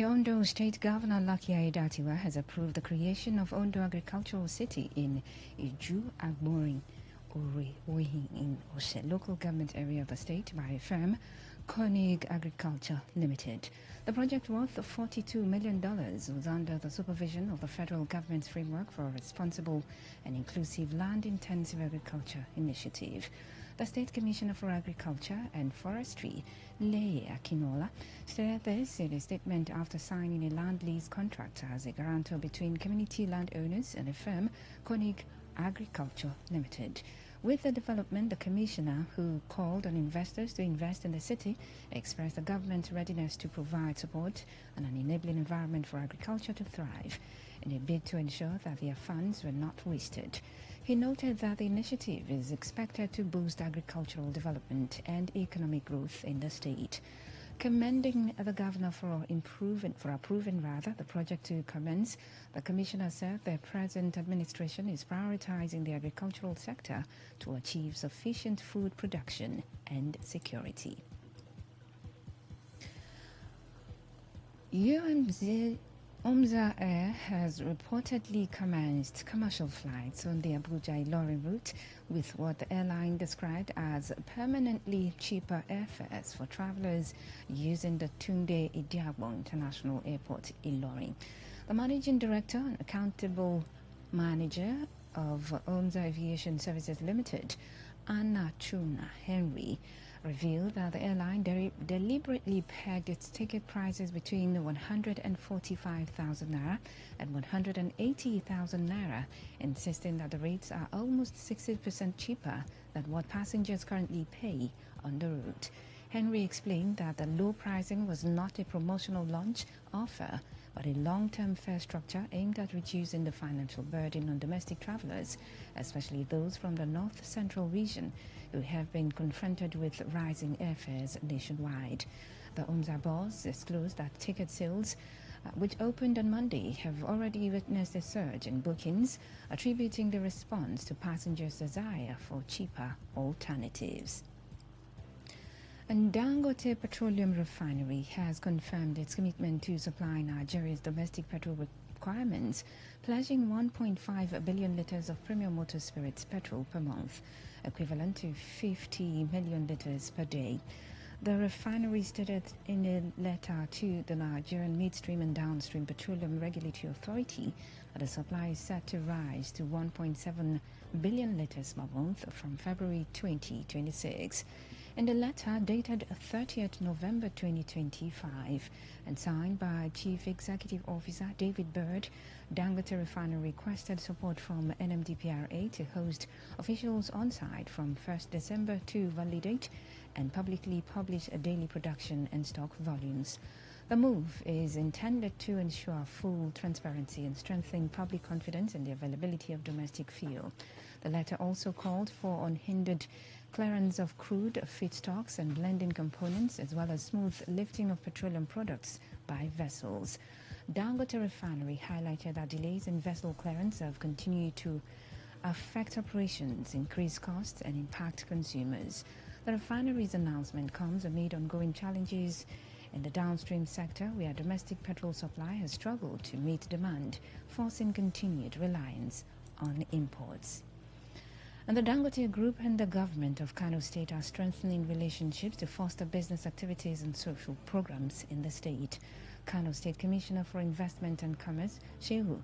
Ondo State Governor Lucky Aiyedatiwa has approved the creation of Ondo Agricultural City in Iju Agborin Orewohin in Ose local government area of the state by a firm, Koenig Agriculture Limited. The project worth $42 million was under the supervision of the federal government's framework for a responsible and inclusive land-intensive agriculture initiative. The State Commissioner for Agriculture and Forestry, Lei Akinola, said this in a statement after signing a land lease contract as a guarantor between community landowners and a firm, Koenig Agriculture Limited. With the development, the Commissioner, who called on investors to invest in the city, expressed the government's readiness to provide support and an enabling environment for agriculture to thrive, in a bid to ensure that their funds were not wasted. He noted that the initiative is expected to boost agricultural development and economic growth in the state. Commending the governor for approving the project to commence, the commissioner said the present administration is prioritizing the agricultural sector to achieve sufficient food production and security. UMZA Air has reportedly commenced commercial flights on the Abuja-Ilorin route with what the airline described as permanently cheaper airfares for travelers using the Tunde Idiagbo International Airport, Ilorin. The managing director and accountable manager of UMZA Aviation Services Limited, Anna Chuna Henry, revealed that the airline deliberately pegged its ticket prices between 145,000 naira and 180,000 naira, insisting that the rates are almost 60% cheaper than what passengers currently pay on the route. Henry explained that the low pricing was not a promotional launch offer, but a long-term fare structure aimed at reducing the financial burden on domestic travelers, especially those from the north-central region who have been confronted with rising airfares nationwide. The UMZA boss disclosed that ticket sales, which opened on Monday, have already witnessed a surge in bookings, attributing the response to passengers' desire for cheaper alternatives. And Dangote Petroleum Refinery has confirmed its commitment to supply Nigeria's domestic petrol requirements, pledging 1.5 billion litres of premium motor spirits petrol per month, equivalent to 50 million litres per day. The refinery stated in a letter to the Nigerian Midstream and Downstream Petroleum Regulatory Authority that the supply is set to rise to 1.7 billion litres per month from February 2026. In the letter dated 30th November 2025 and signed by Chief Executive Officer David Bird, Dangote Refinery requested support from NMDPRA to host officials on site from 1st December to validate and publicly publish a daily production and stock volumes. The move is intended to ensure full transparency and strengthen public confidence in the availability of domestic fuel. The letter also called for unhindered clearance of crude, feedstocks and blending components, as well as smooth lifting of petroleum products by vessels. Dangote Refinery highlighted that delays in vessel clearance have continued to affect operations, increase costs and impact consumers. The refinery's announcement comes amid ongoing challenges in the downstream sector, where domestic petrol supply has struggled to meet demand, forcing continued reliance on imports. And the Dangote Group and the government of Kano State are strengthening relationships to foster business activities and social programs in the state. Kano State Commissioner for Investment and Commerce, Shehu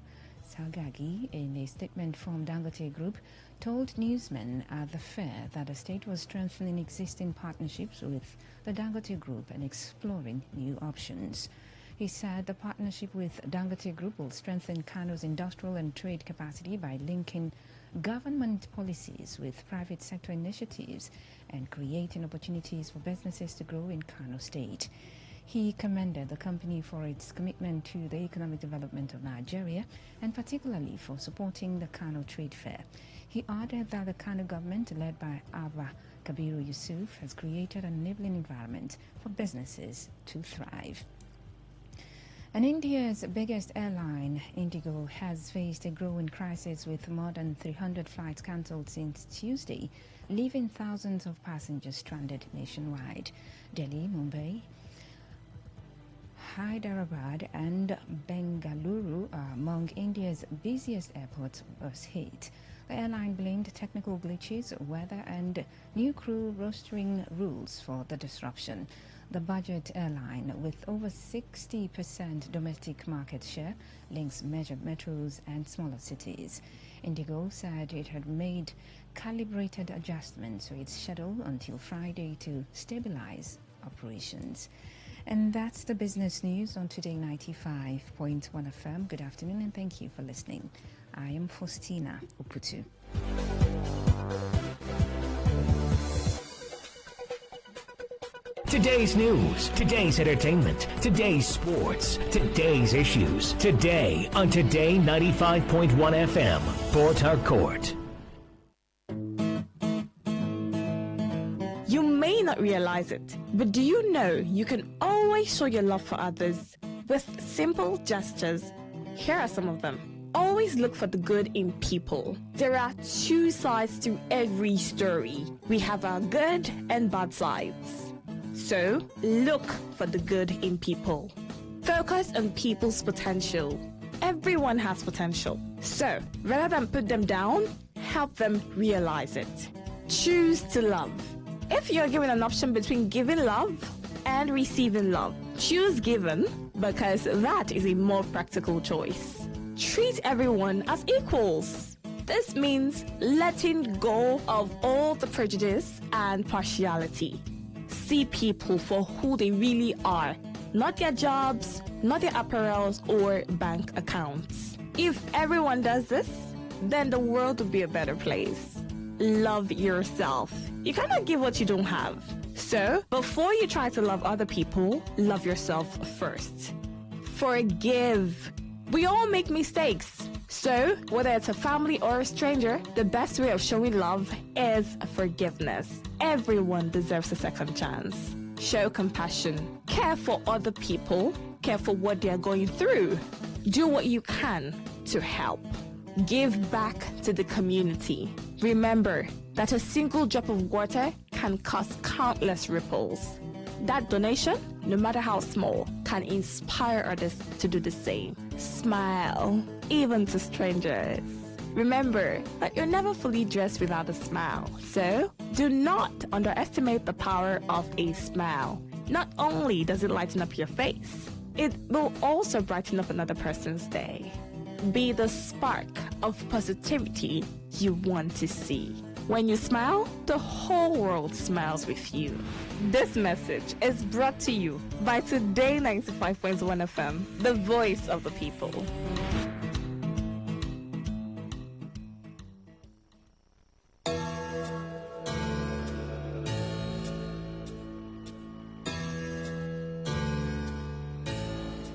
Sagagi, in a statement from Dangote Group, told newsmen at the fair that the state was strengthening existing partnerships with the Dangote Group and exploring new options. He said the partnership with Dangote Group will strengthen Kano's industrial and trade capacity by linking government policies with private sector initiatives and creating opportunities for businesses to grow in Kano State. He commended the company for its commitment to the economic development of Nigeria and particularly for supporting the Kano Trade Fair. He added that the Kano government, led by Abba Kabiru Yusuf, has created an enabling environment for businesses to thrive. And India's biggest airline, Indigo, has faced a growing crisis with more than 300 flights cancelled since Tuesday, leaving thousands of passengers stranded nationwide. Delhi, Mumbai, Hyderabad and Bengaluru are among India's busiest airports was hit. The airline blamed technical glitches, weather, and new crew rostering rules for the disruption. The budget airline, with over 60% domestic market share, links major metros and smaller cities. Indigo said it had made calibrated adjustments to its schedule until Friday to stabilize operations. And that's the business news on Today 95.1 FM. Good afternoon and thank you for listening. I am Faustina Uputu. Today's news, today's entertainment, today's sports, today's issues. Today on Today 95.1 FM, Port Harcourt. You may not realize it, but do you know you can always show your love for others with simple gestures? Here are some of them. Always look for the good in people. There are two sides to every story. We have our good and bad sides. So, look for the good in people. Focus on people's potential. Everyone has potential. So, rather than put them down, help them realize it. Choose to love. If you're given an option between giving love and receiving love, choose given because that is a more practical choice. Treat everyone as equals. This means letting go of all the prejudice and partiality. See people for who they really are, not their jobs, not their apparels or bank accounts. If everyone does this, then the world would be a better place. Love yourself. You cannot give what you don't have. So, before you try to love other people, love yourself first. Forgive. We all make mistakes. So, whether it's a family or a stranger, the best way of showing love is forgiveness. Everyone deserves a second chance. Show compassion. Care for other people. Care for what they are going through. Do what you can to help. Give back to the community. Remember that a single drop of water can cause countless ripples. That donation, no matter how small, can inspire others to do the same. Smile, even to strangers. Remember that you're never fully dressed without a smile. So, do not underestimate the power of a smile. Not only does it lighten up your face, it will also brighten up another person's day. Be the spark of positivity you want to see. When you smile, the whole world smiles with you. This message is brought to you by Today 95.1 FM, the voice of the people.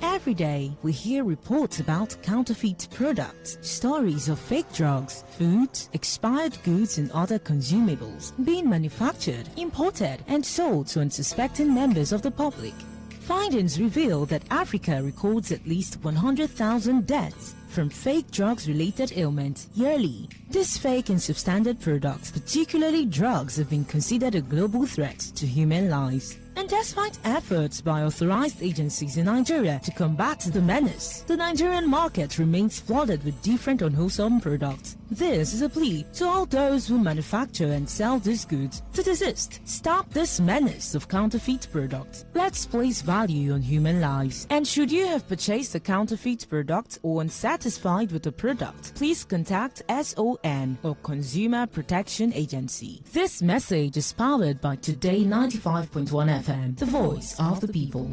Every day, we hear reports about counterfeit products, stories of fake drugs, food, expired goods and other consumables being manufactured, imported and sold to unsuspecting members of the public. Findings reveal that Africa records at least 100,000 deaths from fake drugs-related ailments yearly. These fake and substandard products, particularly drugs, have been considered a global threat to human lives. And despite efforts by authorized agencies in Nigeria to combat the menace, the Nigerian market remains flooded with different unwholesome products. This is a plea to all those who manufacture and sell these goods to desist. Stop this menace of counterfeit products. Let's place value on human lives. And should you have purchased a counterfeit product or unsatisfied with the product, please contact SON or Consumer Protection Agency. This message is powered by Today 95.1 FM, the voice of the people.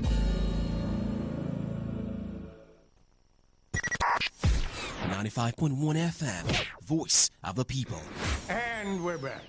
95.1 FM, voice of the people. And we're back.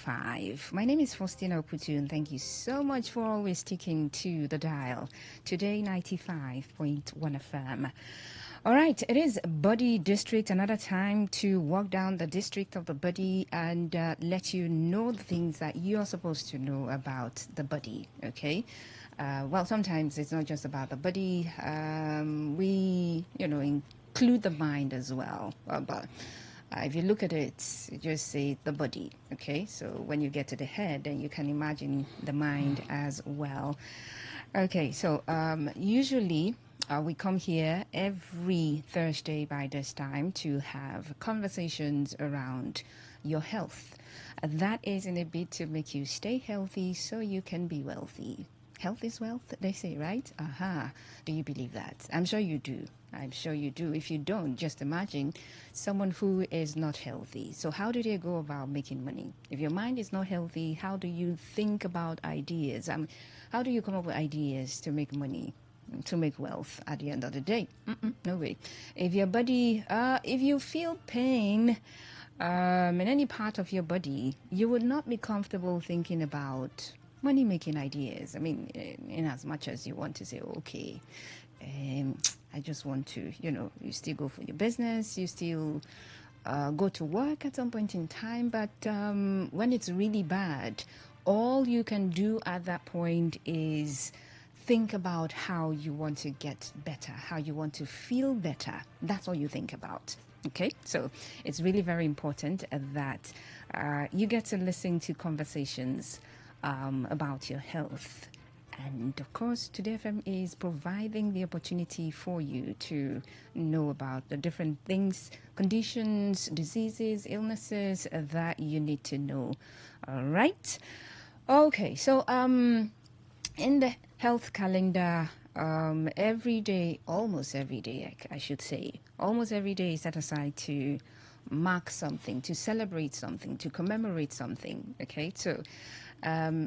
Today95. My name is Faustina Oputu, and thank you so much for always sticking to the dial. Today 95.1 FM. All right, it is Body District, another time to walk down the district of the body and let you know the things that you're supposed to know about the body, okay? Well, sometimes it's not just about the body. We, include the mind as well. But if you look at it, just say the body, okay? So when you get to the head, then you can imagine the mind as well. Okay, so usually we come here every Thursday by this time to have conversations around your health. That is in a bid to make you stay healthy so you can be wealthy. Health is wealth, they say, right? Aha. Do you believe that? I'm sure you do. I'm sure you do. If you don't, just imagine someone who is not healthy. So how do they go about making money? If your mind is not healthy, how do you think about ideas? How do you come up with ideas to make money, to make wealth at the end of the day? No way. If your body, if you feel pain in any part of your body, you would not be comfortable thinking about money-making ideas. I mean, in as much as you want to say, okay, I just want to, you still go for your business, you still go to work at some point in time, but when it's really bad, all you can do at that point is think about how you want to get better, how you want to feel better. That's all you think about. Okay, so it's really very important that you get to listen to conversations about your health. And of course, Today FM is providing the opportunity for you to know about the different things, conditions, diseases, illnesses that you need to know. All right. Okay, so in the health calendar, every day, almost every day, I should say, almost every day is set aside to mark something, to celebrate something, to commemorate something. Okay, so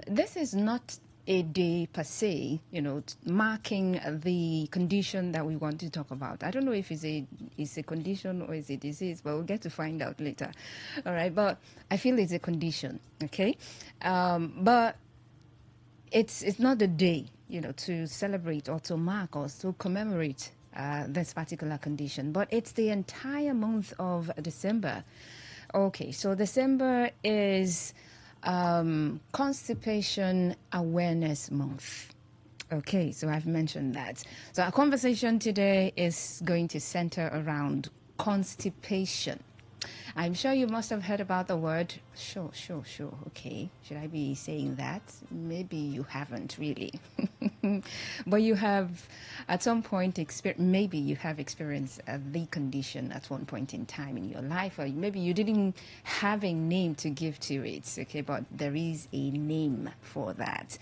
this is not a day per se, marking the condition that we want to talk about. I don't know if it's a condition or is a disease, but we'll get to find out later. All right, but I feel it's a condition. Okay, but it's not a day, to celebrate or to mark or to commemorate this particular condition, but it's the entire month of December. Okay, so December is Constipation Awareness Month. Okay, so I've mentioned that. So our conversation today is going to center around constipation. I'm sure you must have heard about the word. Sure. Okay, should I be saying that? Maybe you haven't really. But you have, at some point, maybe you have experienced the condition at one point in time in your life, or maybe you didn't have a name to give to it, okay, but there is a name for that.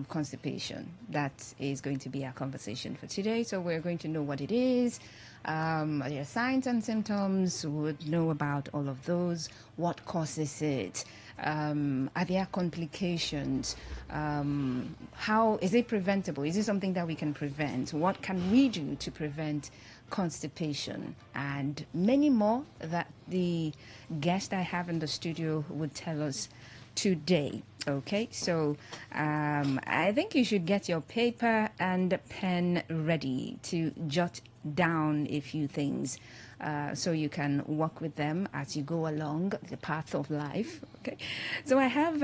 Constipation. That is going to be our conversation for today. So we're going to know what it is, your signs and symptoms, would know about all of those, what causes it, are there complications, how is it preventable, is it something that we can prevent, what can we do to prevent constipation, and many more that the guest I have in the studio would tell us today. Okay, so I think you should get your paper and pen ready to jot down a few things so you can work with them as you go along the path of life. Okay, so I have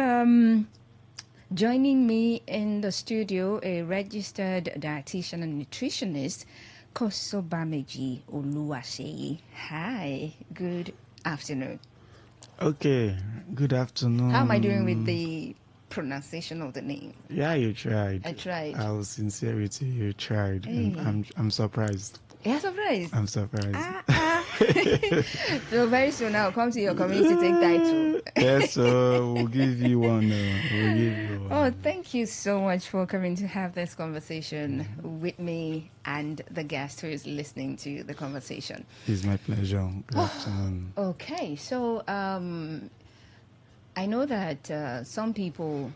joining me in the studio a registered dietitian and nutritionist, Kosobameji Oluwaseyi. Hi, good afternoon. Okay, good afternoon. How am I doing with the pronunciation of the name? Yeah, you tried. I tried. I was sincere with you. You tried. Hey. And I'm surprised. You're surprised? I'm surprised. So very soon I'll come to your community to take title. Yes, so we'll give you one. We'll give you one. Oh, thank you so much for coming to have this conversation with me and the guest who is listening to the conversation. It's my pleasure. Good afternoon. Okay, so I know that some people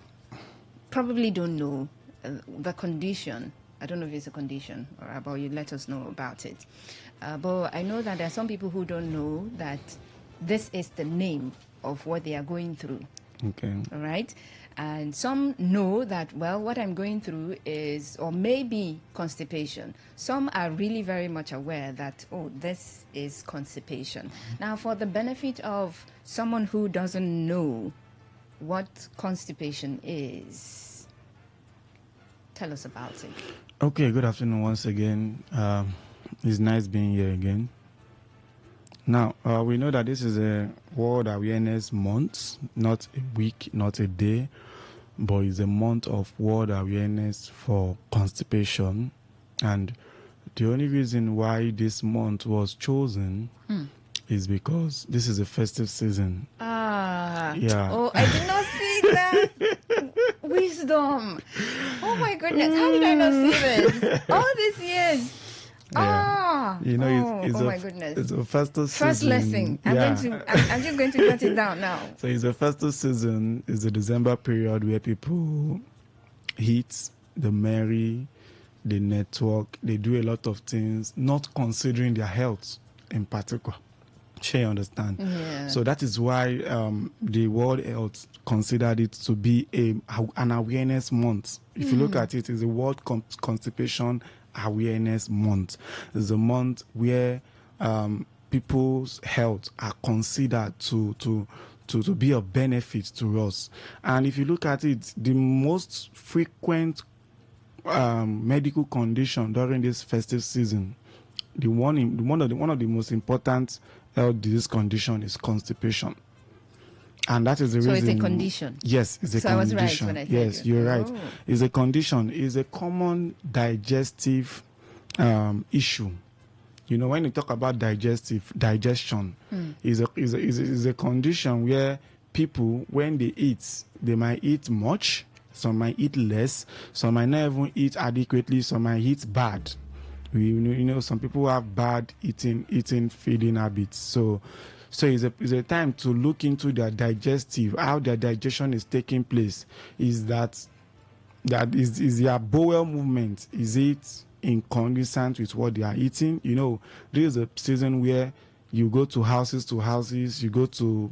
probably don't know the condition. I don't know if it's a condition, or but you let us know about it. But I know that there are some people who don't know that this is the name of what they are going through. Okay. All right. And some know that, well, what I'm going through is, or maybe constipation. Some are really very much aware that, oh, this is constipation. Now, for the benefit of someone who doesn't know what constipation is, tell us about it. Okay, good afternoon once again. It's nice being here again. Now, we know that this is a World Awareness Month, not a week, not a day, but it's a month of World Awareness for constipation. And the only reason why this month was chosen is because this is a festive season. Yeah. Oh, I did not see that. Wisdom. Oh my goodness. How did I not see this? All these years. Yeah. You know, it's my goodness. It's a festive First season. lesson. I'm just going to jot it down now. So it's a festive season. It's the December period where people eat, the merry, they network, they do a lot of things, not considering their health in particular. Sure, you understand? Yeah. So that is why the World Health considered it to be an awareness month. If you look at it, it's a World Constipation Awareness Month. It's a month where people's health are considered to be of benefit to us. And if you look at it, the most frequent medical condition during this festive season, one of the most important health disease condition is constipation. And that is the reason. So it's a condition. Yes, it's a condition. I was right when I said yes, you're right. Oh. It's a condition. It's a common digestive issue. You know, when you talk about digestion, is a condition where people, when they eat, they might eat much, some might eat less, some might not even eat adequately, some might eat bad. You know, some people have bad feeding habits. So it's a time to look into their how their digestion is taking place. Is their bowel movement? Is it in consonance with what they are eating? You know, this is a season where you go to houses, you go to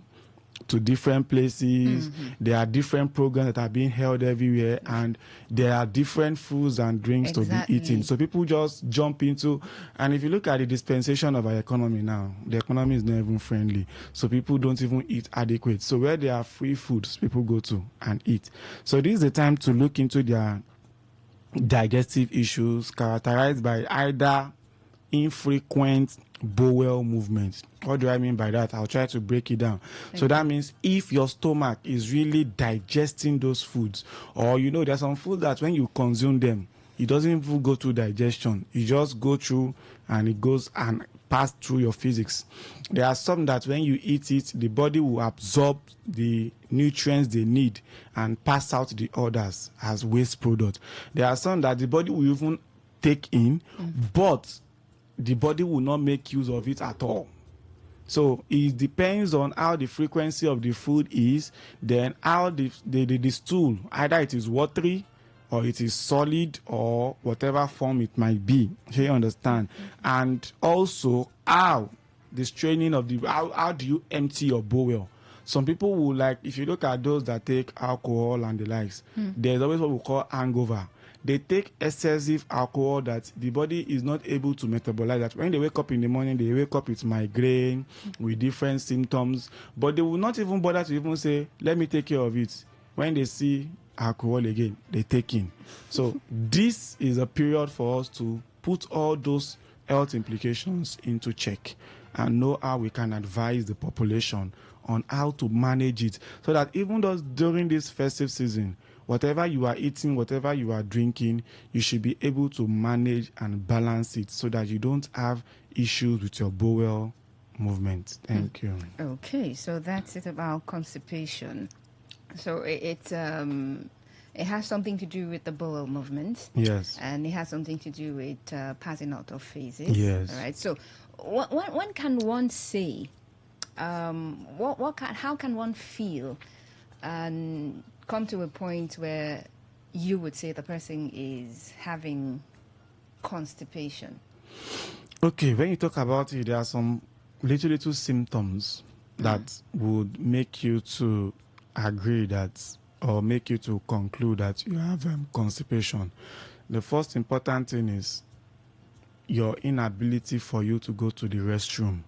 different places. There are different programs that are being held everywhere, and there are different foods and drinks to be eaten. So people just jump into, and if you look at the dispensation of our economy now, the economy is not even friendly. So people don't even eat adequate. So where there are free foods, people go to and eat. So this is the time to look into their digestive issues characterized by either infrequent bowel movement. What do I mean by that? I'll try to break it down. So that means if your stomach is really digesting those foods, or you know, there's some food that when you consume them, it doesn't even go through digestion. You just go through and it goes and pass through your physics. There are some that when you eat it, the body will absorb the nutrients they need and pass out the others as waste product. There are some that the body will even take in, but the body will not make use of it at all. So it depends on how the frequency of the food is, then how the stool, either it is watery or it is solid or whatever form it might be. You understand? And also how the straining of how do you empty your bowel? Some people will, like, if you look at those that take alcohol and the likes, there's always what we call hangover. They take excessive alcohol that the body is not able to metabolize. That when they wake up in the morning, they wake up with migraine, with different symptoms, but they will not even bother to even say, let me take care of it. When they see alcohol again, they take in. So this is a period for us to put all those health implications into check and know how we can advise the population on how to manage it, so that even though during this festive season, whatever you are eating, whatever you are drinking, you should be able to manage and balance it so that you don't have issues with your bowel movement. Thank you. Okay, so that's it about constipation. So it has something to do with the bowel movement. Yes. And it has something to do with passing out of phases. Yes. All right. So what can one say? How can one feel and come to a point where you would say the person is having constipation? Okay, when you talk about it, there are some little symptoms that would make you to agree that or make you to conclude that you have constipation, the first important thing is your inability for you to go to the restroom.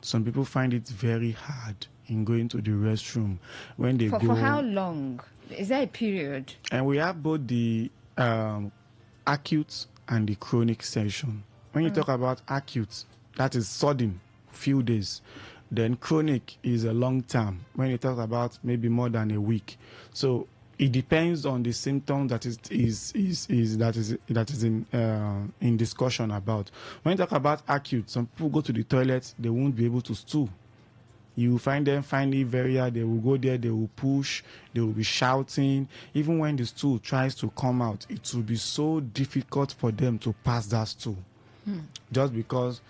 Some people find it very hard in going to the restroom when they go. For how long? Is there a period? And we have both the acute and the chronic section. When you talk about acute, that is sudden, few days. Then chronic is a long term. When you talk about maybe more than a week. So it depends on the symptom that is in discussion about. When you talk about acute, some people go to the toilet, they won't be able to stool. You find them find it very hard. They will go there, they will push, they will be shouting. Even when the stool tries to come out, it will be so difficult for them to pass that stool. Just because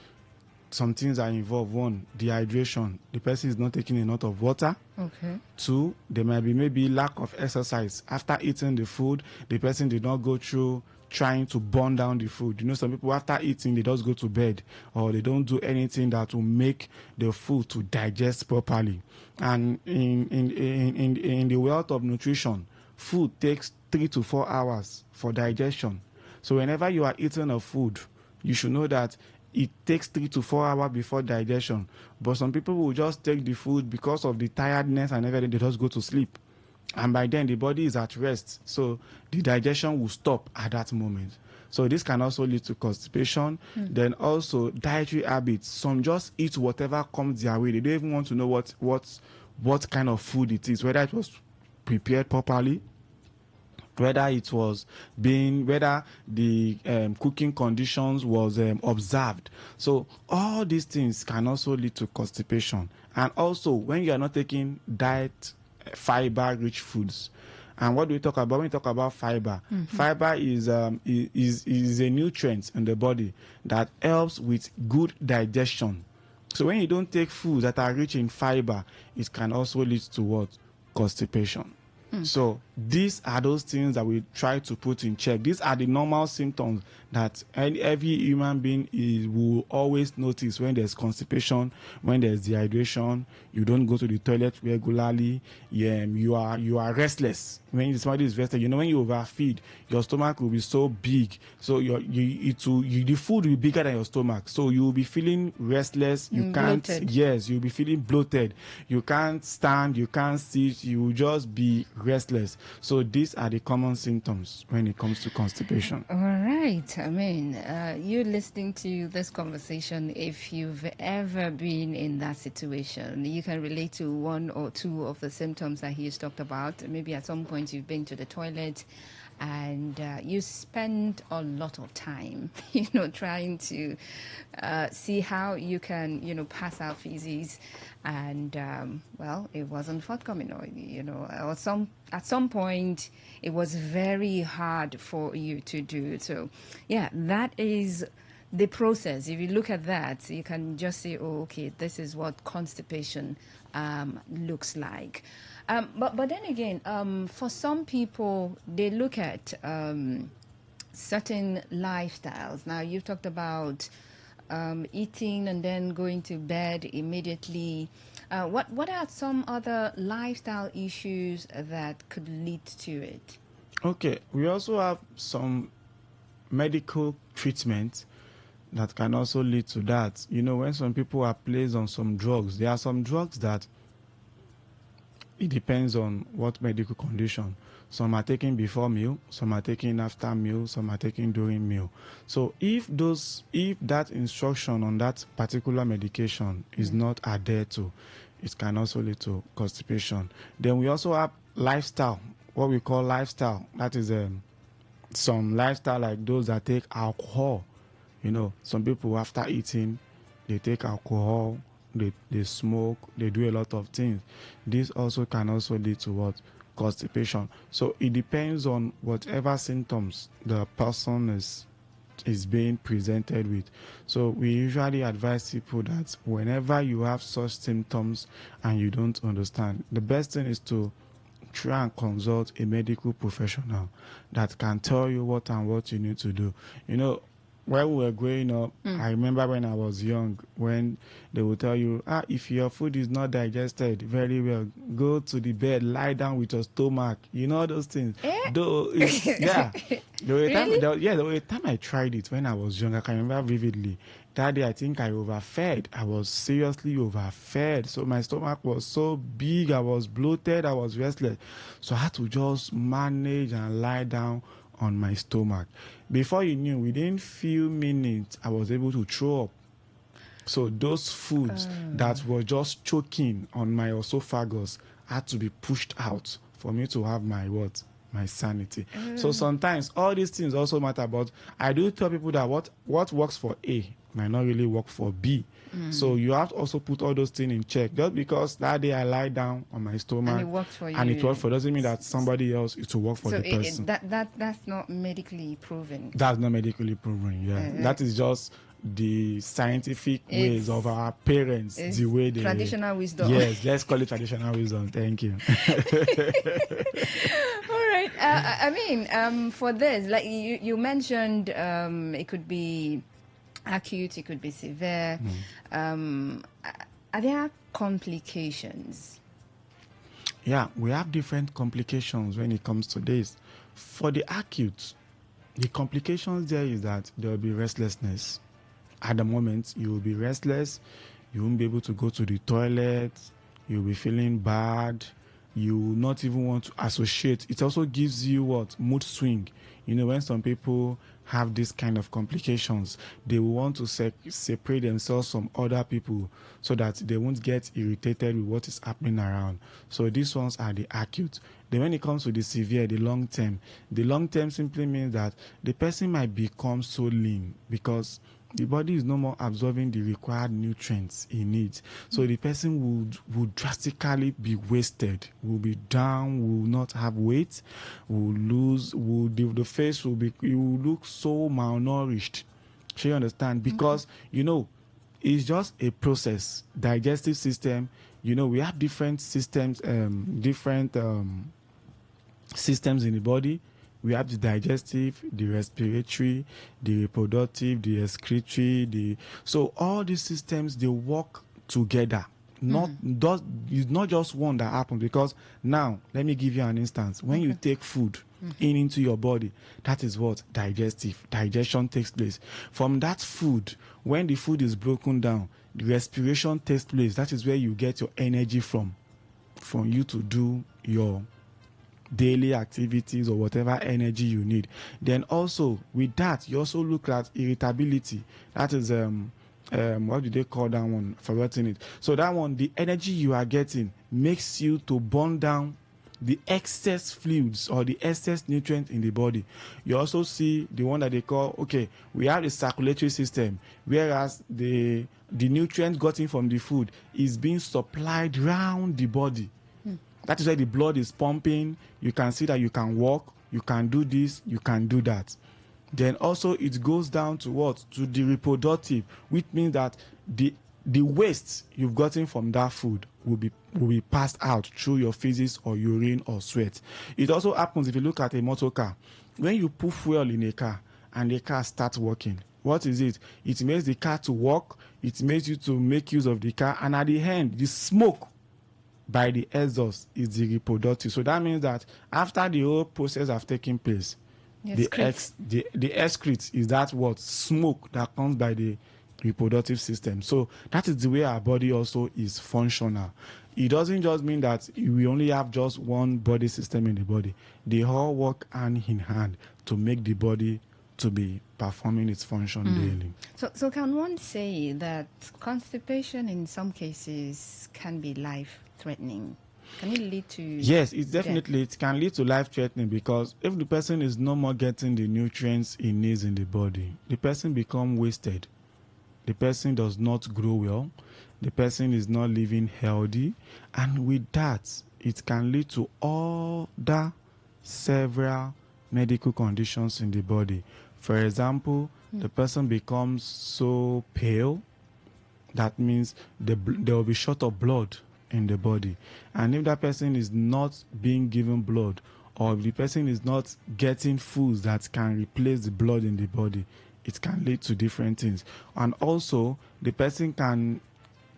some things are involved. One, dehydration. The person is not taking a lot of water. Okay. Two, there might be maybe lack of exercise. After eating the food, the person did not go through trying to burn down the food. You know, some people after eating, they just go to bed or they don't do anything that will make the food to digest properly. And in the world of nutrition, food takes 3 to 4 hours for digestion. So whenever you are eating a food, you should know that it takes 3 to 4 hours before digestion. But some people will just take the food because of the tiredness and everything, they just go to sleep. And by then, the body is at rest. So the digestion will stop at that moment. So this can also lead to constipation. Then also dietary habits. Some just eat whatever comes their way. They don't even want to know what kind of food it is, whether it was prepared properly, whether it was whether the cooking conditions was observed. So all these things can also lead to constipation. And also, when you are not taking diet fiber-rich foods. And what do we talk about when we talk about fiber? Fiber is a nutrient in the body that helps with good digestion. So when you don't take foods that are rich in fiber, it can also lead to what? Constipation. So these are those things that we try to put in check. These are the normal symptoms that every human being will always notice when there's constipation, when there's dehydration, you don't go to the toilet regularly, you are restless. When somebody is restless, when you overfeed, your stomach will be so big. So the food will be bigger than your stomach. So you will be feeling restless. You can't. Bloated. Yes, you'll be feeling bloated. You can't stand. You can't sit. You will just be restless. So these are the common symptoms when it comes to constipation. All right. I mean, you listening to this conversation, if you've ever been in that situation, you can relate to one or two of the symptoms that he's talked about. Maybe at some point you've been to the toilet and you spend a lot of time, trying to see how you can, pass out feces, and it wasn't forthcoming, or at some point it was very hard for you to do. So, yeah, that is the process. If you look at that, you can just say, oh, okay, this is what constipation looks like. But then again, for some people, they look at certain lifestyles. Now, you've talked about eating and then going to bed immediately. What are some other lifestyle issues that could lead to it? Okay, we also have some medical treatment that can also lead to that. When some people are placed on some drugs, there are some drugs that it depends on what medical condition. Some are taken before meal, some are taken after meal, some are taken during meal. So if that instruction on that particular medication is not adhered to, it can also lead to constipation. Then we also have lifestyle, what we call lifestyle. That is some lifestyle like those that take alcohol. Some people after eating, they take alcohol, they smoke, they do a lot of things. This also can also lead to what? Constipation. So it depends on whatever symptoms the person is being presented with. So we usually advise people that whenever you have such symptoms and you don't understand, the best thing is to try and consult a medical professional that can tell you what you need to do. When we were growing up, I remember when I was young, when they would tell you, if your food is not digested very well, go to the bed, lie down with your stomach. You know those things. Though, yeah. Really? There was a time I tried it when I was young. I can remember vividly. That day, I think I overfed. I was seriously overfed. So my stomach was so big. I was bloated. I was restless. So I had to just manage and lie down on my stomach. Before you knew, within few minutes, I was able to throw up. So those foods that were just choking on my esophagus had to be pushed out for me to have my what? My sanity. So sometimes all these things also matter, but I do tell people that what works for A might not really work for B. So you have to also put all those things in check. Just because that day I lie down on my stomach And it worked for you. And it worked for doesn't mean that somebody else it will work for the person. That's not medically proven. That's not medically proven, yeah. That is just the scientific ways of our parents, the way they... Traditional wisdom. Yes, let's call it traditional wisdom. Thank you. All right. I mean, for this, like you mentioned, it could be acute, it could be severe. Are there complications? Yeah, we have different complications when it comes to this. For the acute, the complications there is that there will be restlessness. At the moment, you will be restless. You won't be able to go to the toilet. You'll be feeling bad. You will not even want to associate. It also gives you what? Mood swing. You know, when some people have this kind of complications, they will want to separate themselves from other people so that they won't get irritated with what is happening around. So these ones are the acute. Then when it comes to the severe, the long term simply means that the person might become so lean because the body is no more absorbing the required nutrients it needs. So the person would drastically be wasted, will be down, will not have weight, will lose, the face will look so malnourished. So you understand? Because, you know, it's just a process. Digestive system, you know, we have different systems, systems in the body. We have the digestive, the respiratory, the reproductive, the excretory. So all these systems, they work together. It's not just one that happens. Because now, let me give you an instance. When you take food into your body, that is what? Digestive. Digestion takes place. From that food, when the food is broken down, the respiration takes place. That is where you get your energy from you to do your daily activities or whatever energy you need. Then also with that, you also look at irritability. That is what do they call that one? Forgotten it. So that one, the energy you are getting makes you to burn down the excess fluids or the excess nutrients in the body. You also see the one that they call, we have the circulatory system, whereas the nutrients gotten from the food is being supplied around the body. That is why the blood is pumping. You can see that you can walk, you can do this, you can do that. Then also it goes down to what? To the reproductive, which means that the waste you've gotten from that food will be passed out through your feces or urine or sweat. It also happens if you look at a motor car. When you put fuel in a car and the car starts working, what is it? It makes the car to work, it makes you to make use of the car, and at the end, the smoke by the exhaust is the reproductive. So that means that after the whole process have taken place, the excrete is that what? Smoke that comes by the reproductive system. So that is the way our body also is functional. It doesn't just mean that we only have just one body system in the body. They all work hand in hand to make the body to be performing its function daily. So can one say that constipation in some cases can be life-threatening? Can it lead to... Yes, it can lead to life-threatening, because if the person is no more getting the nutrients he needs in the body, the person becomes wasted. The person does not grow well. The person is not living healthy. And with that, it can lead to other several medical conditions in the body. For example, the person becomes so pale. That means there will be short of blood in the body. And if that person is not being given blood, or if the person is not getting foods that can replace the blood in the body, it can lead to different things. And also, the person can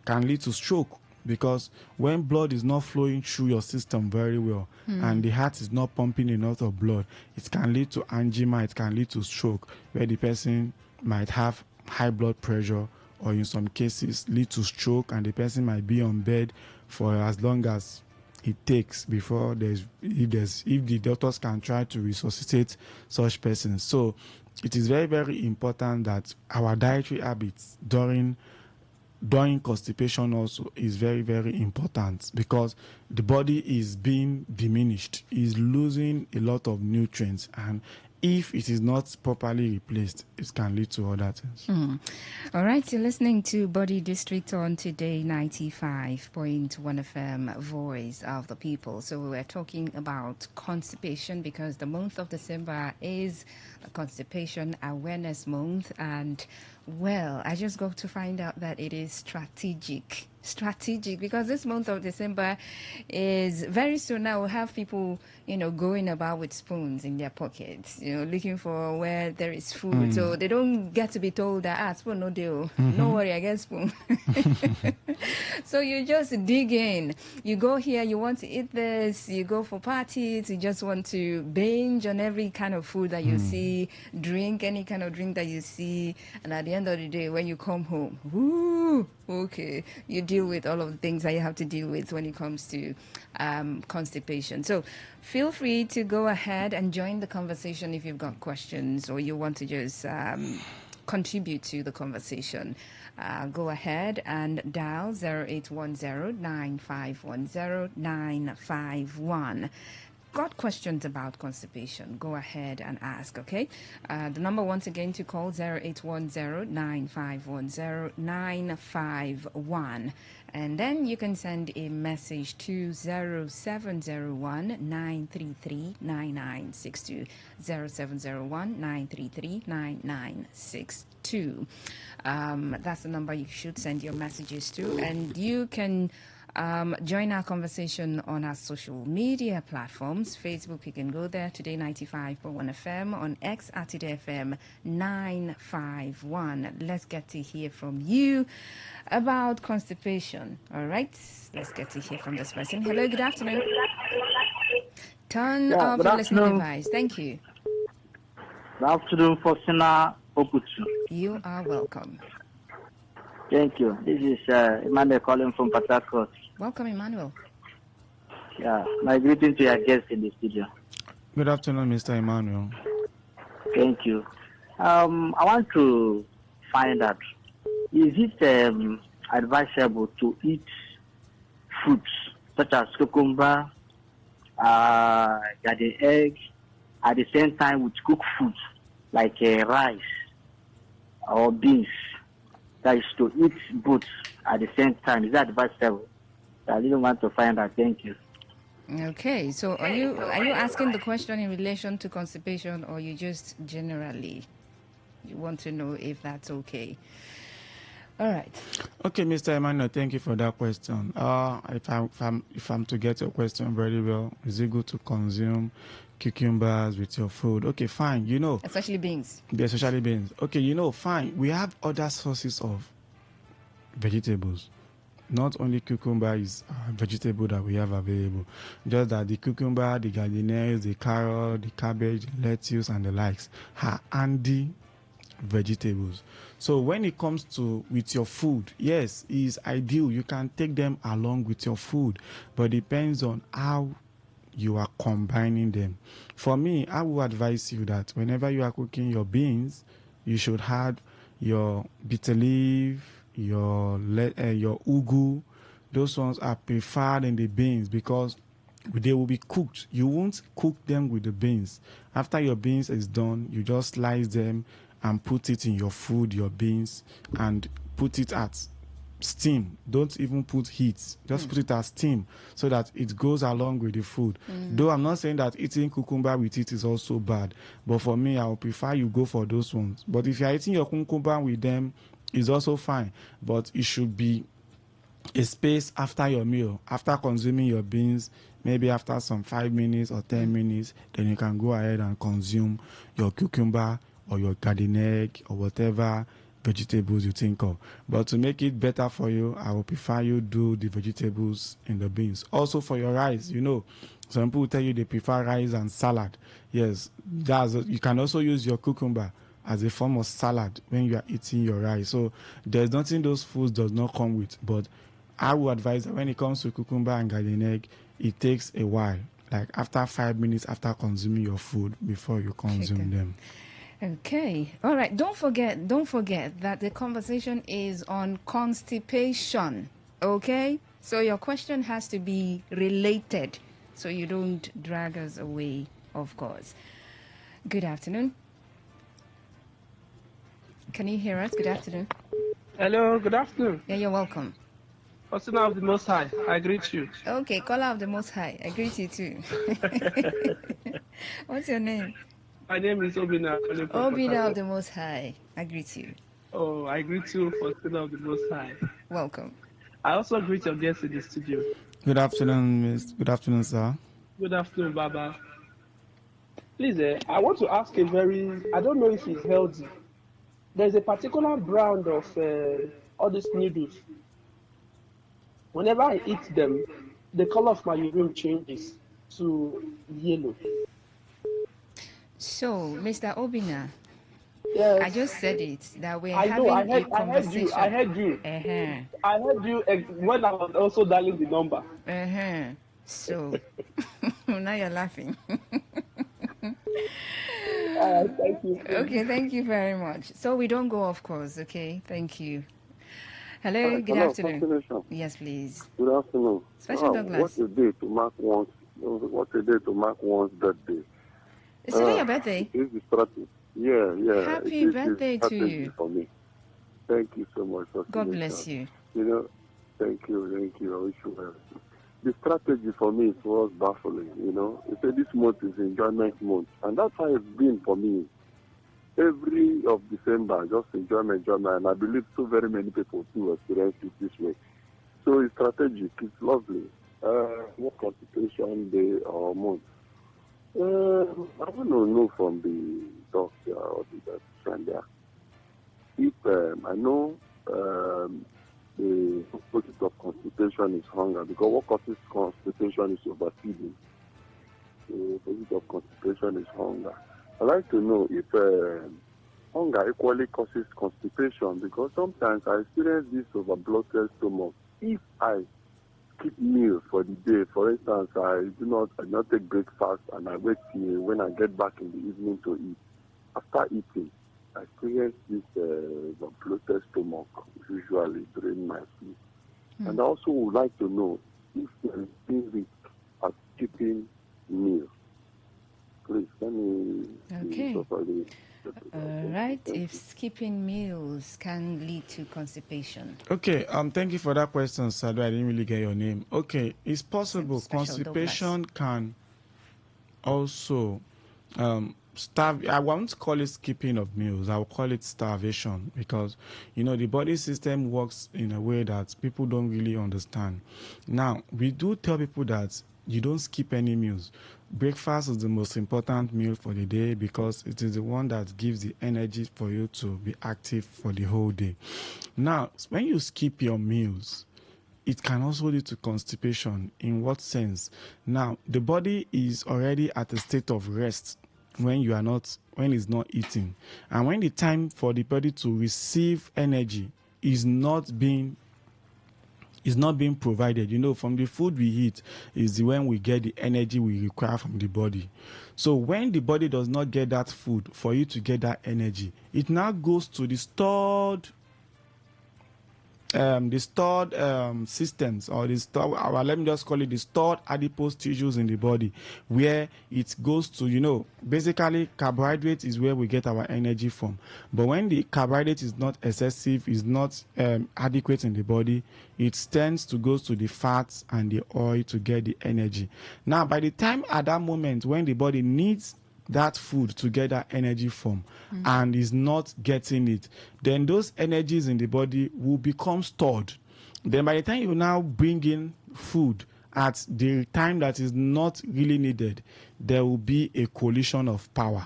lead to stroke, because when blood is not flowing through your system very well and the heart is not pumping enough of blood, it can lead to angina, it can lead to stroke, where the person might have high blood pressure, or in some cases lead to stroke, and the person might be on bed for as long as it takes before if the doctors can try to resuscitate such persons. So it is very, very important that our dietary habits during constipation also is very, very important, because the body is being diminished, is losing a lot of nutrients, and if it is not properly replaced, it can lead to other things. All right, you're listening to Body District on Today 95.1 FM, Voice of the People. So we're talking about constipation, because the month of December is a Constipation Awareness Month. And, well, I just got to find out that it is strategic, because this month of December is very soon. Now we'll have people, going about with spoons in their pockets, looking for where there is food. So they don't get to be told that, spoon no deal. No worry, I get spoon. So you just dig in. You go here, you want to eat this, you go for parties, you just want to binge on every kind of food that you see, drink any kind of drink that you see, and at the end of the day, when you come home, woo, okay, you deal with all of the things that you have to deal with when it comes to constipation. So feel free to go ahead and join the conversation if you've got questions, or you want to just contribute to the conversation. Go ahead and dial 0810-9510-951. Got questions about constipation, go ahead and ask, okay? The number once again to call 0810-9510-951. And then you can send a message to 0701-933-9962. 0701-933-9962. That's the number you should send your messages to. And you can join our conversation on our social media platforms. Facebook, you can go there, Today 95.1 FM, on X at Today FM 951. Let's get to hear from you about constipation. All right, let's get to hear from this person. Hello, good afternoon. Turn off your listening device. Thank you. Good afternoon, Faustina Okutu. You are welcome. Thank you. This is Emmanuel calling from Port Harcourt. Welcome, Emmanuel. Yeah, my greeting to your guests in the studio. Good afternoon, Mr. Emmanuel. Thank you. I want to find out, is it advisable to eat fruits such as cucumber, garden egg, at the same time with cooked food like rice or beans? That is to eat both at the same time. Is that advisable? I didn't want to find out. Thank you. Okay, so are you asking the question in relation to constipation, or you just generally you want to know if that's okay? All right. Okay, Mr. Emmanuel, thank you for that question. If I'm to get your question very well, is it good to consume cucumbers with your food? Okay, fine. Especially beans. Yeah, especially beans. Okay, fine. We have other sources of vegetables. Not only cucumber is a vegetable that we have available, just that the cucumber, the gardeners, the carrot, the cabbage, the lettuce, and the likes are handy vegetables. So when it comes to with your food, yes, it is ideal. You can take them along with your food, but depends on how you are combining them. For me, I will advise you that whenever you are cooking your beans, you should add your bitter leaf, your ugu. Those ones are preferred in the beans because they will be cooked. You won't cook them with the beans. After your beans is done, you just slice them and put it in your food, your beans, and put it at steam. Don't even put heat. Just put it at steam so that it goes along with the food. Though I'm not saying that eating cucumber with it is also bad, but for me, I would prefer you go for those ones. But if you're eating your cucumber with them, it's also fine. But it should be a space after your meal, after consuming your beans, maybe after some 5 minutes or 10 minutes, then you can go ahead and consume your cucumber or your garden egg or whatever vegetables you think of. But to make it better for you, I will prefer you do the vegetables in the beans. Also for your rice, some people tell you they prefer rice and salad. Yes, you can also use your cucumber as a form of salad when you are eating your rice. So there's nothing those foods does not come with. But I would advise that when it comes to cucumber and garden egg, it takes a while, like after 5 minutes after consuming your food before you consume them. Okay. All right. Don't forget that the conversation is on constipation. Okay? So your question has to be related so you don't drag us away, of course. Good afternoon. Can you hear us? Good afternoon. Hello, good afternoon. Yeah, you're welcome. Person of the Most High, I greet you. Okay, caller of the Most High. I greet you too. What's your name? My name is Obina. Obina of the Most High. I greet you. Oh, I greet you, Person of the Most High. Welcome. I also greet your guests in the studio. Good afternoon, Miss. Good afternoon, sir. Good afternoon, Baba. Please, I want to ask I don't know if it's healthy. There's a particular brand of all these noodles. Whenever I eat them, the color of my urine changes to yellow. So, Mr. Obina, yes. I just said it, that we're having a conversation. I heard you. I heard you when I was also dialing the number. So, now you're laughing. Thank you. Okay, thank you very much. So we don't go off course, okay? Thank you. Hello, good afternoon. Yes, please. Good afternoon. Special Douglas. What a day to mark one's birthday. Is today your birthday? It is the strategy. Yeah. Happy birthday to you. For me. Thank you so much. God bless you. Thank you. I wish you well. The strategy for me was baffling, They say this month is enjoyment month. And that's how it's been for me. Every of December, just enjoyment. And I believe so very many people do experience it this way. So it's strategic. It's lovely. What concentration day or month? I want to know from the doctor or the friend there. If I know the opposite of constipation is hunger, because what causes constipation is overfeeding. The opposite of constipation is hunger. I'd like to know if hunger equally causes constipation, because sometimes I experience this over bloated stomach. If I skip meals for the day, for instance, I do not take breakfast and I wait till when I get back in the evening to eat. After eating, I experience this bloated stomach usually during my sleep. And I also would like to know if there is any risk of skipping meals. Please, let me... Okay. All right. If skipping meals can lead to constipation. Okay. Thank you for that question, Sadu. I didn't really get your name. Okay. It's possible constipation can also I won't call it skipping of meals. I will call it starvation, because the body system works in a way that people don't really understand. Now, we do tell people that you don't skip any meals. Breakfast is the most important meal for the day, because it is the one that gives the energy for you to be active for the whole day. Now, when you skip your meals, it can also lead to constipation. In what sense? Now, the body is already at a state of rest when it's not eating, and when the time for the body to receive energy is not being provided. From the food we eat is when we get the energy we require from the body. So when the body does not get that food for you to get that energy, it now goes to the stored systems, or let me just call it the stored adipose tissues in the body, where it goes to, basically carbohydrate is where we get our energy from. But when the carbohydrate is not excessive, is not adequate in the body, it tends to go to the fats and the oil to get the energy. Now, by the time at that moment when the body needs that food to get that energy from and is not getting it, then those energies in the body will become stored. Then by the time you now bring in food at the time that is not really needed, there will be a collision of power.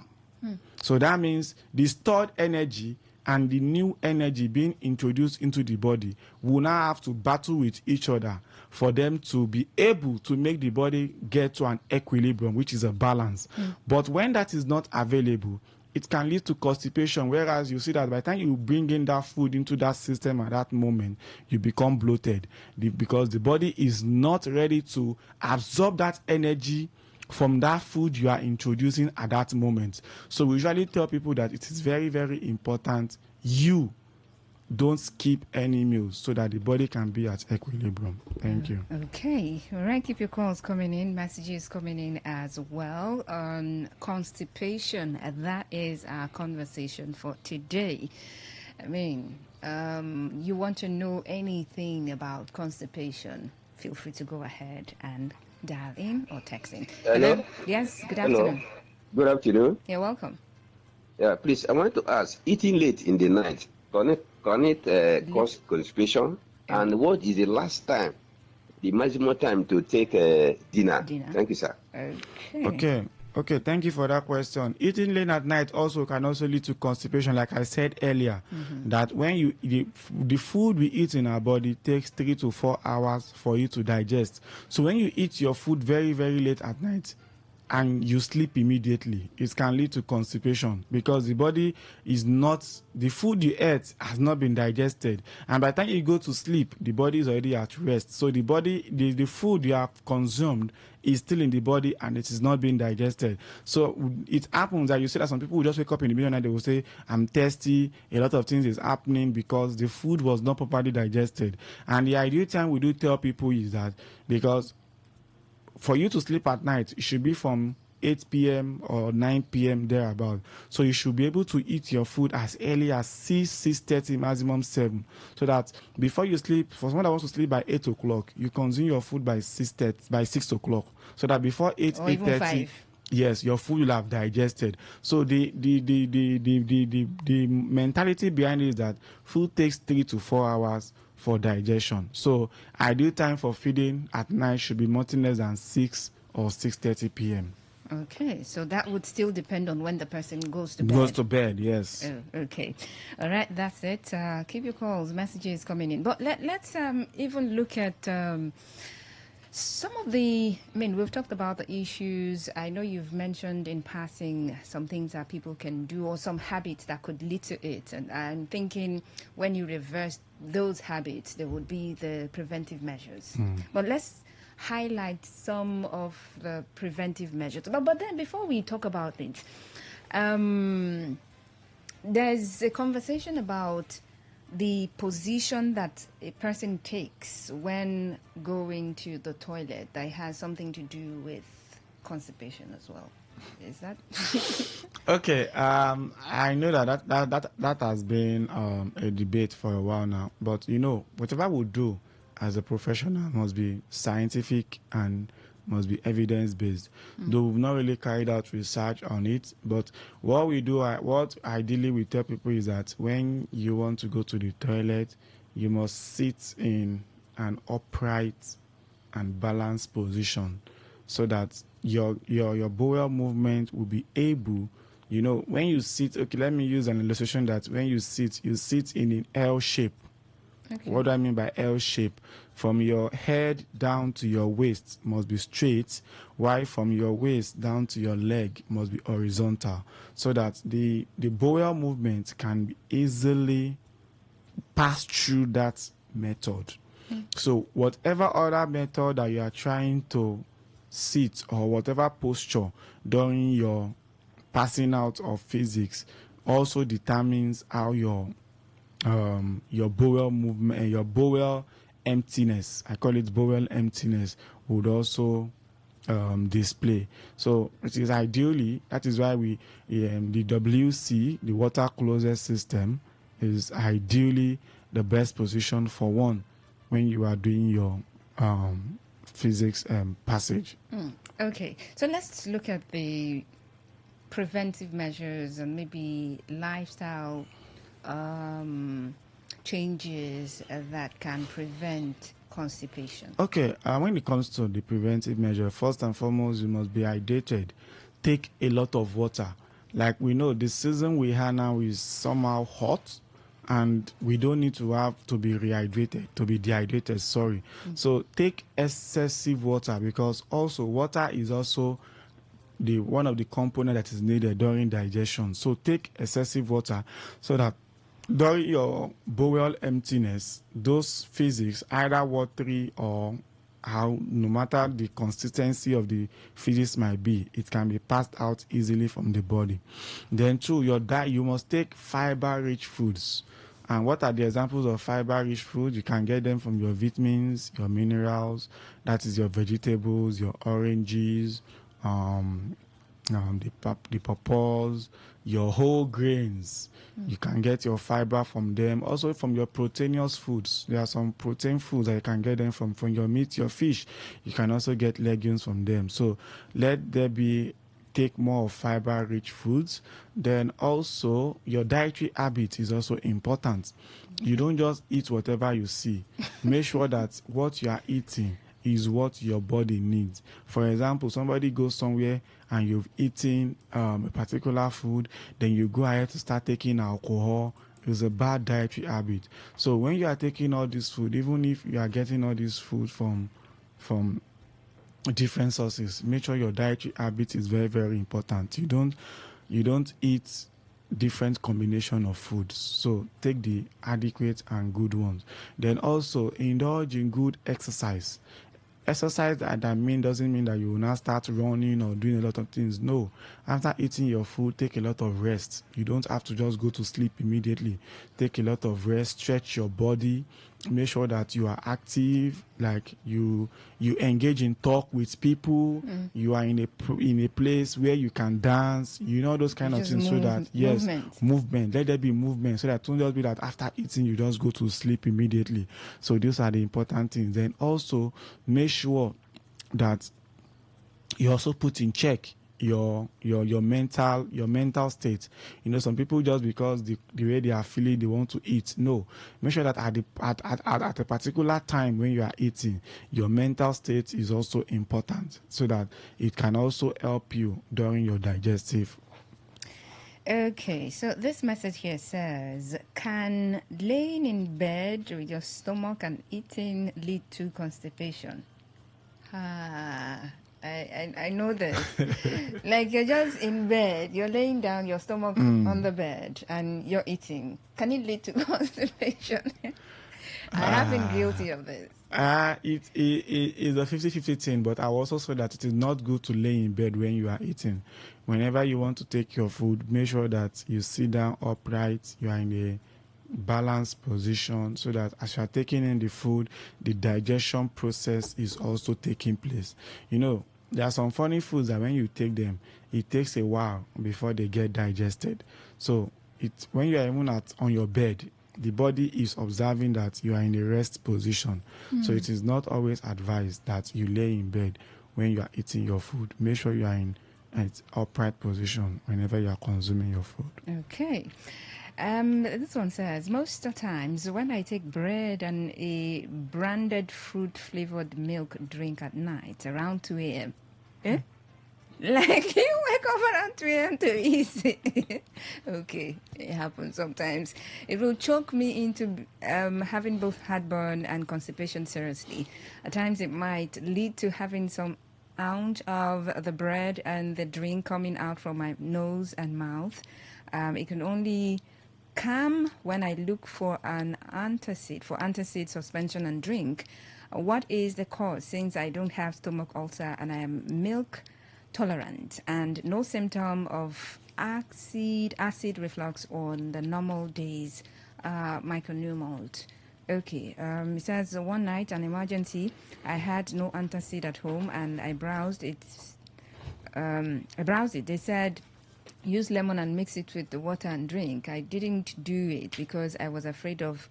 So that means the stored energy and the new energy being introduced into the body will now have to battle with each other for them to be able to make the body get to an equilibrium, which is a balance. But when that is not available, it can lead to constipation, whereas you see that by the time you bring in that food into that system at that moment, you become bloated because the body is not ready to absorb that energy from that food you are introducing at that moment. So we usually tell people that it is very, very important you don't skip any meals so that the body can be at equilibrium. Thank you. Okay. All right. Keep your calls coming in, messages coming in as well on constipation. That is our conversation for today. I mean, you want to know anything about constipation, feel free to go ahead and dial in or text in. Hello? Yes, good Hello. afternoon. Good afternoon. You're welcome. Yeah, please, I want to ask, eating late in the night, can it cause constipation? Yeah. And what is the last time, the maximum time to take dinner? Thank you, sir. Okay, thank you for that question. Eating late at night also can also lead to constipation, like I said earlier, that when the food we eat in our body takes 3 to 4 hours for you to digest. So when you eat your food very, very late at night and you sleep immediately, it can lead to constipation because the body is not, the food you ate has not been digested. And by the time you go to sleep, the body is already at rest. So the body, the food you have consumed is still in the body and it is not being digested. So it happens that you see that some people will just wake up in the middle of the night, they will say, I'm thirsty. A lot of things is happening because the food was not properly digested. And the ideal time we do tell people is that because for you to sleep at night, it should be from 8 p.m. or 9 p.m. thereabout. So you should be able to eat your food as early as 6:30, maximum 7. So that before you sleep, for someone that wants to sleep by 8 o'clock, you consume your food by 6 o'clock. So that before 8:30, yes, your food will have digested. So the mentality behind it is that food takes 3 to 4 hours for digestion. So ideal time for feeding at night should be nothing less than 6 or 6:30 p.m. Okay, so that would still depend on when the person goes to bed. Goes to bed, yes. Oh, okay. All right, that's it. Keep your calls, messages coming in. But let's even look at some of the, I mean, we've talked about the issues. I know you've mentioned in passing some things that people can do or some habits that could lead to it. And I'm thinking when you reverse those habits, there would be the preventive measures. But let's highlight some of the preventive measures. But then before we talk about it, there's a conversation about the position that a person takes when going to the toilet that has something to do with constipation as well. Is that okay? I know that has been a debate for a while now. But you know, whatever we do as a professional must be scientific and must be evidence-based. Though we've not really carried out research on it, but what we do, what ideally we tell people is that when you want to go to the toilet, you must sit in an upright and balanced position so that your bowel movement will be able, you know, when you sit, okay, let me use an illustration that when you sit in an L shape. Okay. What do I mean by L shape? From your head down to your waist must be straight, while from your waist down to your leg must be horizontal, so that the bowel movement can be easily pass through that method. So whatever other method that you are trying to sit or whatever posture during your passing out of physics also determines how your bowel movement and your bowel emptiness, I call it bowel emptiness, would also display. So it is ideally, that is why we the WC, the water closet system, is ideally the best position for one when you are doing your physics passage. Okay, so let's look at the preventive measures and maybe lifestyle changes that can prevent constipation. Okay, when it comes to the preventive measure, first and foremost, you must be hydrated. Take a lot of water. Like we know the season we have now is somehow hot, and we don't need to have to be dehydrated, sorry. So take excessive water, because also water is also the one of the component that is needed during digestion. So take excessive water, so that during your bowel emptiness, those physics, either watery or how, no matter the consistency of the physics might be, it can be passed out easily from the body. Then through your diet, you must take fiber-rich foods. And what are the examples of fiber-rich foods? You can get them from your vitamins, your minerals, that is your vegetables, your oranges, the pawpaws, your whole grains. You can get your fiber from them. Also from your proteinous foods. There are some protein foods that you can get them from your meat, your fish. You can also get legumes from them. So let there be, take more of fiber-rich foods. Then also your dietary habit is also important. You don't just eat whatever you see. Make sure that what you are eating is what your body needs. For example, somebody goes somewhere and you've eaten a particular food, then you go ahead to start taking alcohol. It's a bad dietary habit. So when you are taking all this food, even if you are getting all this food from different sources, make sure your dietary habit is very, very important. You don't eat different combination of foods. So take the adequate and good ones. Then also indulge in good exercise. Exercise that doesn't mean that you will now start running or doing a lot of things. No. After eating your food, take a lot of rest. You don't have to just go to sleep immediately. Take a lot of rest, stretch your body, make sure that you are active, like you engage in talk with people. You are in a place where you can dance, those kind of things. So that movement. Let there be movement, so that don't just be that after eating you just go to sleep immediately. So those are the important things. Then also make sure that you also put in check your mental state. Some people, just because the way they are feeling, they want to eat. No, make sure that at a particular time when you are eating, your mental state is also important, so that it can also help you during your digestive. Okay, so this message here says, can laying in bed with your stomach and eating lead to constipation? I know this. Like, you're just in bed, you're laying down, your stomach on the bed, and you're eating. Can it lead to constipation? I have been guilty of this. It is a 50-50 thing, but I will also say that it is not good to lay in bed when you are eating. Whenever you want to take your food, make sure that you sit down upright, you are in a balanced position, so that as you are taking in the food, the digestion process is also taking place. There are some funny foods that when you take them, it takes a while before they get digested. So when you are even on your bed, the body is observing that you are in a rest position. So it is not always advised that you lay in bed when you are eating your food. Make sure you are in an upright position whenever you are consuming your food. Okay. This one says, most of the times when I take bread and a branded fruit-flavored milk drink at night around 2 a.m., like, you wake up around 2 a.m. to eat. Okay, it happens sometimes. It will choke me into having both heartburn and constipation seriously. At times it might lead to having some ounce of the bread and the drink coming out from my nose and mouth. It can only calm when I look for an antacid suspension and drink. What is the cause, since I don't have stomach ulcer and I am milk tolerant and no symptom of acid reflux on the normal days? Microneumalt. Okay, it says one night, an emergency, I had no antacid at home and I browsed it. They said, use lemon and mix it with the water and drink. I didn't do it because I was afraid of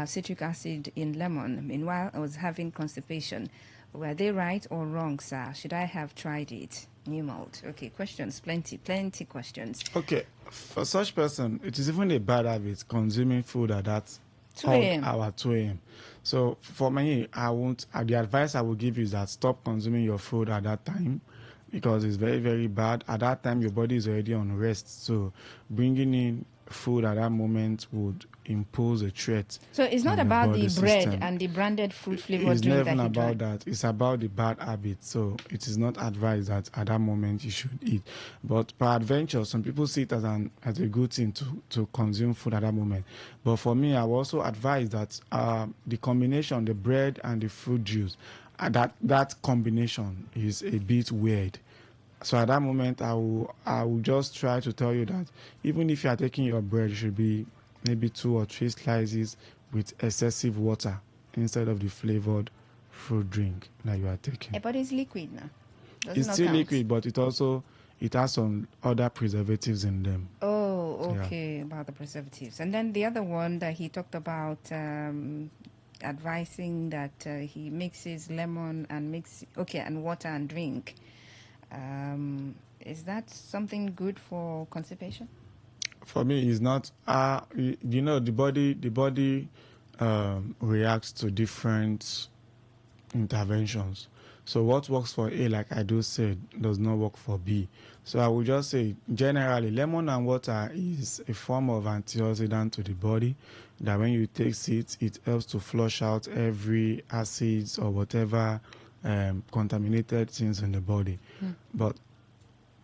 citric acid in lemon. Meanwhile, I was having constipation. Were they right or wrong, sir? Should I have tried it? New malt. Okay, questions. Plenty questions. Okay, for such person, it is even a bad habit consuming food at that 2 a.m. hour, 2 a.m. So for me, the advice I will give you is that stop consuming your food at that time. because it's very, very bad. At that time, your body is already on rest. So bringing in food at that moment would impose a threat. So it's not on your about body the bread system. and the branded fruit flavored It's drink never that he about drank. that. It's about the bad habit. So it is not advised that at that moment you should eat. But peradventure, some people see it as a good thing to consume food at that moment. But for me, I will also advise that the combination, the bread and the fruit juice, that combination is a bit weird. So at that moment, I will just try to tell you that even if you are taking your bread, it should be maybe 2 or 3 slices with excessive water instead of the flavored fruit drink that you are taking. But it's liquid now. It's still liquid, but it has some other preservatives in them. Oh, okay, about the preservatives. And then the other one that he talked about, advising that he mixes lemon and water and drink. Is that something good for constipation? For me, it's not. The body reacts to different interventions. So what works for A, like I do said, does not work for B. So I would just say, generally, lemon and water is a form of antioxidant to the body, that when you take it, it helps to flush out every acids or whatever contaminated things in the body. But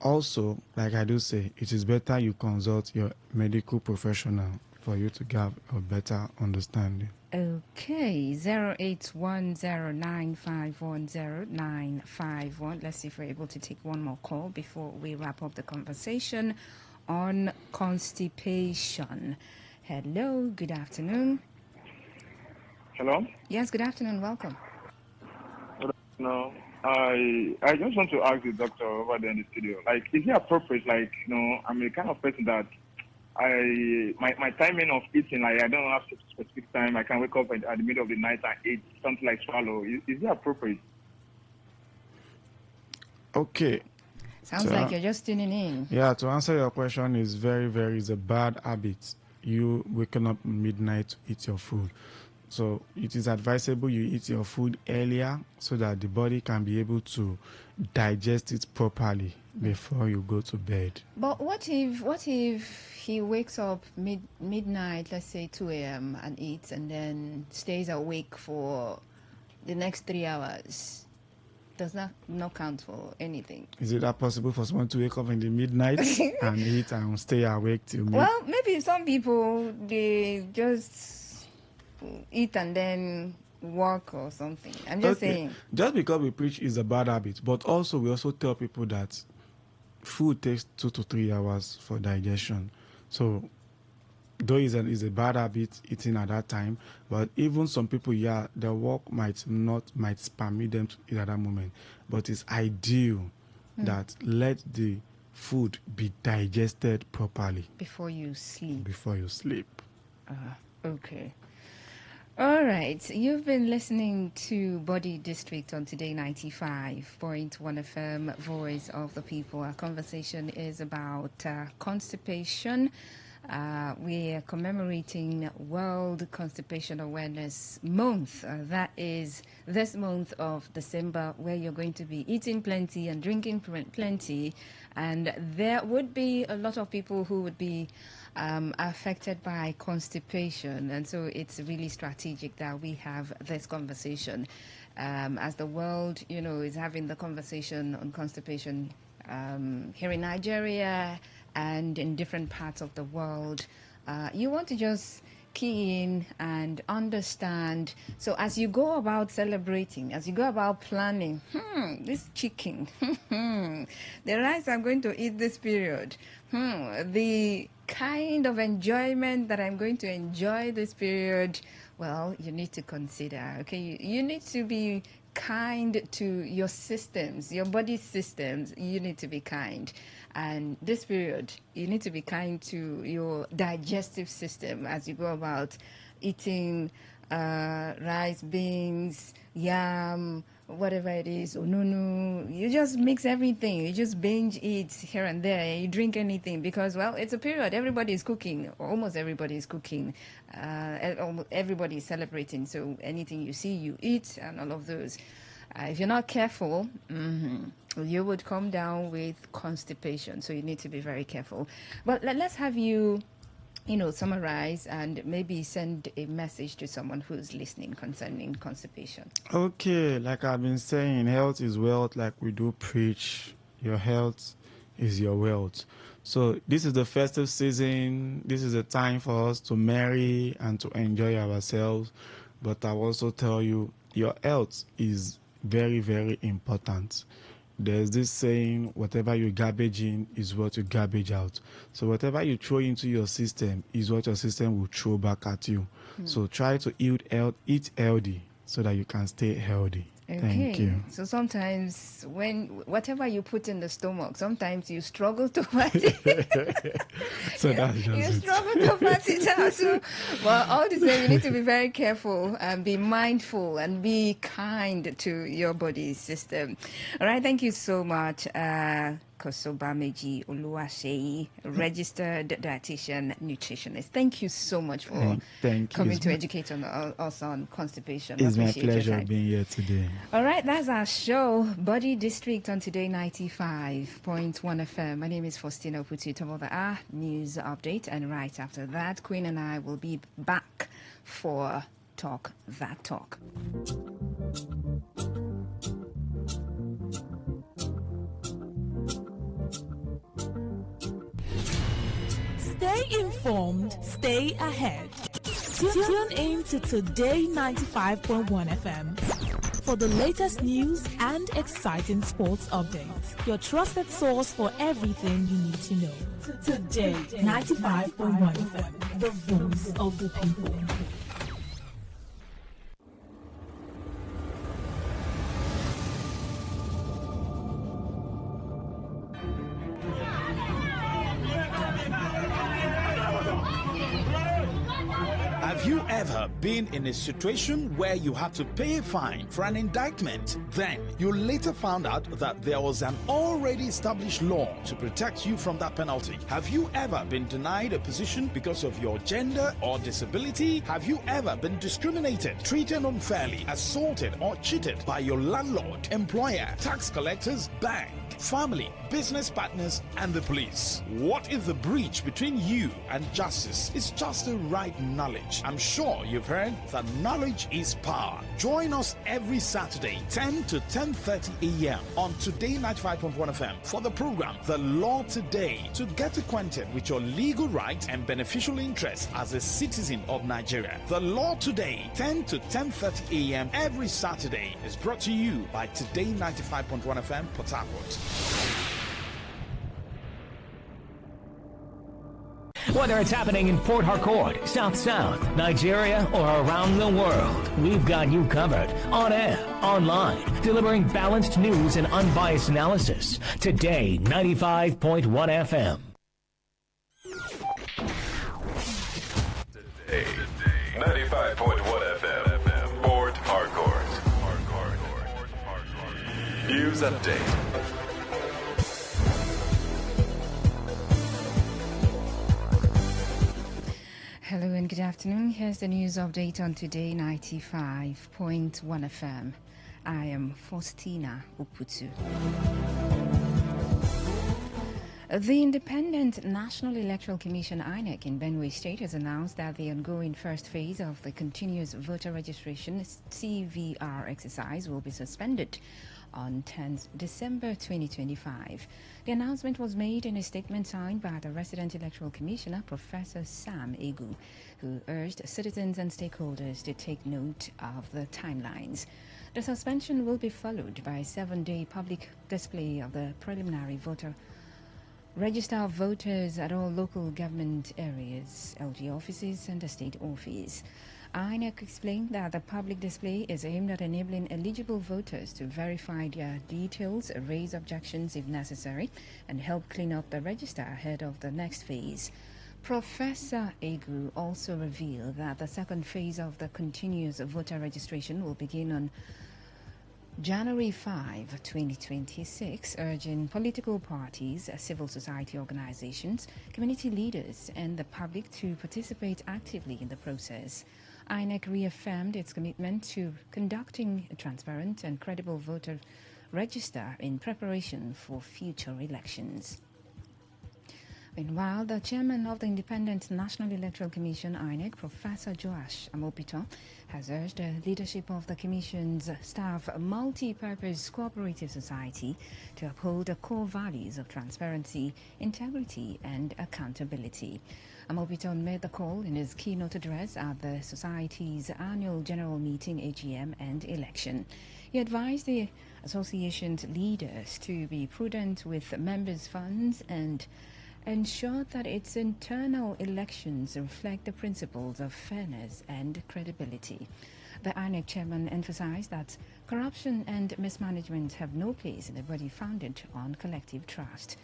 also, like I do say, it is better you consult your medical professional for you to get a better understanding. Okay, 0810951091. Let's see if we're able to take one more call before we wrap up the conversation on constipation. Hello, good afternoon. Hello? Yes, good afternoon, welcome. No, I just want to ask the doctor over there in the studio, like, is it appropriate, like, I'm the kind of person that my timing of eating, like, I don't have a specific time. I can wake up at the middle of the night and eat something like swallow. Is it appropriate? Okay. Sounds like you're just tuning in. Yeah, to answer your question, is it's a bad habit. You waking up midnight to eat your food. So it is advisable you eat your food earlier so that the body can be able to digest it properly before you go to bed. But what if he wakes up midnight, let's say 2 a.m. and eats and then stays awake for the next 3 hours? Does that not count for anything? Is it that possible for someone to wake up in the midnight and eat and stay awake till midnight? Well, maybe some people, they just eat and then work or something. I'm just saying. Just because we preach is a bad habit, but also we also tell people that food takes 2 to 3 hours for digestion. So though it's a bad habit eating at that time, but even some people, their work might permit them to eat at that moment. But it's ideal that let the food be digested properly before you sleep. Okay. All right. You've been listening to Body District on Today 95.1 FM, Voice of the People. Our conversation is about constipation. We are commemorating World Constipation Awareness Month. That is this month of December, where you're going to be eating plenty and drinking plenty. And there would be a lot of people who would be affected by constipation. And so it's really strategic that we have this conversation. As the world, is having the conversation on constipation here in Nigeria and in different parts of the world, you want to just key in and understand. So as you go about celebrating, as you go about planning, this chicken, the rice I'm going to eat this period, the kind of enjoyment that I'm going to enjoy this period, well, you need to consider, okay? You need to be kind to your systems, your body systems. You need to be kind. And this period, you need to be kind to your digestive system as you go about eating rice, beans, yam, whatever it is, onunu. You just mix everything. You just binge eat here and there. You drink anything because, well, it's a period. Everybody is cooking. Almost everybody is cooking. Everybody is celebrating. So anything you see, you eat, and all of those. If you're not careful, you would come down with constipation. So you need to be very careful. But let's have you summarize and maybe send a message to someone who's listening concerning constipation. Okay, like I've been saying, health is wealth. Like we do preach, your health is your wealth. So this is the festive season. This is a time for us to marry and to enjoy ourselves. But I also tell you, your health is very, very important. There's this saying, whatever you garbage in is what you garbage out. So whatever you throw into your system is what your system will throw back at you. So try to eat healthy so that you can stay healthy. Okay. Thank you. So sometimes whatever you put in the stomach, sometimes you struggle to pass it. So that's just You it. struggle to pass it out. So, well, all the same, you need to be very careful and be mindful and be kind to your body system. All right. Thank you so much. Kosobameji Oluwaseyi, registered dietitian nutritionist. Thank you so much for Thank you. coming to educate us on constipation. It's my Appreciate your pleasure time. being here today. All right, that's our show, Body District on Today 95.1 FM. My name is Faustina Oputu. Top of the hour news update, and right after that, Queen and I will be back for Talk That Talk. Stay informed, stay ahead. Tune in to Today 95.1 FM for the latest news and exciting sports updates. Your trusted source for everything you need to know. Today 95.1 FM, the voice of the people. Have you ever been in a situation where you had to pay a fine for an indictment? Then you later found out that there was an already established law to protect you from that penalty. Have you ever been denied a position because of your gender or disability? Have you ever been discriminated, treated unfairly, assaulted or cheated by your landlord, employer, tax collectors, bank, family, business partners, and the police? What if the breach between you and justice is just the right knowledge? I'm sure you've heard that knowledge is power. Join us every Saturday, 10 to 10:30 a.m. on Today 95.1 FM for the program The Law Today, to get acquainted with your legal rights and beneficial interests as a citizen of Nigeria. The Law Today, 10 to 10:30 a.m. every Saturday, is brought to you by Today 95.1 FM, Port Harcourt. Whether it's happening in Port Harcourt, South, Nigeria, or around the world, we've got you covered. On air, online, delivering balanced news and unbiased analysis. Today, 95.1 FM. Today, 95.1 FM, Port Harcourt. News update. Hello and good afternoon. Here's the news update on Today 95.1 FM. I am Faustina Oputu. The Independent National Electoral Commission (INEC) in Benue State has announced that the ongoing first phase of the continuous voter registration (CVR) exercise will be suspended on 10th December 2025. The announcement was made in a statement signed by the resident electoral commissioner, Professor Sam Egu, who urged citizens and stakeholders to take note of the timelines. The suspension will be followed by a 7-day public display of the preliminary voter register of voters at all local government areas, LG offices, and the state office. INEC explained that the public display is aimed at enabling eligible voters to verify their details, raise objections if necessary, and help clean up the register ahead of the next phase. Professor Egu also revealed that the second phase of the continuous voter registration will begin on January 5, 2026, urging political parties, civil society organizations, community leaders, and the public to participate actively in the process. INEC reaffirmed its commitment to conducting a transparent and credible voter register in preparation for future elections. Meanwhile, the chairman of the Independent National Electoral Commission, INEC, Professor Joash Amopito, has urged the leadership of the Commission's staff multi-purpose cooperative society to uphold the core values of transparency, integrity and accountability. Amopito made the call in his keynote address at the Society's annual general meeting, AGM, and election. He advised the association's leaders to be prudent with members' funds and ensured that its internal elections reflect the principles of fairness and credibility. The INEC chairman emphasized that corruption and mismanagement have no place in a body founded on collective trust.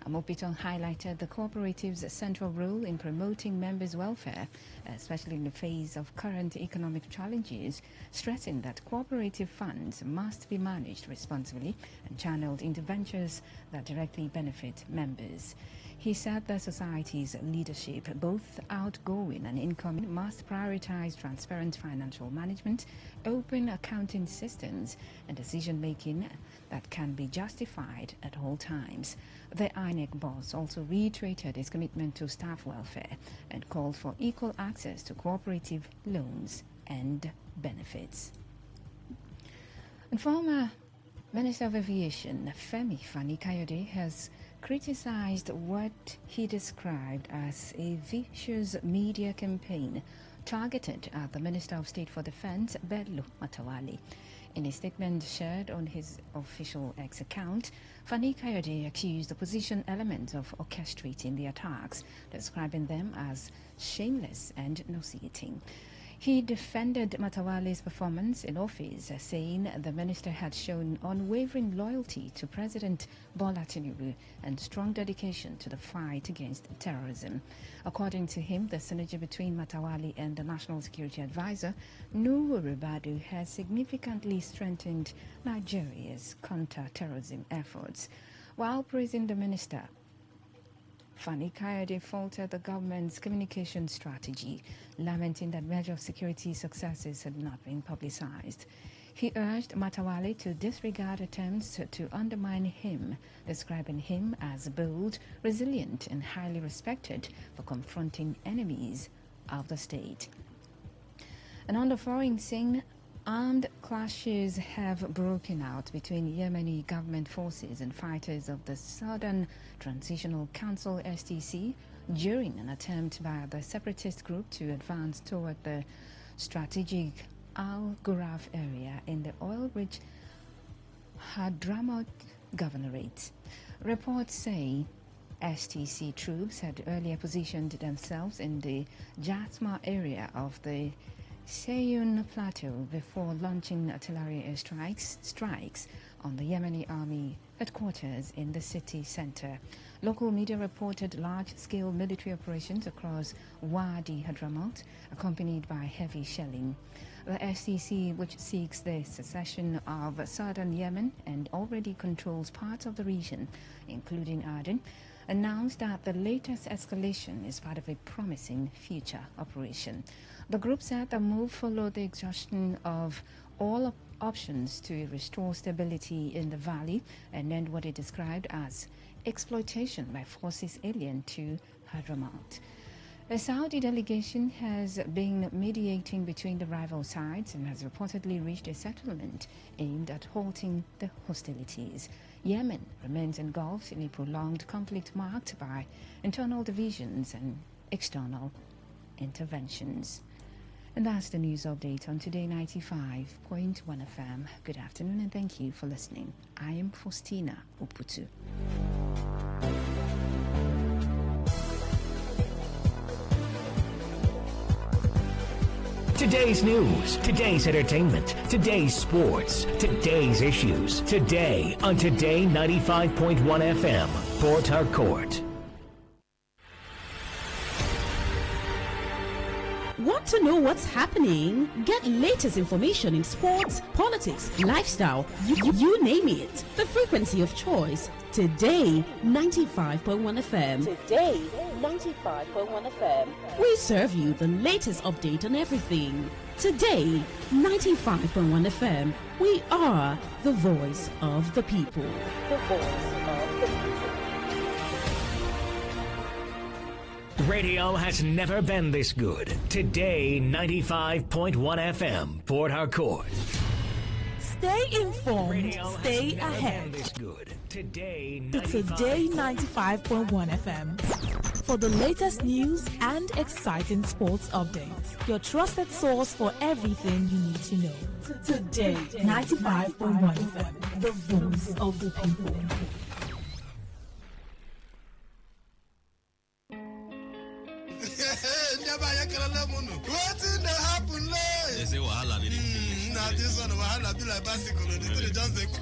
Amopito highlighted the cooperative's central role in promoting members' welfare, especially in the face of current economic challenges, stressing that cooperative funds must be managed responsibly and channeled into ventures that directly benefit members. He said the society's leadership, both outgoing and incoming, must prioritize transparent financial management, open accounting systems, and decision-making that can be justified at all times. The INEC boss also reiterated his commitment to staff welfare and called for equal access to cooperative loans and benefits. And former Minister of Aviation Femi Fani-Kayode has criticized what he described as a vicious media campaign targeted at the Minister of State for Defense, Bello Matawalle. In a statement shared on his official X account, Fani-Kayode accused the opposition element of orchestrating the attacks, describing them as shameless and nauseating. He defended Matawalle's performance in office, saying the minister had shown unwavering loyalty to President Bola Tinubu and strong dedication to the fight against terrorism. According to him, the synergy between Matawalle and the National Security Advisor, Nuhu Ribadu, has significantly strengthened Nigeria's counter-terrorism efforts. While praising the minister, Fani-Kayode faulted the government's communication strategy, lamenting that major security successes had not been publicized. He urged Matawalle to disregard attempts to undermine him, describing him as bold, resilient, and highly respected for confronting enemies of the state. And on the foreign scene, armed clashes have broken out between Yemeni government forces and fighters of the Southern Transitional Council (STC) during an attempt by the separatist group to advance toward the strategic Al-Ghuraf area in the oil-rich Hadramaut Governorate. Reports say STC troops had earlier positioned themselves in the Jasma area of the Sayun Plateau before launching artillery strikes on the Yemeni army headquarters in the city center. Local media reported large-scale military operations across Wadi Hadramaut, accompanied by heavy shelling. The SCC, which seeks the secession of southern Yemen and already controls parts of the region, including Aden, announced that the latest escalation is part of a promising future operation. The group said the move followed the exhaustion of all options to restore stability in the valley and end what it described as exploitation by forces alien to Hadramaut. A Saudi delegation has been mediating between the rival sides and has reportedly reached a settlement aimed at halting the hostilities. Yemen remains engulfed in a prolonged conflict marked by internal divisions and external interventions. And that's the news update on Today 95.1 FM. Good afternoon and thank you for listening. I am Faustina Uputu. Today's news, today's entertainment, today's sports, today's issues. Today on Today 95.1 FM, Port Harcourt. Want to know what's happening? Get latest information in sports, politics, lifestyle, you name it. The frequency of choice. Today 95.1 FM. Today 95.1 FM. We serve you the latest update on everything. Today 95.1 FM. We are the voice of the people. The voice of the people. Radio has never been this good. Today 95.1 FM, Port Harcourt. Stay informed. Radio Stay has never ahead. been this good. Today To Today 95.1 FM. For the latest news and exciting sports updates. Your trusted source for everything you need to know. Today 95.1 FM. The voice of the people. Wetin dey happen late? They say wahala dey finish. Na this one wahala be like bicycle. The thing just dey quick.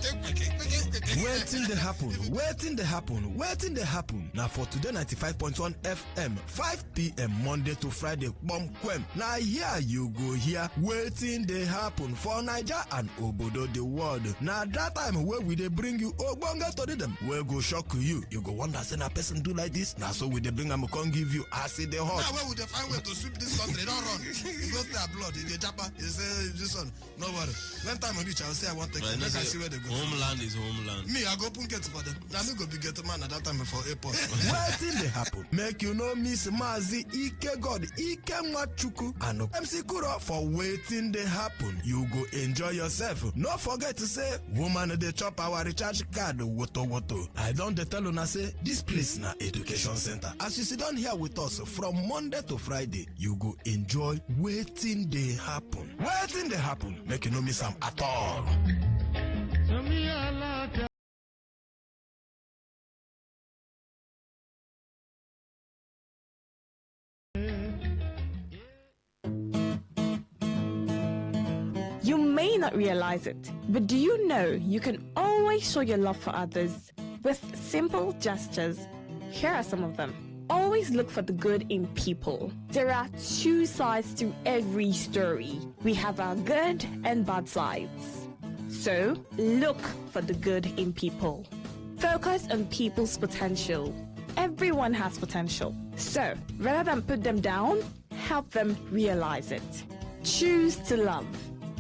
Wetin dey happen? Wetin dey happen? Wetin dey happen? Na for Today 95.1 FM, 5 p.m. Monday to Friday, Kwem. Na here you go hear wetin dey happen for Naija and obodo the world. Na that time wey we dey bring you ogbonge tori dem wey go shock you. You go wonder say na person do like this. Na so we dey bring am come give you as e dey hot. Now where we dey find way to sweep this country, don't run. You go stay abroad, you dey japa. You say this one, no worry. When time reach, I will say I want to take it. Make I see where they go. Homeland is homeland. Me, I go open gate for them. Now me go be gate man at that time for airport. Wetin dey happen? Make you no miss Mazi Ike God Ike Machuku and MC Kuro for wetin dey happen. You go enjoy yourself. No forget to say woman dey chop our recharge card woto. I don dey tell una say this place na education center. As you sit down here with us from Monday to Friday, you go enjoy wetin dey happen. Wetin dey happen? Make you no miss am at all. You may not realize it, but do you know you can always show your love for others with simple gestures? Here are some of them. Always look for the good in people. There are two sides to every story. We have our good and bad sides. So, look for the good in people. Focus on people's potential. Everyone has potential. So, rather than put them down, help them realize it. Choose to love.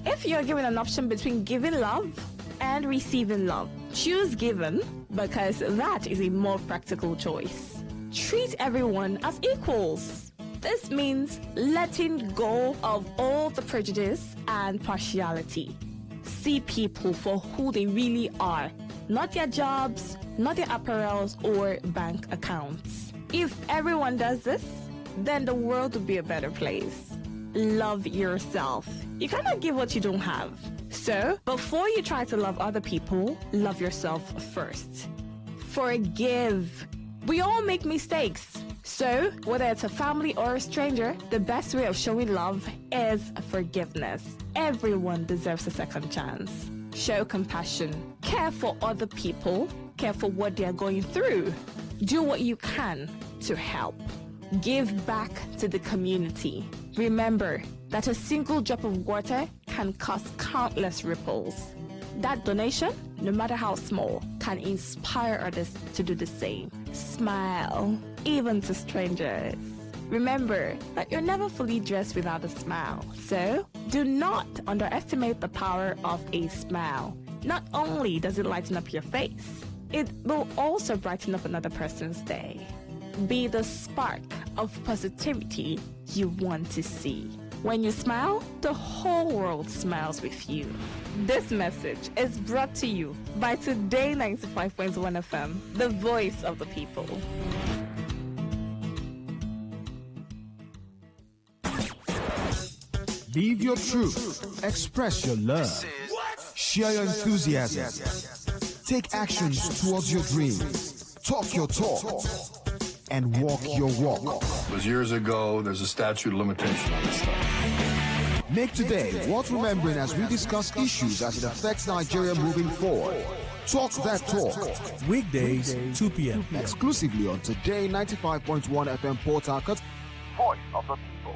If you're given an option between giving love and receiving love, choose giving because that is a more practical choice. Treat everyone as equals. This means letting go of all the prejudice and partiality. See people for who they really are, not their jobs, not their apparels or bank accounts. If everyone does this, then the world would be a better place. Love yourself. You cannot give what you don't have. So, before you try to love other people, love yourself first. Forgive. We all make mistakes. So, whether it's a family or a stranger, the best way of showing love is forgiveness. Everyone deserves a second chance. Show compassion. Care for other people. Care for what they are going through. Do what you can to help. Give back to the community. Remember that a single drop of water can cause countless ripples. That donation, no matter how small, can inspire others to do the same. Smile, even to strangers. Remember that you're never fully dressed without a smile. So, do not underestimate the power of a smile. Not only does it lighten up your face, it will also brighten up another person's day. Be the spark of positivity you want to see. When you smile, the whole world smiles with you. This message is brought to you by Today 95.1 FM, the voice of the people. Live your truth. Express your love. Share your enthusiasm. Take actions towards your dreams. Talk your talk. And walk your walk. It was years ago. There's a statute of limitation on this stuff. Make today worth remembering as we discuss issues as it affects Nigeria moving forward. Talk that talk. Weekdays, 2 p.m. Exclusively on Today 95.1 FM Port Harcourt. Voice of the people.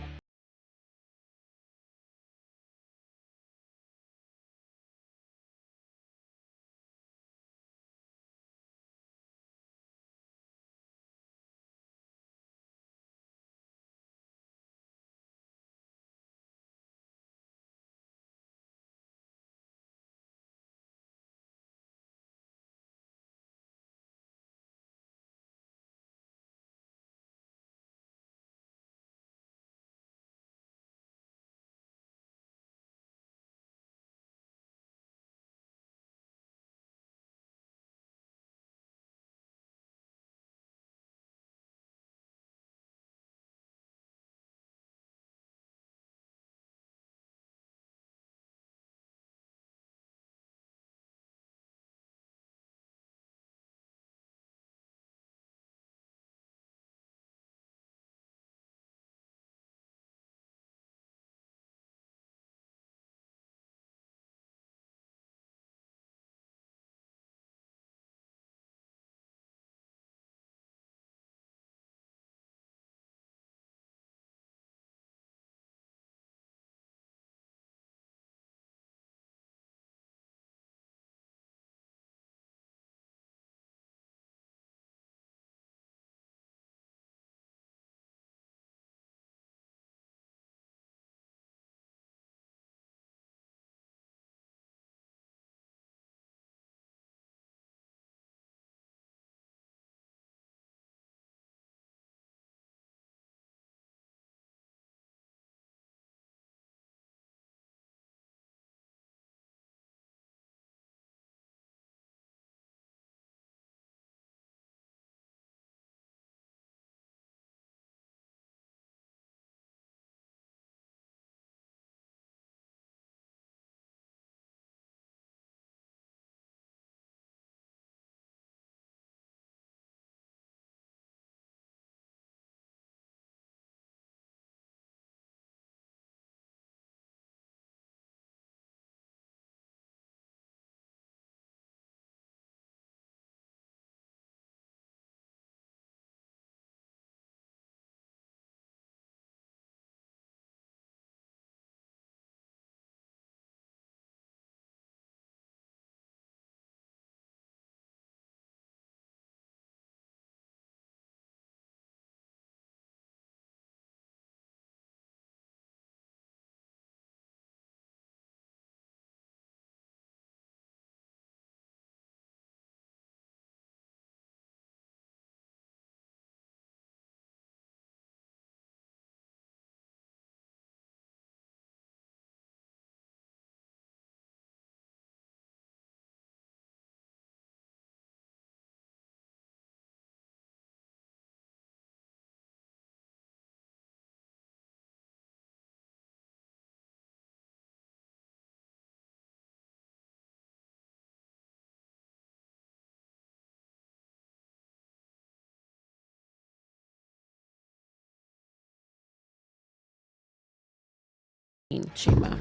Chima.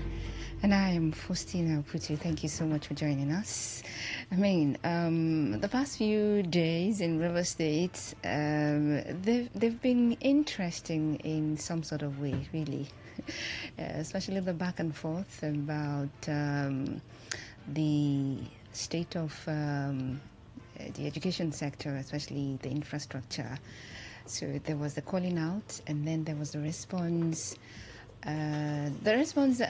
And I am Faustina Putu. Thank you so much for joining us. I mean, the past few days in River State, they've been interesting in some sort of way, really. Especially the back and forth about the state of the education sector, especially the infrastructure. So there was the calling out, and then there was the response. I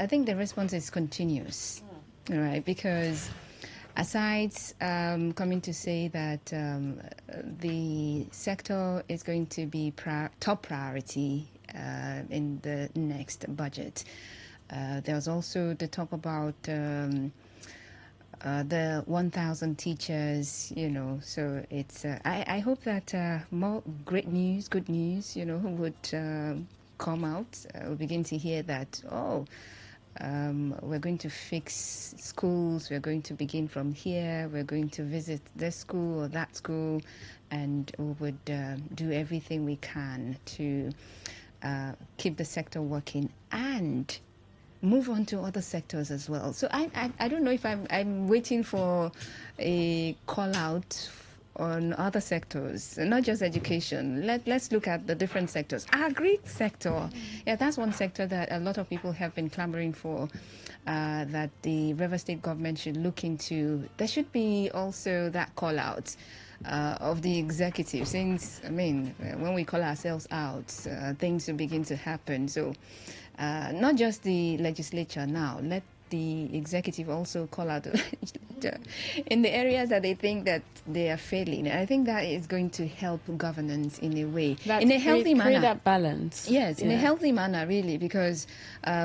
think the response is continuous, right? Because aside coming to say that the sector is going to be top priority in the next budget, there was also the talk about the 1,000 teachers, so it's, I hope that more good news, would come out. We'll begin to hear that, we're going to fix schools, we're going to begin from here, we're going to visit this school or that school, and we would do everything we can to keep the sector working and move on to other sectors as well. So I don't know if I'm waiting for a call out on other sectors, not just education. Let's look at the different sectors. Agri sector, yeah, that's one sector that a lot of people have been clamoring for, that the River State government should look into. There should be also that call out of the executive, since, when we call ourselves out, things will begin to happen. So not just the legislature now, let the executive also call out the legislature in the areas that they think that they are failing. And I think that is going to help governance in a way, in a healthy manner. Create that balance. Yes, in a healthy manner, really, because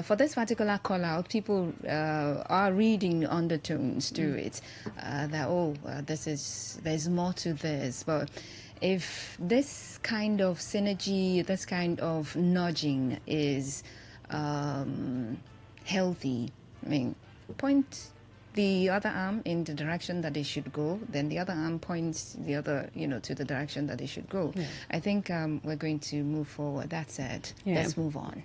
for this particular call out, people are reading undertones to it, that there's more to this. But if this kind of synergy, this kind of nudging is healthy, point the other arm in the direction that they should go, then the other arm points the other, to the direction that they should go. Yeah. I think we're going to move forward. That said, let's move on.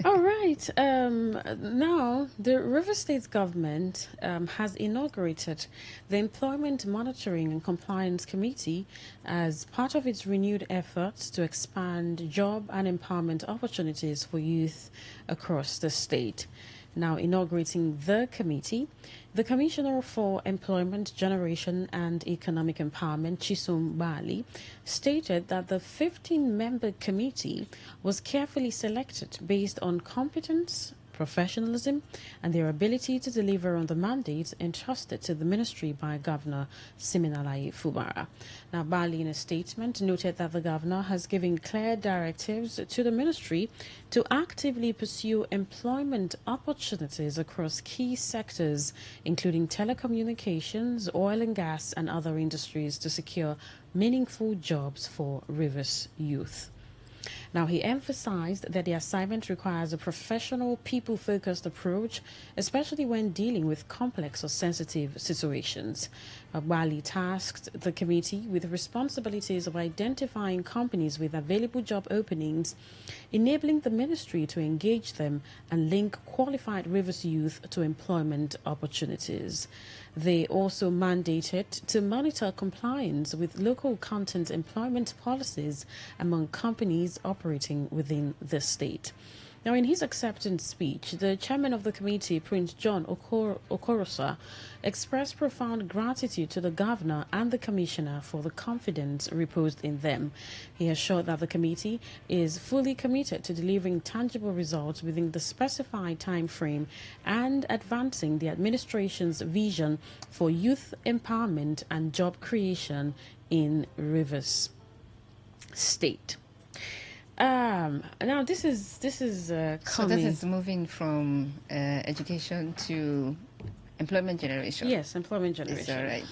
All right. Now, the River State government has inaugurated the Employment Monitoring and Compliance Committee as part of its renewed efforts to expand job and empowerment opportunities for youth across the state. Now inaugurating the committee, the Commissioner for Employment Generation and Economic Empowerment, Chisom Bali, stated that the 15-member committee was carefully selected based on competence, professionalism, and their ability to deliver on the mandates entrusted to the ministry by Governor Siminalayi Fubara. Now, Bali, in a statement, noted that the governor has given clear directives to the ministry to actively pursue employment opportunities across key sectors, including telecommunications, oil and gas, and other industries to secure meaningful jobs for Rivers youth. Now, he emphasized that the assignment requires a professional, people-focused approach, especially when dealing with complex or sensitive situations. Bali tasked the committee with responsibilities of identifying companies with available job openings, enabling the ministry to engage them and link qualified Rivers youth to employment opportunities. They also mandated to monitor compliance with local content employment policies among companies operating within the state. Now, in his acceptance speech, the chairman of the committee, Prince John Okorosa, expressed profound gratitude to the governor and the commissioner for the confidence reposed in them. He assured that the committee is fully committed to delivering tangible results within the specified time frame and advancing the administration's vision for youth empowerment and job creation in Rivers State. Now this is coming. So this is moving from education to employment generation. Yes, employment generation. It's all right.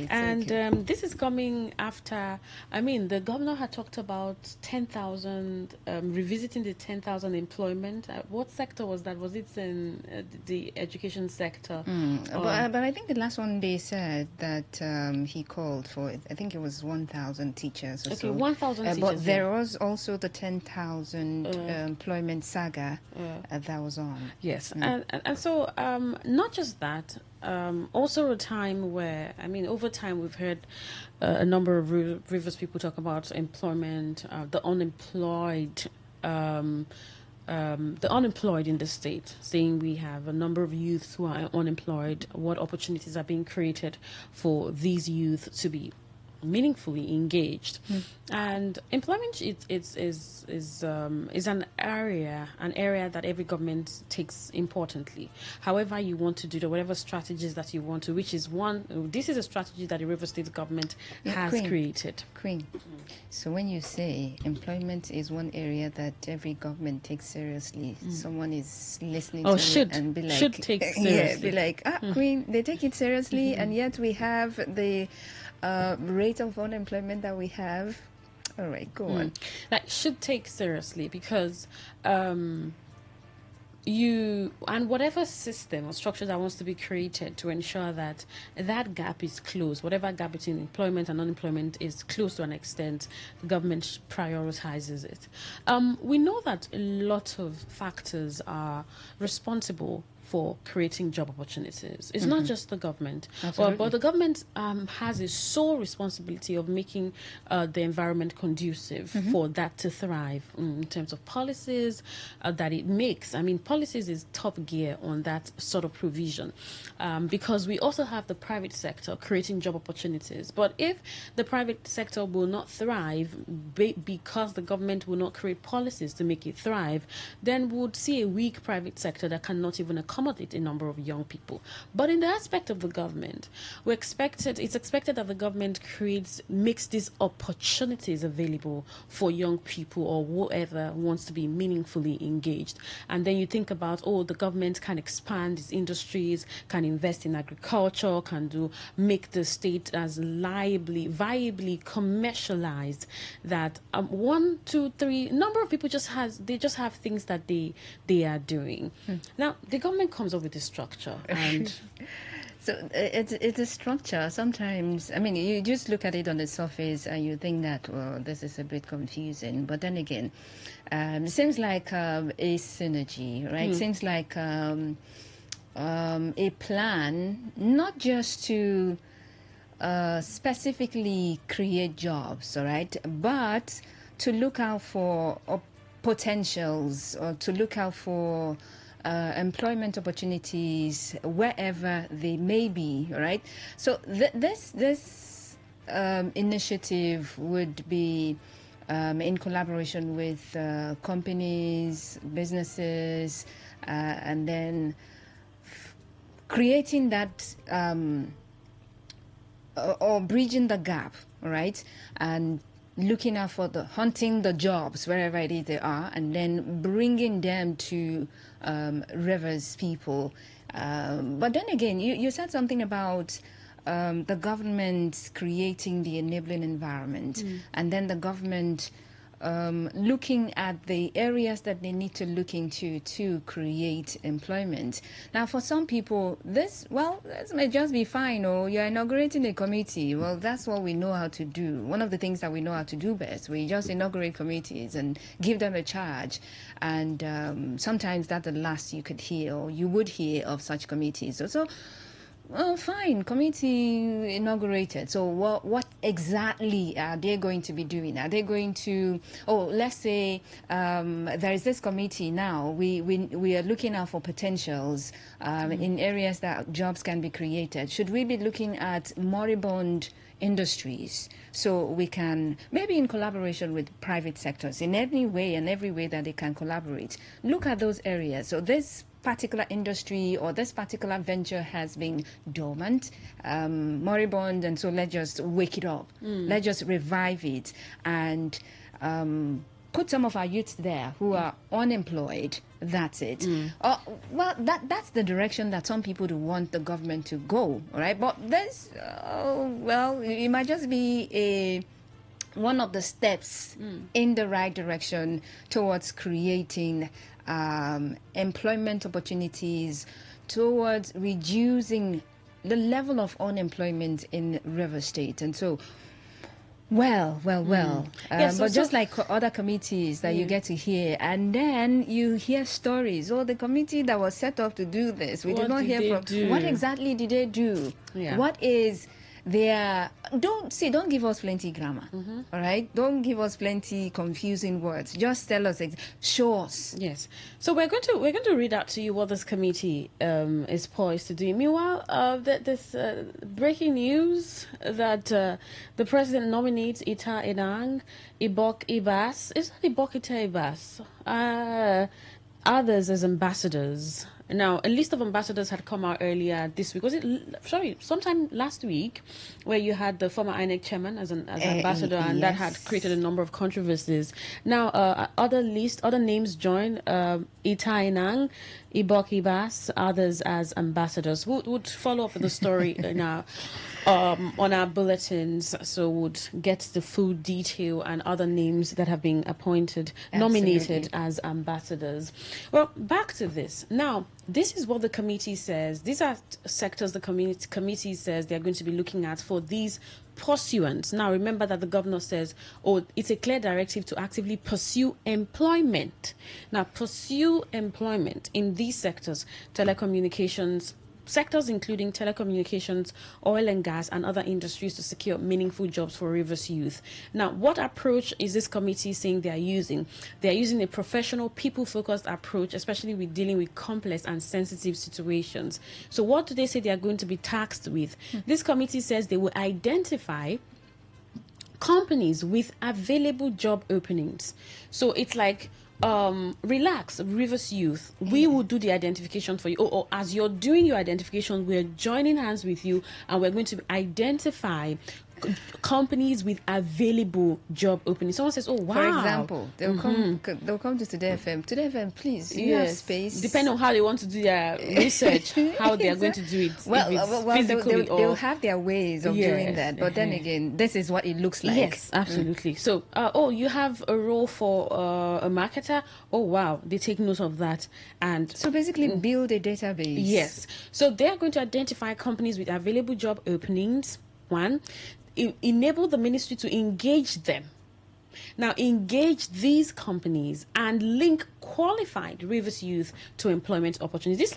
And this is coming after, the governor had talked about 10,000, revisiting the 10,000 employment. What sector was that? Was it in the education sector? But I think the last one they said that he called for, I think it was 1,000 teachers or so. 1,000 teachers. But there was also the 10,000 employment saga that was on. Yes, and so not just that, also a time where, over time we've heard a number of Rivers people talk about employment, the unemployed in the state, saying we have a number of youths who are unemployed, what opportunities are being created for these youth to be meaningfully engaged. And employment is an area that every government takes importantly. However you want to do the whatever strategies that you want to, this is a strategy that the River State government has created. So when you say employment is one area that every government takes seriously, someone is listening to it and be like, should take seriously. Yeah, be like, Queen, they take it seriously, and yet we have the rate of unemployment that we have. All right, go on. That should take seriously, because whatever system or structure that wants to be created to ensure that that gap is closed, whatever gap between employment and unemployment is close to an extent, the government prioritizes it. We know that a lot of factors are responsible for creating job opportunities. It's not just the government, but the government has a sole responsibility of making the environment conducive for that to thrive in terms of policies that it makes. Policies is top gear on that sort of provision, because we also have the private sector creating job opportunities. But if the private sector will not thrive because the government will not create policies to make it thrive, then we would see a weak private sector that cannot even accommodate a number of young people. But in the aspect of the government, it's expected that the government makes these opportunities available for young people or whoever wants to be meaningfully engaged. And then you think about, the government can expand its industries, can invest in agriculture, make the state as viably commercialized that 1, 2, 3 number of people just have things that they are doing. Now the government comes up with a structure, and so it's a structure. Sometimes, you just look at it on the surface and you think that, well, this is a bit confusing. But then again, it seems like a synergy, right? Seems like a plan, not just to specifically create jobs, all right, but to look out for potentials, or to look out for employment opportunities wherever they may be, right? So this initiative would be in collaboration with companies, businesses, and then creating that or bridging the gap, right? And looking out for hunting the jobs wherever it is they are, and then bringing them to Rivers people. But then again, you said something about the government creating the enabling environment, and then the government looking at the areas that they need to look into to create employment. Now, for some people, this may just be fine. Or you're inaugurating a committee. Well, that's what we know how to do. One of the things that we know how to do best. We just inaugurate committees and give them a charge. And sometimes that's the last you could hear, or you would hear of such committees. So well, fine, committee inaugurated. So what exactly are they going to be doing? Are they going to, let's say there is this committee now. We are looking out for potentials in areas that jobs can be created. Should we be looking at moribund industries, so we can, maybe in collaboration with private sectors, in any way and every way that they can collaborate, look at those areas. So this particular industry or this particular venture has been dormant, moribund, and so let's just wake it up. Let's just revive it and put some of our youths there who are unemployed. That's it. Well, that's the direction that some people do want the government to go, all right? But there's, well, it might just be one of the steps in the right direction towards creating employment opportunities, towards reducing the level of unemployment in River State. And so, well. Yes, but just like other committees that you get to hear, and then you hear stories. Oh, the committee that was set up to do this, we did not hear from. Do? What exactly did they do? Yeah. What is their... Don't give us plenty grammar, all right? Don't give us plenty confusing words. Just tell us, show us. Yes. So we're going to read out to you what this committee is poised to do. Meanwhile, this breaking news that the president nominates Ita Enang, Ibok Ibas. Is that Ibok Ita Ibas? Others as ambassadors. Now, a list of ambassadors had come out earlier this week. Was it, sometime last week, where you had the former INEC chairman as ambassador, and that had created a number of controversies. Now, other names join, Ita Enang, Ibok Ibas, others as ambassadors. Would follow up with the story now on our bulletins, so would get the full detail and other names that have been appointed, nominated as ambassadors. Well, back to this. Now, this is what the committee says. These are sectors the committee says they're going to be looking at for these pursuants. Now, remember that the governor says, it's a clear directive to actively pursue employment. Now, pursue employment in these sectors, telecommunications, sectors including telecommunications, oil and gas, and other industries to secure meaningful jobs for Rivers youth. Now, what approach is this committee saying they are using? They are using a professional, people-focused approach, especially with dealing with complex and sensitive situations. So what do they say they are going to be tasked with? This committee says they will identify companies with available job openings. So it's like, relax, Rivers youth, we will do the identification for you, or as you're doing your identification, we're joining hands with you and we're going to identify companies with available job openings. Someone says, wow. For example, they'll come to Today FM. Today FM, please, you have space. Depending on how they want to do their research, how they are going to do it. They'll have their ways of doing that. But then again, this is what it looks like. Yes, absolutely. So, you have a role for a marketer. Oh, wow. They take note of that. And so basically build a database. Yes. So they are going to identify companies with available job openings. One, enable the ministry to engage them. Now, engage these companies and link qualified Rivers youth to employment opportunities.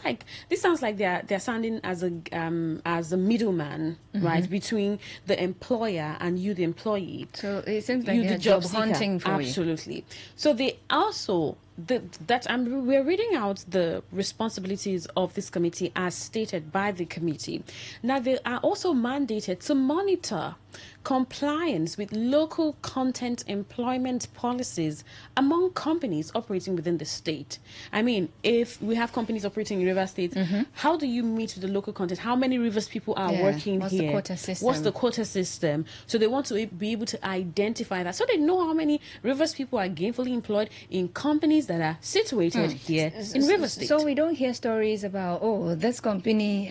This sounds like they're sounding as a middleman, right, between the employer and you, the employee. So it seems like they're job hunting for you. Absolutely. So they also we're reading out the responsibilities of this committee as stated by the committee. Now, they are also mandated to monitor compliance with local content employment policies among companies operating within the state. I mean, if we have companies operating in River State, how do you meet with the local content? How many Rivers people are working here? What's the quota system? So they want to be able to identify that, so they know how many Rivers people are gainfully employed in companies that are situated here in River State. So we don't hear stories about, this company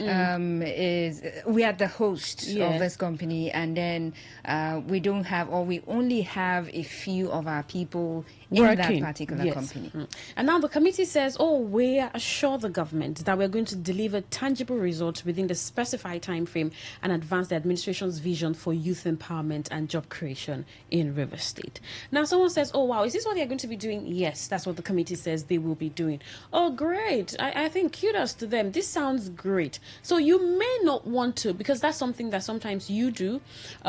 we are the host of this company, and then we only have a few of our people in that particular company. And now the committee says, we assure the government that we're going to deliver tangible results within the specified time frame and advance the administration's vision for youth empowerment and job creation in River State. Now, someone says, wow, is this what they're going to be doing? Yes, that's what the committee says they will be doing. Oh, great. I think kudos to them. This sounds great. So you may not want to, because that's something that sometimes you do.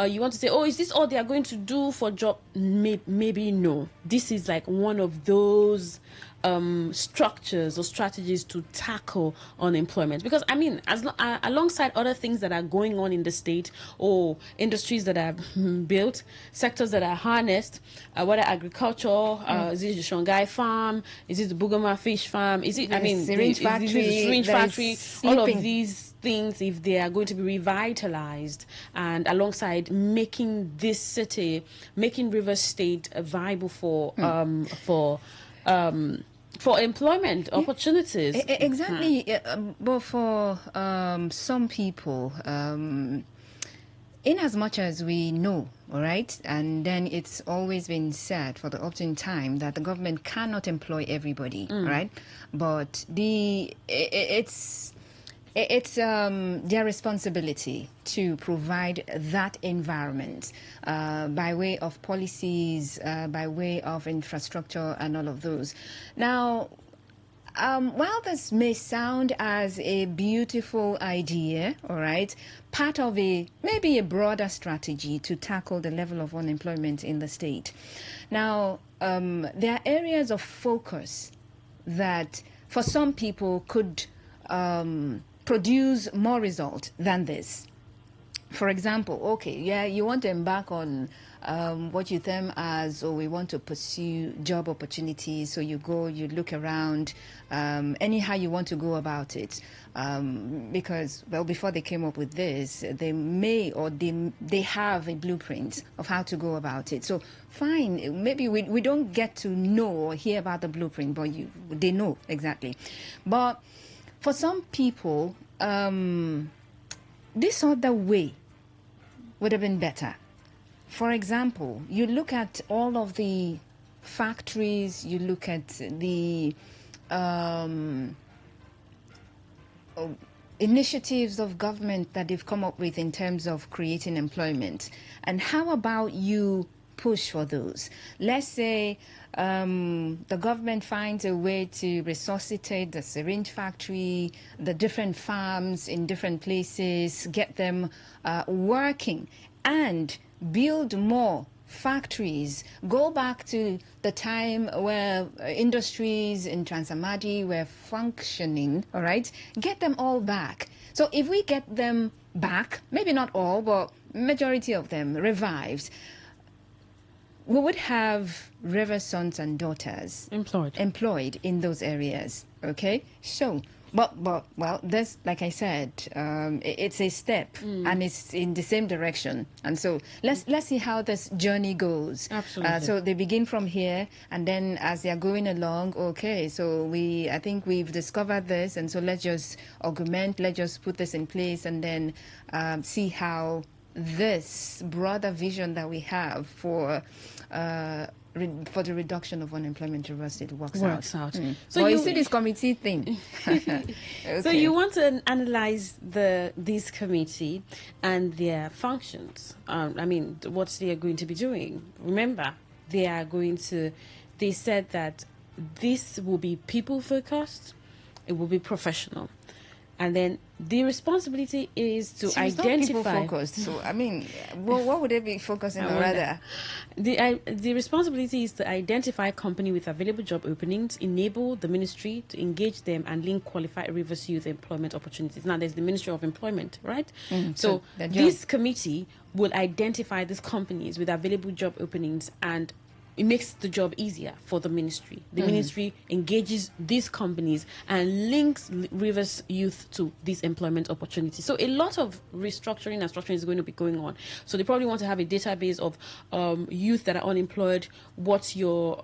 You want to say, is this all they are going to do for job? Maybe no. This is like one of those structures or strategies to tackle unemployment? Because I mean, alongside other things that are going on in the state, or industries that are built, sectors that are harnessed, whether agriculture, is it the Shanghai farm, is it the Bugama fish farm, is it the syringe factory, all of these things, if they are going to be revitalized, and alongside making this city, making Rivers State viable for employment opportunities. Exactly. But for some people, in as much as we know, all right, and then it's always been said for the opportune time that the government cannot employ everybody, right? But it's their responsibility to provide that environment by way of policies, by way of infrastructure, and all of those. Now, while this may sound as a beautiful idea, all right, part of maybe a broader strategy to tackle the level of unemployment in the state. Now, there are areas of focus that for some people could produce more result than this. For example, okay, you want to embark on what you term as, we want to pursue job opportunities. So you go, you look around, anyhow you want to go about it. Because, well, before they came up with this, they may, or they have a blueprint of how to go about it. So fine, maybe we don't get to know or hear about the blueprint, but they know exactly. But for some people, this other way would have been better. For example, you look at all of the factories, you look at the initiatives of government that they've come up with in terms of creating employment. And how about you push for those? Let's say the government finds a way to resuscitate the syringe factory, the different farms in different places, get them working, and build more factories. Go back to the time where industries in Transamadi were functioning, all right? Get them all back. So if we get them back, maybe not all, but majority of them revived, we would have river sons and daughters employed in those areas. Okay, so but well, this, like I said, it's a step, and it's in the same direction. And so let's see how this journey goes. Absolutely. So they begin from here, and then as they are going along, okay, so I think we've discovered this, and so let's just augment, let's just put this in place, and then see how this broader vision that we have for the reduction of unemployment in Rivers State works out. So you see this committee thing. Okay. So you want to analyze this committee and their functions. I mean, what they are going to be doing. Remember, they said that this will be people focused, it will be professional. And then the responsibility is to identify. Focused. So I mean, what would they be focusing on rather? The responsibility is to identify company with available job openings, enable the ministry to engage them, and link qualified Rivers youth employment opportunities. Now, there's the Ministry of Employment, right? So this committee will identify these companies with available job openings, and it makes the job easier for the ministry. The ministry engages these companies and links Rivers youth to these employment opportunities. So a lot of restructuring and structuring is going to be going on. So they probably want to have a database of youth that are unemployed, what your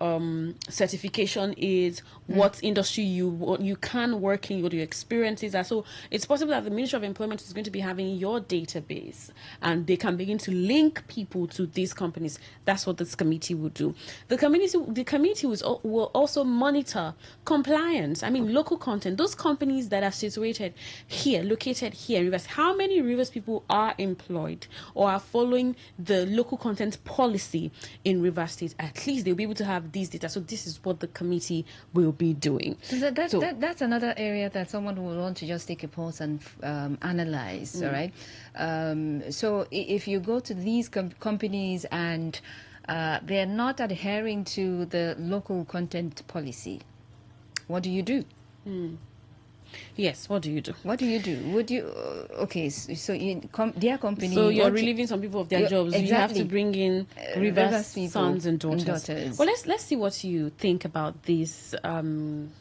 certification is, what industry you can work in, what your experiences are. So it's possible that the Ministry of Employment is going to be having your database, and they can begin to link people to these companies. That's what this committee will do. The committee will also monitor compliance. I mean, local content. Those companies that are situated here, located here in Rivers, how many Rivers people are employed or are following the local content policy in Rivers State? At least they'll be able to have these data. So this is what the committee will be doing. So that's another area that someone will want to just take a pause and analyze. All right. So if you go to these companies and they're not adhering to the local content policy, what do you do? Yes, what do you do? What do you do? Would you okay? So their company. So you're relieving some people of their jobs. Exactly. You have to bring in Rivers people, sons and daughters. Well, let's see what you think about this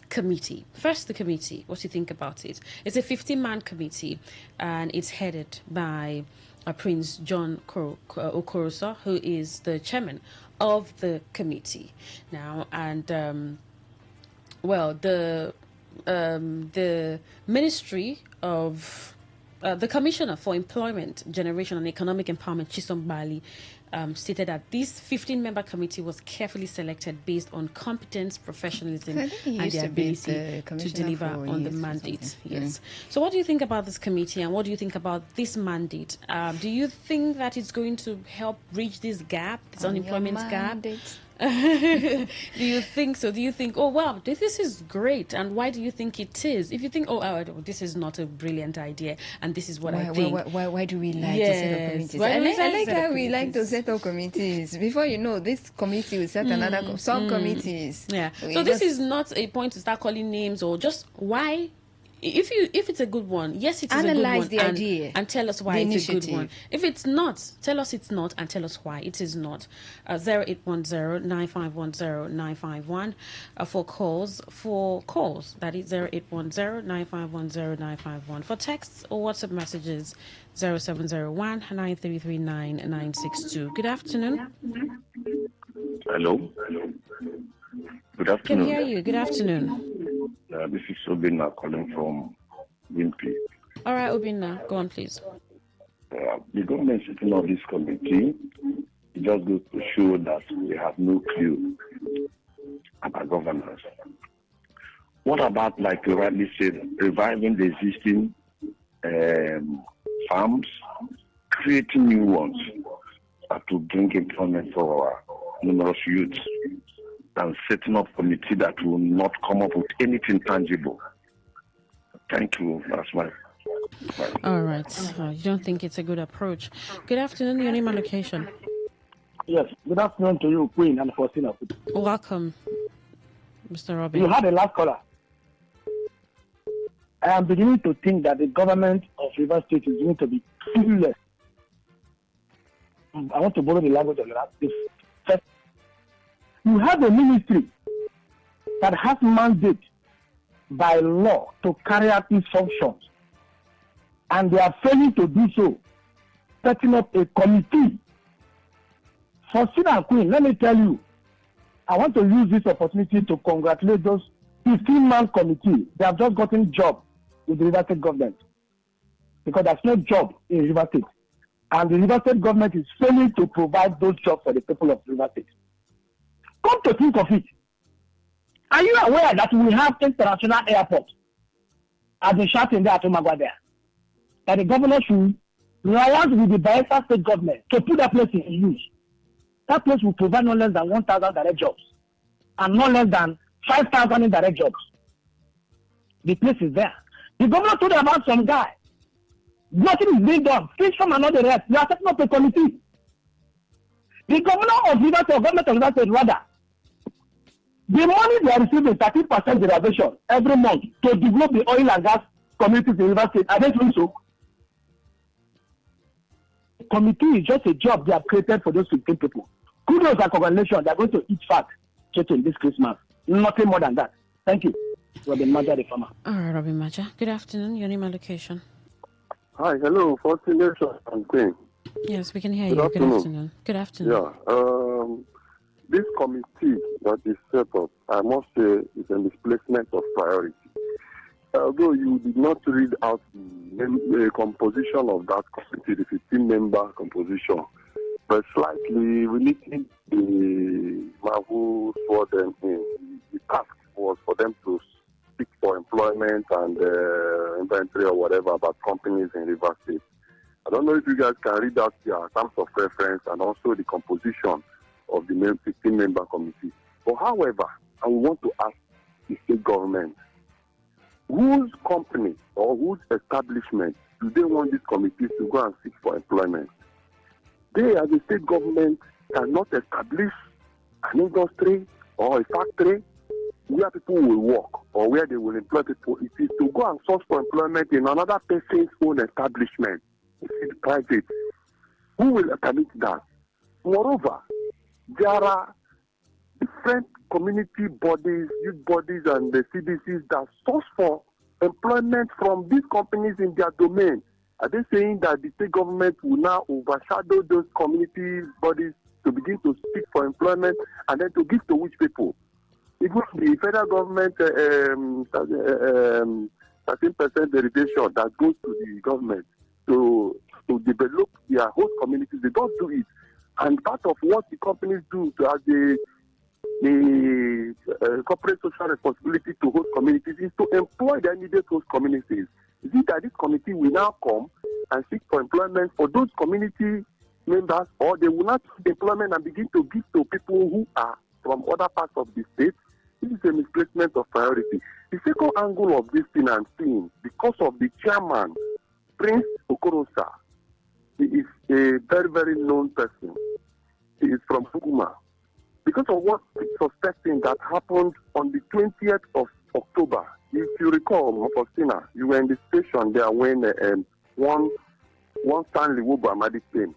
committee. First, the committee. What do you think about it? It's a 15-man committee, and it's headed by Prince John Okorosa, who is the chairman of the committee now, and the Ministry of the Commissioner for Employment, Generation and Economic Empowerment, Chisom Bali, stated that this 15-member committee was carefully selected based on competence, professionalism, and the ability to deliver on the mandate. Yes. So what do you think about this committee, and what do you think about this mandate? Do you think that it's going to help bridge this gap, this unemployment gap? Do you think so? Do you think, oh wow, this is great, and why do you think it is? If you think, this is not a brilliant idea, and this is what I think. Why do we like to set up committees? I like how we like to set up committees. Before you know, this committee will set another subcommittees. Yeah. So this is not a point to start calling names, or just why. If it's a good one, yes, it is analyze a good one, the idea and tell us why it's a good one. If it's not, tell us it's not, and tell us why it is not. 0810-9510-951 for calls. That is 0810-9510-951. For texts or WhatsApp messages, 0701-9339-962. Good afternoon. Hello. Good afternoon. Can hear you. Good afternoon. This is Obinna calling from Wimpy. All right, Obinna, go on, please. The government sitting on this committee, it just goes to show that we have no clue about governance. What about, like you rightly said, reviving the existing farms, creating new ones to bring employment for our numerous youths, and setting up a committee that will not come up with anything tangible. Thank you. That's my. All right. You don't think it's a good approach. Good afternoon. Your name and location. Yes. Good afternoon to you, Queen and Faustina. Welcome, Mr. Robin. You had a last caller. I am beginning to think that the government of Rivers State is going to be clueless. I want to borrow the language of that. You have a ministry that has mandate by law to carry out these functions, and they are failing to do so, setting up a committee. For Sina Queen, let me tell you, I want to use this opportunity to congratulate those 15-man committee. They have just gotten job with the River State government, because there's no job in River State, and the River State government is failing to provide those jobs for the people of River State. Come to think of it, are you aware that we have international airport at the shutting there at Omagwa there? That the governor should liaise with the Bayelsa State government to put that place in use. That place will provide no less than 1,000 direct jobs and no less than 5,000 indirect jobs. The place is there. The governor told about some guy. Nothing is being done. Fish from another rest. They are setting up a committee. The governor of Rivers State, government of Rivers State, rather, the money they are receiving 30% derivation every month to develop the oil and gas communities in Rivers State. I don't think so. The committee is just a job they have created for those 15 people. Kudos and congratulations. They are going to eat fat chicken this Christmas. Nothing more than that. Thank you. Robin Maja, the farmer. All right, Robin Maja. Good afternoon. Your name and location. Hi, hello, Fortune and Queen. Yes, we can hear you. Good afternoon. Good afternoon. Yeah. This committee that is set up, I must say, is a misplacement of priority. Although you did not read out the composition of that committee, the 15-member composition, but slightly relating the Mavu for them in. The task was for them to speak for employment and inventory or whatever about companies in Rivers State. I don't know if you guys can read out their terms of reference and also the composition of the 15-member committee. But however, I want to ask the state government, whose company or whose establishment do they want this committee to go and seek for employment? They, as a state government, cannot establish an industry or a factory where people will work or where they will employ people. It is to go and source for employment in another person's own establishment. It is private. Who will permit that? Moreover, there are different community bodies, youth bodies, and the CDCs that source for employment from these companies in their domain. Are they saying that the state government will now overshadow those community bodies to begin to speak for employment and then to give to which people? Even the federal government 13% derivation that goes to the government to develop their host communities, they don't do it. And part of what the companies do to as the corporate social responsibility to host communities is to employ the immediate host communities. Is it that this committee will now come and seek for employment for those community members, or they will not seek employment and begin to give to people who are from other parts of the state? This is a misplacement of priority. The second angle of this thing I'm seeing, because of the chairman, Prince Okorosa, he is a very, very known person. He is from Buguma. Because of what we're suspecting that happened on the 20th of October, if you recall, Faustina, you were in the station there when one Stanley Wubu Amadi came.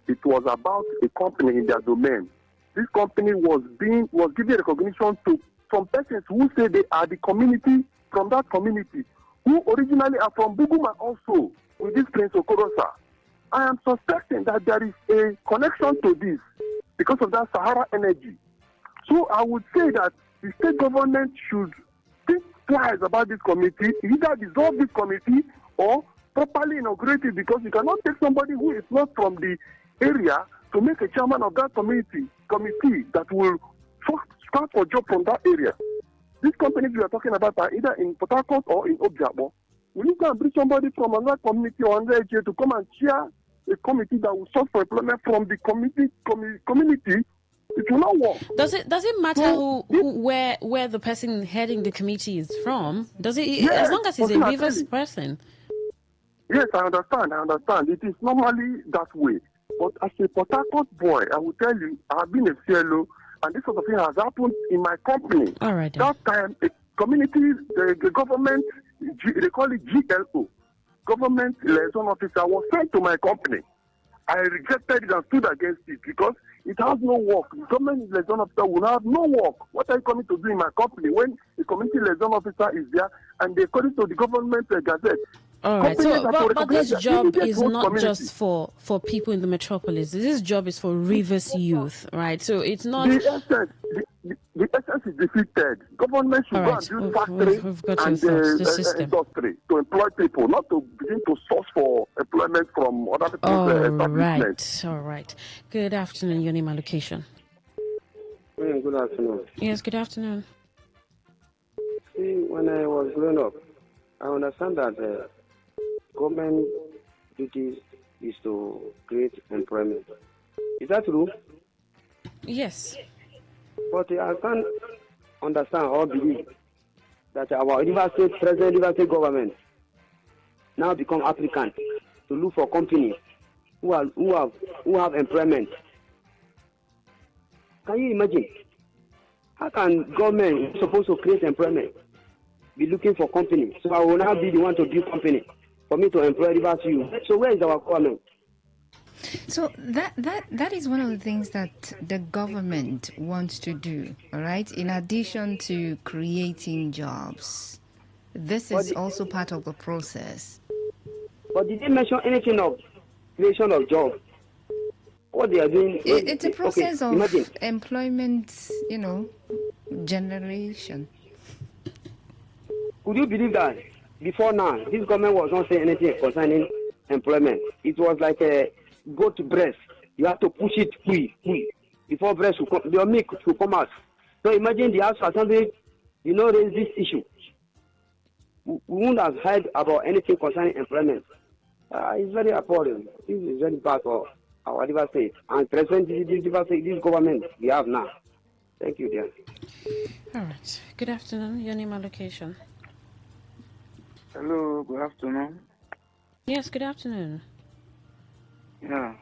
It was about a company in their domain. This company was giving recognition to some persons who say they are the community from that community, who originally are from Buguma also, with this Prince Okorosa. I am suspecting that there is a connection to this because of that Sahara energy. So I would say that the state government should think twice about this committee, either dissolve this committee or properly inaugurate it, because you cannot take somebody who is not from the area to make a chairman of that committee that will start for job from that area. These companies we are talking about are either in Port Harcourt or in Objabo. We need to bring somebody from another community or another area to come and chair a committee that will search for employment from the community. It will not work. Does it matter where the person heading the committee is from? Does it? Yes, as long as he's a Rivers person. Yes, I understand. It is normally that way. But as a Port Harcourt boy, I will tell you, I have been a CLO, and this sort of thing has happened in my company. All right. That time, a community, the government, they call it GLO, Government Liaison Officer, was sent to my company. I rejected it and stood against it because it has no work. The government liaison officer will have no work. What are you coming to do in my company when the community liaison officer is there and they according to the government gazette? All right, but this job is not just for people in the metropolis. This job is for Rivers youth, right? So it's not... The essence is defeated. Government should go and build factories and industry to employ people, not to begin to source for employment from other people's establishments. All right. Good afternoon. Your name and location. Good afternoon. Yes, good afternoon. See, when I was growing up, I understand that government duties is to create employment. Is that true? Yes. But I can't understand or believe that our present River State government now become applicant to look for companies who have employment. Can you imagine? How can government supposed to create employment be looking for companies? So I will now be the one to build company for me to employ Rivers youth. So where is our government? So that is one of the things that the government wants to do, all right? In addition to creating jobs. This is also part of the process. But did they mention anything of creation of jobs? What they are doing? It's a process of employment, generation. Could you believe that before now, this government was not saying anything concerning employment? It was like a goat breast. You have to push it quick before breast will come, your milk will come out. So imagine the House of Assembly, raise this issue. We wouldn't have heard about anything concerning employment. It's very appalling. This is very bad for our River State and present this government we have now. Thank you, dear. All right. Good afternoon. Your name and location. Hello. Good afternoon. Yes. Good afternoon. Yeah,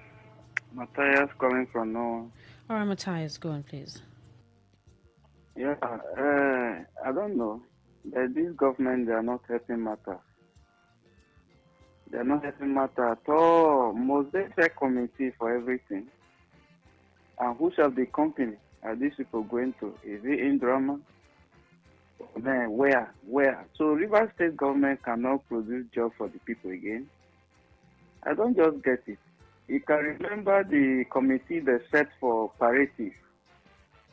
Matthias calling from Noah. All right, Matthias, go on, please. Yeah, I don't know. This government, they are not helping matter. They are not helping matter at all. Must they set committee for everything? And who shall the company are these people going to? Is it in drama? Then where? So River State government cannot produce job for the people again. I don't just get it. You can remember the committee they set for palliative.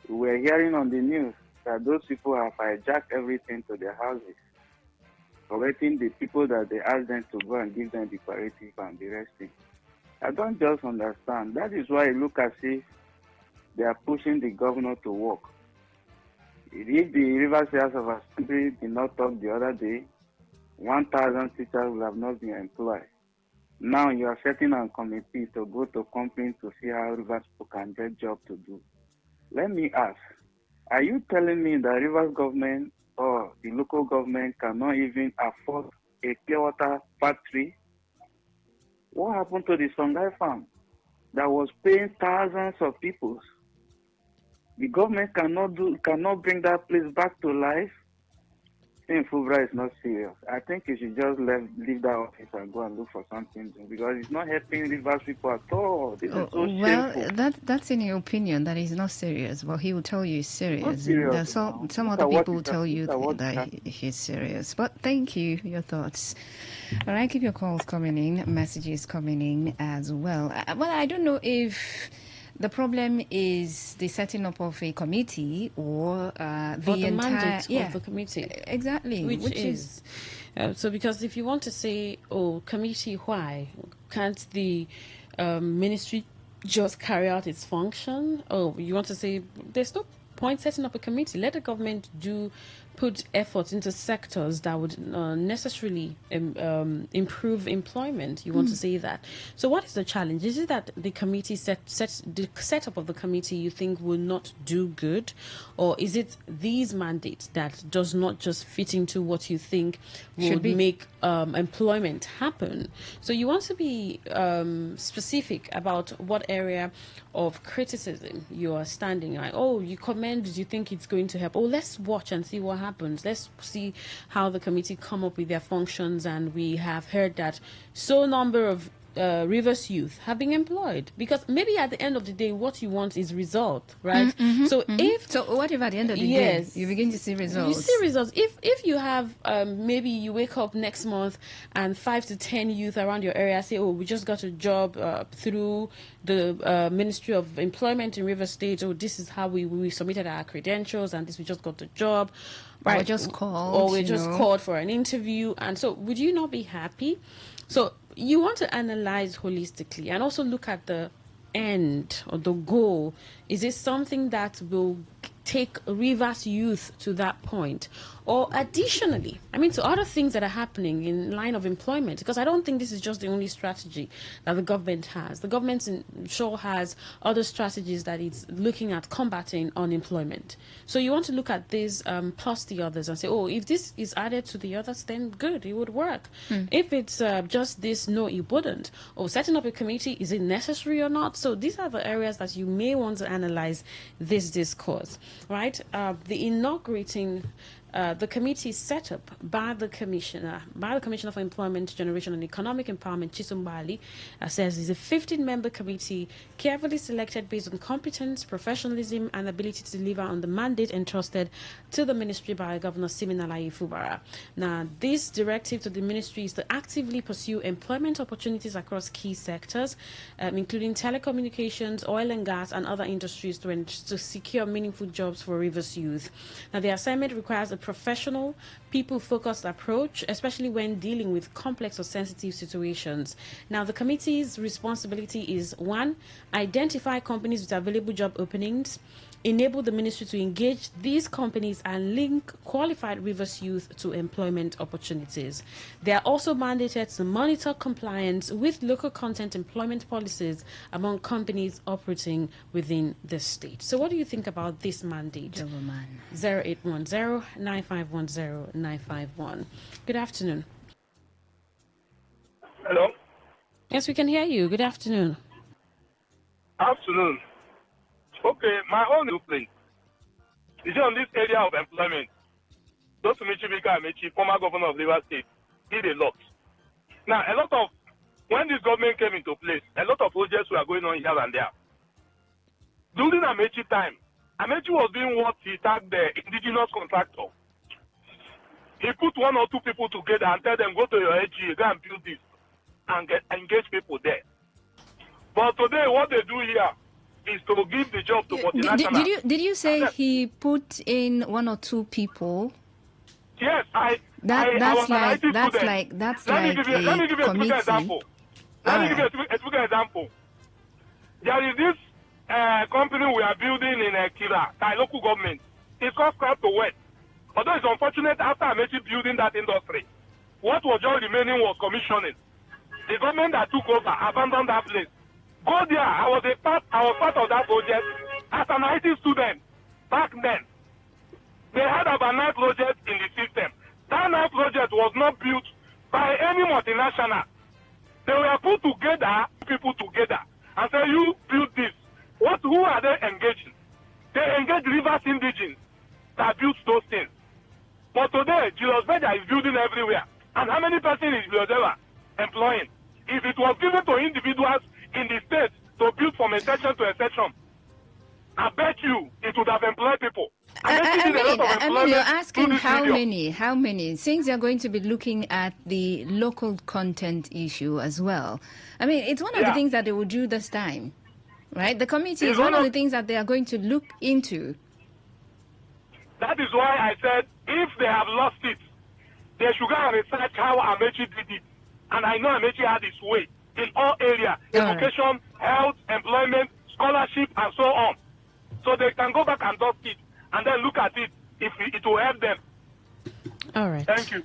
We were hearing on the news that those people have hijacked everything to their houses, correcting the people that they asked them to go and give them the palliative and the resting. I don't just understand. That is why I look as if they are pushing the governor to work. If the Rivers House of Assembly did not talk the other day, 1,000 teachers will have not been employed. Now you are setting a committee to go to companies to see how Rivers people can get job to do. Let me ask, are you telling me that Rivers government or the local government cannot even afford a pure water factory? What happened to the Songhai farm that was paying thousands of people? The government cannot bring that place back to life. Saying Fubra is not serious. I think you should just leave that office and go and look for something to do, because it's not helping Rivers people at all. This is so shameful. That's in your opinion that he's not serious. Well, he will tell you he's serious. Not serious. Some other people will tell you that he's serious. But thank you, your thoughts. All right, keep your calls coming in, messages coming in as well. Well, I don't know if the problem is the setting up of a committee or the entire mandate of the committee. Exactly, which is so. Because if you want to say, "Oh, committee, why can't the ministry just carry out its function?" Oh, you want to say there's no point setting up a committee. Let the government put effort into sectors that would necessarily improve employment. You want to say that. So what is the challenge? Is it that the committee the setup of the committee you think will not do good? Or is it these mandates that does not just fit into what you think would make employment happen? So you want to be specific about what area of criticism you are standing. Like, oh, you commend, you think it's going to help. Oh, let's watch and see what happens. Let's see how the committee come up with their functions. And we have heard that number of Rivers youth have been employed, because maybe at the end of the day what you want is result, right? So what if at the end of the day you begin to see results? You see results. If you have maybe you wake up next month and 5 to 10 youth around your area say, oh, we just got a job through the Ministry of Employment in Rivers State, or this is how we submitted our credentials and we just got the job, right? Or we're just called for an interview. And so would you not be happy? So you want to analyze holistically and also look at the end or the goal. Is it something that will take Rivers youth to that point? Or additionally, to other things that are happening in line of employment, because I don't think this is just the only strategy that the government has. The government sure has other strategies that it's looking at combating unemployment. So you want to look at this plus the others and say, oh, if this is added to the others, then good, it would work. If it's just this, no, it wouldn't. Or setting up a committee, is it necessary or not? So these are the areas that you may want to analyze this discourse, right? The committee set up by the Commissioner for Employment, Generation and Economic Empowerment, Chisumbali, says is a 15-member committee carefully selected based on competence, professionalism, and ability to deliver on the mandate entrusted to the ministry by Governor Siminalayi Fubara. Now, this directive to the ministry is to actively pursue employment opportunities across key sectors, including telecommunications, oil and gas, and other industries to secure meaningful jobs for Rivers youth. Now, the assignment requires a professional, people-focused approach, especially when dealing with complex or sensitive situations. Now, the committee's responsibility is 1, identify companies with available job openings, enable the ministry to engage these companies and link qualified Rivers youth to employment opportunities. They are also mandated to monitor compliance with local content employment policies among companies operating within the state. So what do you think about this mandate? 0810-9510-951. Good afternoon. Hello. Yes, we can hear you. Good afternoon. Afternoon. Okay, my own place. You see, on this area of employment, those Michibika Amechi, former governor of Rivers State, did a lot. Now, when this government came into place, a lot of projects were going on here and there. During Amechi time, Amechi was doing what he tagged the indigenous contractor. He put one or two people together and tell them, go to your AG, go and build this, and engage people there. But today, what they do here is to give the job to multinationals. Did you say he put in one or two people? Yes, That's like a committee. Let me give you a quick example. There is this company we are building in Kira, by local government. It's called Scrap to Wet. Although it's unfortunate after Amechi building that industry, what was just remaining was commissioning. The government that took over abandoned that place. Go there. I was part of that project as an IT student back then. They had about 9 projects in the system. That 9 project was not built by any multinational. They were put together, people together, and say, you build this. Who are they engaging? They engage Rivers indigenes that built those things. But today, Julius Berger is building everywhere. And how many persons is Julius Berger employing? If it was given to individuals in the state to build from a section to a section, I bet you it would have employed people. I mean, you're asking how many, since you're going to be looking at the local content issue as well. I mean, it's one of the things that they will do this time, right? The committee is one of the things that they are going to look into. That is why I said, if they have lost it, they should go and research how Amechi did it. And I know Amechi had his way in all areas, education, health, employment, scholarship, and so on. So they can go back and dust it and then look at it if it will help them. All right. Thank you.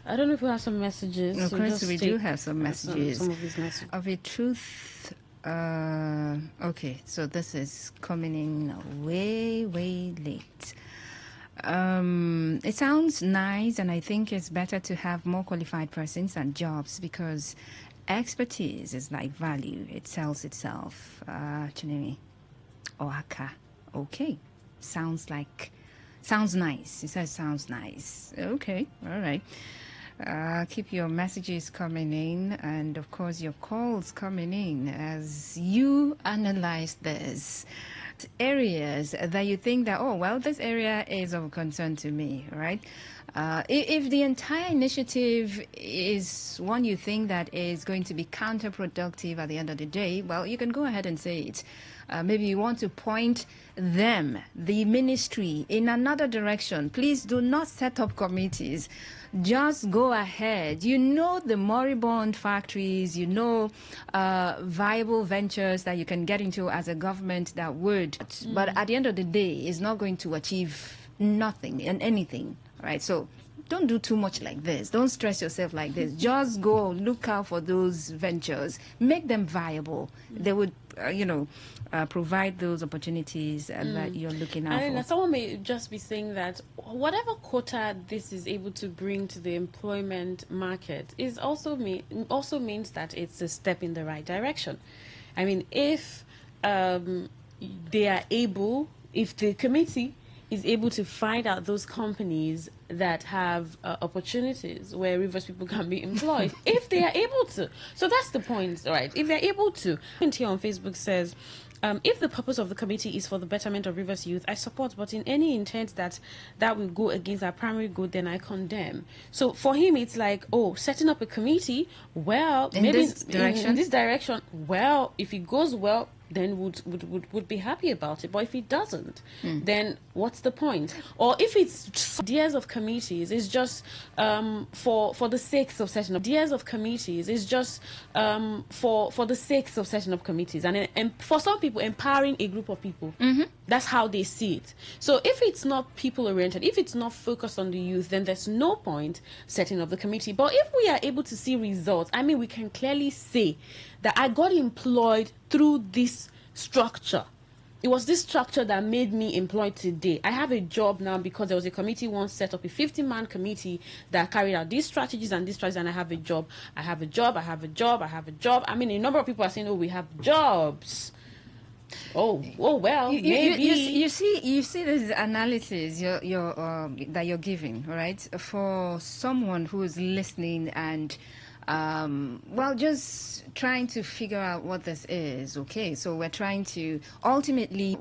I don't know if we have some messages. Of course, we do have some messages. Some of these messages. Of a truth. Okay, so this is coming in way late. It sounds nice, and I think it's better to have more qualified persons and jobs because expertise is like value. It sells itself. Chinemi. Oaka. Okay. Sounds nice. He says sounds nice. Okay. All right. Keep your messages coming in and, of course, your calls coming in as you analyze this. Areas that you think that, oh, well, this area is of concern to me, right? If the entire initiative is one you think that is going to be counterproductive at the end of the day, well, you can go ahead and say it. Maybe you want to point them, the ministry, in another direction. Please do not set up committees. Just go ahead. You know the moribund factories, you know viable ventures that you can get into as a government that would. But at the end of the day, it's not going to achieve nothing and anything, right? So don't do too much like this. Don't stress yourself like this. Just go look out for those ventures. Make them viable. They would, provide those opportunities that you're looking out for. Someone may just be saying that whatever quota this is able to bring to the employment market is also means that it's a step in the right direction. I mean, if they are able, if the committee is able to find out those companies that have opportunities where Rivers people can be employed, if they are able to. So that's the point, right? If they're able to. Here on Facebook says, if the purpose of the committee is for the betterment of Rivers youth, I support, but in any intent that will go against our primary good, then I condemn. So for him, it's like, setting up a committee, well, maybe in this direction, well, if it goes well, then would be happy about it. But if it doesn't, then what's the point? Or if it's ideas of committees, it's just for the sake of setting up ideas of committees, it's just for the sake of setting up committees, and for some people, empowering a group of people. That's how they see it. So if it's not people oriented, if it's not focused on the youth, then there's no point setting up the committee. But if we are able to see results, I mean, we can clearly say that I got employed through this structure. It was this structure that made me employed today. I have a job now because there was a committee once set up, a 50-man committee that carried out these strategies, and I have a job. I have a job. I have a job. I have a job. I mean, a number of people are saying, we have jobs. Oh, well, maybe. You see this analysis that you're giving, all right, for someone who is listening and just trying to figure out what this is, okay? So we're trying to ultimately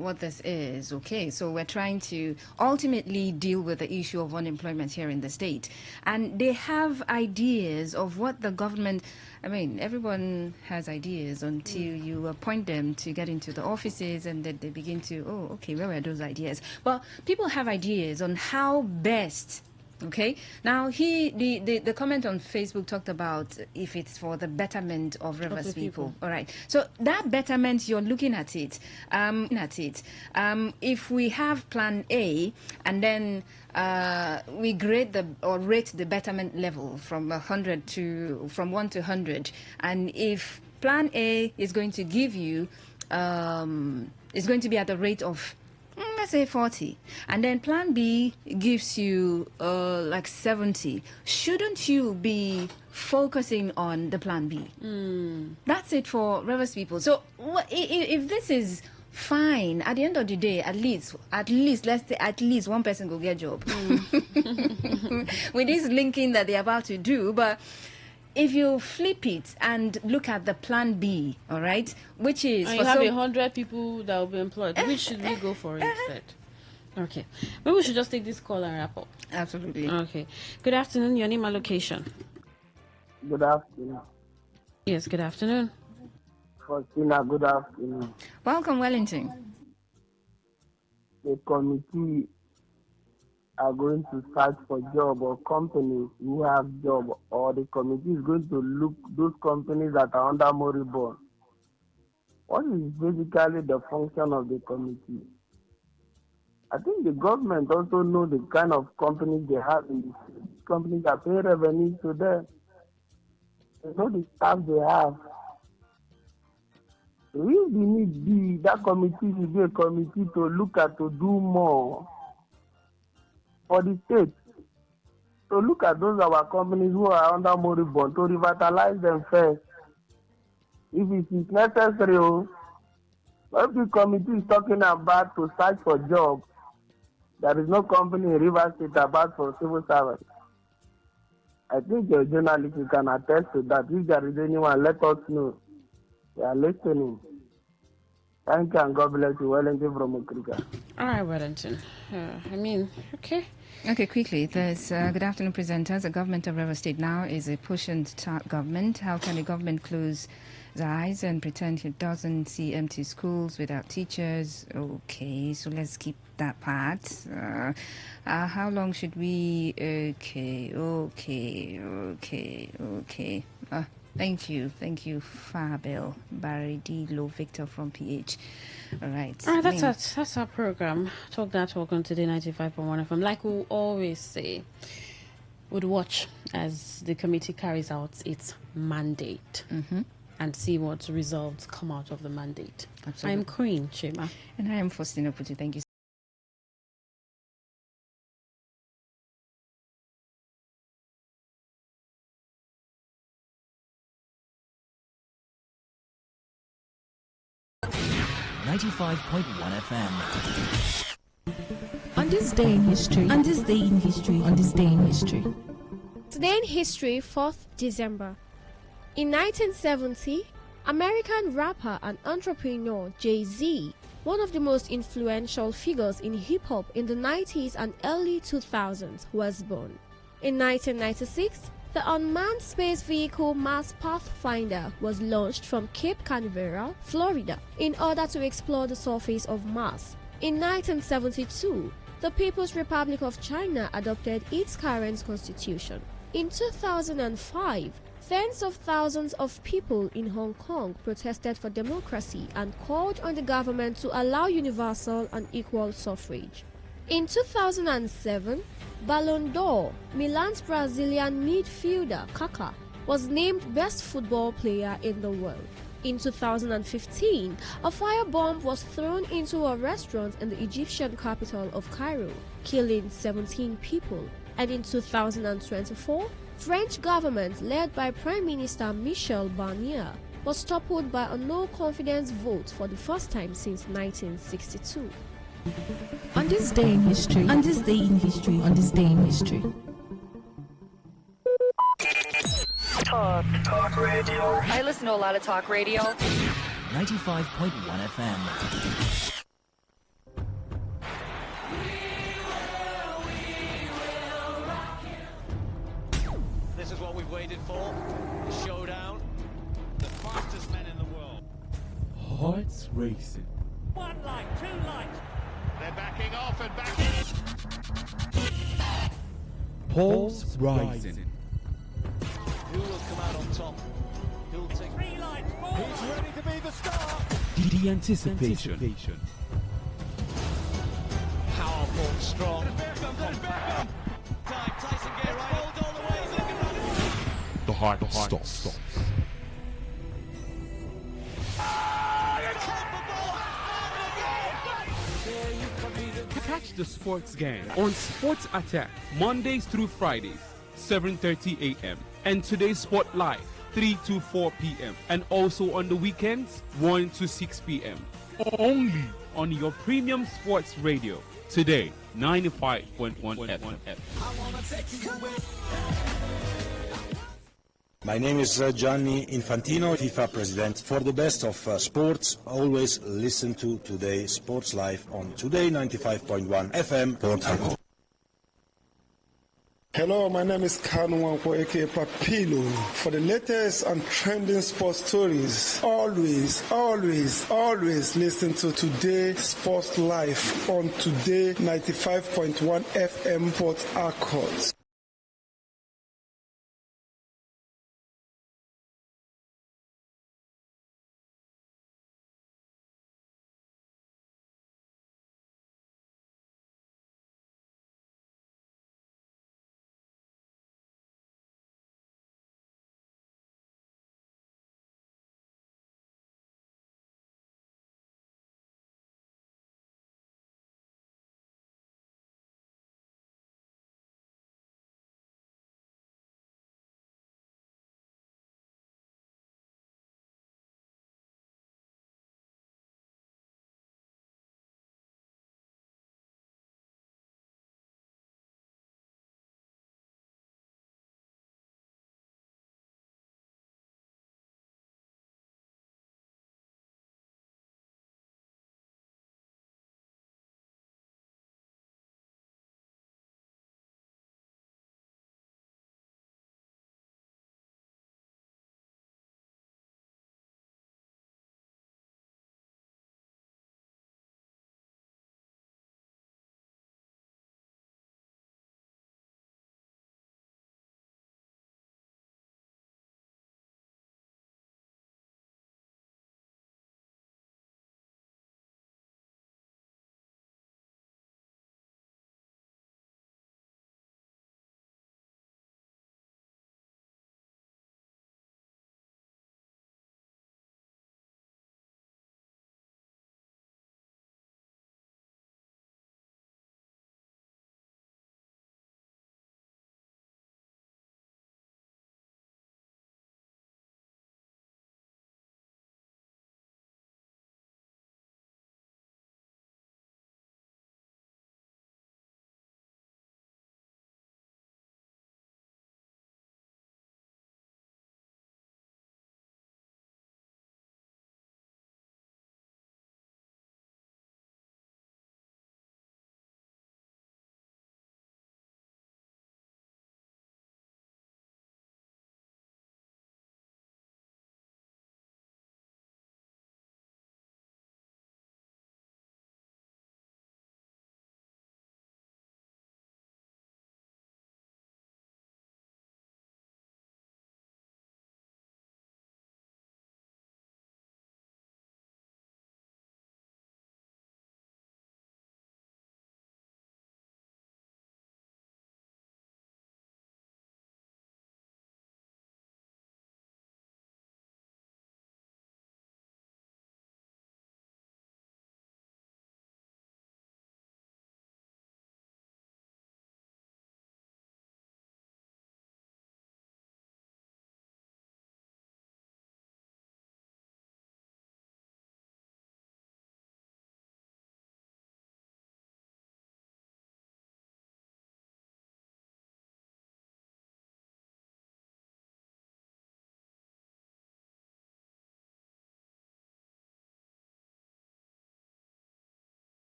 deal with the issue of unemployment here in the state. And they have ideas of what the government, I mean, everyone has ideas until you appoint them to get into the offices and then they begin to, oh, okay, where were those ideas? But people have ideas on how best. Okay. Now, the comment on Facebook talked about if it's for the betterment of Rivers people. All right. So that betterment, you're looking at it. If we have Plan A and then we rate the betterment level from 1 to 100, and if Plan A is going to give you is going to be at the rate of let's say 40, and then Plan B gives you like 70, shouldn't you be focusing on the Plan B? That's it for Rivers people. So if this is fine, at the end of the day, at least let's say at least one person will get a job with this linking that they're about to do. But if you flip it and look at the Plan B, all right, which is and you have 100 people that will be employed, which should we go for instead? Okay, maybe we should just take this call and wrap up. Absolutely. Okay. Good afternoon. Your name and location. Good afternoon. Yes, good afternoon. Faustina, good afternoon. Welcome, Wellington. The committee are going to search for job or companies who have job, or the committee is going to look those companies that are under moribund. What is basically the function of the committee? I think the government also know the kind of companies they have in the state. Companies that pay revenue to them. They know the staff they have. So if the need be, that committee should be a committee to look at to do more for the state. So look at those our companies who are under moribund to revitalize them first. If it is necessary, if the committee is talking about to search for jobs, there is no company in Rivers State about for civil servants. I think your journalist can attest to that. If there is anyone, let us know. We are listening. Thank you and God bless you. Wellington from Okrika. All right, Wellington. Okay. Okay, quickly. There's good afternoon, presenters. The government of River State now is a push and start government. How can the government close their eyes and pretend it doesn't see empty schools without teachers? Okay, so let's keep that part. How long should we? Okay. Thank you, Fabel Baridilo Victor from PH. All right. That's our program. Talk that talk on Today 95.1 FM. Like we always say, we'd watch as the committee carries out its mandate and see what results come out of the mandate. Absolutely. I'm Queen Chima. And I am Faustina Putu. Thank you. FM. On this day in history. Today in history, 4th December. In 1970, American rapper and entrepreneur Jay-Z, one of the most influential figures in hip-hop in the 90s and early 2000s, was born. In 1996, the unmanned space vehicle Mars Pathfinder was launched from Cape Canaveral, Florida, in order to explore the surface of Mars. In 1972, the People's Republic of China adopted its current constitution. In 2005, tens of thousands of people in Hong Kong protested for democracy and called on the government to allow universal and equal suffrage. In 2007, Ballon d'Or, Milan's Brazilian midfielder Kaká was named best football player in the world. In 2015, a firebomb was thrown into a restaurant in the Egyptian capital of Cairo, killing 17 people. And in 2024, French government led by Prime Minister Michel Barnier was toppled by a no-confidence vote for the first time since 1962. On this day in history, on this day in history, on this day in history. Talk radio. I listen to a lot of talk radio. 95.1 FM. This is what we've waited for. The showdown. The fastest men in the world. Hearts racing. One light, two lights. They're backing off and backing. Pulse rising. Who will come out on top? Who'll take 3 lights? He's ready to be the star. The anticipation. Powerful, strong. Compact. Time, Tyson Gay right. Hold all the way. He's looking right. The heart stops. Catch the sports game on Sports Attack Mondays through Fridays, 7:30 a.m. and Today's Sport Live, 3 to 4 p.m. and also on the weekends, 1 to 6 p.m. Only on your premium sports radio. Today, 95.1 FM. My name is Gianni Infantino, FIFA president. For the best of sports, always listen to Today Sports Live on Today 95.1 FM, Port Harcourt. Hello, my name is Kanu Wanko, aka Papilo. For the latest and trending sports stories, always listen to Today Sports Live on Today 95.1 FM, Port Harcourt.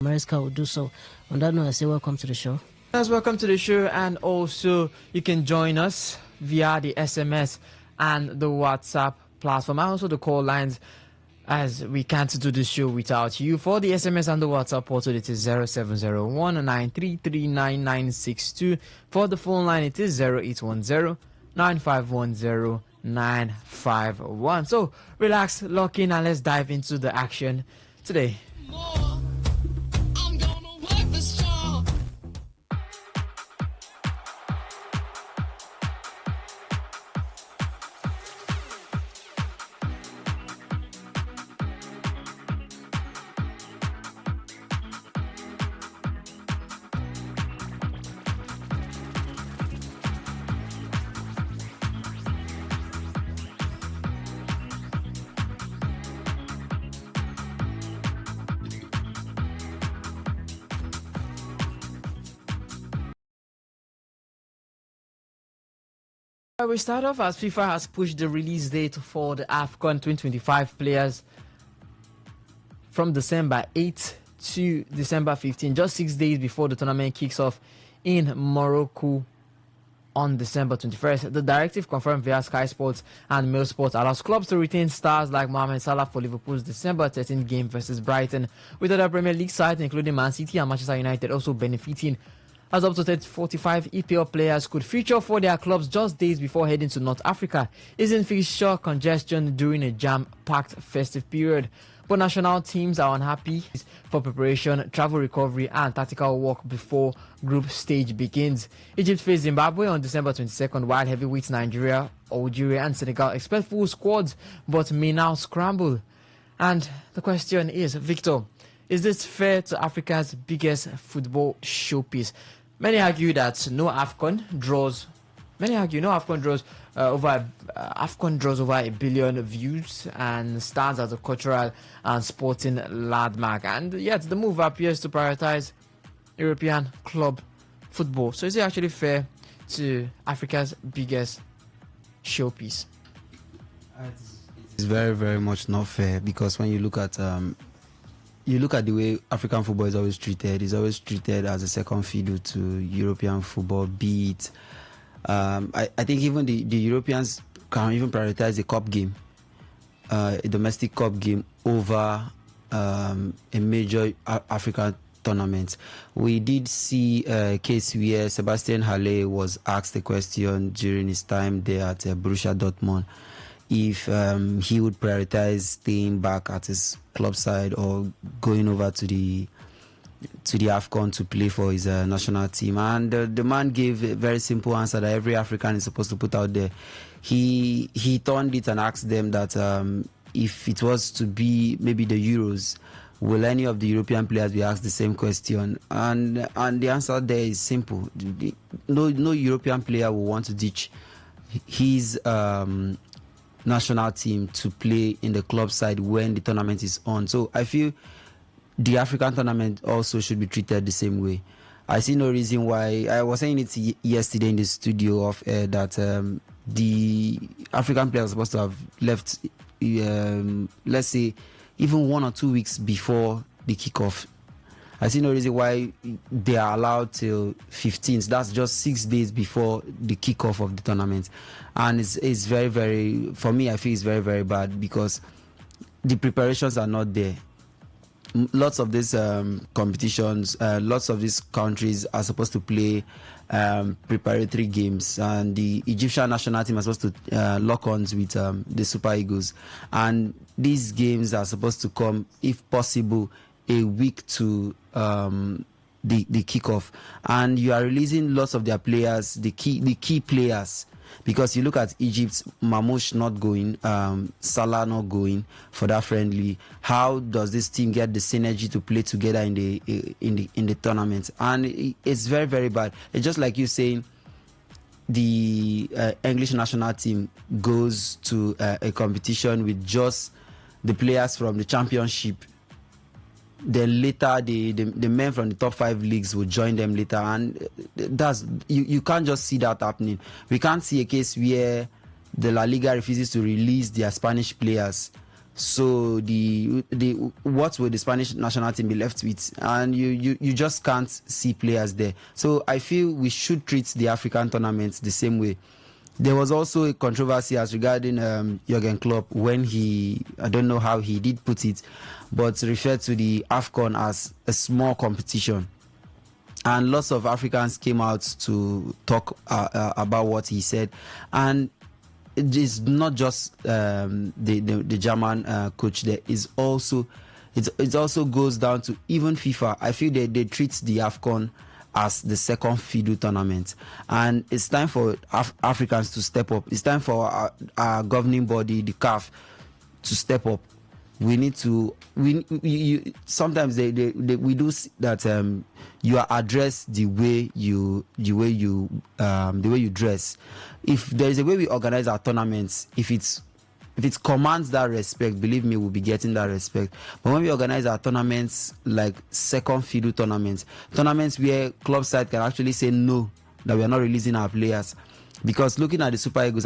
Mariska will do so. On that note, I say welcome to the show. Yes, welcome to the show, and also you can join us via the SMS and the WhatsApp platform, and also the call lines, as we can't do the show without you. For the SMS and the WhatsApp portal, it is 0701-933-9962. For the phone line, it is 0810-9510-951. So relax, lock in, and let's dive into the action today. We start off as FIFA has pushed the release date for the AFCON 2025 players from December 8 to December 15, just 6 days before the tournament kicks off in Morocco on December 21st. The directive, confirmed via Sky Sports and Mail Sports, allows clubs to retain stars like Mohamed Salah for Liverpool's December 13th game versus Brighton, with other Premier League sides including Man City and Manchester United also benefiting, as up to 45 EPL players could feature for their clubs just days before heading to North Africa. Isn't fixture congestion during a jam-packed festive period? But national teams are unhappy for preparation, travel recovery and tactical work before group stage begins. Egypt faced Zimbabwe on December 22nd, while heavyweights Nigeria, Algeria and Senegal expect full squads but may now scramble. And the question is, Victor, is this fair to Africa's biggest football showpiece? Many argue that no AFCON draws. AFCON draws over 1 billion views and stands as a cultural and sporting landmark. And yet, the move appears to prioritize European club football. So, is it actually fair to Africa's biggest showpiece? It's very, very much not fair, because when you look at the way African football is always treated. It's always treated as a second fiddle to European football. Be it, I think even the Europeans can even prioritize a cup game, a domestic cup game, over a major African tournament. We did see a case where Sebastian Halle was asked a question during his time there at Borussia Dortmund, if he would prioritize staying back at his club side or going over to the AFCON to play for his national team. And the man gave a very simple answer that every African is supposed to put out there. He turned it and asked them that if it was to be maybe the Euros, will any of the European players be asked the same question? And the answer there is simple. No European player will want to ditch his national team to play in the club side when the tournament is on. So I feel the African tournament also should be treated the same way. I see no reason why. I was saying it yesterday in the studio of air that the African players are supposed to have left, let's say, even 1 or 2 weeks before the kickoff. I see no reason why they are allowed till 15th. That's just 6 days before the kickoff of the tournament. And it's very, very, for me, I feel it's very, very bad, because the preparations are not there. Lots of these competitions, lots of these countries are supposed to play preparatory games, and the Egyptian national team are supposed to lock ons with the Super Eagles. And these games are supposed to come, if possible, a week to the kickoff, and you are releasing lots of their players, the key players, because you look at Egypt, Mamouche not going, Salah not going for that friendly. How does this team get the synergy to play together in the tournament? And it's very, very bad. It's just like you saying the English national team goes to a competition with just the players from the championship. Then later the men from the top 5 leagues will join them later, and that's you can't just see that happening. We can't see a case where the La Liga refuses to release their Spanish players So the what will the Spanish national team be left with? And you just can't see players there. So I feel we should treat the African tournaments the same way. There was also a controversy as regarding Jurgen Klopp when I don't know how he did put it, but referred to the AFCON as a small competition. And lots of Africans came out to talk about what he said. And it is not just the German coach there. It also goes down to even FIFA. I feel they treat the AFCON as the second fiddle tournament, and it's time for Africans to step up. It's time for our governing body, the CAF, to step up. We need to. Sometimes we do that. You are addressed the way you dress. If there is a way we organize our tournaments, if it commands that respect, believe me, we'll be getting that respect. But when we organize our tournaments like second fiddle tournaments where club side can actually say no, that we are not releasing our players, because looking at the Super Eagles,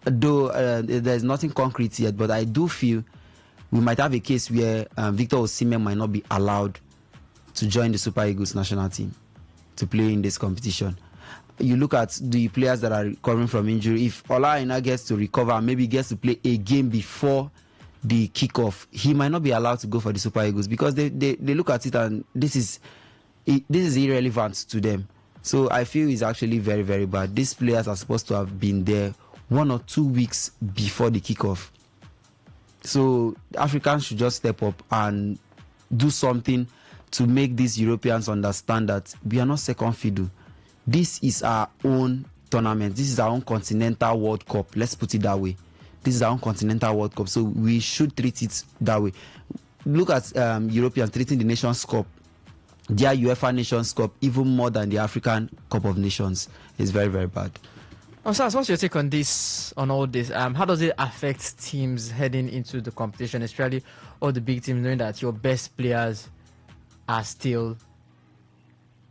there's nothing concrete yet, but I do feel we might have a case where Victor Osimhen might not be allowed to join the Super Eagles national team to play in this competition. You look at the players that are recovering from injury. If Ola Aina gets to recover and maybe gets to play a game before the kickoff, he might not be allowed to go for the Super Eagles, because they look at it and this is irrelevant to them. So I feel it's actually very, very bad. These players are supposed to have been there 1 or 2 weeks before the kickoff. So Africans should just step up and do something to make these Europeans understand that we are not second fiddle. This is our own tournament. This is our own continental World Cup. Let's put it that way. This is our own continental World Cup. So we should treat it that way. Look at Europeans treating the Nations Cup, their UEFA Nations Cup, even more than the African Cup of Nations. It's very, very bad. Sas, what's your take on this, on all this? How does it affect teams heading into the competition, especially all the big teams, knowing that your best players are still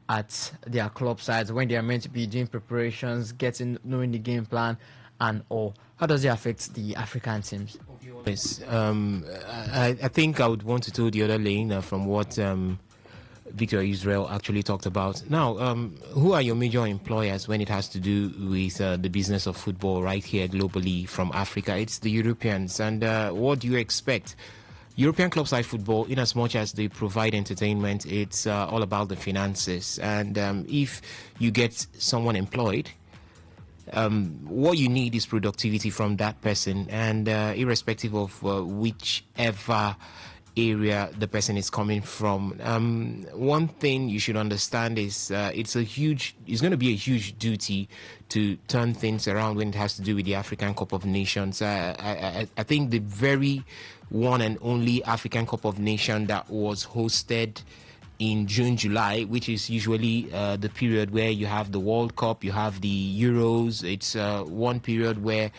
at their club sides when they are meant to be doing preparations, knowing the game plan and all? How does it affect the African teams? Yes, I think I would want to tell the other lane from what Victor Israel actually talked about. Now, who are your major employers when it has to do with the business of football right here globally from Africa? It's the Europeans. And what do you expect? European club-side football, in as much as they provide entertainment, it's all about the finances. And if you get someone employed, what you need is productivity from that person. And irrespective of whichever area the person is coming from, one thing you should understand is it's going to be a huge duty to turn things around when it has to do with the African Cup of Nations. I think the very one and only African Cup of Nations that was hosted in June, July, which is usually the period where you have the World Cup, you have the Euros. It's one period where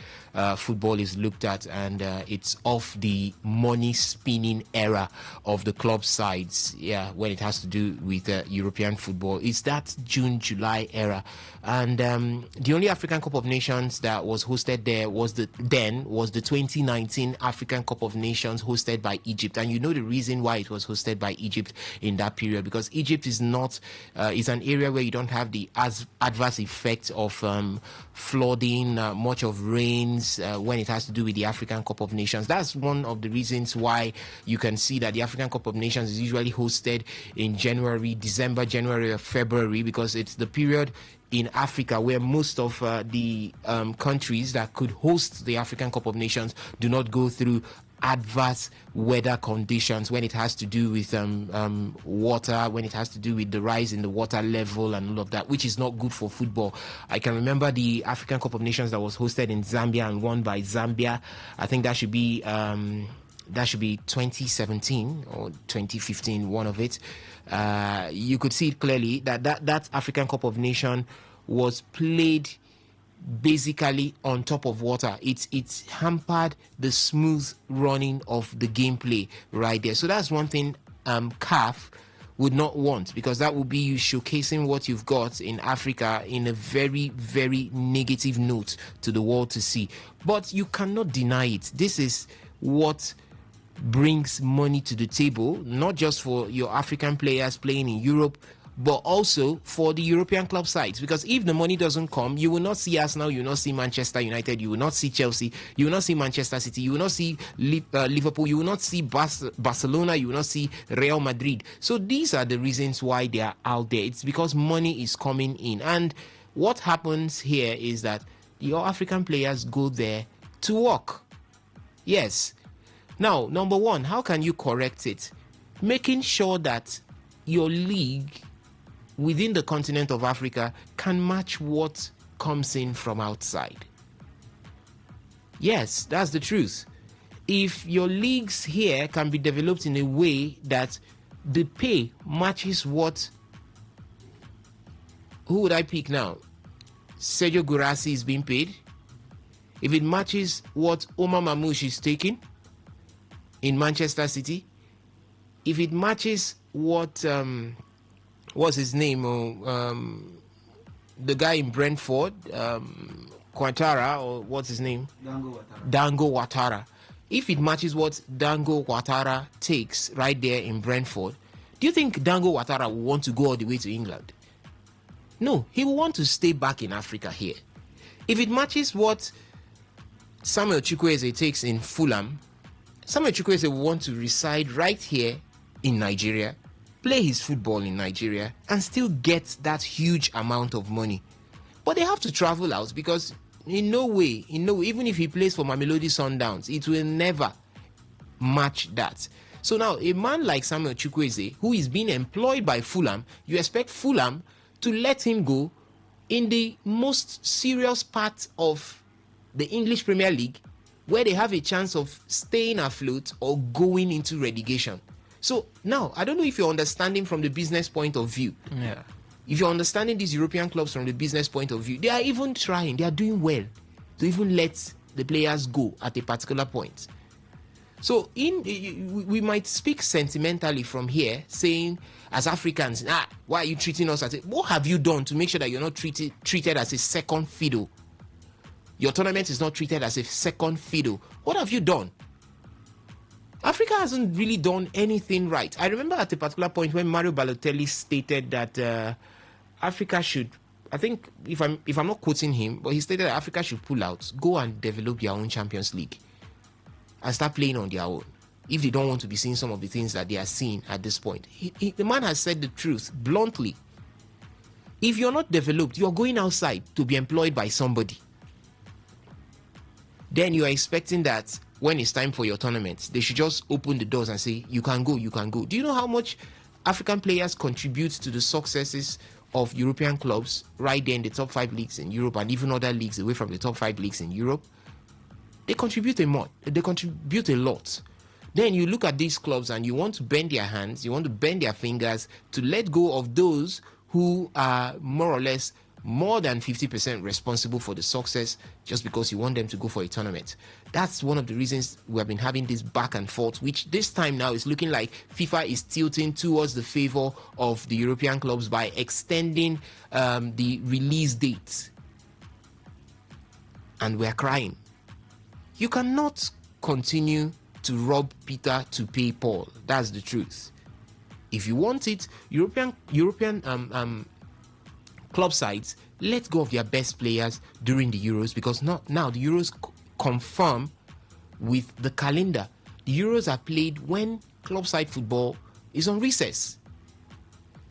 football is looked at, and it's off the money spinning era of the club sides. Yeah, when it has to do with European football, it's that June, July era. And the only African Cup of Nations that was hosted there was the 2019 African Cup of Nations hosted by Egypt. And you know the reason why it was hosted by Egypt in that period, because Egypt is not is an area where you don't have the adverse effects of flooding, much of rains when it has to do with the African Cup of Nations. That's one of the reasons why you can see that the African Cup of Nations is usually hosted in December, January, or February, because it's the period in Africa where most of the countries that could host the African Cup of Nations do not go through adverse weather conditions when it has to do with water, when it has to do with the rise in the water level and all of that, which is not good for football. I can remember the African Cup of Nations that was hosted in Zambia and won by Zambia. I think that should be 2017 or 2015, one of it. You could see it clearly that African Cup of Nations was played basically on top of water. It's hampered the smooth running of the gameplay right there. So that's one thing CAF would not want, because that would be you showcasing what you've got in Africa in a very, very negative note to the world to see. But you cannot deny it. This is what brings money to the table, not just for your African players playing in Europe, but also for the European club sides. Because if the money doesn't come, you will not see Arsenal, you will not see Manchester United, you will not see Chelsea, you will not see Manchester City, you will not see Liverpool, you will not see Barcelona, you will not see Real Madrid. So these are the reasons why they are out there. It's because money is coming in. And what happens here is that your African players go there to work. Yes. Now, number one, how can you correct it? Making sure that your league within the continent of Africa can match what comes in from outside. Yes, that's the truth. If your leagues here can be developed in a way that the pay matches what... Who would I pick now? Sergio Guirassy is being paid. If it matches what Omar Mamouche is taking in Manchester City, if it matches what what's his name, the guy in Brentford, Ouattara, or what's his name, Dango Ouattara, if it matches what Dango Ouattara takes right there in Brentford, do you think Dango Ouattara will want to go all the way to England? No, he will want to stay back in Africa here. If it matches what Samuel Chukwueze takes in Fulham, Samuel Chukwueze will want to reside right here in Nigeria, play his football in Nigeria, and still get that huge amount of money. But they have to travel out, because in no way, even if he plays for Mamelodi Sundowns, it will never match that. So now, a man like Samuel Chukwueze, who is being employed by Fulham, you expect Fulham to let him go in the most serious part of the English Premier League, where they have a chance of staying afloat or going into relegation. So now, I don't know if you're understanding from the business point of view. Yeah. If you're understanding these European clubs from the business point of view, they are even trying, they are doing well to even let the players go at a particular point. So we might speak sentimentally from here, saying, as Africans, why are you treating us as what have you done to make sure that you're not treated as a second fiddle? Your tournament is not treated as a second fiddle. What have you done? Africa hasn't really done anything right. I remember at a particular point when Mario Balotelli stated that Africa should, I think, if I'm not quoting him, but he stated that Africa should pull out, go and develop their own Champions League and start playing on their own, if they don't want to be seeing some of the things that they are seeing at this point. The man has said the truth bluntly. If you're not developed, you're going outside to be employed by somebody. Then you are expecting that when it's time for your tournament, they should just open the doors and say, you can go, you can go. Do you know how much African players contribute to the successes of European clubs right there in the top 5 leagues in Europe, and even other leagues away from the top 5 leagues in Europe? They contribute a lot. Then you look at these clubs and you want to bend their hands, you want to bend their fingers to let go of those who are more or less more than 50% responsible for the success, just because you want them to go for a tournament. That's one of the reasons we have been having this back and forth, which this time now is looking like FIFA is tilting towards the favor of the European clubs by extending the release dates. And we're crying. You cannot continue to rob Peter to pay Paul. That's the truth. If you want it, European club sides let go of their best players during the Euros, because now the Euros confirm with the calendar. The Euros are played when club side football is on recess.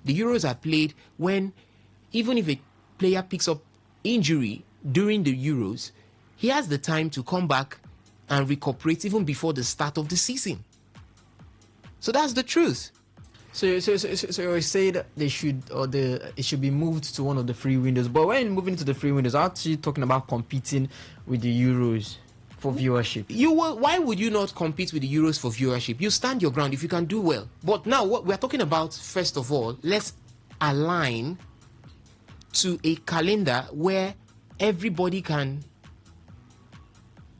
The Euros are played when, even if a player picks up injury during the Euros, he has the time to come back and recuperate even before the start of the season. So that's the truth. So you say that they should, it should be moved to one of the free windows. But when moving to the free windows, aren't you talking about competing with the Euros for viewership? Why would you not compete with the Euros for viewership? You stand your ground if you can do well. But now what we're talking about, first of all, let's align to a calendar where everybody can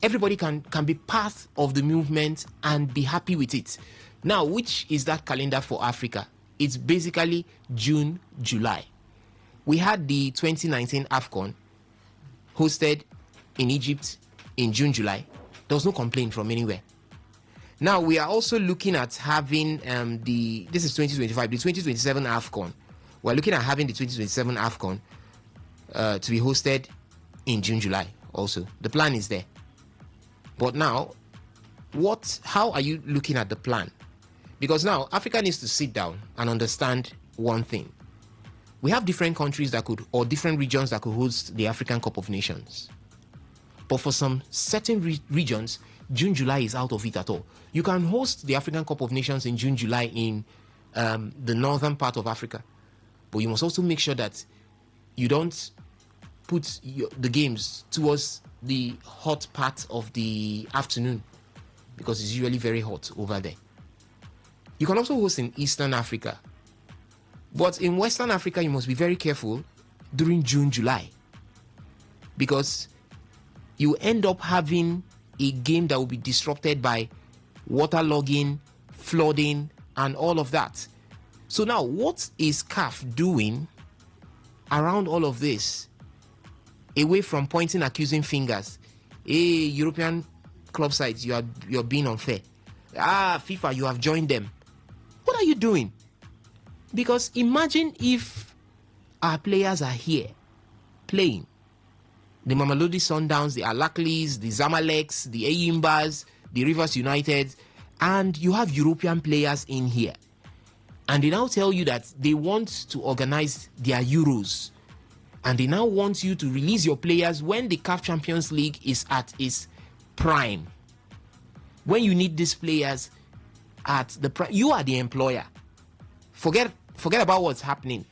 be part of the movement and be happy with it. Now, which is that calendar for Africa? It's basically June, July. We had the 2019 AFCON hosted in Egypt in June, July. There was no complaint from anywhere. Now, we are also looking at having this is 2025, the 2027 AFCON. We're looking at having the 2027 AFCON to be hosted in June, July also. The plan is there. But now, how are you looking at the plan? Because now, Africa needs to sit down and understand one thing. We have different countries or different regions that could host the African Cup of Nations. But for some certain regions, June, July is out of it at all. You can host the African Cup of Nations in June, July in the northern part of Africa. But you must also make sure that you don't put the games towards the hot part of the afternoon, because it's usually very hot over there. You can also host in Eastern Africa. But in Western Africa, you must be very careful during June, July, because you end up having a game that will be disrupted by waterlogging, flooding, and all of that. So now, what is CAF doing around all of this? Away from pointing accusing fingers. Hey, European club sides, you're being unfair. FIFA, you have joined them. What are you doing? Because imagine if our players are here playing. The Mamelodi Sundowns, the Alaklis, the Zamaleks, the Eyimbas, the Rivers United, and you have European players in here. And they now tell you that they want to organize their Euros. And they now want you to release your players when the CAF Champions League is at its prime. When you need these players at the prime, you are the employer. Forget about what's happening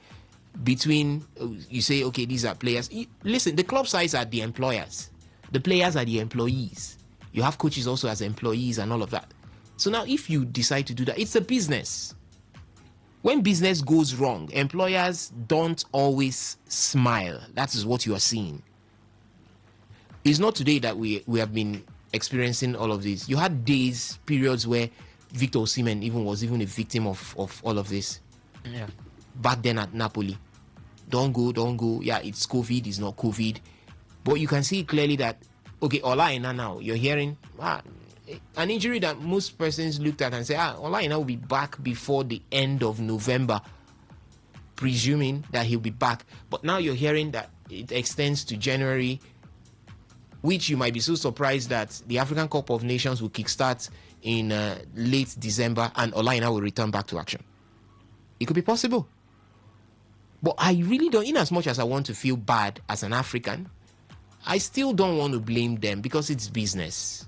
between, you say, okay, these are players. Listen, the club sides are the employers. The players are the employees. You have coaches also as employees and all of that. So now if you decide to do that, it's a business. When business goes wrong, employers don't always smile. That is what you are seeing. It's not today that we have been experiencing all of this. You had periods where Victor Osimhen was a victim of all of this. Yeah. Back then at Napoli. Don't go. Yeah, it's COVID, it's not COVID. But you can see clearly that, okay, Ola Aina now, you're hearing an injury that most persons looked at and say, Ola Aina will be back before the end of November, presuming that he'll be back. But now you're hearing that it extends to January, which you might be so surprised that the African Cup of Nations will kickstart in late December and Ola Aina will return back to action. It could be possible. But I really don't, in as much as I want to feel bad as an African, I still don't want to blame them because it's business.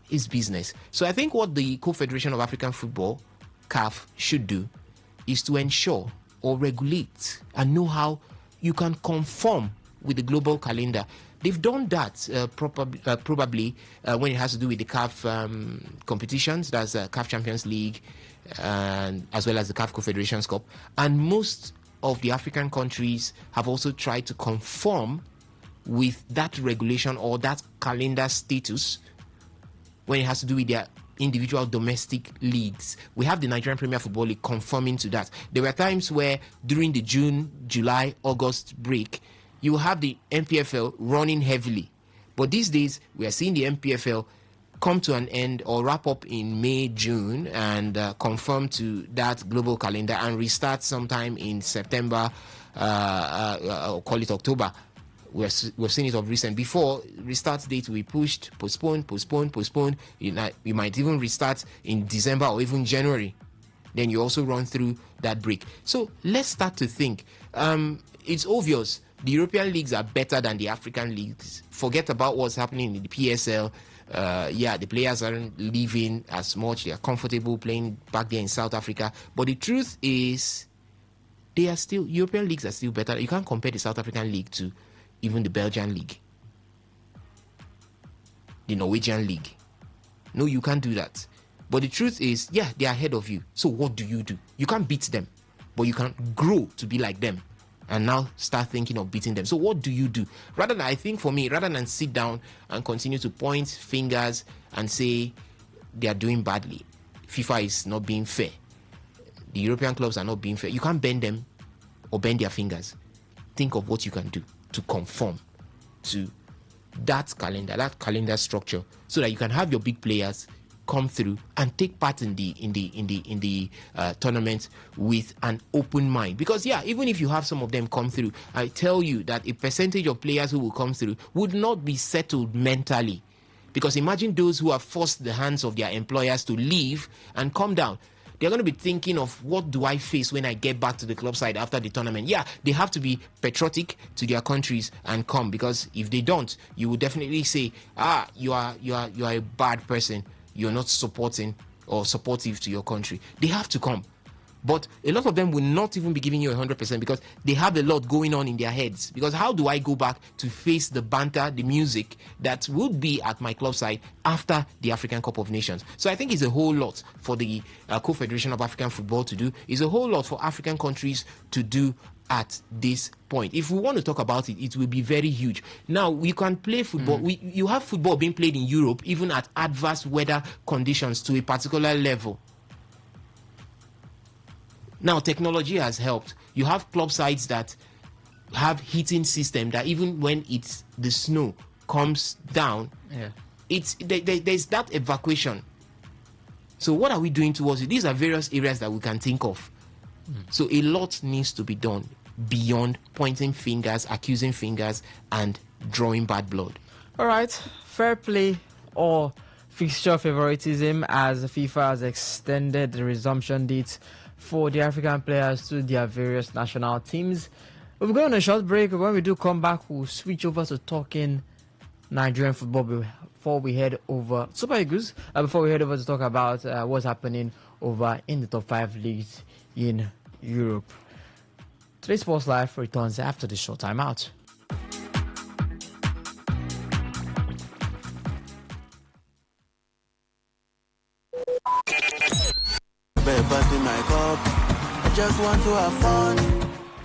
It's business. So I think what the Confederation of African Football, CAF, should do is to ensure or regulate and know how you can conform with the global calendar. They've done that probably when it has to do with the CAF competitions, that's CAF Champions League, and as well as the CAF Confederations Cup. And most of the African countries have also tried to conform with that regulation or that calendar status when it has to do with their individual domestic leagues. We have the Nigerian Premier Football League conforming to that. There were times where during the June, July, August break, you have the MPFL running heavily. But these days, we are seeing the MPFL come to an end or wrap up in May, June, and conform to that global calendar and restart sometime in September, or call it October. We've seen it of recent. Before, restart date will be pushed, postponed. You might even restart in December or even January. Then you also run through that break. So let's start to think. It's obvious the European leagues are better than the African leagues. Forget about what's happening in the PSL. The players aren't leaving as much. They are comfortable playing back there in South Africa. But the truth is, European leagues are still better. You can't compare the South African league to even the Belgian league, the Norwegian league. No, you can't do that. But the truth is, they are ahead of you. So what do? You can't beat them, but you can grow to be like them and now start thinking of beating them. So what do you do? Rather than sit down and continue to point fingers and say they are doing badly, FIFA is not being fair, the European clubs are not being fair, you can't bend them or bend their fingers. Think of what you can do to conform to that calendar structure, so that you can have your big players come through and take part in the tournament with an open mind. Because even if you have some of them come through, I tell you that a percentage of players who will come through would not be settled mentally. Because imagine those who have forced the hands of their employers to leave and come down. They're going to be thinking of, what do I face when I get back to the club side after the tournament? They have to be patriotic to their countries and come, because if they don't, you will definitely say, you are a bad person. You're not supporting or supportive to your country. They have to come. But a lot of them will not even be giving you 100% because they have a lot going on in their heads. Because how do I go back to face the banter, the music that would be at my club side after the African Cup of Nations? So I think it's a whole lot for the Confederation of African Football to do. It's a whole lot for African countries to do at this point. If we want to talk about it, it will be very huge. Now, we can play football. You have football being played in Europe, even at adverse weather conditions to a particular level. Now, technology has helped. You have club sides that have heating system that even when the snow comes down, there's that evacuation. So what are we doing towards it? These are various areas that we can think of. So a lot needs to be done beyond pointing fingers, accusing fingers, and drawing bad blood. All right, fair play or fixture favoritism, as FIFA has extended the resumption dates for the African players to their various national teams. We'll go on a short break. When we do come back, we'll switch over to talking Nigerian football before we head over Super Eagles. Before we head over to talk about what's happening over in the top 5 leagues in Europe. Today's Sports Live returns after the short time out. I just want to have fun.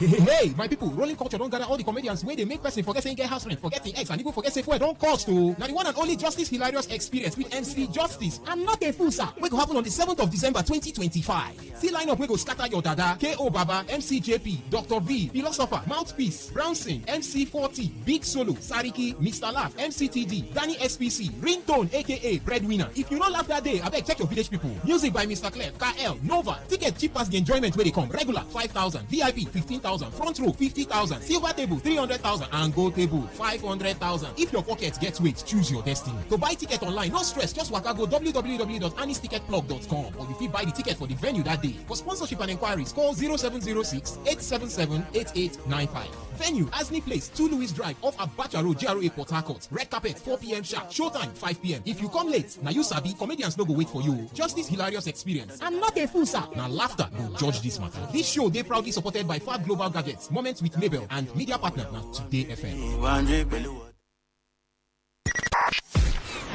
Hey, my people, rolling culture don't gather all the comedians where they make person forget saying get house rent, forget the X, and even forget safe word don't cost to. Now the one and only Justice Hilarious Experience with MC Justice. I'm not a fool, sir. We go happen on the 7th of December 2025. See line up, we go scatter your dada, K.O. Baba, MC JP, Dr. V, Philosopher, Mouthpiece, Brownson, MC 40, Big Solo, Sariki, Mr. Laugh, MCTD, Danny SPC, Ringtone, aka Breadwinner. If you don't laugh that day, I beg check your village people. Music by Mr. Clef, KL, Nova. Ticket cheap as the enjoyment where they come. Regular 5,000, VIP 15,000. Front row 50,000, silver table 300,000, and gold table 500,000. If your pocket gets weight, choose your destiny. To buy ticket online, no stress, just waka go www.anisticketplug.com, or you fit buy the ticket for the venue that day. For sponsorship and inquiries, call 0706-877-8895. Venue, Asni Place, 2 Louis Drive, off Abacha Road, GRA, Port Harcourt. Red carpet, 4 p.m. sharp. Showtime, 5 p.m. If you come late, now you sabi, comedians no go wait for you. Justice Hilarious Experience. I'm not a fool, sir. Now laughter will judge this matter. This show, they proudly supported by Fab Global Gadgets, Moments with Mabel, and media partner, now Today FM.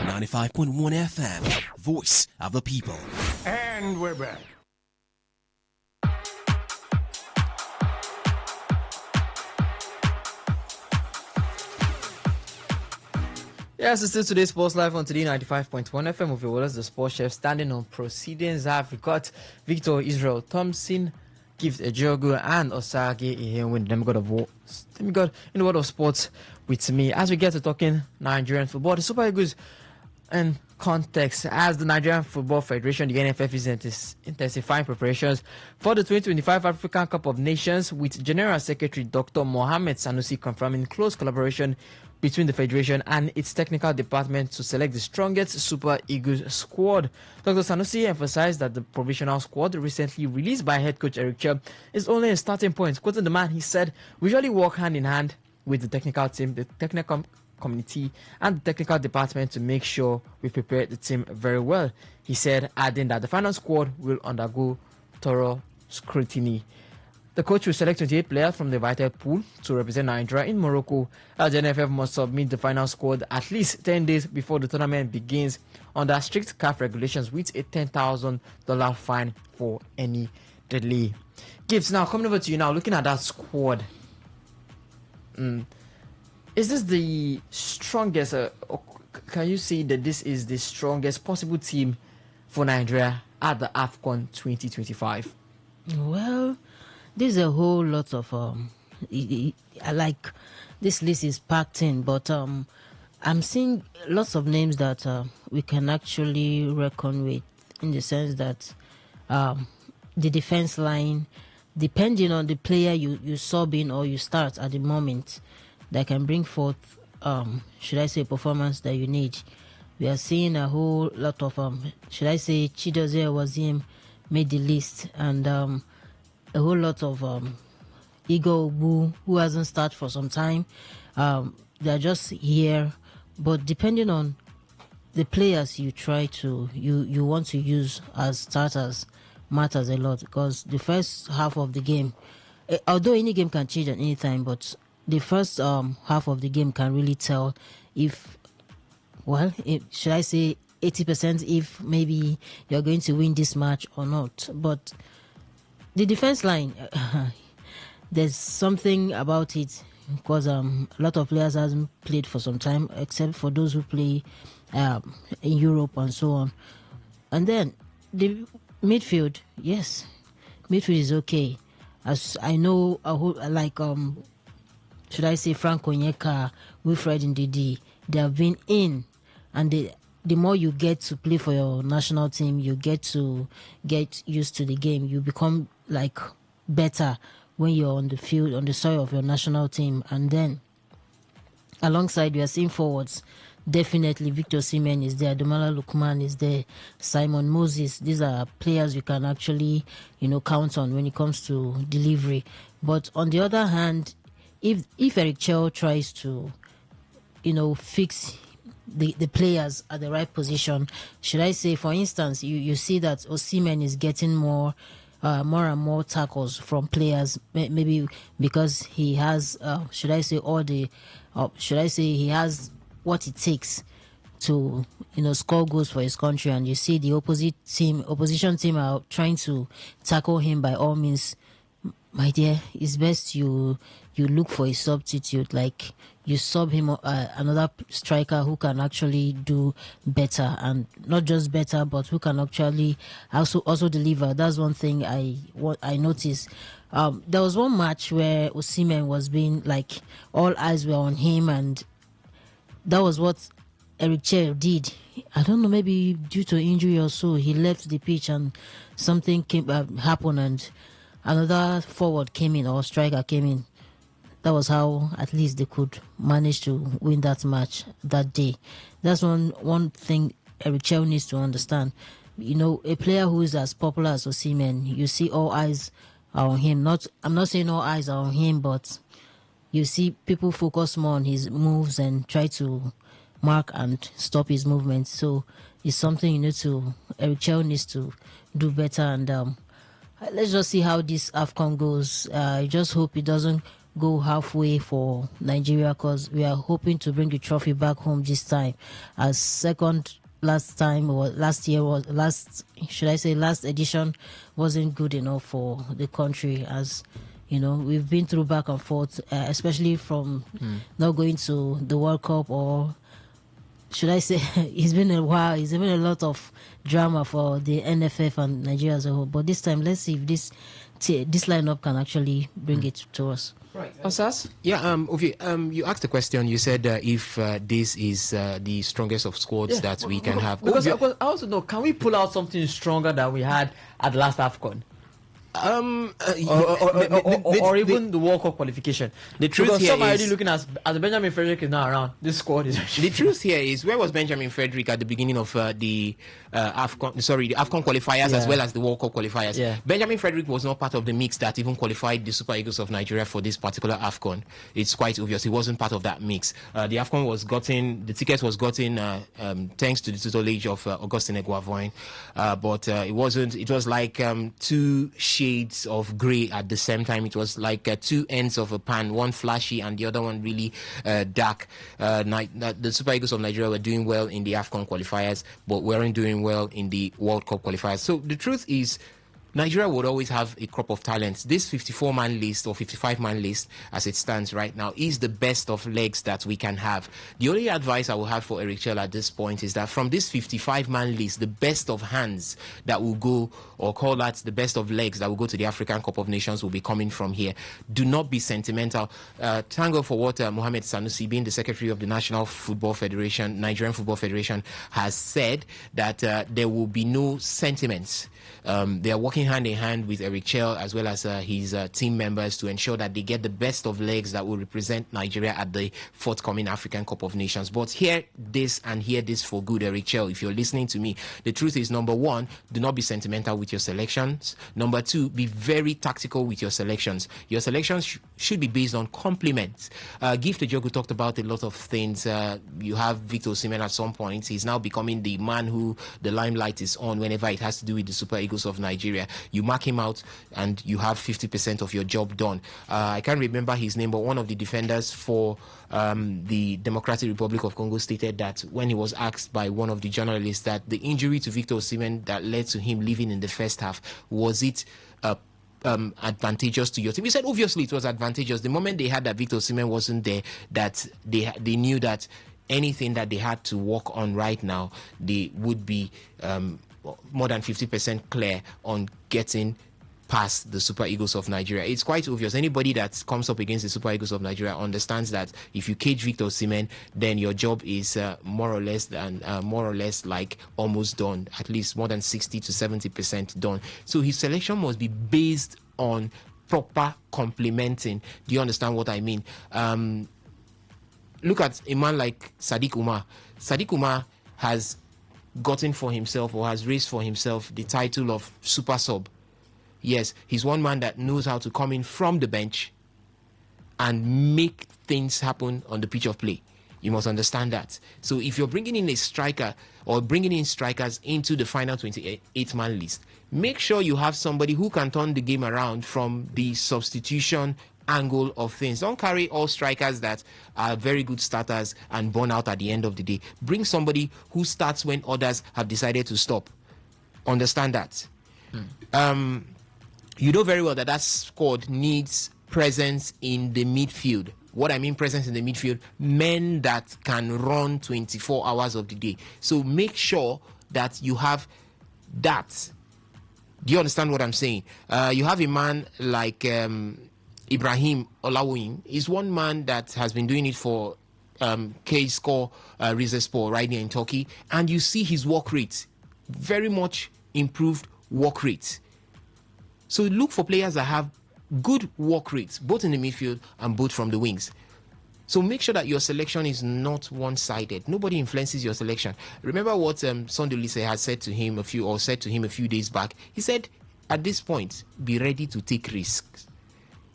95.1 FM, voice of the people. And we're back. Yes, it's still today's Sports Live on Today95.1 FM with your the sports chef. Standing on proceedings, have got Victor Israel Thompson, Gift Ejogu, and Osage Ihewin, demigod in the world of sports with me. As we get to talking Nigerian football, the Super Eagles and context, as the Nigerian Football Federation, the NFF, is intensifying preparations for the 2025 African Cup of Nations, with General Secretary Dr. Mohamed Sanusi confirming close collaboration between the Federation and its technical department to select the strongest Super Eagles squad. Dr. Sanusi emphasized that the provisional squad recently released by head coach Eric Chubb is only a starting point. Quoting the man, he said, "We usually work hand in hand with the technical team, the technical community, and the technical department to make sure we prepare the team very well." He said, adding that the final squad will undergo thorough scrutiny. The coach will select 28 players from the invited pool to represent Nigeria in Morocco, as the NFF must submit the final squad at least 10 days before the tournament begins under strict CAF regulations, with a $10,000 fine for any delay. Gibbs, now coming over to you now, looking at that squad. Is this the strongest, or can you say that this is the strongest possible team for Nigeria at the AFCON 2025? Well, there's a whole lot of I like this list is packed in, but I'm seeing lots of names that we can actually reckon with, in the sense that the defense line, depending on the player you sub in or you start at the moment, that can bring forth, should I say, performance that you need. We are seeing a whole lot of, should I say, Chidozie Wazim made the list, and a whole lot of Igor Wu, who hasn't started for some time. They're just here, but depending on the players you try to you want to use as starters matters a lot, because the first half of the game, although any game can change at any time, but the first half of the game can really tell if, well, should I say 80% if maybe you're going to win this match or not. But the defense line, there's something about it, because a lot of players hasn't played for some time, except for those who play in Europe and so on. And then the midfield, yes, midfield is okay. As I know, like should I say, Frank Onyeka, Wilfred Ndidi, they have been in, and the more you get to play for your national team, you get to get used to the game. You become like better when you're on the field, on the soil of your national team. And then alongside, we are seeing forwards. Definitely Victor Osimhen is there, Ademola Lookman is there, Simon Moses. These are players you can actually, count on when it comes to delivery. But on the other hand, if Eric Chell tries to, fix the players at the right position, should I say, for instance, you see that Osimhen is getting more and more tackles from players, maybe because he has, he has what it takes to score goals for his country, and you see the opposition team are trying to tackle him. By all means, my dear, it's best you look for a substitute, like you sub him another striker who can actually do better, and not just better, but who can actually also deliver. That's one thing I noticed. There was one match where Osimhen was being, like, all eyes were on him, and that was what Eric Chell did. I don't know, maybe due to injury or so, he left the pitch and something happened, and another forward came in, or striker came in. That was how at least they could manage to win that match that day. That's one thing Eric Chell needs to understand. A player who is as popular as Osimhen, you see all eyes are on him. I'm not saying all eyes are on him, but you see people focus more on his moves and try to mark and stop his movements. So it's something Eric Chell needs to do better. And let's just see how this AFCON goes. I just hope it doesn't go halfway for Nigeria, because we are hoping to bring the trophy back home this time. As last edition wasn't good enough for the country, as we've been through back and forth, especially from not going to the World Cup, or should I say, it's been a while. It's been a lot of drama for the NFF and Nigeria as a whole. But this time, let's see if this lineup can actually bring it to us. Right. Osas? Yeah, you asked the question. You said if this is the strongest of squads that we can have. Because I also know, can we pull out something stronger than we had at the last AFCON? Or even the World Cup qualification. The truth because here some are already looking as Benjamin Frederick is now around. This squad is the truth here is, where was Benjamin Frederick at the beginning of the AFCON qualifiers, as well as the World Cup qualifiers? Yeah. Benjamin Frederick was not part of the mix that even qualified the Super Eagles of Nigeria for this particular AFCON. It's quite obvious he wasn't part of that mix. The AFCON the ticket was gotten thanks to the tutelage of Augustine Eguavoin, but it wasn't. It was like two shades of grey at the same time. It was like two ends of a pan, one flashy and the other one really dark. The Super Eagles of Nigeria were doing well in the AFCON qualifiers, but weren't doing well in the World Cup qualifiers. So the truth is, Nigeria would always have a crop of talents. This 54-man list or 55-man list, as it stands right now, is the best of legs that we can have. The only advice I will have for Eric Chell at this point is that from this 55-man list, the best of hands that will go, or call that the best of legs that will go to the African Cup of Nations, will be coming from here. Do not be sentimental. Thank God for what Mohamed Sanusi, being the Secretary of the National Football Federation, Nigerian Football Federation, has said that there will be no sentiments. They are working hand in hand with Eric Chell as well as his team members to ensure that they get the best of legs that will represent Nigeria at the forthcoming African Cup of Nations. But hear this and hear this for good, Eric Chell, if you're listening to me. The truth is, number one, do not be sentimental with your selections. Number two, be very tactical with your selections. Your selections should be based on compliments. Gift Ejogu talked about a lot of things. You have Victor Osimhen at some point. He's now becoming the man who the limelight is on whenever it has to do with the Super Eagles of Nigeria. You mark him out and you have 50% of your job done. I can't remember his name, but one of the defenders for the Democratic Republic of Congo stated that when he was asked by one of the journalists that the injury to Victor Osimhen that led to him leaving in the first half, was it advantageous to your team? He said obviously it was advantageous. The moment they had that Victor Osimhen wasn't there, that they knew that anything that they had to work on right now, they would be more than 50% clear on getting past the Super Eagles of Nigeria. It's quite obvious. Anybody that comes up against the Super Eagles of Nigeria understands that if you cage Victor Osimhen, then your job is more or less like almost done, at least more than 60 to 70% done. So his selection must be based on proper complementing. Do you understand what I mean? Look at a man like Sadiq Umar. Sadiq Umar has gotten for himself, or has raised for himself, the title of super sub. Yes, he's one man that knows how to come in from the bench and make things happen on the pitch of play. You must understand that. So if you're bringing in a striker or bringing in strikers into the final 28-man list, make sure you have somebody who can turn the game around from the substitution angle of things. Don't carry all strikers that are very good starters and burn out at the end of the day. Bring somebody who starts when others have decided to stop. Understand that. You know very well that squad needs presence in the midfield. What I mean presence in the midfield, men that can run 24 hours of the day. So make sure that you have that. Do you understand what I'm saying? You have a man like Ibrahim Olawoyin is one man that has been doing it for K-Score Rizespor right here in Turkey, and you see his work rate, very much improved work rate. So look for players that have good work rates, both in the midfield and both from the wings. So make sure that your selection is not one-sided. Nobody influences your selection. Remember what Sunday Lise had said to him a few days back. He said, at this point, be ready to take risks.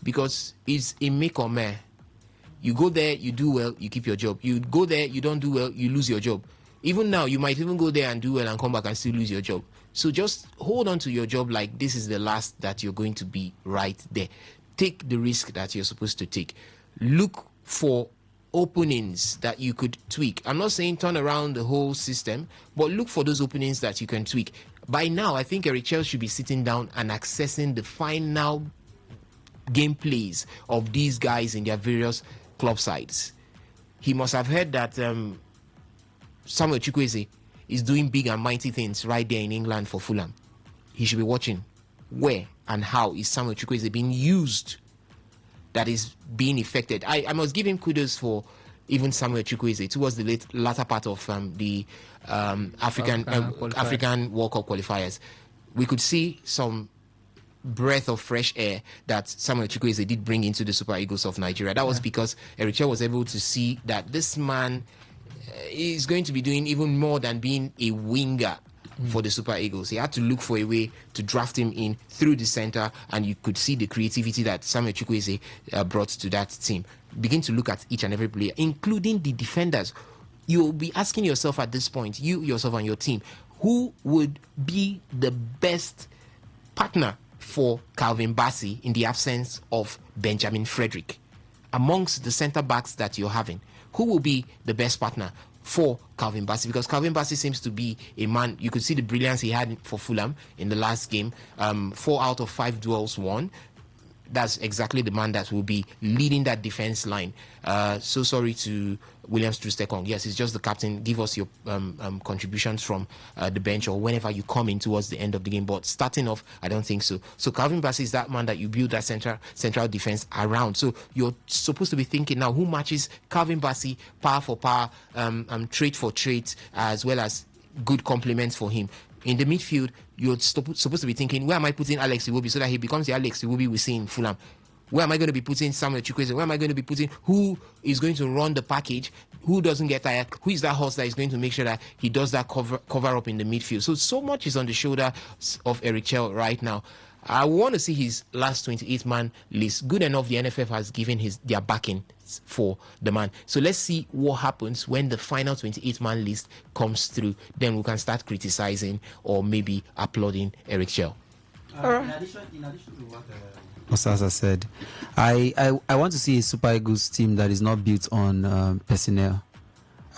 Because it's a make or meh. You go there, you do well, you keep your job. You go there, you don't do well, you lose your job. Even now, you might even go there and do well and come back and still lose your job. So just hold on to your job like this is the last that you're going to be right there. Take the risk that you're supposed to take. Look for openings that you could tweak. I'm not saying turn around the whole system, but look for those openings that you can tweak. By now, I think Eric Chell should be sitting down and accessing the final gameplays of these guys in their various club sides. He must have heard that Samuel Chukwueze is doing big and mighty things right there in England for Fulham. He should be watching where and how is Samuel Chukwueze being used, that is being affected. I must give him kudos for even Samuel Chukwueze towards the latter part of the African World Cup qualifiers. We could see some breath of fresh air that Samuel Chukwueze did bring into the Super Eagles of Nigeria. That was because Eric Chell was able to see that this man is going to be doing even more than being a winger for the Super Eagles. He had to look for a way to draft him in through the center, and you could see the creativity that Samuel Chukwueze brought to that team. Begin to look at each and every player, including the defenders. You'll be asking yourself at this point, you yourself and your team, who would be the best partner for Calvin Bassey in the absence of Benjamin Frederick? Amongst the center backs that you're having, who will be the best partner? for Calvin Bassey, because Calvin Bassey seems to be a man. You could see the brilliance he had for Fulham in the last game. 4 out of 5 duels won. That's exactly the man that will be leading that defense line. So sorry to Williams Trustekong. Yes, he's just the captain. Give us your contributions from the bench or whenever you come in towards the end of the game. But starting off, I don't think so. So Calvin Bassey is that man that you build that central defense around. So you're supposed to be thinking now, who matches Calvin Bassey power for power, trait for trait, as well as good compliments for him. In the midfield, you're supposed to be thinking, where am I putting Alex Iwobi so that he becomes the Alex Iwobi we see in Fulham? Where am I going to be putting Samuel Chukwueze? Where am I going to be putting who is going to run the package? Who doesn't get tired? Who is that horse that is going to make sure that he does that cover up in the midfield? So much is on the shoulder of Eric Chell right now. I want to see his last 28-man list. Good enough, the NFF has given their backing for the man. So let's see what happens when the final 28-man list comes through. Then we can start criticizing or maybe applauding Eric Chell. In addition to what Osasa said, I want to see a Super Eagles team that is not built on personnel.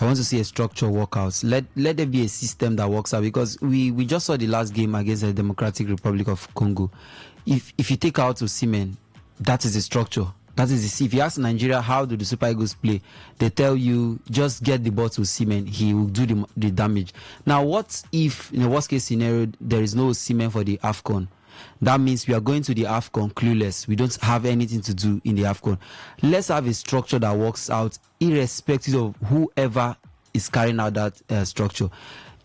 I want to see a structured workouts. Let there be a system that works out, because we just saw the last game against the Democratic Republic of Congo. If you take out Osimhen, that is the structure. That is the. If you ask Nigeria how do the Super Eagles play, they tell you just get the ball to Osimhen, he will do the damage. Now, what if in the worst case scenario there is no Osimhen for the AFCON? That means we are going to the AFCON clueless. We don't have anything to do in the AFCON. Let's have a structure that works out irrespective of whoever is carrying out that structure.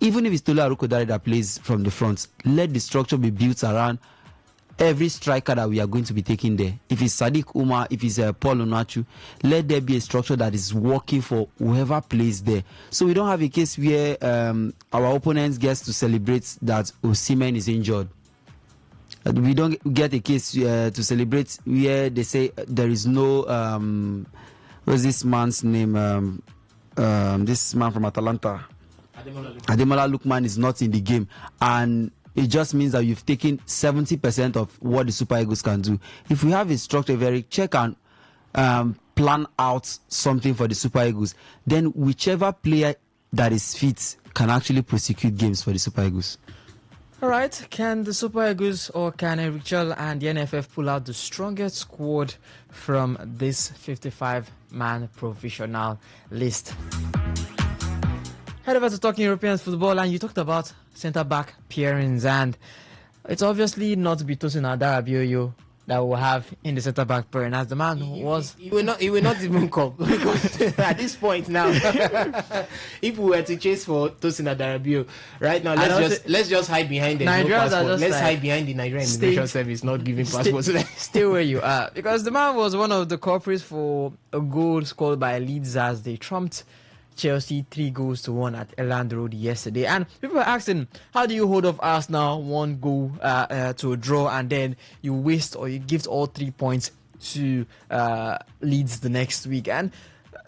Even if it's Tolu Arokodare that plays from the front, let the structure be built around every striker that we are going to be taking there. If it's Sadiq Umar, if it's Paul Onuachu, let there be a structure that is working for whoever plays there. So we don't have a case where our opponents gets to celebrate that Osimhen is injured. We don't get a case to celebrate where they say there is no what's this man's name? This man from Atalanta, Ademola Lookman, is not in the game, and it just means that you've taken 70% of what the Super Eagles can do. If we have a structure, very check and plan out something for the Super Eagles, then whichever player that is fit can actually prosecute games for the Super Eagles. All right, can the Super Eagles or can Eric Chell and the NFF pull out the strongest squad from this 55-man provisional list? Head over to Talking European Football, and you talked about centre-back pairings, and it's obviously not Bitosin Adarabioyo that we'll have in the centre-back pairing, as the man who was... He will not even come, because at this point now, if we were to chase for Tosin Adarabioyo right now, let's just hide behind the no passport. Let's hide behind the Nigerian Immigration Service not giving passports. Stay where you are, because the man was one of the culprits for a goal scored by Leeds as they trumped Chelsea 3-1 at Elland Road yesterday. And people are asking, how do you hold off Arsenal 1 goal to a draw, and then you waste or you give all 3 points to Leeds the next week? And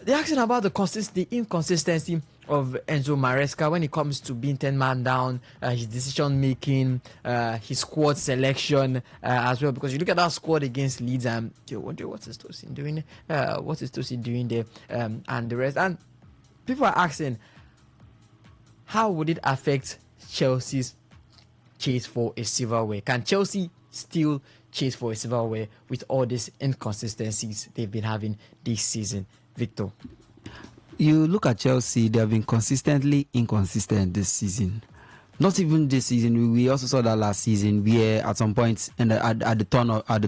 they're asking about the inconsistency of Enzo Maresca when it comes to being 10-man down, his decision making, his squad selection as well. Because you look at that squad against Leeds and you wonder, what is Tosin doing? What is Tosin doing there? And the rest. And people are asking, how would it affect Chelsea's chase for a silverware? Can Chelsea still chase for a silverware with all these inconsistencies they've been having this season? Victor? You look at Chelsea, they have been consistently inconsistent this season. Not even this season. We also saw that last season, where at some point at the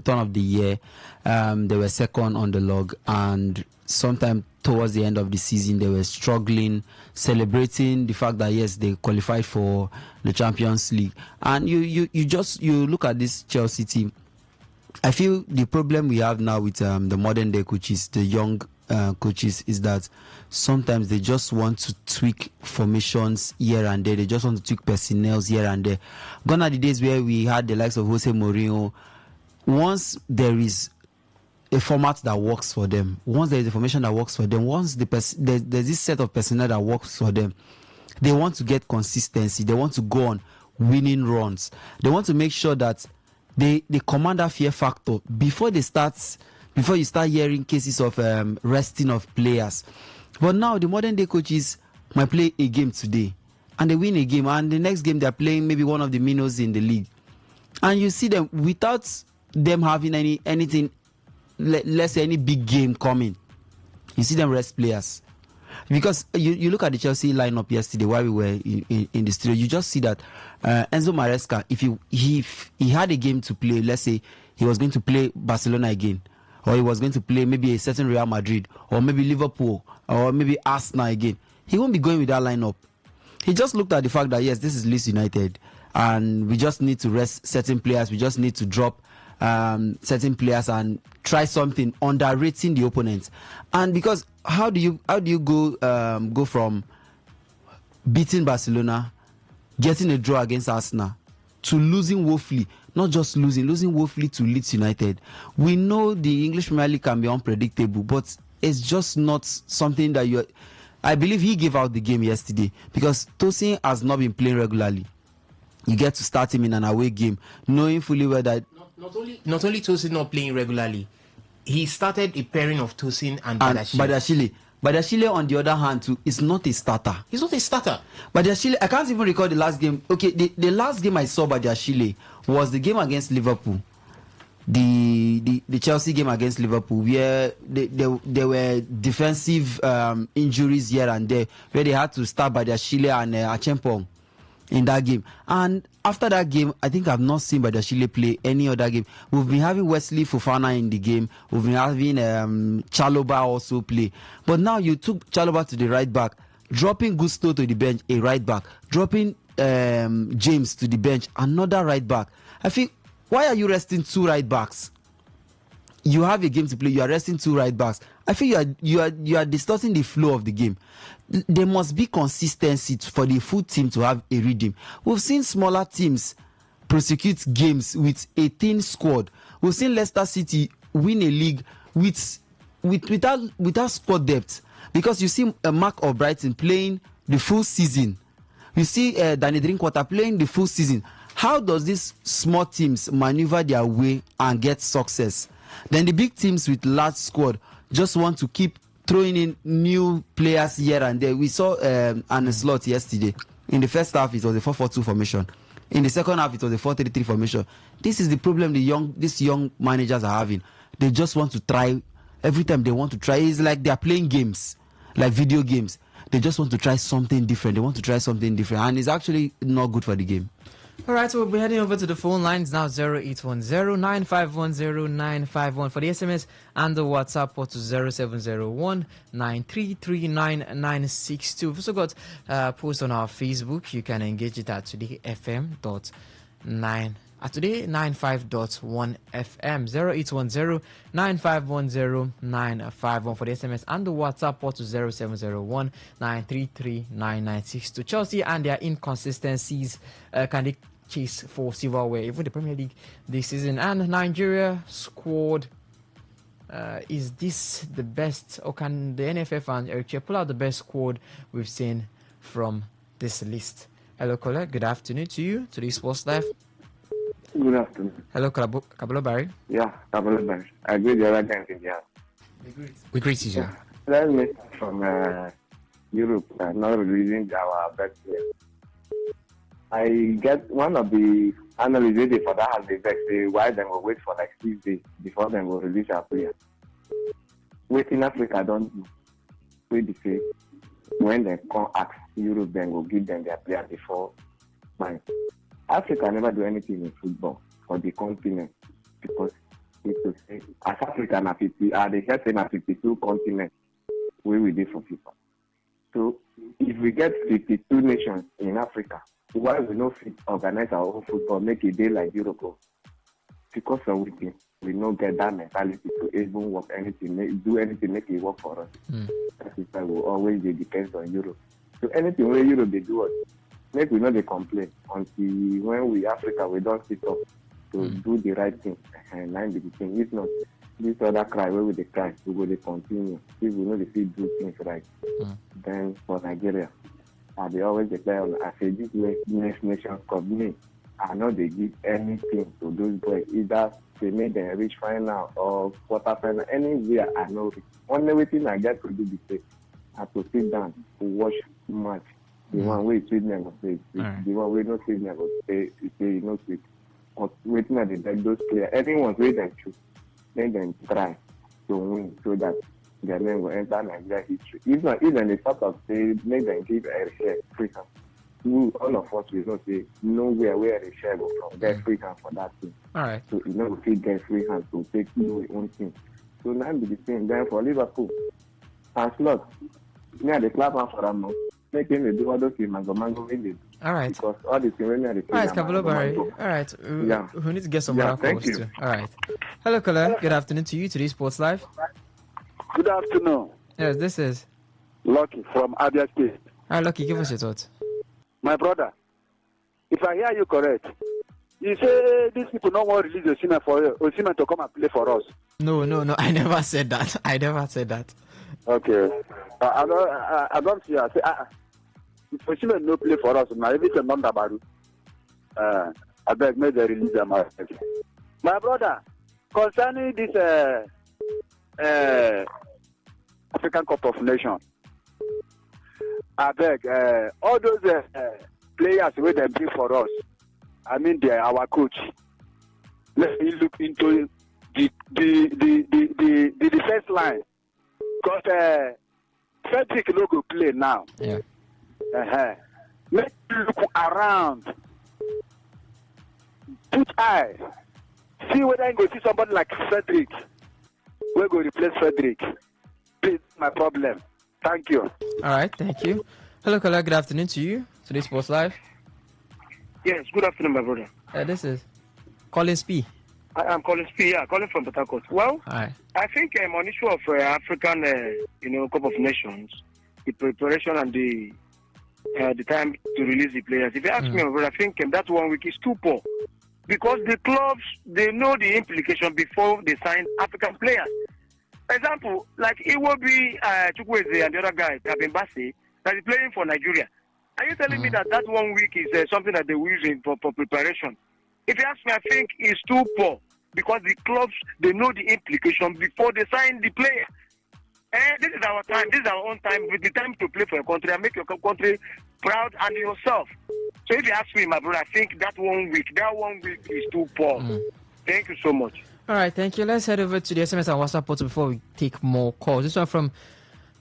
turn of the year, they were second on the log, and sometime towards the end of the season, they were struggling, celebrating the fact that yes, they qualified for the Champions League. And you look at this Chelsea team. I feel the problem we have now with the modern day coaches, the young coaches, is that sometimes they just want to tweak formations here and there. They just want to tweak personnel here and there. Gone are the days where we had the likes of Jose Mourinho. Once there is a format that works for them, once there is a formation that works for them, once there's this set of personnel that works for them, they want to get consistency. They want to go on winning runs. They want to make sure that they command that fear factor before you start hearing cases of resting of players. But now the modern day coaches, might play a game today and they win a game, and the next game they're playing maybe one of the minnows in the league, and you see them without them having anything, let's say any big game coming, you see them rest players. Because you look at the Chelsea lineup yesterday while we were in the studio, you just see that Enzo Maresca, if he had a game to play, let's say he was going to play Barcelona again, or he was going to play maybe a certain Real Madrid, or maybe Liverpool, or maybe Arsenal again, he won't be going with that lineup. He just looked at the fact that yes, this is Leeds United, and we just need to rest certain players. We just need to drop certain players and try something, underrating the opponents. And because how do you go from beating Barcelona, getting a draw against Arsenal, to losing woefully? Not just losing woefully to Leeds United. We know the English Premier League can be unpredictable, but it's just not something that I believe he gave out the game yesterday, because Tosin has not been playing regularly. You get to start him in an away game, knowing fully well that not only Tosin not playing regularly, he started a pairing of Tosin and Badiashile. Badiashile, on the other hand, too, is not a starter. He's not a starter. Badiashile, I can't even recall the last game. Okay, the last game I saw Badiashile was the game against Liverpool. The Chelsea game against Liverpool, where there were defensive injuries here and there, where they had to start Badiashile and Achempong in that game. And after that game, I think I've not seen Badiashile play any other game. We've been having Wesley Fofana in the game. We've been having Chaloba also play. But now you took Chaloba to the right back, dropping Gusto to the bench, a right back, dropping James to the bench, another right back. I think, why are you resting two right backs? You have a game to play, you are resting two right backs. I think you are distorting the flow of the game. There must be consistency for the full team to have a rhythm. We've seen smaller teams prosecute games with a thin squad. We've seen Leicester City win a league without squad depth, because you see Mark Albrighton playing the full season. You see Danny Drinkwater playing the full season. How does these small teams maneuver their way and get success? Then the big teams with large squad just want to keep throwing in new players here and there. We saw an slot yesterday. In the first half, it was a 4-4-2 formation. In the second half, it was a 4-3-3 formation. This is the problem these young managers are having. They just want to try. Every time they want to try, it's like they're playing games, like video games. They just want to try something different. They want to try something different, and it's actually not good for the game. All right, so we'll be heading over to the phone lines now. 0810-951-0951 for the SMS, and the WhatsApp port to 0701-9339-962. We've also got post on our Facebook. You can engage it at today95.1fm. Today95.1fm. 0810-951-0951 for the SMS, and the WhatsApp port to 0701-933-9962. Chelsea and their inconsistencies, can they chase for silverware, even the Premier League this season? And Nigeria squad, is this the best, or can the NFF and Eric pull out the best squad we've seen from this list? Hello, caller. Good afternoon to you. Today Sports Live. Good afternoon. Hello, Kabalo Barry. Yeah, Kabalo Barry. I agree the other guys in the house. We greet you, sir. Let's make from Europe, not releasing our best players. I get one of the analysts for that has the best say why they will wait for like 6 days before they will release our players. Wait in Africa, don't do. Wait the say when they come ask Europe, then will give them their players before mine. Africa never do anything in football for the continent, because it will say as Africa na 50, they just say na 52 continents where we did for FIFA. So if we get 52 nations in Africa, why we no fit organize our own football, make a day like Europe? Because of we don't get that mentality to even work anything, do anything, make it work for us. That is why we always depend on Europe. So anything where Europe they do us, make we not they complain until when we Africa we don't sit up to do the right thing and line with the thing. If not, this other cry where we they cry, we will they continue. If we know they still do things right, then for Nigeria, they always declare on. I say this way next nation cup me. I know they give anything to those boys. Either they make them reach final or quarter final. Anywhere I know. Only thing I get to do the same. have to sit down to watch match. The one way treat negotiate, the one way not treat negotiate, say not treat. Waiting at the back, those players, everyone's waiting to make them try to win so that their name will enter Nigeria history. Even the sort of say make them give a share free hand. All of us will not say nowhere where the share go from get free hand for that thing. All right. So you know we still get free hand to take do your own thing. So now be the same. Then for Liverpool, and slot, me the clap hand for them. Make him do all those things, mango win it. All right. Because all the things when they all right, Kavalo Barry. All right. Yeah. We need to get some more calls too. All right. Hello, caller. Good afternoon to you. Today Sports Live. Good afternoon. Yes, this is Lucky from Abia State. All right, Lucky, give us your thoughts. My brother, if I hear you correct, you say these people don't want to release Osimhen to come and play for us. No. I never said that. Okay. I don't see. I say, if Osimhen no play for us, now everything not about it. I beg, may they release them. My brother, concerning this African Cup of Nations, I beg, all those players where they bring for us, I mean, they are our coach. Let me look into the defense line. Because Frederick no go play now. Yeah. Make you look around. Put eye. See whether you go see somebody like Frederick. We're going to replace Frederick. Please, my problem. Thank you. All right, thank you. Hello, caller. Good afternoon to you. Today Sports Live. Yes, good afternoon, my brother. This is Collins P. I'm Collins P. Yeah, calling from Port Harcourt. Well, right. I think on issue of African, Cup of Nations, the preparation and the time to release the players. If you ask me, my brother, I think that 1 week is too poor because the clubs they know the implication before they sign African players. For example, like Iwobi, Chukwueze and the other guy, Kabembasi, that is playing for Nigeria. Are you telling me that 1 week is something that they will use for preparation? If you ask me, I think it's too poor because the clubs, they know the implication before they sign the player. This is our time. This is our own time. With the time to play for your country and make your country proud and yourself. So if you ask me, my brother, I think that 1 week is too poor. Thank you so much. All right, thank you. Let's head over to the SMS and WhatsApp portal before we take more calls. This one from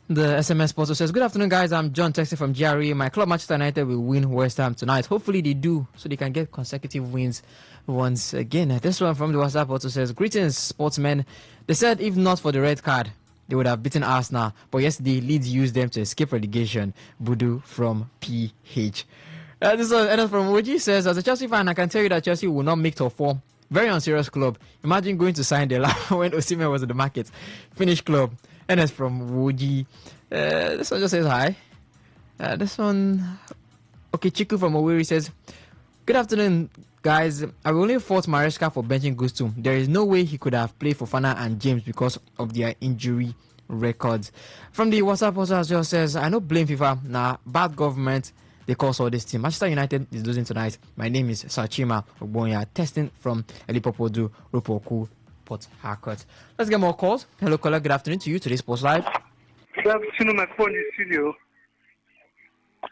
the SMS portal says, good afternoon, guys. I'm John texting from GRE. My club, Manchester United, will win West Ham tonight. Hopefully they do, so they can get consecutive wins once again. This one from the WhatsApp portal says, greetings, sportsmen. They said if not for the red card, they would have beaten Arsenal. But yesterday, Leeds used them to escape relegation. Budu from PH. This one, Ernest from Woji says, as a Chelsea fan, I can tell you that Chelsea will not make top 4. Very unserious club. Imagine going to sign Dela when Osimhen was in the market. Finnish club. Ernest from Woji. This one just says hi. This one, okay, Chiku from Oweri says, good afternoon, guys. I will only fault Maresca for benching Gusto. There is no way he could have played for Fana and James because of their injury records. From the WhatsApp also as well says, I don't blame FIFA. Nah, bad government. They cause all this team. Manchester United is losing tonight. My name is Sachima Ogbonya, testing from Elipopodu, Rupoku, Port Harcourt. Let's get more calls. Hello, caller. Good afternoon to you. Today's Sports Live. Good afternoon, my phone in the studio.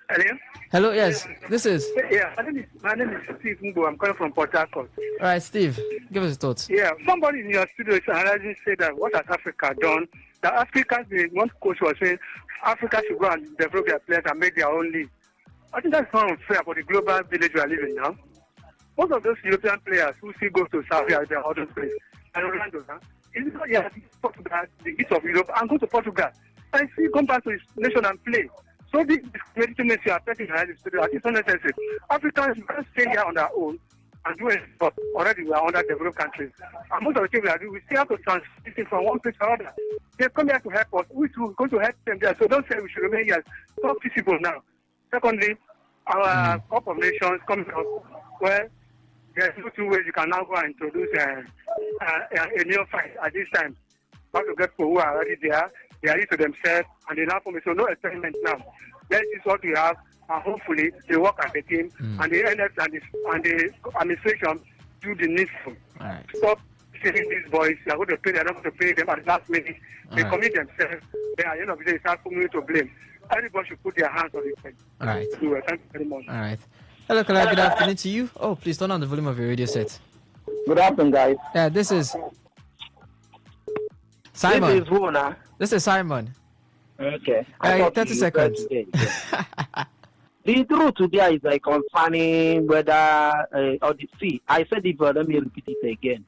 Hello? Hello, yes. This is. Yeah, my name is Steve Mbo. I'm calling from Port Harcourt. All right, Steve, give us your thoughts. Yeah, somebody in your studio is analyzing say that what has Africa done? That Africans, one coach was saying Africa should go and develop their players and make their own league. I think that's not unfair for the global village we are living now. Most of those European players who still go to Saudi Arabia or other places, and Orlando, it's not yet Portugal, the east of Europe, and go to Portugal and see come back to his nation and play. So this legitimacy you are taking in the studio, I think it's unnecessary. Africans can't stay here on their own and do it, but already we are under developed countries. And most of the things we are doing, we still have to transition from one place to another. They come here to help us, which will go to help them there. So don't say we should remain here. So feasible now. Secondly, our Cup of Nations coming up, where there's no two ways you can now go and introduce a new fight at this time. How to get people who are already there, they are used to themselves, and they now for me. So no experiment now. This is what we have, and hopefully they work as a team, and the NF and the administration do the needful. Right. Stop saving these boys. They are going to pay. They are not going to pay them at the last minute. They commit themselves. They are, the day, it's not for me to blame. Everybody should put their hands on it. All right. Thank you very much. All right. Hello, Kala. Good afternoon to you. Oh, please turn on the volume of your radio set. Good afternoon, guys. Yeah, this is Simon. This is who now? This is Simon. Okay. 30 seconds. The truth today is like concerning whether or the see. I said it, but let me repeat it again.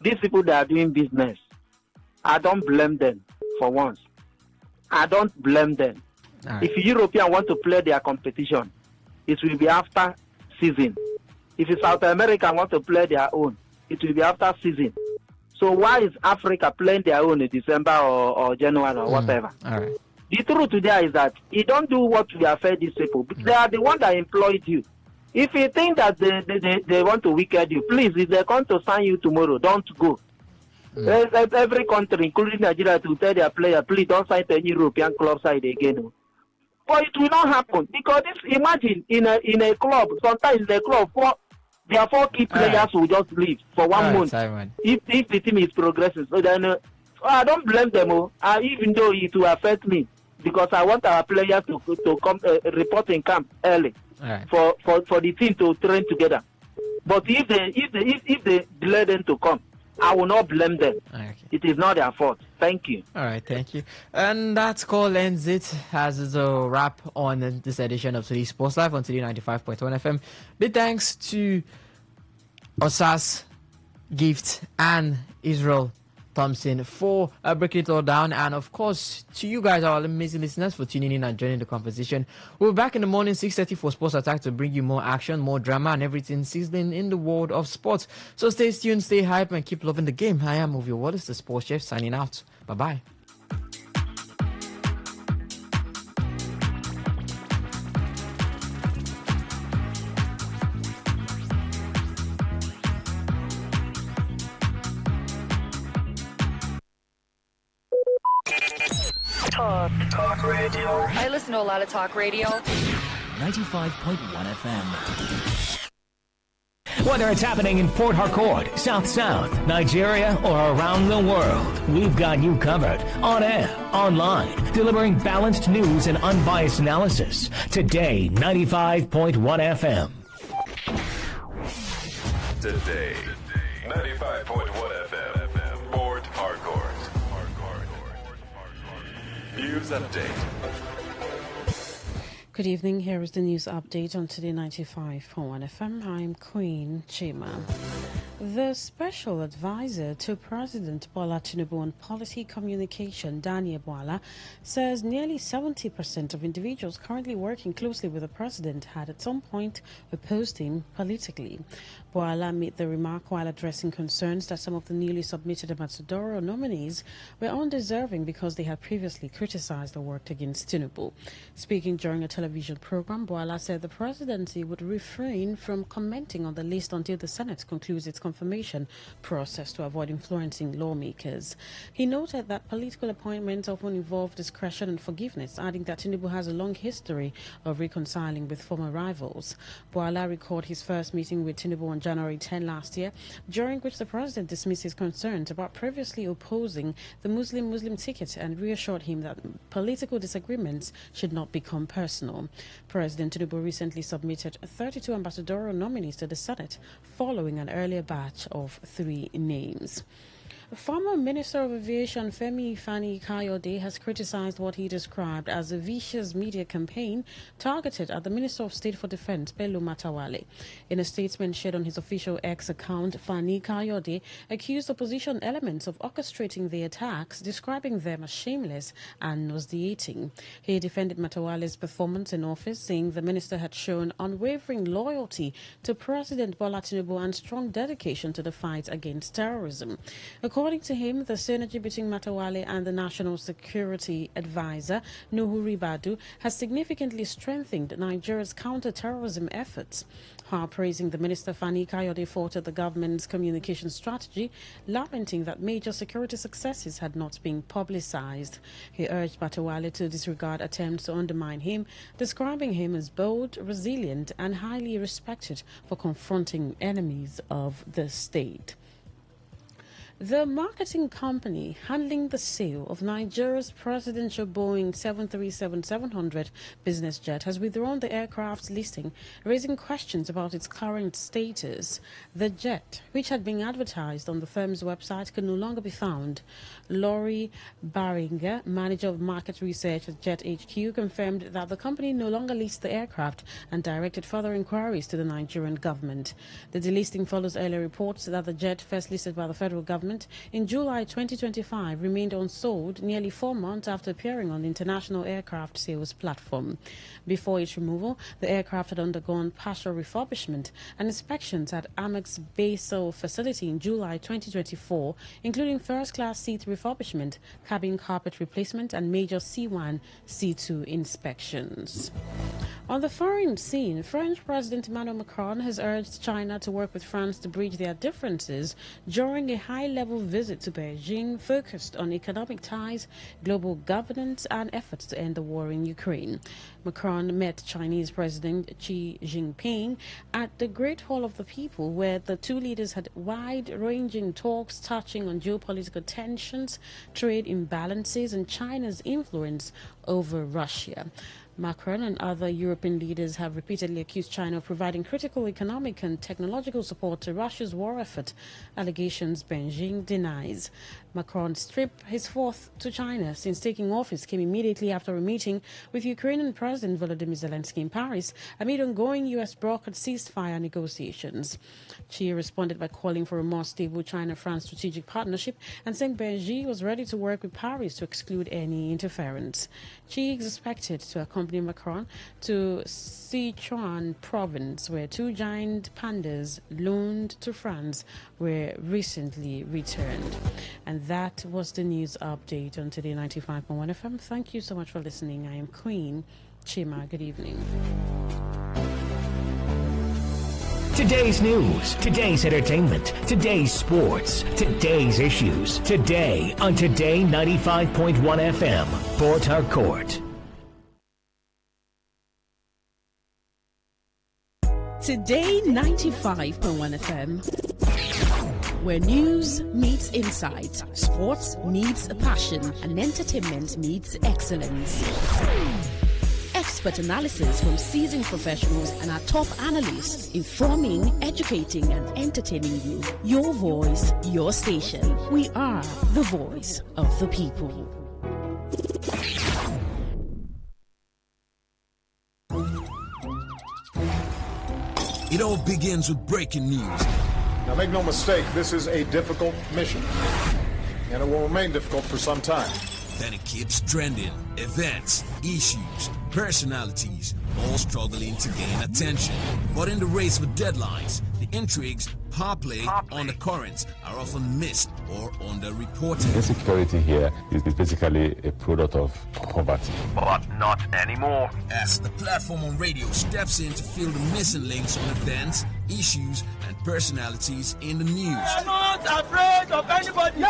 These people that are doing business, I don't blame them for once. I don't blame them. Right. If Europeans want to play their competition, it will be after season. If South America want to play their own, it will be after season. So why is Africa playing their own in December or January or whatever? All right. The truth today is that you don't do what we have fed these people. They are the one that employed you. If you think that they want to wicked you, please, if they come to sign you tomorrow, don't go. Every country, including Nigeria, to tell their player, please don't sign to any European club side again. But it will not happen because imagine in a club, sometimes in the club, there are 4 key players who just leave for 1 month. Simon. If the team is progressing, so then I don't blame them. Even though it will affect me, because I want our players to come report in camp early for the team to train together. But if they delay them to come, I will not blame them. Okay. It is not their fault. Thank you. All right, thank you. And that call ends it as a wrap on this edition of Today Sports Live on Today95.1 FM. Big thanks to Osas, Gift, and Israel Thompson for breaking it all down, and of course to you guys, our amazing listeners, for tuning in and joining the conversation. We'll be back in the morning 6:30 for Sports Attack to bring you more action, more drama, and everything sizzling in the world of sports. So stay tuned, stay hype, and keep loving the game. I am Ovio Wallace, the sports chef, signing out. Bye bye. Talk radio. I listen to a lot of talk radio. 95.1 FM. Whether it's happening in Port Harcourt, South, Nigeria, or around the world, we've got you covered. On air, online, delivering balanced news and unbiased analysis. Today, 95.1 FM. Today, 95.1 FM, Port Harcourt. News update. Good evening. Here is the news update on Today 95.1 FM. I'm Queen Chima. The special advisor to President Bola Tinubu on policy communication, Daniel Boala, says nearly 70% of individuals currently working closely with the president had at some point opposed him politically. Boala made the remark while addressing concerns that some of the newly submitted ambassadorial nominees were undeserving because they had previously criticized or worked against Tinubu. Speaking during a television program, Boala said the presidency would refrain from commenting on the list until the Senate concludes its confirmation process to avoid influencing lawmakers. He noted that political appointments often involve discretion and forgiveness, adding that Tinubu has a long history of reconciling with former rivals. Boala recalled his first meeting with Tinubu on January 10 last year, during which the president dismissed his concerns about previously opposing the Muslim ticket and reassured him that political disagreements should not become personal. President Tinubu recently submitted 32 ambassadorial nominees to the Senate, following an earlier batch of 3 names. Former Minister of Aviation Femi Fani-Kayode has criticized what he described as a vicious media campaign targeted at the Minister of State for Defense, Bello Matawalle. In a statement shared on his official X account, Fani-Kayode accused opposition elements of orchestrating the attacks, describing them as shameless and nauseating. He defended Matawalle's performance in office, saying the minister had shown unwavering loyalty to President Bola Tinubu and strong dedication to the fight against terrorism. According to him, the synergy between Matawalle and the National Security Advisor, Nuhu Ribadu, has significantly strengthened Nigeria's counter-terrorism efforts. While praising the minister, Fani-Kayode faulted the government's communication strategy, lamenting that major security successes had not been publicized. He urged Matawalle to disregard attempts to undermine him, describing him as bold, resilient, and highly respected for confronting enemies of the state. The marketing company handling the sale of Nigeria's presidential Boeing 737-700 business jet has withdrawn the aircraft's listing, raising questions about its current status. The jet, which had been advertised on the firm's website, could no longer be found. Laurie Baringer, manager of market research at Jet HQ, confirmed that the company no longer leased the aircraft and directed further inquiries to the Nigerian government. The delisting follows earlier reports that the jet, first listed by the federal government in July 2025, remained unsold nearly 4 months after appearing on the international aircraft sales platform. Before its removal, the aircraft had undergone partial refurbishment and inspections at Amex Basel facility in July 2024, including first-class seat refurbishment, cabin carpet replacement, and major C1, C2 inspections. On the foreign scene, French President Emmanuel Macron has urged China to work with France to bridge their differences during a high-level visit to Beijing focused on economic ties, global governance, and efforts to end the war in Ukraine. Macron met Chinese President Xi Jinping at the Great Hall of the People, where the two leaders had wide-ranging talks touching on geopolitical tensions, trade imbalances, and China's influence over Russia. Macron and other European leaders have repeatedly accused China of providing critical economic and technological support to Russia's war effort, allegations Beijing denies. Macron's trip, his fourth to China since taking office, came immediately after a meeting with Ukrainian President Volodymyr Zelensky in Paris amid ongoing U.S.-brokered ceasefire negotiations. Xi responded by calling for a more stable China-France strategic partnership and saying Beijing was ready to work with Paris to exclude any interference. Xi is expected to accompany Macron to Sichuan province, where two giant pandas loaned to France were recently returned. And that was the news update on Today 95.1 FM. Thank you so much for listening. I am Queen Chima. Good evening. Today's news, today's entertainment, today's sports, today's issues. Today on Today 95.1 FM, Port Harcourt. Today 95.1 FM, where news meets insight, sports meets passion, and entertainment meets excellence. Expert analysis from seasoned professionals and our top analysts, informing, educating, and entertaining you. Your voice, your station. We are the voice of the people. It all begins with breaking news. Now make no mistake, this is a difficult mission, and it will remain difficult for some time. Then it keeps trending. Events, issues, personalities, all struggling to gain attention. But in the race for deadlines, the intrigues, power play, undercurrents are often missed or underreported. Insecurity here is basically a product of poverty. But not anymore. As the platform on radio steps in to fill the missing links on events, issues, and personalities in the news. We're not afraid of anybody.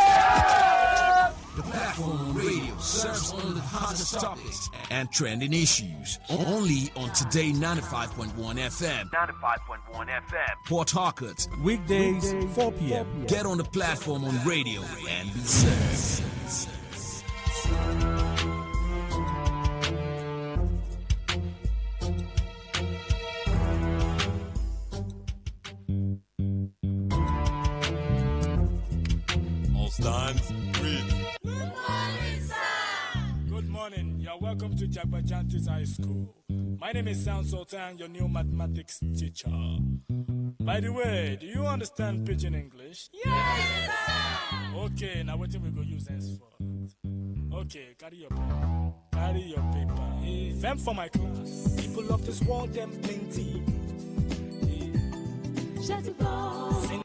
The platform on radio serves only the hottest topics and trending issues. Only on Today 95.1 FM. 95.1 FM. Port Harcourt. Weekdays, 4 p.m. Get on the platform on radio and be served. All stands, read. Good morning, sir. Good morning. You're welcome to Jagbajantis High School. My name is Sound Sultan, your new mathematics teacher. By the way, do you understand Pidgin English? Yes, sir. Okay, now what we go use henceforth? Okay, carry your pen. Carry your paper. Them for my class. People of this world, them plenty. Sing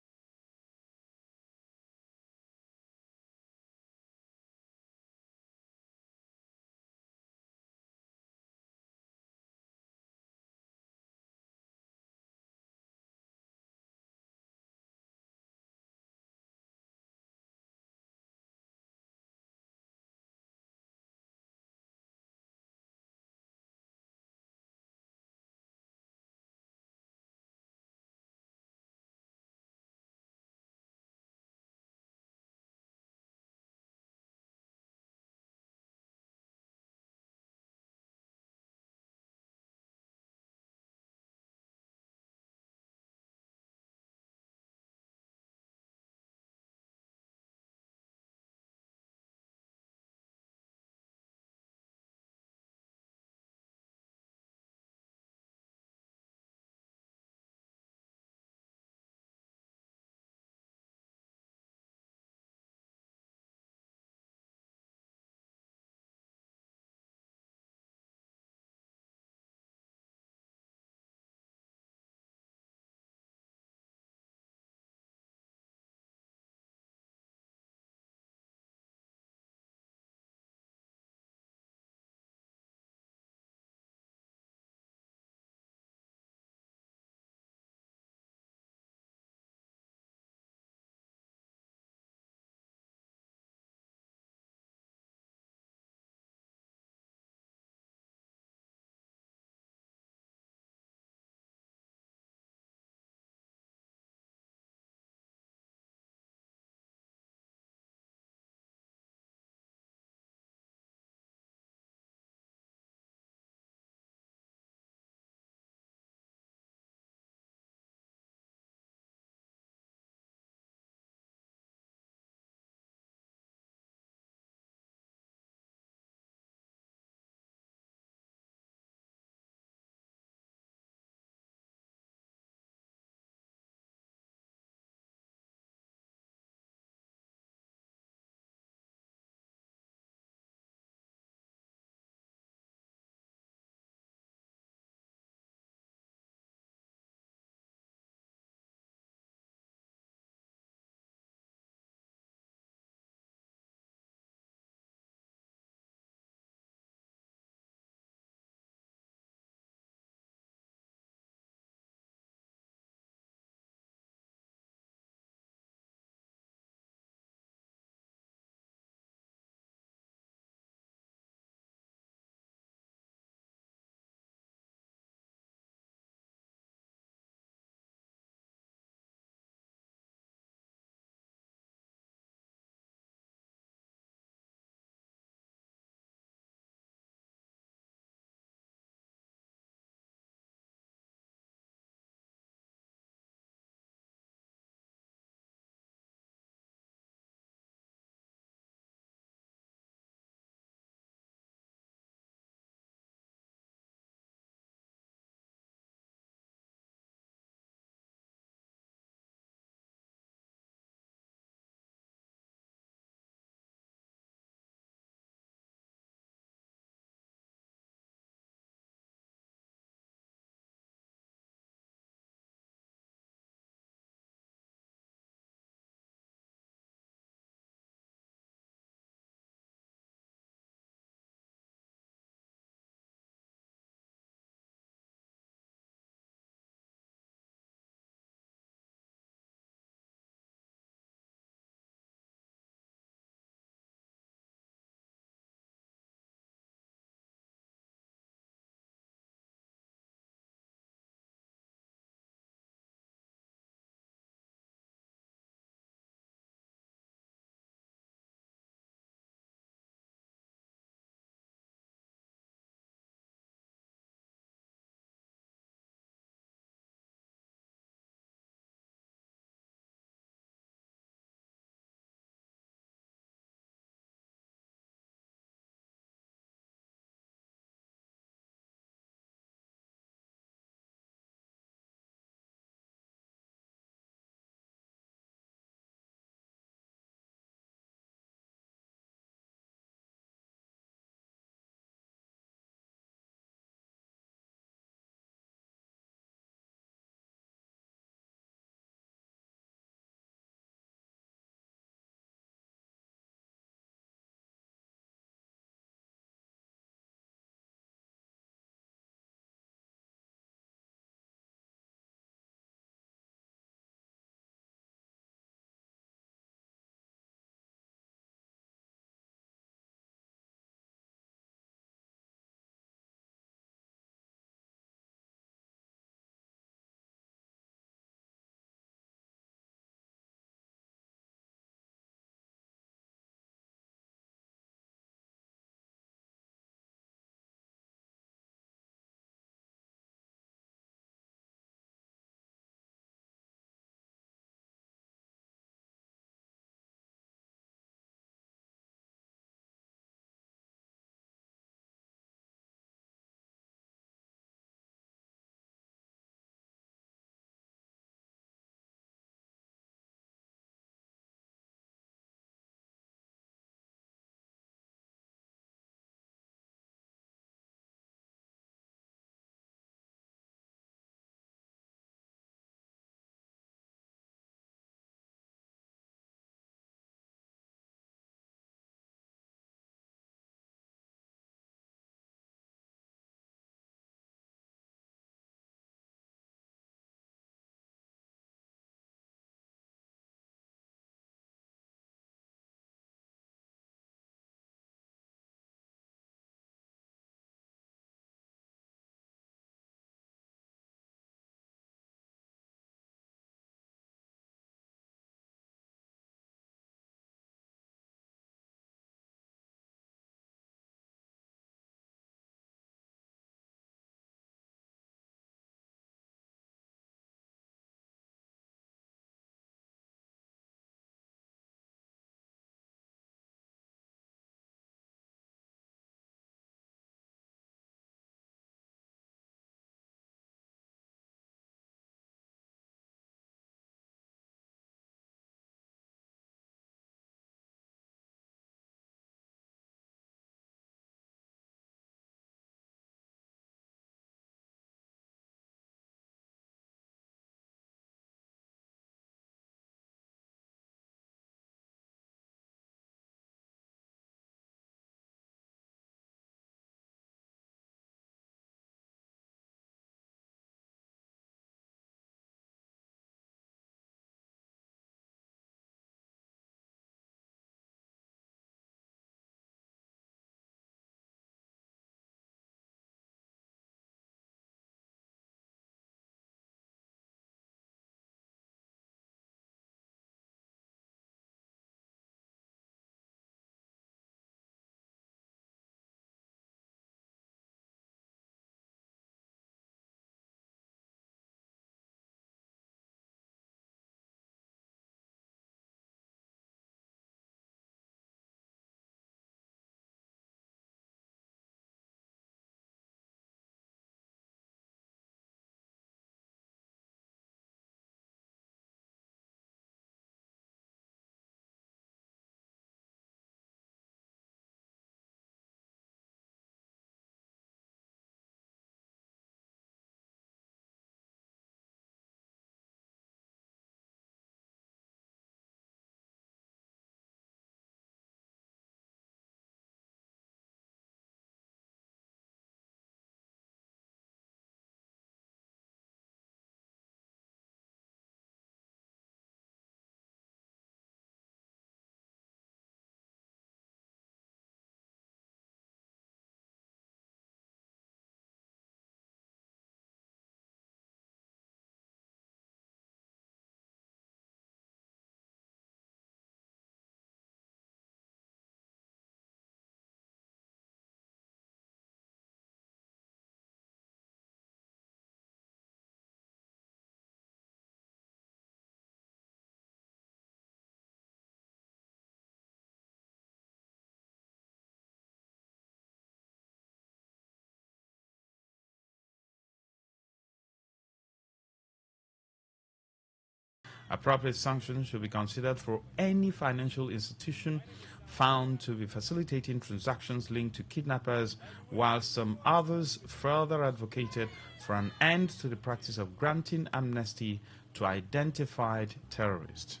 Appropriate sanctions should be considered for any financial institution found to be facilitating transactions linked to kidnappers, while some others further advocated for an end to the practice of granting amnesty to identified terrorists.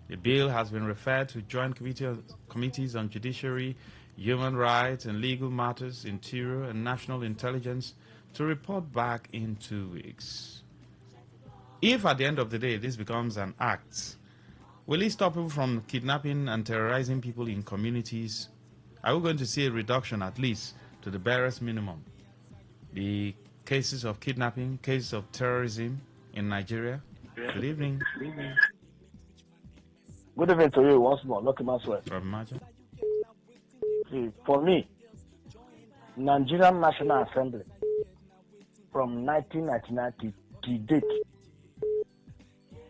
The bill has been referred to joint committees on judiciary, human rights and legal matters, interior and national intelligence to report back in 2 weeks. If at the end of the day this becomes an act, will it stop people from kidnapping and terrorizing people in communities? Are we going to see a reduction at least to the barest minimum? The cases of kidnapping, cases of terrorism in Nigeria. Good evening. Good evening to you once more, Lucky Maxwell. From Maja. For me, Nigerian National Assembly from 1999 to date,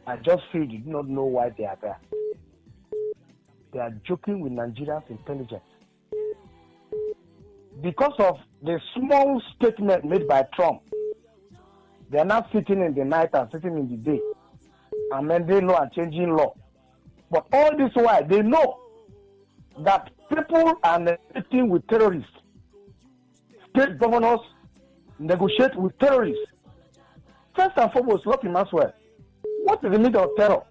I just feel they do not know why they are there. They are joking with Nigeria's intelligence. Because of the small statement made by Trump, they are not sitting in the night and sitting in the day, amending law and changing law. But all this while, they know that people are negotiating with terrorists. State governors negotiate with terrorists. First and foremost, Lucky Maxwell, what is the meaning of terror?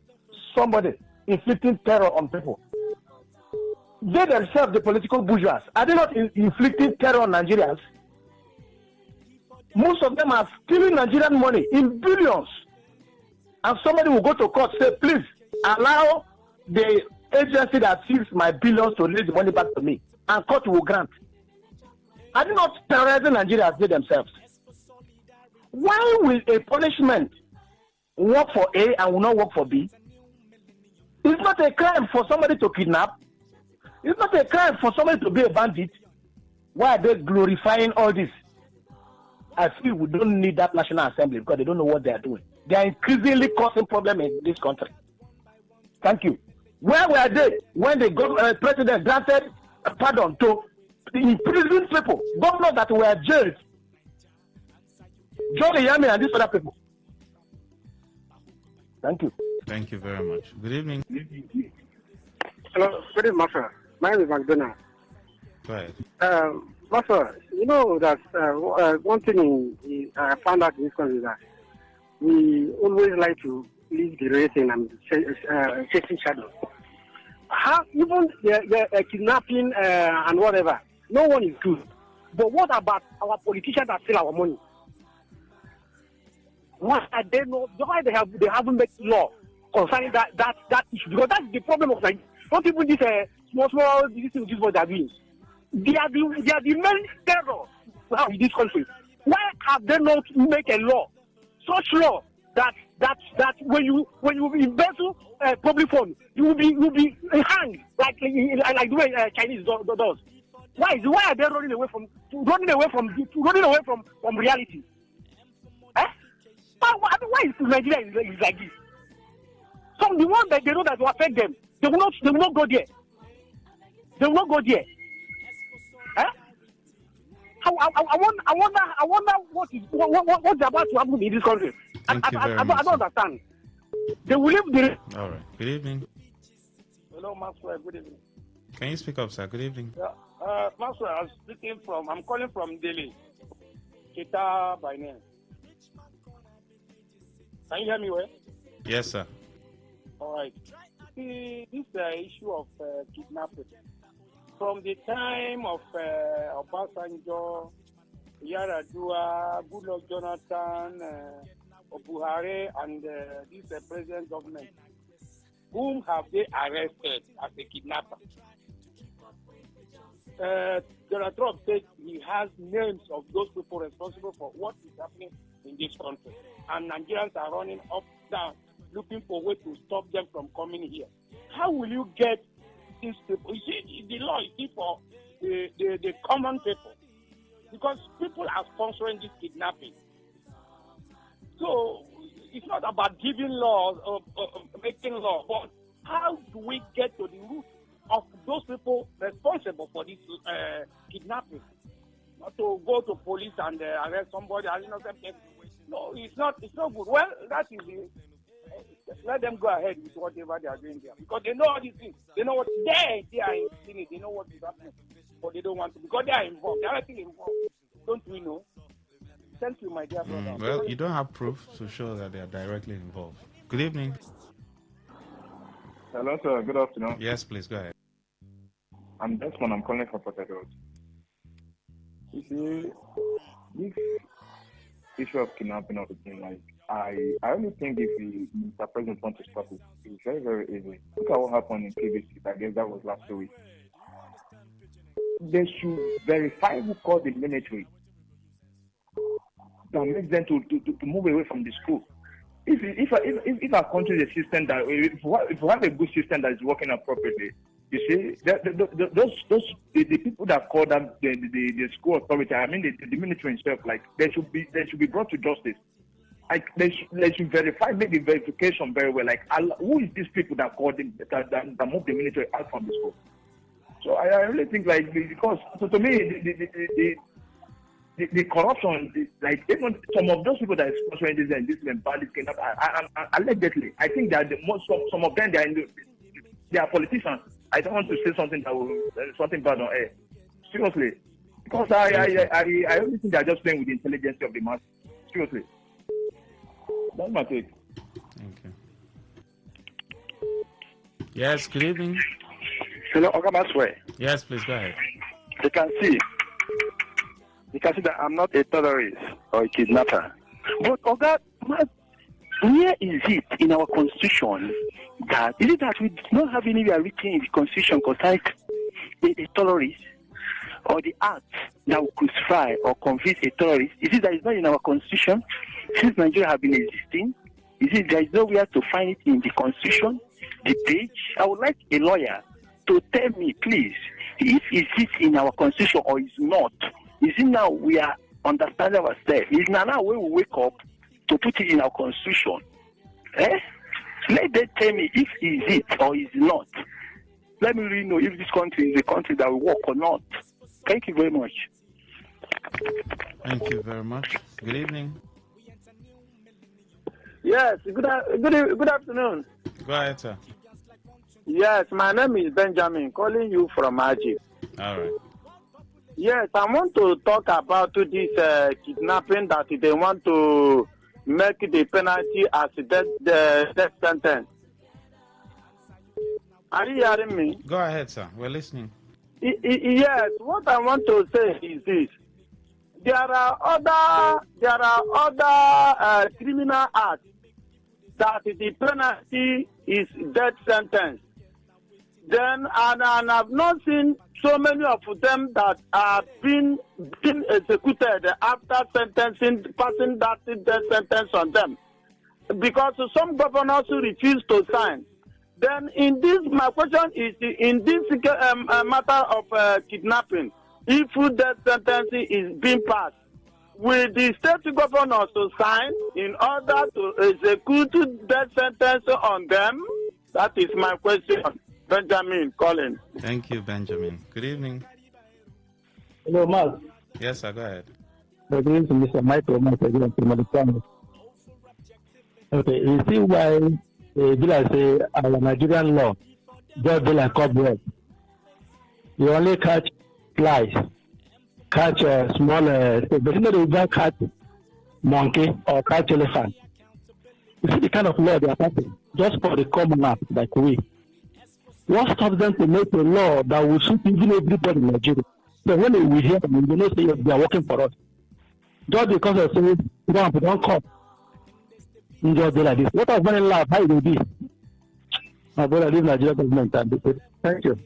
Somebody inflicting terror on people. They themselves, the political bourgeois, are they not inflicting terror on Nigerians? Most of them are stealing Nigerian money in billions. And somebody will go to court and say, please allow the agency that seized my billions to release the money back to me. And court will grant. Are they not terrorizing Nigerians they themselves? Why will a punishment work for A and will not work for B? It's not a crime for somebody to kidnap. It's not a crime for somebody to be a bandit. Why are they glorifying all this? I feel we don't need that National Assembly because they don't know what they are doing. They are increasingly causing problems in this country. Thank you. Where were they when the president granted pardon to imprisoned people, governors that were jailed? John Yami and these other people. Thank you. Thank you very much. Good evening. Hello, good evening, Master. My name is McDonald. Go ahead. Master, you know that one thing I found out in this country is that we always like to leave the rating and chasing shadows. How even the kidnapping and whatever, no one is good. But what about our politicians that steal our money? Why are they not? Why they haven't made law concerning that issue? Because that's the problem of Nigeria. Not even this small this what they're doing. They are the main terror now in this country. Why have they not make a law, such law that when you embezzle public funds, you will be hanged like the way Chinese does? Why are they running away from reality? Why is Nigeria is like this? Some the ones that they know that will affect them, they will not go there. They will not go there. I wonder what's about to happen in this country. I don't understand. They will leave the. All right. Good evening. Hello, Maxwell. Good evening. Can you speak up, sir? Good evening. Yeah. Maxwell, I'm calling from Delhi. Kita by name. Can you hear me well? Yes, sir. All right. See, this issue of kidnapping. From the time of Obasanjo, Yaradua, Goodluck Jonathan, Buhari, and this present government, whom have they arrested as a kidnapper? Donald Trump said he has names of those people responsible for what is happening in this country. And Nigerians are running up, down, looking for a way to stop them from coming here. How will you get these people? You see, the law is for the common people. Because people are sponsoring this kidnapping. So, it's not about giving laws or making law, but how do we get to the root of those people responsible for this kidnapping? Not to go to police and arrest somebody as innocent. No, it's not good. Well, that is let them go ahead with whatever they are doing there. Because they know all these things. They know what they are in it. They know what is happening. But they don't want to. Because they are involved. They are actually involved. Don't we know? Thank you, my dear brother. Well, you don't have proof to show that they are directly involved. Good evening. Hello, sir. Good afternoon. Yes, please, go ahead. I'm Desmond. I'm calling from Port Harcourt. You see, this issue of kidnapping of the thing, like, I only think if Mr. President wants to stop it, it's very, very easy. Look at what happened in PVC. I guess that was last week. They should verify who called the military that makes them to move away from the school. If our country is a system that if we have a good system that is working appropriately, you see, the people that call them the school authority, I mean the military itself, like they should be brought to justice. Like they should verify, make the verification very well. Like who is these people that called them that moved the military out from the school? So I really think like because to me the corruption, like even some of those people that are sponsoring this bandit kidnap, allegedly, I think that some of them they are politicians. I don't want to say something that will something bad on air. Seriously, because I only think they are just playing with the intelligence of the mass. Seriously, that's my take. Thank you. Yes, good evening. Hello, Ogamaswe. Yes, please go ahead. You can see that I'm not a terrorist or a kidnapper. But Oga, where is it in our constitution that we do not have anywhere written in the constitution concerning a terrorist or the act that will crucify or convict a terrorist? Is it that it's not in our constitution since Nigeria has been existing? Is it there is nowhere to find it in the constitution, the page? I would like a lawyer to tell me, please, if is it in our constitution or is not. Is it now we are understanding ourselves? Is now when we wake up to put it in our constitution? Let them tell me if is it or is not. Let me really know if this country is a country that will work or not. Thank you very much. Thank you very much. Good evening. Yes, good afternoon. Go ahead, sir. Yes, my name is Benjamin, calling you from Aji. All right. Yes, I want to talk about this kidnapping that they want to make the penalty as the death sentence. Are you hearing me? Go ahead, sir. We're listening. Yes, what I want to say is this. There are other criminal acts that the penalty is death sentence. Then, and I've not seen so many of them that are being executed after passing that death sentence on them. Because some governors refuse to sign. Then in this, my question is, in this matter of kidnapping, if death sentence is being passed, will the state governors to sign in order to execute death sentence on them? That is my question. Benjamin Collins. Thank you, Benjamin. Good evening. Hello, Mark. Yes, sir. Go ahead. Good evening, Mr. Michael. Okay, you see why I say our Nigerian law just be like cobweb. You only catch flies, catch a small, but you know they don't catch monkey or catch elephant. You see the kind of law they are passing just for the common man like we. What stops them to make a law that will suit even everybody in Nigeria? So when we hear them, we don't say they are working for us. Just because of saying we don't come. You just do like this. What has been in life? How it will be? My brother, leave Nigeria government and thank you.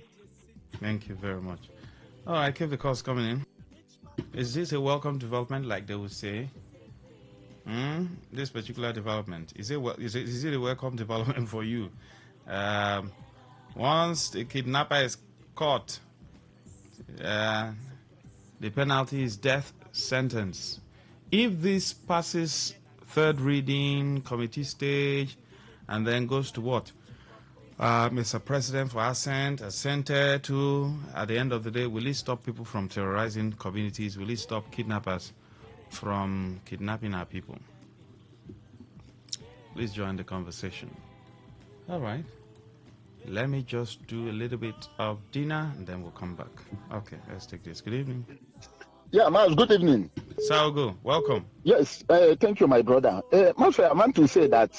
Thank you very much. Oh, I keep the calls coming in. Is this a welcome development, like they would say? This particular development, is it a welcome development for you? Once the kidnapper is caught, the penalty is death sentence. If this passes third reading, committee stage, and then goes to what? Mr. President for assent, assented to, at the end of the day, will it stop people from terrorizing communities? Will it stop kidnappers from kidnapping our people? please join the conversation. All right. Let me just do a little bit of dinner and then we'll come back. Okay, let's take this. Good evening. Yeah, Miles, good evening. Saugo, welcome. Yes, thank you, my brother. Miles, I want to say that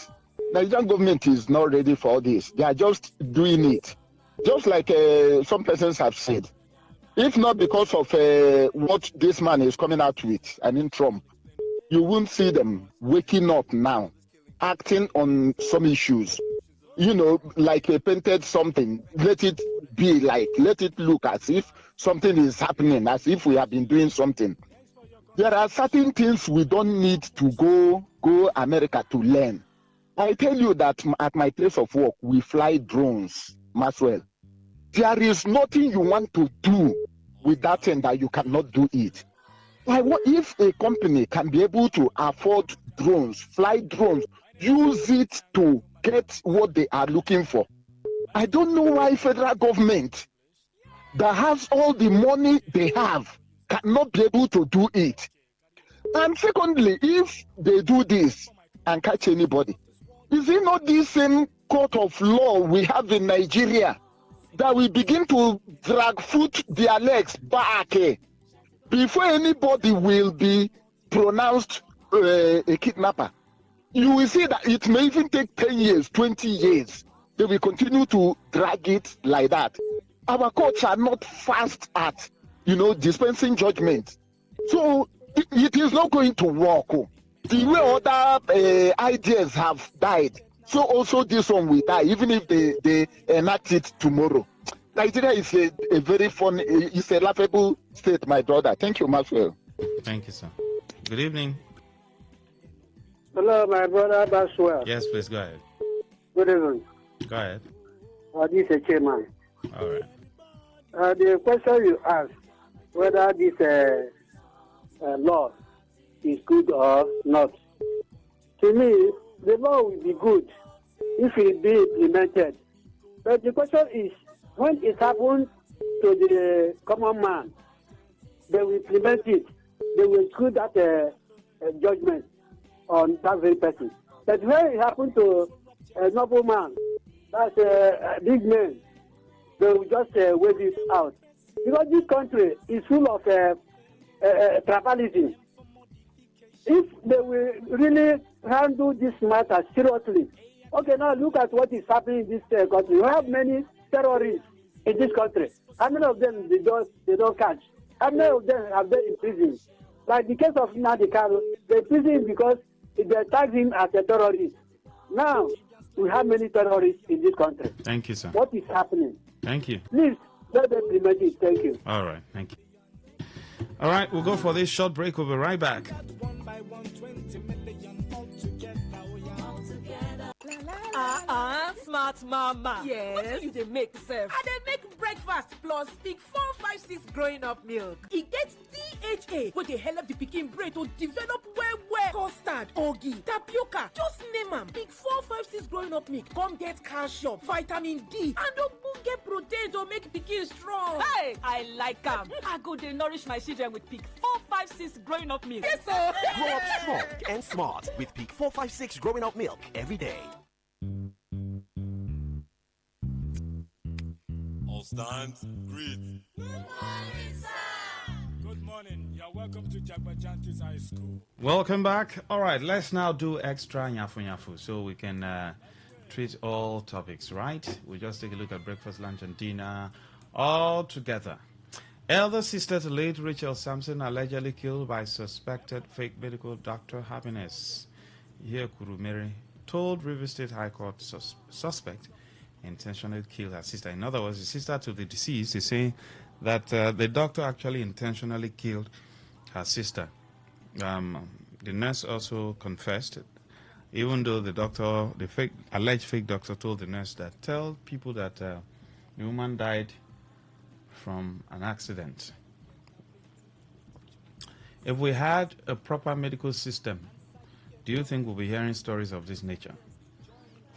the Nigerian government is not ready for all this. They are just doing it. Just like some persons have said. If not because of what this man is coming out with, I mean Trump, you won't see them waking up now, acting on some issues. You know, like they painted something, let it be like, let it look as if something is happening, as if we have been doing something. There are certain things we don't need to go America to learn. I tell you that at my place of work, we fly drones, Maxwell. There is nothing you want to do with that thing that you cannot do it. Like, what if a company can be able to afford drones, fly drones, use it to get what they are looking for? I don't know why federal government that has all the money they have cannot be able to do it. And secondly, if they do this and catch anybody, is it not the same court of law we have in Nigeria that we begin to drag foot their legs back before anybody will be pronounced a kidnapper? You will see that it may even take 10 years, 20 years. They will continue to drag it like that. Our courts are not fast at, dispensing judgment. So it is not going to work. The way other ideas have died, so also this one will die, even if they enact it tomorrow. Nigeria is a very fun, it's a laughable state, my brother. Thank you, Maxwell. Thank you, sir. Good evening. Hello, my brother Maxwell. Yes, please, go ahead. Good evening. Go ahead. This is a chairman. All right. The question you asked, whether this law is good or not. To me, the law will be good if it be implemented. But the question is, when it happens to the common man, they will implement it. They will exclude that judgment on that very person. But when it happens to a noble man, that's a big man, they will just wave it out. Because this country is full of tribalism. If they will really handle this matter seriously, okay, now look at what is happening in this country. We have many terrorists in this country. How many of them they don't catch? How many of them have been in prison? Like the case of Nnamdi Kanu, they prison him because they tagged him as a terrorist. Now, we have many terrorists in this country. Thank you, sir. What is happening? Thank you. Please, let them implement it. Thank you. All right, thank you. All right, we'll go for this short break. We'll be right back. Smart mama. Yes. You dey make sef. I dey make breakfast plus pick 456 growing up milk. E get DHA wey dey help the pikin brain to develop well. Custard, ogi, tapioca, just name am. Pick 456 growing up milk come get calcium, vitamin D, and ogbonge protein to make pikin strong. Hey, I like am. I go dey nourish my children with pick 456 growing up milk. Yes, sir. Grow up strong and smart with Peak 456 growing up milk every day. All stands, greet. Good morning, sir. Good morning. You're welcome to Jagbajantis High School. Welcome back. All right, let's now do extra nyafu so we can treat all topics, right? We'll just take a look at breakfast, lunch, and dinner all together. Elder sister to late Rachel Sampson allegedly killed by suspected fake medical doctor Happiness. Here, Kurumere told River State High Court suspect intentionally killed her sister. In other words, the sister to the deceased is saying that the doctor actually intentionally killed her sister. The nurse also confessed, even though the doctor, the alleged fake doctor, told the nurse that tell people that the woman died from an accident. If we had a proper medical system, do you think we'll be hearing stories of this nature?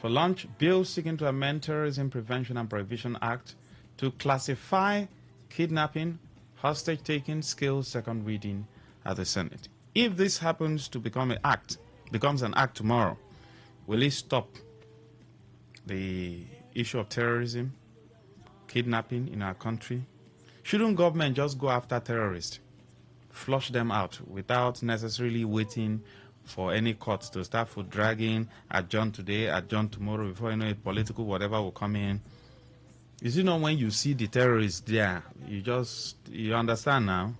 For lunch, bill seeking to amend Terrorism Prevention and Prohibition Act to classify kidnapping, hostage-taking, skills second reading at the Senate. If this happens to becomes an act tomorrow, Will it stop the issue of terrorism, kidnapping in our country? Shouldn't government just go after terrorists, flush them out without necessarily waiting for any courts to start for dragging, adjourn today, adjourn tomorrow, before you know it, political whatever will come in? Is it not when you see the terrorists there, you understand now?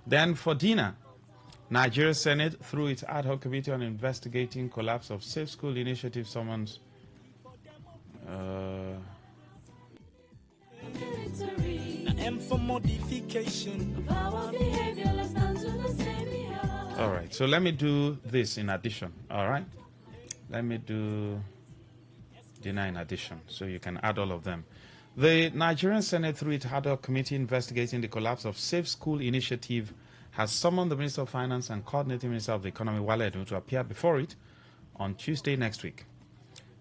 Then for dinner, Nigeria Senate, through its ad hoc committee on investigating collapse of safe school initiative, summons all right, so let me do this in addition. All right, let me do dinner in addition, so you can add all of them. The Nigerian Senate, through its ad hoc committee investigating the collapse of Safe School Initiative, has summoned the Minister of Finance and Coordinating Minister of the Economy, Wale Edun, to appear before it on Tuesday next week.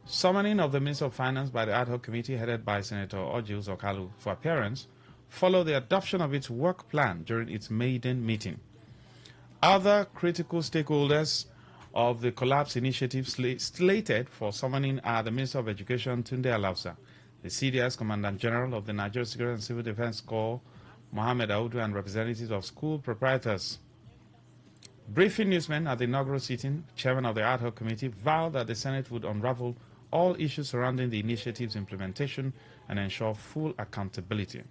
Summoning of the Minister of Finance by the ad hoc committee headed by Senator Orji Uzor for appearance followed the adoption of its work plan during its maiden meeting. Other critical stakeholders of the collapse initiative slated for summoning are the Minister of Education, Tunde Alausa, the CDS Commandant General of the Nigeria Security and Civil Defense Corps, Mohammed Audu, and representatives of school proprietors. Briefing newsmen at the inaugural sitting, chairman of the ad hoc committee vowed that the Senate would unravel all issues surrounding the initiative's implementation and ensure full accountability.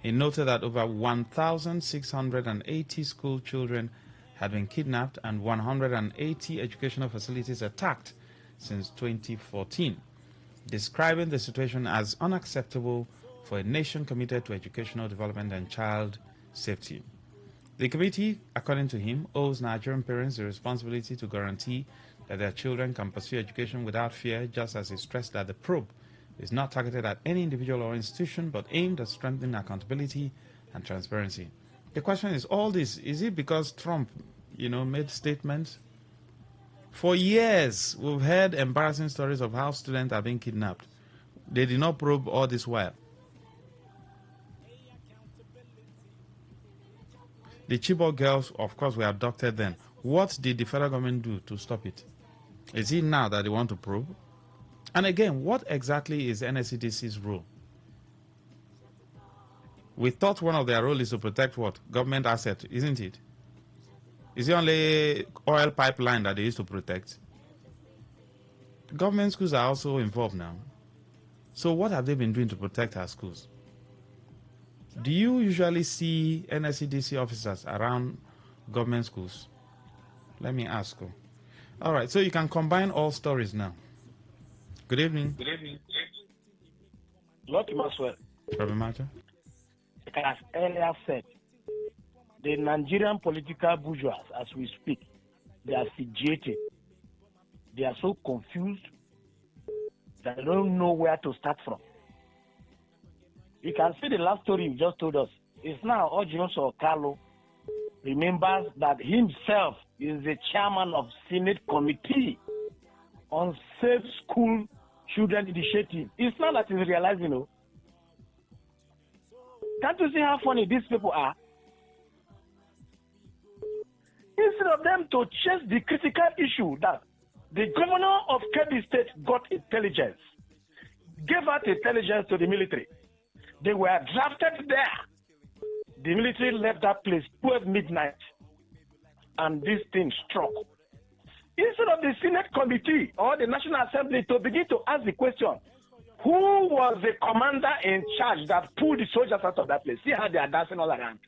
He noted that over 1,680 school children had been kidnapped and 180 educational facilities attacked since 2014, describing the situation as unacceptable for a nation committed to educational development and child safety. The committee, according to him, owes Nigerian parents the responsibility to guarantee that their children can pursue education without fear, just as he stressed that the probe is not targeted at any individual or institution, but aimed at strengthening accountability and transparency. The question is, all this, is it because Trump, made statements? For years, we've heard embarrassing stories of how students are being kidnapped. They did not probe all this while. The Chibok girls, of course, were abducted then. What did the federal government do to stop it? Is it now that they want to probe? And again, what exactly is NSCDC's role? We thought one of their roles is to protect what? Government asset, isn't it? Is it only oil pipeline that they used to protect? Government schools are also involved now. So what have they been doing to protect our schools? Do you usually see NSCDC officers around government schools? Let me ask you. All right, so you can combine all stories now. Good evening. Good evening. Lucky Maxwell. Matter? As earlier said, the Nigerian political bourgeois, as we speak, they are sediated. They are so confused that they don't know where to start from. You can see the last story you just told us. It's now Ojinoso Okalo remembers that himself is the chairman of Senate Committee on Safe School Children Initiative. It's not that he's realizing, Can't you see how funny these people are? Instead of them to chase the critical issue that the governor of Kebbi State got intelligence, gave out intelligence to the military. They were drafted there. The military left that place 12 midnight, and this thing struck. Instead of the Senate Committee or the National Assembly to begin to ask the question, who was the commander in charge that pulled the soldiers out of that place? See how they are dancing all around.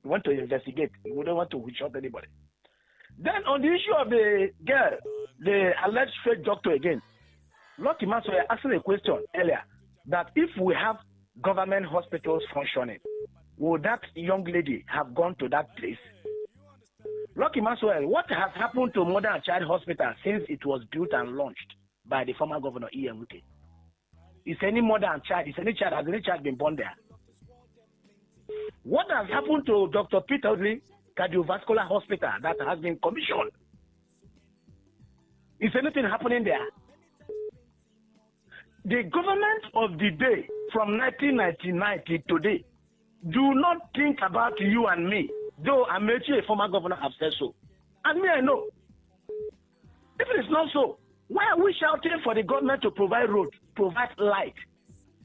We want to investigate. We don't want to witch out anybody. Then on the issue of the girl, the alleged fake doctor again, Lucky Maxwell asking a question earlier that if we have government hospitals functioning, would that young lady have gone to that place? Lucky Maxwell, what has happened to Mother and Child Hospital since it was built and launched by the former governor Ian Wike? Is any mother and child, has any child been born there? What has happened to Dr. Peter Odley Cardiovascular Hospital that has been commissioned? Is anything happening there? The government of the day from 1999 to today do not think about you and me, though Amechi, a former governor, have said so. And me, I know. If it is not so, why are we shouting for the government to provide road, provide light?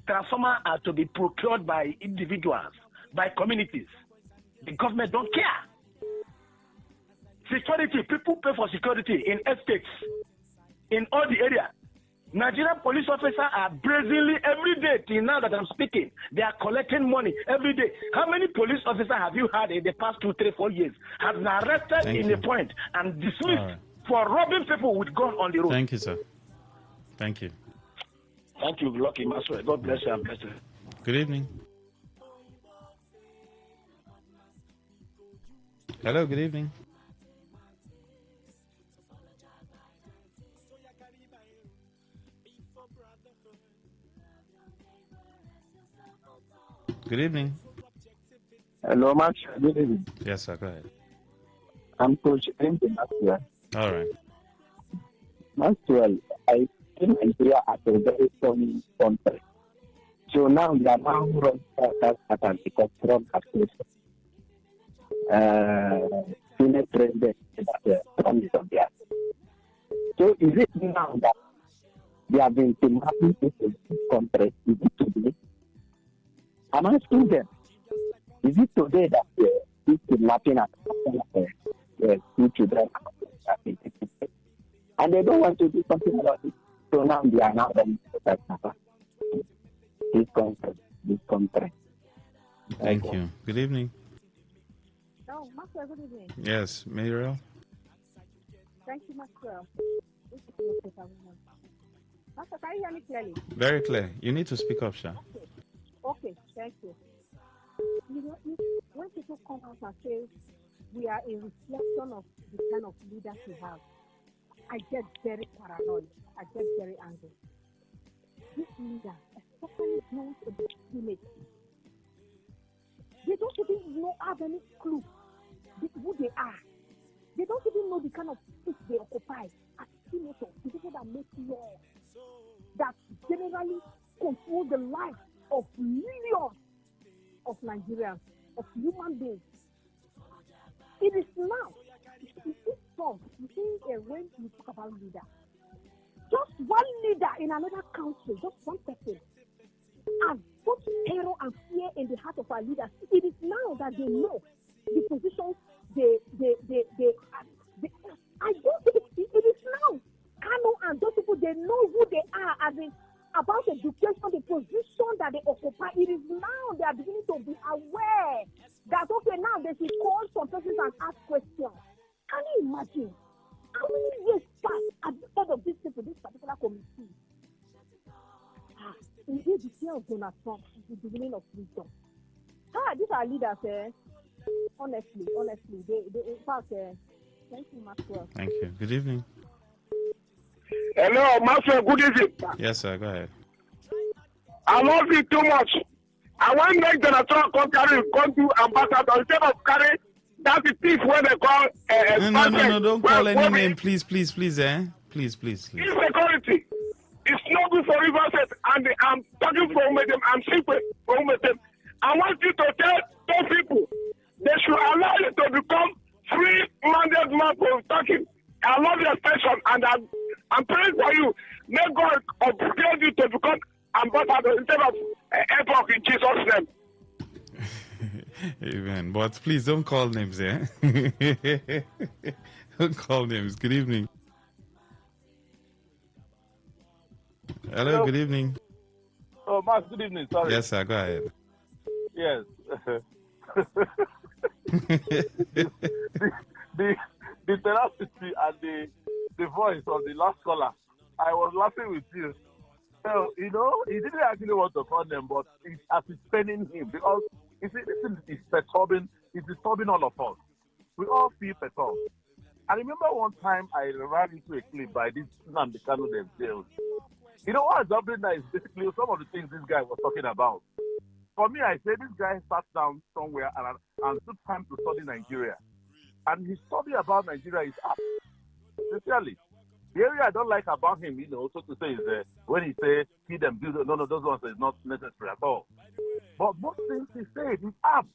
Transformers are to be procured by individuals, by communities. The government don't care. Security, people pay for security in estates, in all the area. Nigerian police officers are brazenly every day, till now that I'm speaking, they are collecting money every day. How many police officers have you had in the past 2, 3, 4 years have been arrested in a point and dismissed for robbing people with gun on the road? Thank you, sir. Thank you. Thank you, Lucky Master. God bless you and bless you. Good evening. Hello, good evening. Good evening. Hello, Max. Good evening. Yes, sir. Go ahead. I'm Coach Anthony Maxwell. All right. Maxwell, I see Nigeria as a very strong country. So now they are now running that pattern because Trump has Senate President that Trump is on there. So is it now that they have been kidnapping people in this country? Is it today? I'm asking them, is it today that this kidnapping has happened, 2 children are being kidnapped? And they don't want to do something about it. So now they are now running this country. Thank you. Good evening. Oh, Maxwell, good evening. Yes, Muriel. Thank you, Maxwell. Maxwell, can you hear me clearly? Very clear. You need to speak up, Sha. Okay, thank you. You know, when people come out and say we are a reflection of the kind of leaders we have, I get very paranoid. I get very angry. These leaders, especially those in the village, they don't even have any clue who they are. They don't even know the kind of space they occupy as senators, the people that make laws, that generally control the life of millions of Nigerians, of human beings. It is now. You see some, when you talk about leader, just one leader in another country, just one person, has put terror and fear in the heart of our leaders. It is now that they know the positions I don't think it is now. Kano and those people, they know who they are as in about education, the position that they occupy. It is now they are beginning to be aware that, okay, now they should call some persons and ask questions. Can you imagine how many years passed at the head of these people, this particular committee? Indeed, the fear of Donald Trump is the beginning of wisdom. These are leaders, honestly, they in fact, thank you, Maxwell. Thank you. Good evening. Hello, Maxwell, good evening. Yes, sir, go ahead. I love you too much. I want to make Donald Trump come to ambassador instead of carry that thief when they call No, don't call any name, please, eh? Please. Insecurity. It's not good for River State, and I'm talking for them. I'm secret for them. I want you to tell those people they should allow you to become free-minded man for talking. I love your station, and I'm praying for you. May God upgrade you to become ambassador instead of epoch in Jesus' name. Amen. But please don't call names, eh? Don't call names. Good evening. Hello, good evening. Oh, Max, good evening. Sorry. Yes, sir, go ahead. Yes. the tenacity and the voice of the last caller, I was laughing with you. So, he didn't actually want to call them, but it's as it's paining him because you see, this is disturbing all of us. We all feel perturbed. I remember one time I ran into a clip by this Nnamdi Kanu themselves. You know what is happening now is basically some of the things this guy was talking about. For me, I say this guy sat down somewhere and took time to study Nigeria. And his study about Nigeria is up. Sincerely. The area I don't like about him, so to say, is when he says, feed them, do no, those ones is not necessary at all. But most things he said is up.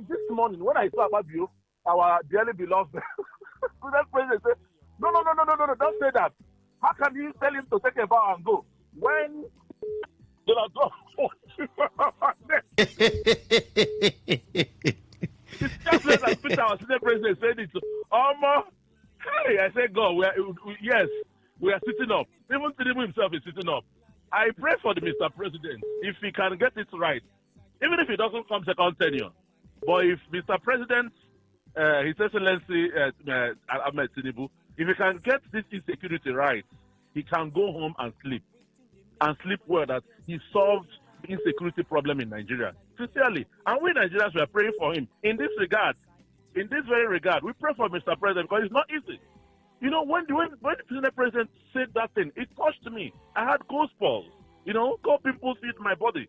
This morning, when I saw about you, our dearly beloved president said, no, don't say that. How can you tell him to take a bow and go when Donald Trump? It's just like Peter, our senior president, said it. Hey, I said, God, yes, we are sitting up. Even Tinubu himself is sitting up. I pray for the Mr. President, if he can get it right, even if he doesn't come second tenure. But if Mr. President, His Excellency Ahmed Tinubu, if he can get this insecurity right, he can go home and sleep well, that he solved the insecurity problem in Nigeria. Sincerely. And we Nigerians were praying for him in this regard. In this very regard, we pray for Mr. President because it's not easy. You know, when the President said that thing, it touched me. I had goosebumps. You know, God people feed my body.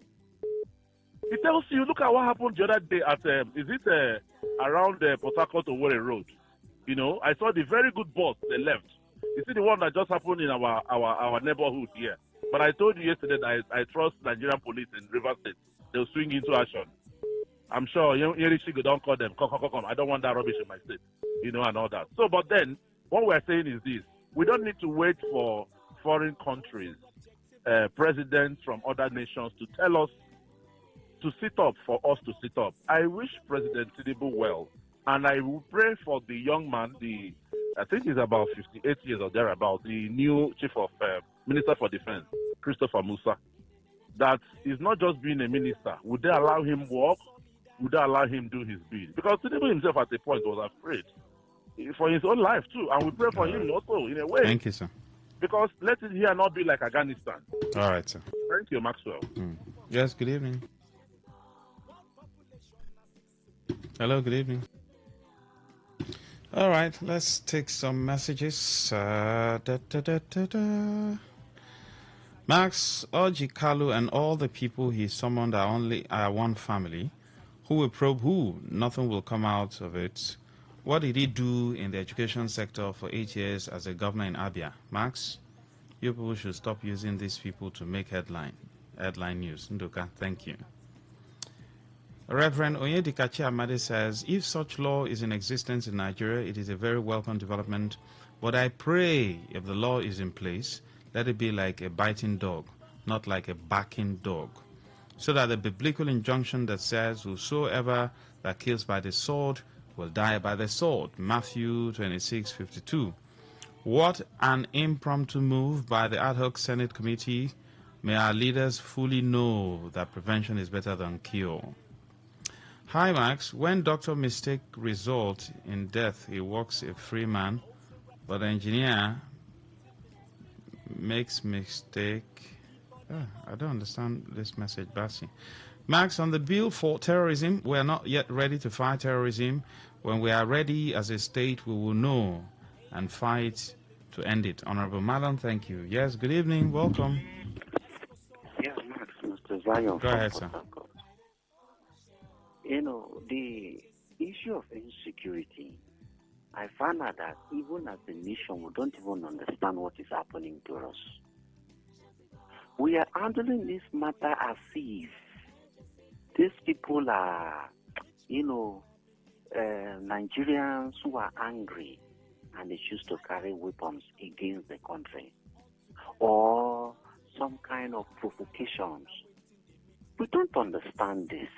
It tells you, look at what happened the other day at, around Port Harcourt Owerri Road. You know, I saw the very good bus, they left. You see the one that just happened in our neighborhood here. But I told you yesterday that I trust Nigerian police in Rivers State. They'll swing into action. I'm sure Yerichigo don't call them. Come. I don't want that rubbish in my state. You know, and all that. So, but then, what we're saying is this. We don't need to wait for foreign countries, presidents from other nations to tell us to sit up for us to sit up. I wish President Tinubu well. And I will pray for the young man, I think he's about 58 years or thereabout, the new chief of Minister for Defense, Christopher Musa, that is not just being a minister. Would they allow him work? Would they allow him do his bid? Because Tinubu himself at a point was afraid for his own life too. And we pray for him also in a way. Thank you, sir. Because let it here not be like Afghanistan. All right, sir. Thank you, Maxwell. Yes, good evening. Hello, good evening. All right, let's take some messages. Max Ojikalu and all the people he summoned are only one family. Who will probe who? Nothing will come out of it. What did he do in the education sector for 8 years as a governor in Abia? Max, you people should stop using these people to make headline news. Nduka, thank you. Reverend Onyedikachi Amade says, if such law is in existence in Nigeria, it is a very welcome development. But I pray if the law is in place, let it be like a biting dog, not like a barking dog. So that the biblical injunction that says, whosoever that kills by the sword will die by the sword. Matthew 26:52. What an impromptu move by the ad hoc Senate committee. May our leaders fully know that prevention is better than cure. Hi, Max. When doctor mistake result in death, he walks a free man, but the engineer makes mistake. I don't understand this message, Bassi. Max, on the bill for terrorism, we are not yet ready to fight terrorism. When we are ready as a state, we will know and fight to end it. Honorable Malan, thank you. Yes, good evening. Welcome. Yes, Max, Mr. Zion. Go ahead, sir. You know, the issue of insecurity, I found out that even as a nation, we don't even understand what is happening to us. We are handling this matter as if these people are, Nigerians who are angry and they choose to carry weapons against the country, or some kind of provocations. We don't understand this.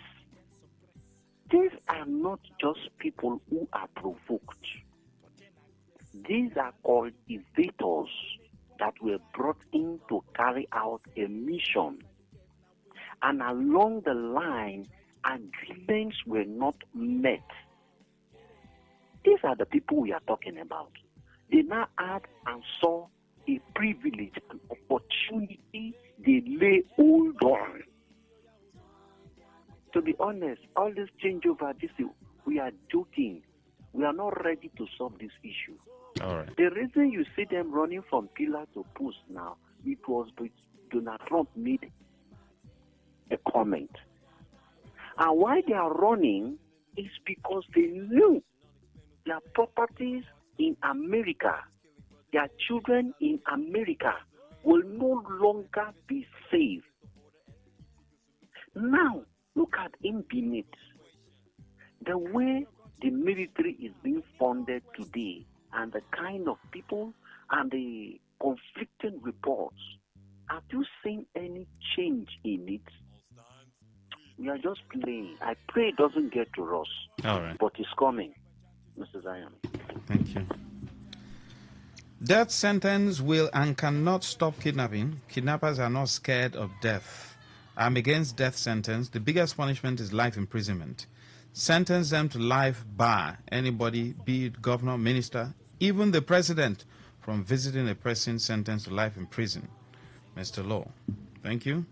These are not just people who are provoked. These are called invaders that were brought in to carry out a mission. And along the line, agreements were not met. These are the people we are talking about. They now had and saw a privilege, an opportunity they lay hold on. To be honest, all this changeover, we are joking. We are not ready to solve this issue. All right. The reason you see them running from pillar to post now, it was because Donald Trump made a comment. And why they are running is because they knew their properties in America, their children in America will no longer be safe. Now, look at him beneath. The way the military is being funded today, and the kind of people and the conflicting reports, have you seen any change in it? We are just playing. I pray it doesn't get to us. All right. But it's coming, Mr. Zion. Thank you. Death sentence will and cannot stop kidnapping. Kidnappers are not scared of death. I'm against death sentence. The biggest punishment is life imprisonment. Sentence them to life bar anybody, be it governor, minister, even the president, from visiting a person sentenced to life in prison. Mr. Law. Thank you.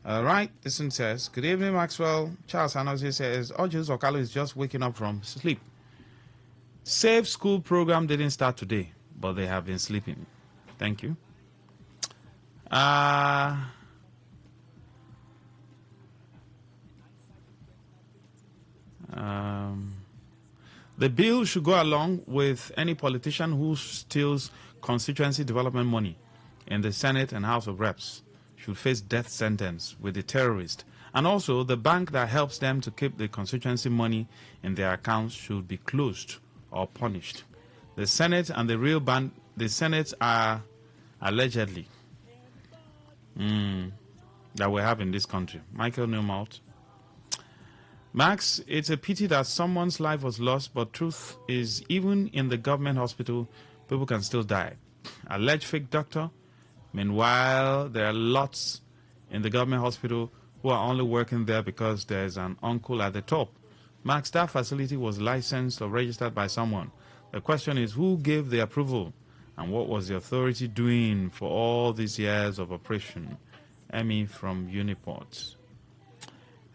All right. This one says, good evening, Maxwell. Charles Hanosi says, Ojus Okalo is just waking up from sleep. Safe School program didn't start today, but they have been sleeping. Thank you. The bill should go along with any politician who steals constituency development money in the Senate and House of Reps should face death sentence with the terrorist. And also, the bank that helps them to keep the constituency money in their accounts should be closed or punished. The Senate and the real bank, the Senate are allegedly that we have in this country. Michael Newmalt. Max, it's a pity that someone's life was lost, but truth is, even in the government hospital, people can still die. Alleged fake doctor. Meanwhile, there are lots in the government hospital who are only working there because there's an uncle at the top. Max, that facility was licensed or registered by someone. The question is, who gave the approval? And what was the authority doing for all these years of operation? Emmy from Uniport.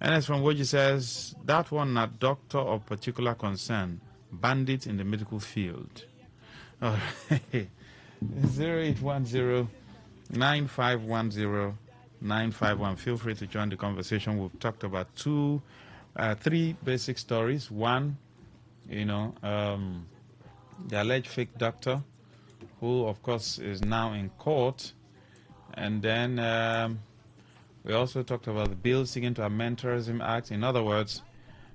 NS from Woji says, that one not doctor of particular concern, bandit in the medical field. All right. 0810-9510-951. Feel free to join the conversation. We've talked about three basic stories. One, the alleged fake doctor, who, of course, is now in court. And then we also talked about the bill seeking to amend Terrorism Act. In other words,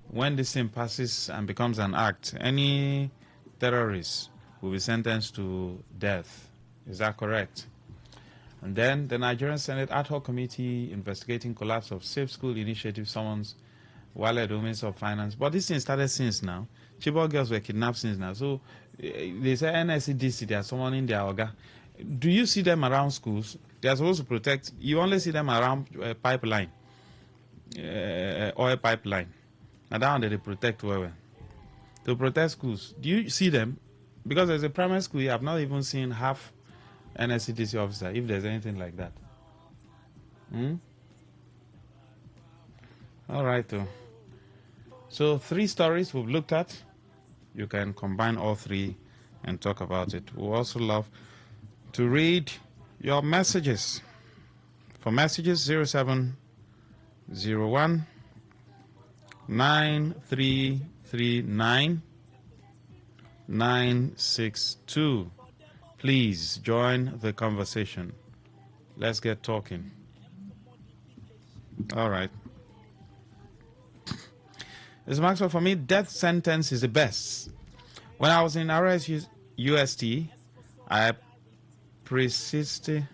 when this thing passes and becomes an act, any terrorist will be sentenced to death. Is that correct? And then the Nigerian Senate Ad Hoc Committee investigating collapse of Safe School Initiative summons Wale the Minister of Finance. But this thing started since now. Chibok girls were kidnapped since now. So they say NSCDC, they are summoning their Oga. Do you see them around schools? They are supposed to protect. You only see them around pipeline, oil pipeline. And that one they protect well. To protect schools. Do you see them? Because there's a primary school, you have not even seen half NSCDC officer, if there's anything like that. All right, though. So 3 stories we've looked at. You can combine all 3 and talk about it. We also love to read your messages. For messages, 0701 9339 962. Please join the conversation. Let's get talking. All right. As Maxwell, for me, death sentence is the best. When I was in RSUST, I persisted.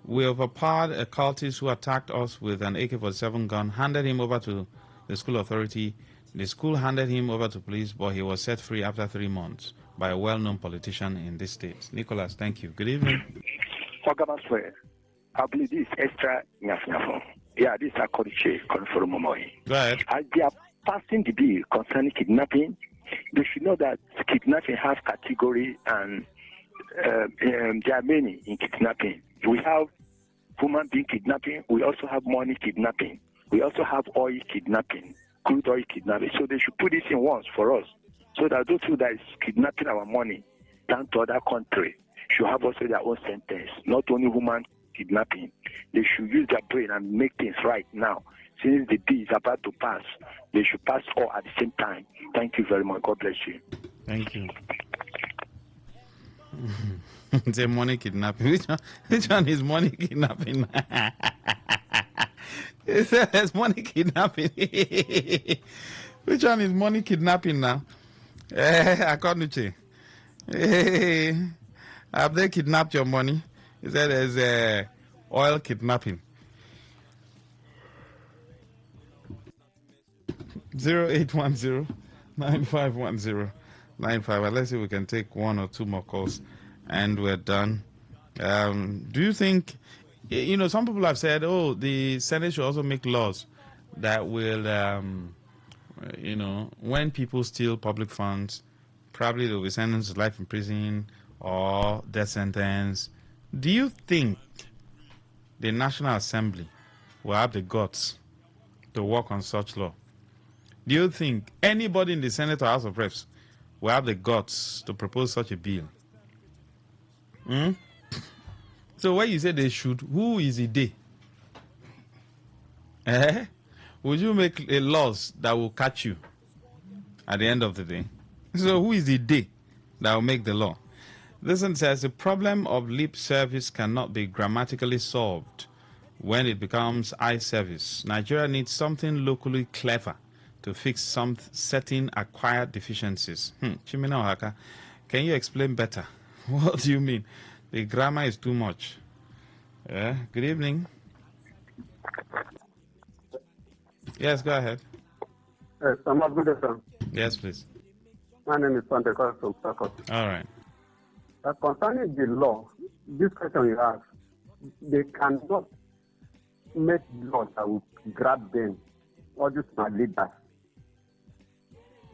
We overpowered a cultist who attacked us with an AK-47 gun, handed him over to the school authority. The school handed him over to police, but he was set free after 3 months by a well-known politician in this state. Nicholas, thank you. Good evening. I believe this extra nyafnyafo. Yeah, this is a Kodiche from Momoi. Go ahead. As they are passing the bill concerning kidnapping, they should know that kidnapping has category and there are many in kidnapping. We have human being kidnapping. We also have money kidnapping. We also have oil kidnapping, crude oil kidnapping. So they should put this in once for us, so that those who that is kidnapping our money down to other country should have also their own sentence. Not only human kidnapping. They should use their brain and make things right now. Since the bill is about to pass, they should pass all at the same time. Thank you very much. God bless you. Thank you. The money kidnapping. Which one is money kidnapping? He said there's money kidnapping. Which one is money kidnapping now? Akonuche. Have they kidnapped your money? He said there's oil kidnapping. 0810-9510-95. Let's see if we can take one or two more calls and we're done. Do you think, some people have said, the Senate should also make laws that will, when people steal public funds, probably they'll be sentenced to life in prison or death sentence. Do you think the National Assembly will have the guts to work on such law? Do you think anybody in the Senate or House of Reps will have the guts to propose such a bill? So when you say they should, who is the they? Would you make laws that will catch you at the end of the day? So who is the they that will make the law? This one says the problem of lip service cannot be grammatically solved when it becomes eye service. Nigeria needs something locally clever to fix some certain acquired deficiencies. Chimina Ohaka, can you explain better? What do you mean? The grammar is too much. Good evening. Yes, go ahead. Yes, I'm a good friend. Yes, please. My name is Santekos from Sakot. All right. Concerning the law, this question you ask, they cannot make laws that will grab them, all these my leaders.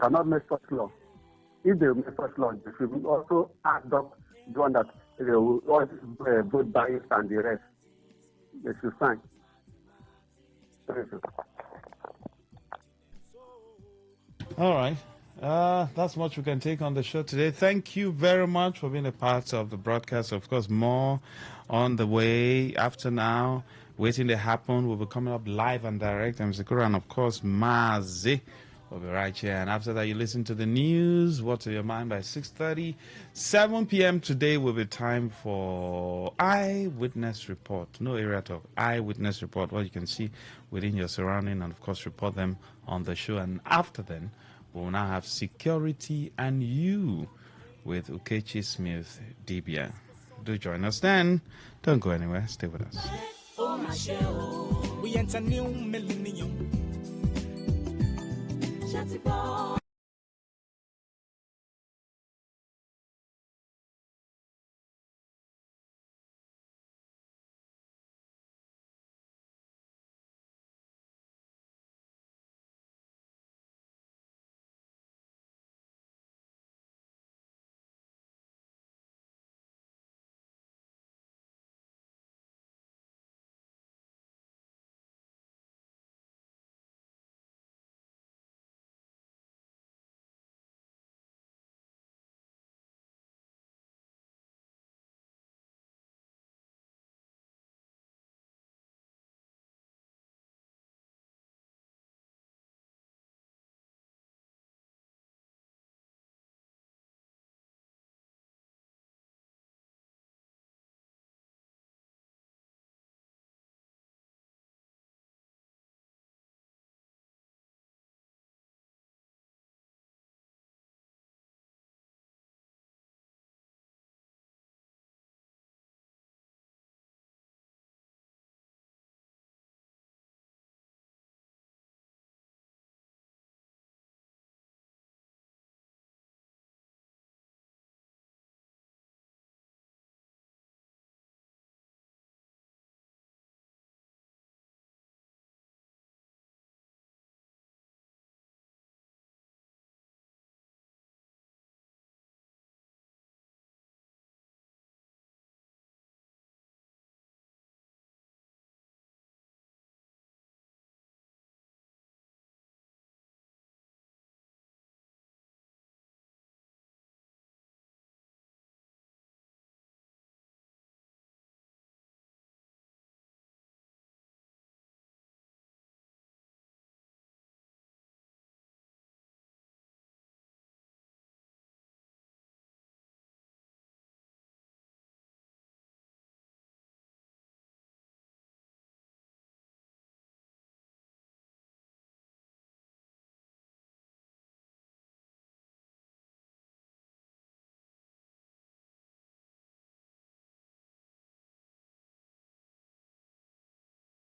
Cannot make such law. If they make such law, they should also add up the one that they will all vote bias and the rest. They should sign. All right. That's much we can take on the show today. Thank you very much for being a part of the broadcast. Of course, more on the way after now. Waiting to happen. We'll be coming up live and direct. I'm Zikura, and of course, Mazi will be right here. And after that, you listen to the news. What's on your mind by 6:30. 7 p.m. today will be time for Eyewitness Report. No area talk. Eyewitness Report. What you can see within your surrounding, and of course, report them on the show. And after then, we will now have Security and You with Ukechi Smith Dibia. Do join us then. Don't go anywhere. Stay with us. We enter new millennium.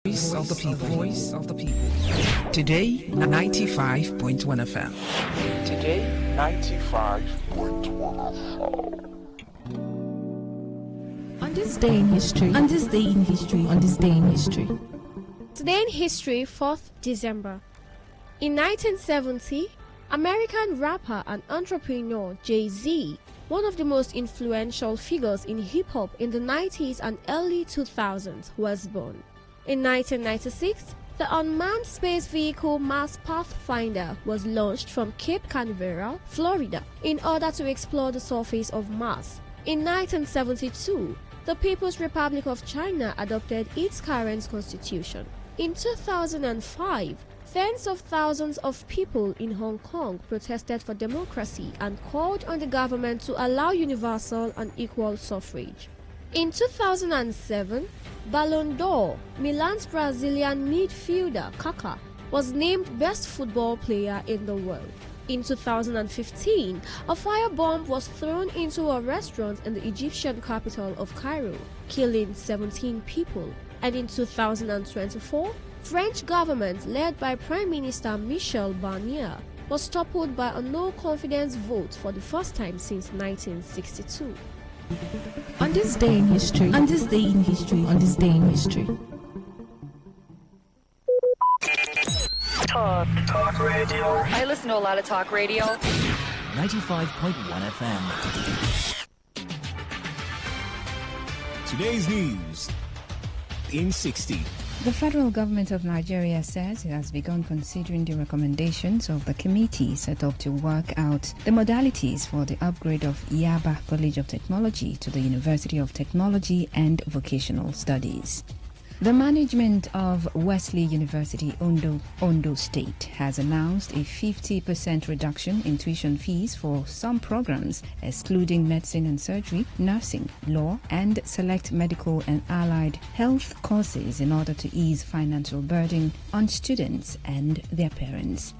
Voice of the people. Voice of the people. Today 95.1 FM. Today 95.1 FM. On this day in history. On this day in history. On this day in history. Today in history, 4th December. In 1970, American rapper and entrepreneur Jay-Z, one of the most influential figures in hip-hop in the 90s and early 2000s, was born. In 1996, the unmanned space vehicle Mars Pathfinder was launched from Cape Canaveral, Florida, in order to explore the surface of Mars. In 1972, the People's Republic of China adopted its current constitution. In 2005, tens of thousands of people in Hong Kong protested for democracy and called on the government to allow universal and equal suffrage. In 2007, Ballon d'Or, Milan's Brazilian midfielder Kaká was named best football player in the world. In 2015, a firebomb was thrown into a restaurant in the Egyptian capital of Cairo, killing 17 people. And in 2024, French government led by Prime Minister Michel Barnier was toppled by a no-confidence vote for the first time since 1962. On this day in history. On this day in history. On this day in history. Talk radio. I listen to a lot of talk radio. 95.1 FM. Today's news in 60. The federal government of Nigeria says it has begun considering the recommendations of the committee set up to work out the modalities for the upgrade of Yaba College of Technology to the University of Technology and Vocational Studies. The management of Wesley University, Ondo State, has announced a 50% reduction in tuition fees for some programs, excluding medicine and surgery, nursing, law, and select medical and allied health courses in order to ease financial burden on students and their parents.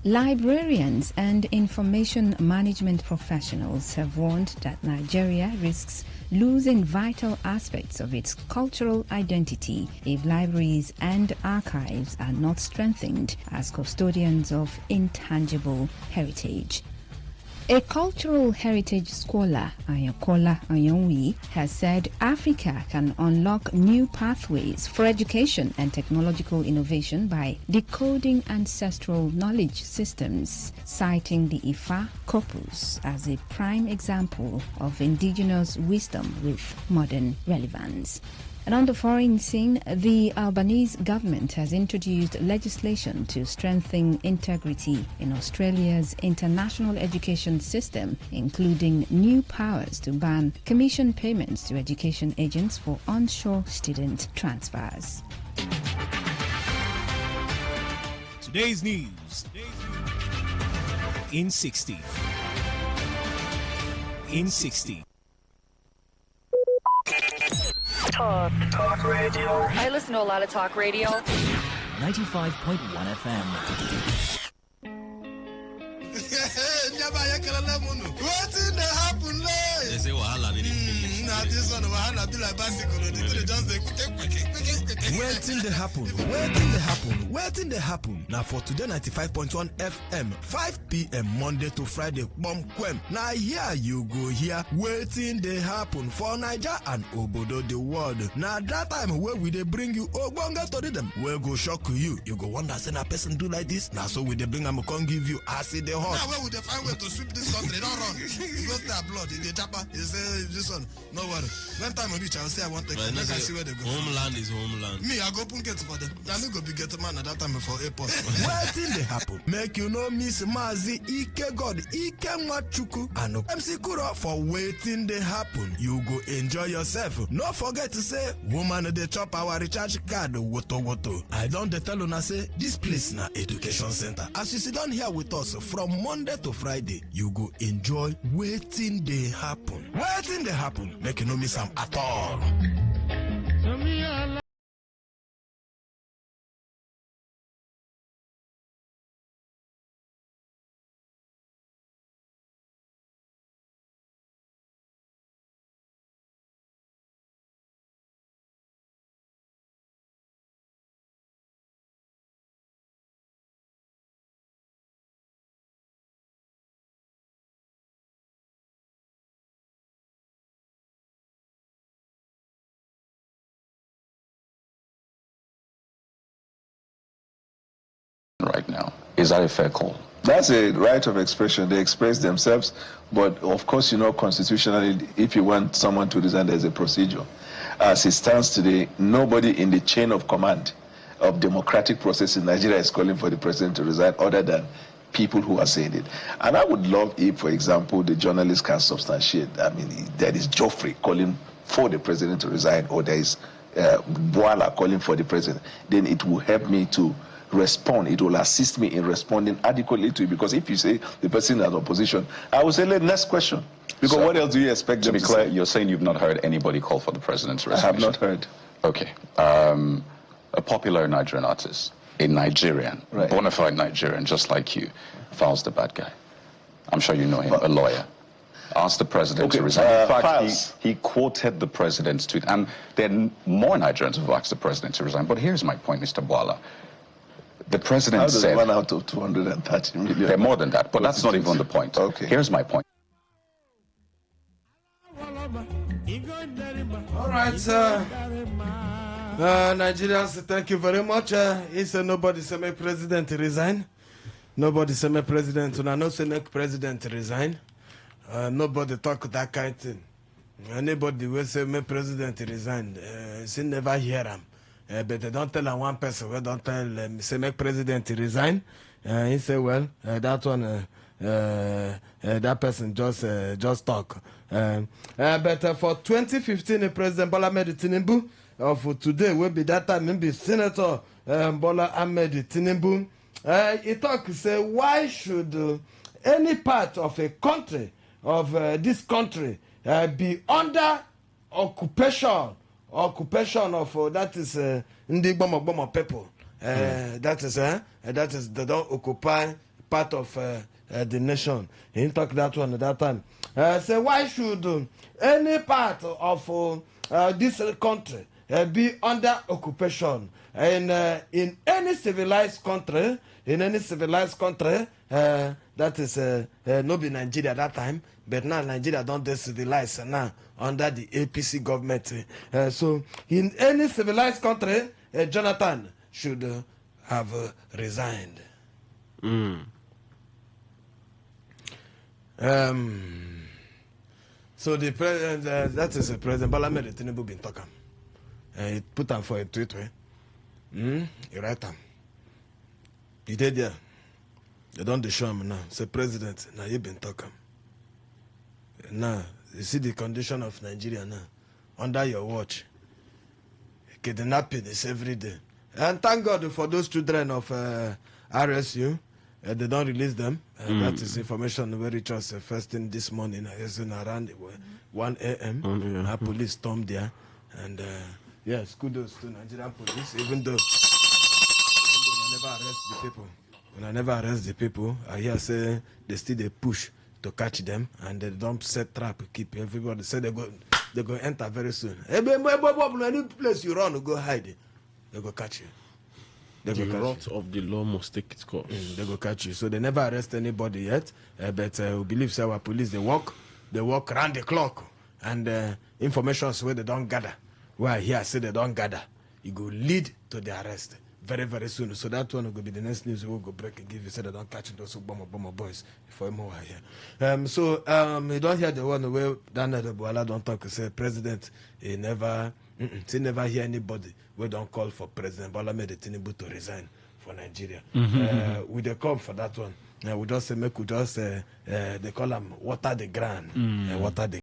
Librarians and information management professionals have warned that Nigeria risks losing vital aspects of its cultural identity if libraries and archives are not strengthened as custodians of intangible heritage. A cultural heritage scholar, Ayankola Ayanwi, has said Africa can unlock new pathways for education and technological innovation by decoding ancestral knowledge systems, citing the Ifa corpus as a prime example of indigenous wisdom with modern relevance. And on the foreign scene, the Albanese government has introduced legislation to strengthen integrity in Australia's international education system, including new powers to ban commission payments to education agents for onshore student transfers. Today's news in 60. In 60. Talk radio. I listen to a lot of talk radio. 95.1 FM. Wetin dey happen late? They say wahala dey finish. Na this one wahala be like bicycle. The thing just dey quick. Wetin dey happen? Wetin dey happen? Wetin dey happen? Na for Today 95.1 FM, 5 p.m. Monday to Friday, Kwem. Na here you go hear wetin dey happen for Naija and obodo the world. Na that time where we dey bring you ogbonge tori dem wey go shock you. You go wonder say na person do like this. Na so we dey bring am come give you as e dey hot. Now where we dey find way to sweep this country, don't run. You go stay abroad, they chapa. You say this one, no worry. When time reach, I'll say I want to take them. Make I see where they go. Homeland is homeland. Me, I go open gate for them. I me go be gate man at that time for airport. Wetin dey happen? Make you no miss Mazi Ike God, Ike Machuku, and MC Kuro for wetin dey happen. You go enjoy yourself. No forget to say, woman dey chop our recharge card, woto. I don dey tell una say, this place na education center. As you sit down here with us from Monday to Friday, you go enjoy wetin dey happen. Wetin dey happen? Make you no miss am at all. Is that a fair call? That's a right of expression. They express themselves, but of course, constitutionally, if you want someone to resign, there's a procedure. As it stands today, nobody in the chain of command of democratic process in Nigeria is calling for the president to resign other than people who are saying it. And I would love if, for example, the journalists can substantiate. I mean, there is Joffrey calling for the president to resign, or there is Boala calling for the president. Then it will help me to respond. It will assist me in responding adequately to it. Because if you say the person is opposition, I will say, next question. Because what else do you expect them to clear, say? You're saying you've not heard anybody call for the president's resignation? I have not heard. Okay. A popular Nigerian artist, a Nigerian, bona fide Nigerian, just like you, Files the bad guy. I'm sure you know him, a lawyer. Asked the president to resign. In fact, he quoted the president's tweet. And there are more Nigerians who've asked the president to resign. But here's my point, Mr. Boala. The president said... 1 out of 230 million. They're more than that, but that's not even the point. Okay. Here's my point. All right, Nigerians, thank you very much. He said nobody say make president resign. Nobody say make president. Una no say make president resign. Nobody talk that kind of thing. Anybody will say make president resign. She never hear him. But they don't tell one person. We don't tell say make president resign. He say well that one. That person just talk. But for 2015, President Bola Ahmed Tinubu of today will be that time maybe Senator Bola Ahmed Tinubu. He talk say why should any part of a country of this country be under occupation of that is Ndi Bomo people. That is they don't occupy part of the nation. He talk that one at that time. Say why should any part of this country be under occupation? And in any civilized country, that is no be Nigeria at that time, but now Nigeria don't civilize now under the APC government. So in any civilized country, Jonathan should have resigned. So the president, that is President Bola Ahmed Tinubu been talking. He put him for a tweet. He write him. He did there. They don't show him now. Say president, now you been talking. Now you see the condition of Nigeria now. Under your watch. Kidnapping is every day. And thank God for those children of RSU. They don't release them. That is information we reach us first thing this morning. Around 1 a.m. Our police stormed there. And yes, kudos to Nigerian police. Even though they never arrest the people. When I never arrest the people, I hear say they still they push to catch them. And they don't set trap, keep everybody. Say they go enter very soon. Any place you run, go hide. They go catch you. The wrath of the law must take its course. They go catch you. So they never arrest anybody yet. But we believe our police, they walk around the clock. And information where they don't gather. Where I hear say they don't gather. It go lead to the arrest very, very soon. So that one will be the next news we will go break and give you. Say they don't catch those bomber boys for more here. So you don't hear the one where Daniel Boala don't talk. Say president, he never hear anybody. We don't call for President Bola Ahmed Tinubu to resign for Nigeria. We dey come for that one. We just say make we just they call them water the ground. Water the.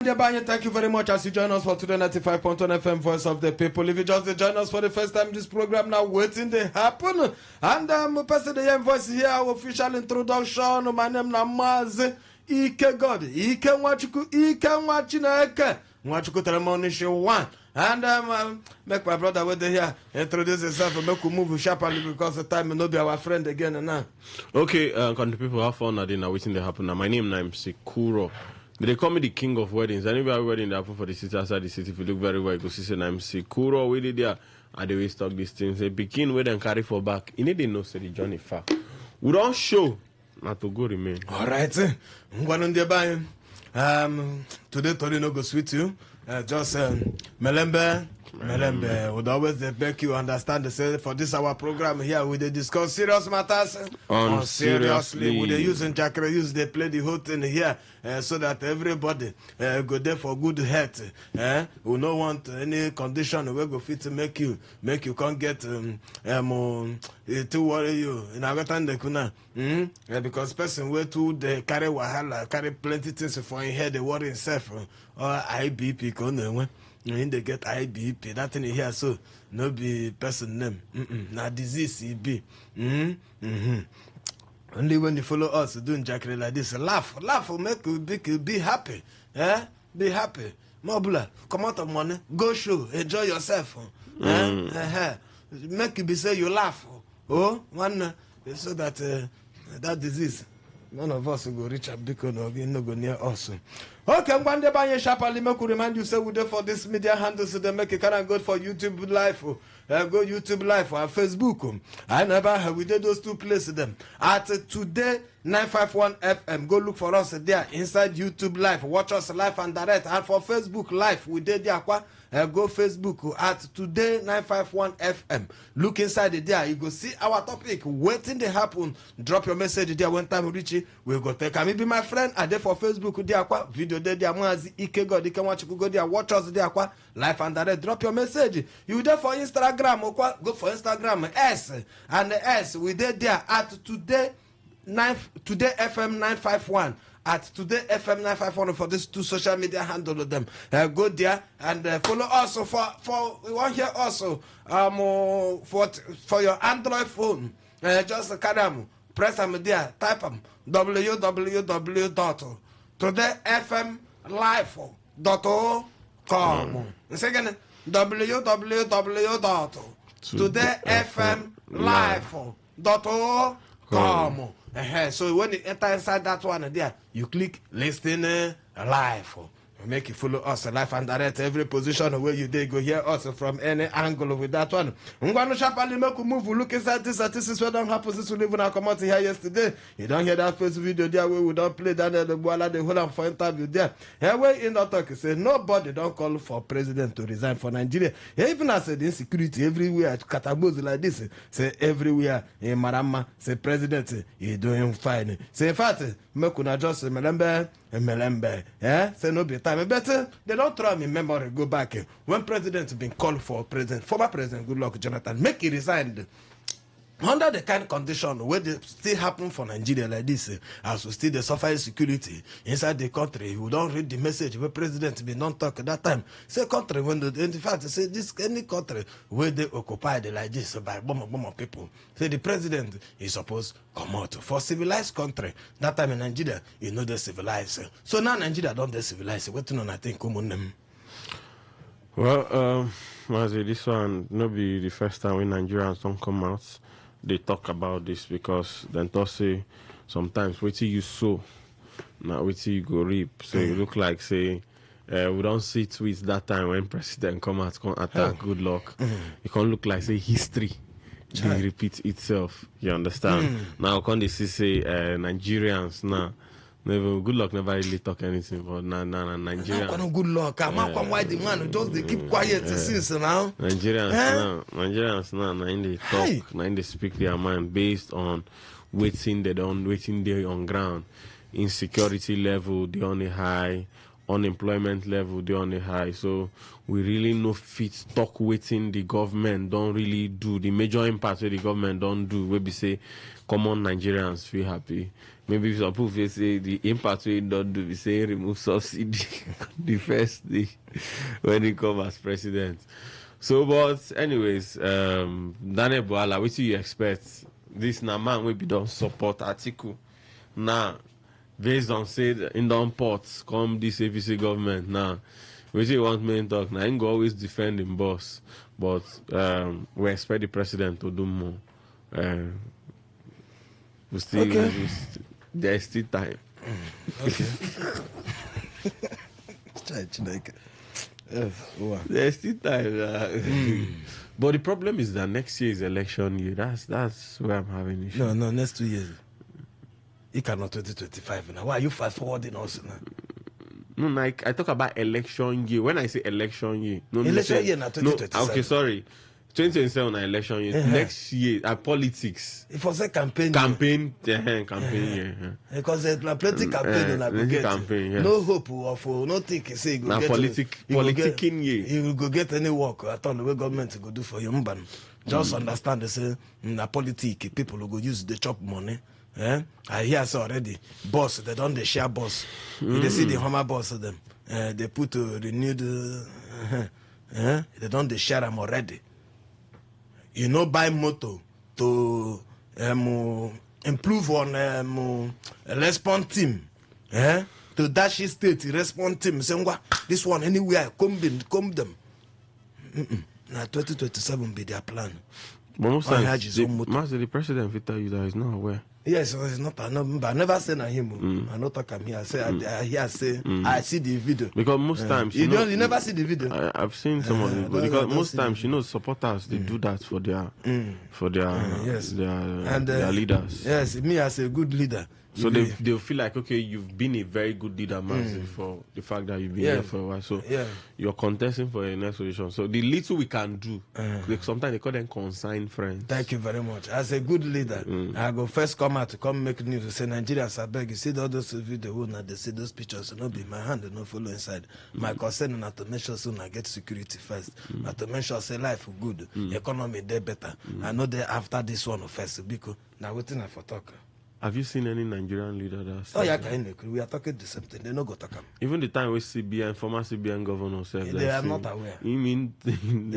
Thank you very much as you join us for Today 95.1 FM Voice of the People. If you just join us for the first time this program now, waiting to happen. And person the voice here, official introduction. My name is Maz Ike God. Ike Wachuku, Ike Wachineke. Wachuku Telemonishi 1. And make my brother with here introduce himself and make we move sharply because the time will not be our friend again and now. Okay, country people have fun. I didn't waiting to happen. Now my name is Sikuro. They call me the king of weddings. Anybody wedding that happen for the city outside the city, if you look very well, you go see I'm Sikuro. We did there. And they will stock these things. They begin with and carry for back. You need to know say the journey far. We don't show Not to go remain. All right. Today, Tony no go sweet you. Just Melembe would always beg you understand. Say for this our program here, we discuss serious matters. Seriously, we using Jackery use they play the whole thing here so that everybody go there for good health. We don't want any condition we go fit to make you can't get to worry you. In our time they kuna because person way to they carry wahala, carry plenty things for in head, they worry himself or IBP can they get IBP that thing here so no be person name na disease it be only when you follow us doing Jackery like this laugh will make you be happy be happy Mobula come out of money go show enjoy yourself make you be say you laugh one so that that disease none of us will go reach a beacon or no go near us. Okay, one day by sharply make remind you say we do for this media handles so they make it kind of good for YouTube Live. Go YouTube Live or Facebook. I never we did those two places them. At Today95.1fm. Go look for us there inside YouTube Live. Watch us live and direct. And for Facebook Live, we did there. Go Facebook at Today951FM. Look inside there. You go see our topic. Waiting to happen. Drop your message there when time reach it. We'll go take a maybe my friend. And there for Facebook there. Video there. Ike God. You can watch. Go there. Watch us there. Live and direct. Drop your message. You there for Instagram. Go for Instagram. S. And the S. We there at Today FM 951. At Today FM 951 for these two social media handle of them. Go there and follow us for we want here also for your Android phone. Just press them there, type them www.todayfmlive.com. Second www.todayfmlive.com. So when you enter inside that one there, you click listen live. Make you follow us live and direct every position where you did go hear us from any angle with that one. I'm going to sharply make a move. Look inside this statistics where don't happen. This will live when I come out here yesterday. You don't hear that first video there where we don't play that the boiler the whole for interview there. Here we in the talk say nobody don't call for president to resign for Nigeria. Even as the insecurity everywhere at Katabozi like this. Say everywhere in Marama say president he doing fine. Say in fact make una just Melembe. Say no be time. Better they don't throw me memory go back when president been called for president, former president Goodluck Jonathan, make he resigned under the kind of condition where they still happen for Nigeria like this, as we still the suffer insecurity inside the country. We don't read the message where president been don't talk at that time. Say country when the in fact say this any country where they occupied like this by bomb people. Say the president is supposed come out for civilized country. That time in Nigeria, you know they civilized. So now Nigeria don't they civilize. What you know I think come on them. Well, this one no be the first time when Nigerians don't come out. They talk about this because then they say sometimes wait till you sow, now wait till you go reap. So you look like say we don't see tweets that time when president come out come attack Goodluck. It can look like say history they repeat itself. You understand? Now can they say Nigerians now. Never Goodluck never really talk anything but Nigeria. Goodluck. Why the man just they keep quiet since now? Nigerians now they talk, now they speak their mind based on waiting they on ground. Insecurity level they on a high, unemployment level they on a high. So we really no fit talk waiting the government don't really do the major impact where the government don't do where we say common Nigerians feel happy. Maybe some people say the impact we don't do, we say remove subsidy the first day when he come as president. So, but anyways, Daniel Boala, what do you expect? This na man will be done support article. Now, based on say in the ports come this APC government now. What do you want me to talk? Now, I ain't go always defend him boss, but we expect the president to do more. We still. Okay. There's still time. Okay. There's still time. But the problem is that next year is election year. That's where I'm having issue. No, next 2 years. You cannot 2025 now. Why are you fast forwarding us now? No, like I talk about election year. When I say election year, election year na 2027. Okay, sorry. 2027 election year. Next year, politics. It was a campaign. Campaign year. Because there's plenty campaign campaign. Yes. No hope of no think say you go get politicking year. You go get any work at all the way government go do for you. Just understand they say na politics people go use the chop money. I hear so already. Boss, they don't they share boss. They see the Hummer boss of them. They put renewed. They don't they share them already. You know, buy motor to improve on response team. To dash state response team. Say, this one anywhere, come them. Now 2027 be their plan. But most times, the president will tell you that he's not aware. Yes, it's not. I never say na him. I not talk him here. I say I hear say I see the video. Because most times you never see the video. I've seen some of the video. Because most times supporters they do that for their leaders. Yes, me as a good leader. So they'll feel like, okay, you've been a very good leader, Massive, for the fact that you've been here for a while. So you're contesting for a next position. So the little we can do, sometimes they call them consigned friends. Thank you very much. As a good leader, I go first come out to come make news. Say Nigerians, I beg you, see all those videos, they see those pictures, no be my hand, they no follow inside. My concern is to make sure soon I get security first. Not to make sure say life good, economy there better. I know that after this one first, because now waiting for talk. Have you seen any Nigerian leader that's... Oh, yeah, we are talking the same thing. They no go talk. Even the time with CBN, former CBN governor said they are not aware. You mean they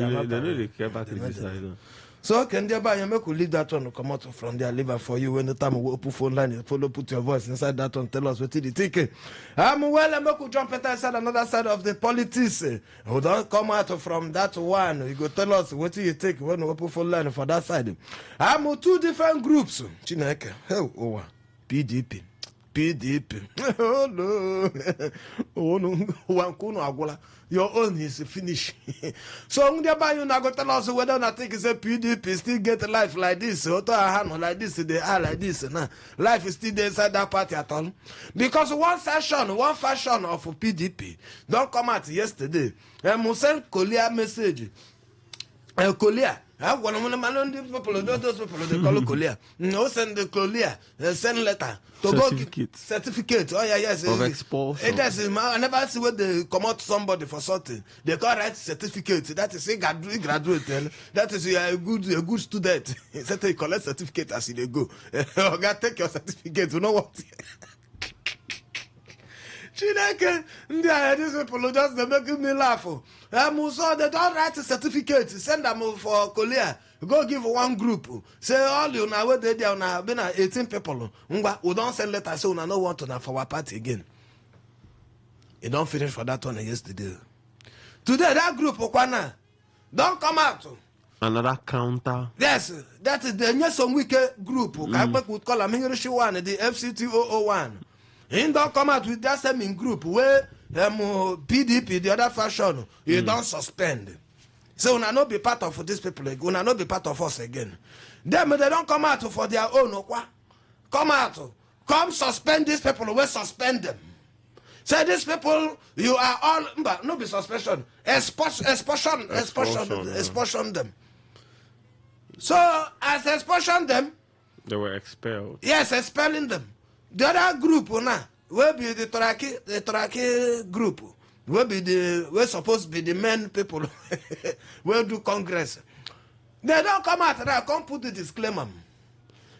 know care about criticizing. So can you make leave that one come out from there, leave it for you when the time we open phone line, you follow, put your voice inside that one, tell us what you think. I'm make jump inside another side of the politics. Who don't come out from that one, you go tell us what you take when we open phone line for that side. I'm two different groups. Chineke, PDP. Oh no. Oh no. Wankuno agwala. Your own is finished. So you now go tell us whether I think it's a PDP still get life like this. Or like this, they are like this. Now life is still there inside that party at all. Because one fashion of PDP don't come out yesterday. And send Kolia message. Kolia. One of the people, those people, they call Kolia. No, send the Kolia, send letter to certificate. Oh, yeah, yes. Of expulsion. It does. I never see where they come out somebody for something. They call that certificate. That is a graduate. That is a good student. Say you collect certificate as they go. God, take your certificate. You know what? Chineke, these people just they making me laugh. So they don't write a certificate, send them for Kolia. Go give one group. Say all you now where they are now been 18 people. We don't send letters so we no want to for our party again. You don't finish for that one yesterday. Today that group Okwana don't come out. Another counter. Yes, that is the Nyesom Wike group. I would call them one, the FCT001. He don't come out with that same group where PDP, the other faction, you don't suspend. So we not be part of these people again. We not be part of us again. Them they don't come out for their own. Come out. Come suspend these people. We suspend them. Say these people, you are all no be suspension. Expulsion them. So as expulsion them, they were expelled. Yes, expelling them. The other group now will be the Turaki group. We're supposed to be the men people will do Congress. They don't come out there, come put the disclaimer.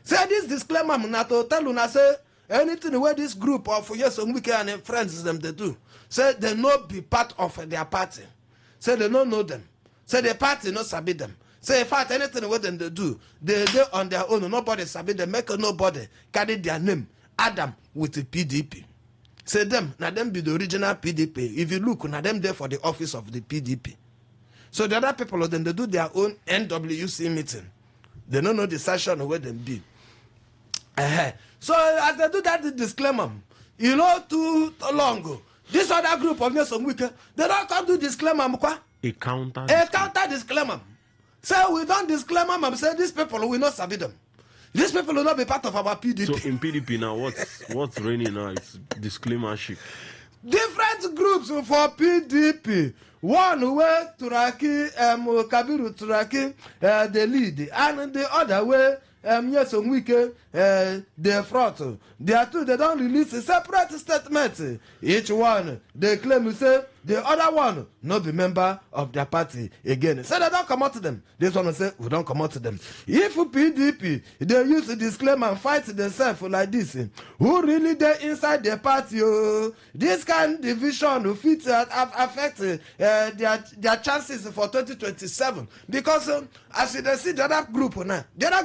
Say this disclaimer not to tell you say anything where this group of Nyesom Wike and friends them they do. Say they not be part of their party. Say they don't know them. Say the party not sabi them. Say in fact anything what them they do, they on their own. Nobody sabi them. Make nobody carry their name. Adam with the PDP. Say them, now them be the original PDP. If you look, now them there for the office of the PDP. So the other people, then they do their own NWC meeting. They don't know the session where them be. So as they do that disclaimer, you know, too long ago, this other group of Nyesom Wike, they don't come do disclaimer. A counter disclaimer. Say we don't disclaimer, say these people, we not sabi them. These people will not be part of our PDP. So in PDP now, what's reigning now is disclaimership. Different groups for PDP. One way Turaki, Kabiru Turaki, the lead, and the other way, yes, on weekend, the front. They are two, they don't release a separate statement. Each one, they claim to say the other one not be member of their party again. So they don't come out to them. This one will say, we don't come out to them. If PDP, they use a disclaimer and fight themselves like this, who really they inside the party? This kind of division will fit affect their chances for 2027. Because as you see the other group now, they're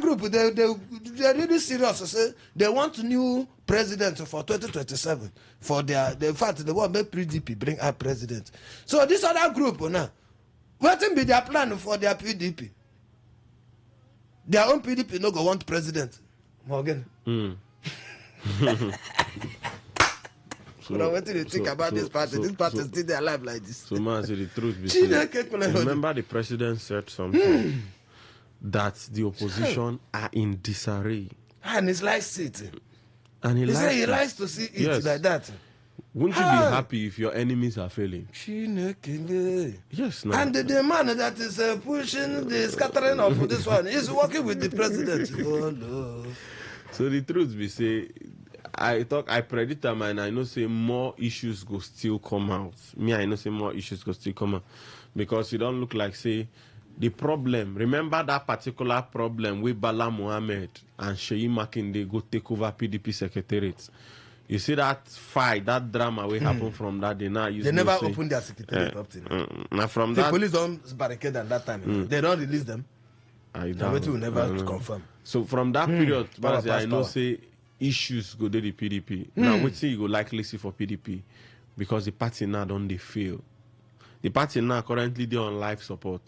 really serious. Say they want new president for 2027 for in fact they want make PDP bring our president. So this other group now, what will be their plan for their PDP? Their own PDP no go want president. Morgan. So what do you think about this party? This party is still alive like this. So man, the truth be remember the president said something that the opposition are in disarray. And it's like sitting. And he likes to see it like that. Wouldn't you be happy if your enemies are failing? Yes, no. And the man that is pushing the scattering of this one is working with the president. Oh no. So the truth be say, I predict them and I know say more issues go still come out. I know say more issues go still come out. Because you don't look like say the problem, remember that particular problem with Bala Mohammed and Sheyi Makinde go take over PDP secretariat. You see that fight, that drama will happen from that day. Now they never opened their secretariat up till now. From the that, police don't barricade at that time. They don't release them. I will never confirm. So from that period, I know say issues go to the PDP. Now we see you go likely see for PDP because the party now don't they fail. The party now currently they're on life support.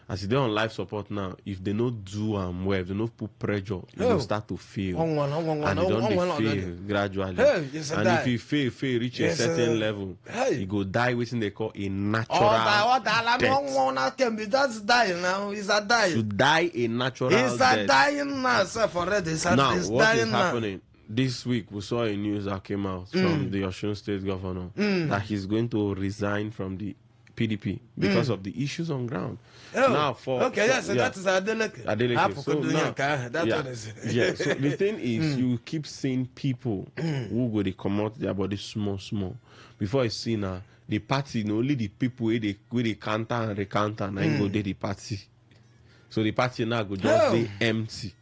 As they're on life support now, if they not do well, if they not put pressure, it will start to fail. And they don't fail gradually. And if you fail, reach a certain level, you go die within they call a natural death. That's dying now. It's a dying. To die a natural death. It's a dying now, sir, already. Now, what is happening? This week, we saw a news that came out from the Osun State governor that he's going to resign from the PDP because of the issues on ground. Now, that is Adeleke. So now, so the thing is, you keep seeing people who go they come out their body small. Before you see now, the party, only the people where they counter and recounter, and then go to the party. So the party now go just be empty.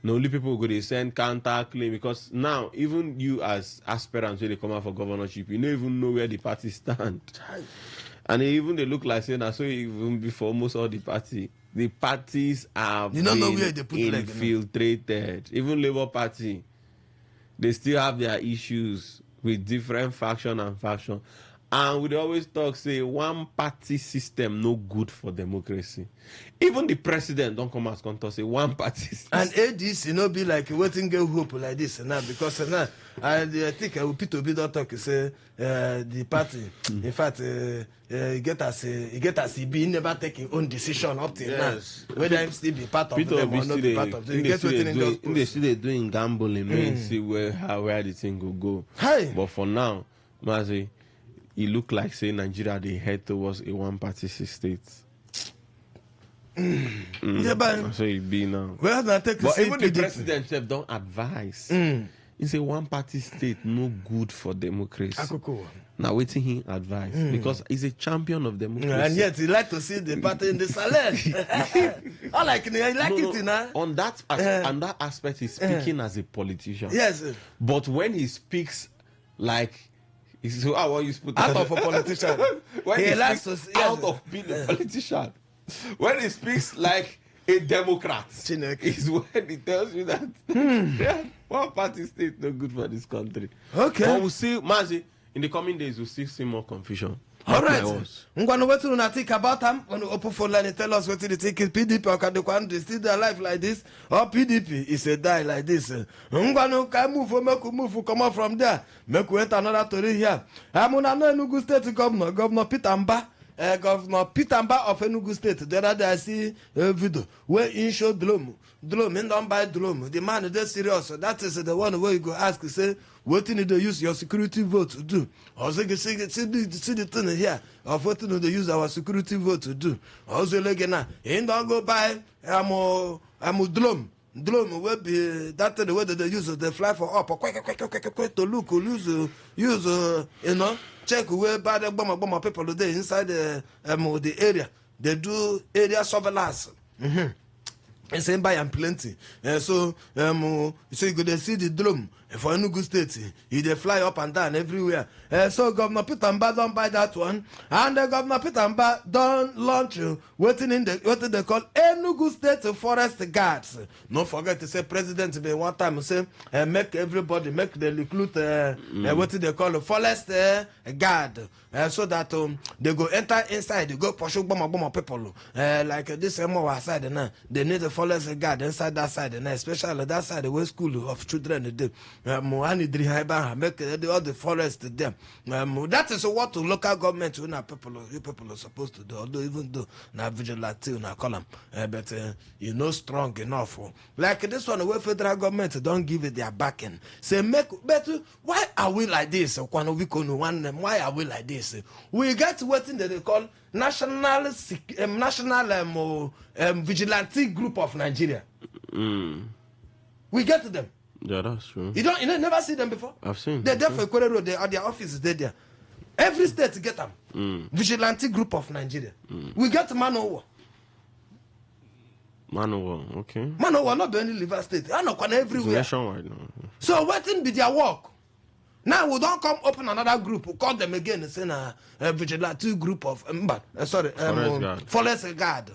No, only people go they send counter claim because now even you as aspirants when they come out for governorship, you don't even know where the party stand. And even they look like saying so even before almost all the parties are infiltrated. Even Labour Party, they still have their issues with different faction. And we always talk, say, one party system no good for democracy. Even the president don't come out and say one party system. And ADC, be like waiting girl hope like this now because now I think Peter Obi don't talk say the party. In fact, he get as he be never taking own decision up till now. Whether he still be part of Peter them or not be part of them. They still doing gambling, see where the thing will go. But for now, Mazi, it look like say Nigeria they head towards a one-party state. So it be now. But even the president himself don't advise. It's a one-party state, no good for democracy. Now waiting him advice because he's a champion of democracy. And yet he like to see the party in the salad. I like it now. On that aspect, he's speaking as a politician. Yes. But when he speaks like so I want you to put out of a politician. When he speaks out of being a politician. When he speaks like a Democrat, is when he tells you that one party state no good for this country. Okay. But we'll see, Mazi, in the coming days, we'll see more confusion. All right. I'm going to wait till think about them. When we open phone line and tell us what you think is PDP or can they still alive like this or PDP is a die like this. I'm going to move come out from there. Make we enter another story here. I'm on Enugu State Governor Peter Mba. Governor Peter Mba of Enugu State, the other day I see a video where he showed Drum, he don't buy Drum. The man is serious. So that is the one where you go ask, say, what do you use your security vote to do? Also, see the thing here of what do they use our security vote to do? Also, like now, he don't go buy Drum will be that the way that they use they fly for up quick to look use check where bad bomber people today inside the area. They do area surveillance. It's in by and plenty. So you could see the drum for Enugu State. They fly up and down everywhere. So Governor Peter Mba don't buy that one. And Governor Peter Mba don't launch what they call Enugu State Forest Guards. Don't forget to say President be one time say make everybody make the recruit what they call a forest guard. So that they go enter inside, they go pursue bomber people. Like this more side now. They need a forest guard inside that side, and especially that side where school of children they make all the forest there. That is what the local government you people are supposed to do. Although even though now vigilante na call them, but you know strong enough. Like this one where federal government don't give it their backing. Say but why are we like this? Why are we like this? We get what they call national vigilante group of Nigeria. We get them. Yeah, that's true. You never see them before? I've seen. They're there for Equator Road. Their office is there. Every state get them. Vigilante group of Nigeria. We get man of war. Man of war, okay. Man of war not only Liver State. I know everywhere. It's nationwide now. So what be their work? Now we don't come open another group. We call them again and say a vigilante group of forest guard.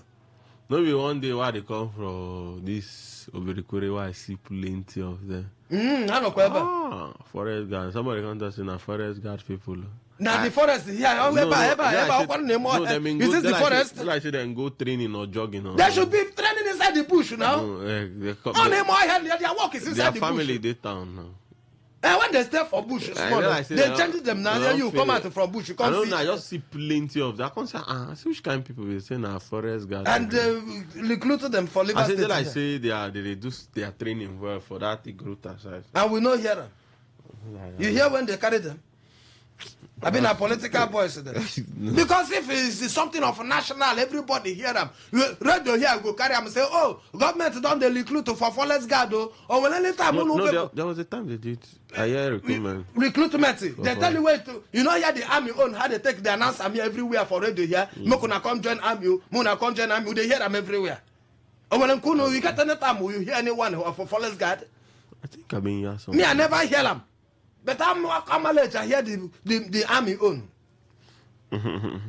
Maybe one day why they come from this Oberikure, why I see plenty of them. I know forest guard. Somebody come to say na forest guard people. Now the forest here, is this the forest? Like say them go training or jogging. There should be training inside the bush now. Their work is inside the bush. Their family they town now. When they stay for bush, they change them now. You come out from bush, you come see. I just see plenty of that. I can't say, see which kind of people they say now forest guard. And recruit them for Liver State. I say they do their training well for that group side. And we know hear them. You hear when they carry them? I mean, a political voice. Because if it's something of national, everybody hear them. Radio here go carry them and say, oh, government don't they recruit for forest guard or when any time. There was a time they did. I hear recruitment. Recruitment. They tell you where to. You know here the army own how they take the announce army everywhere for radio here. Mokuna come join army. Muna come join army. They hear them everywhere. Or when you get any time you hear anyone for forest guard. I think I've been here. Me, I never hear them. But I'm I hear the army own.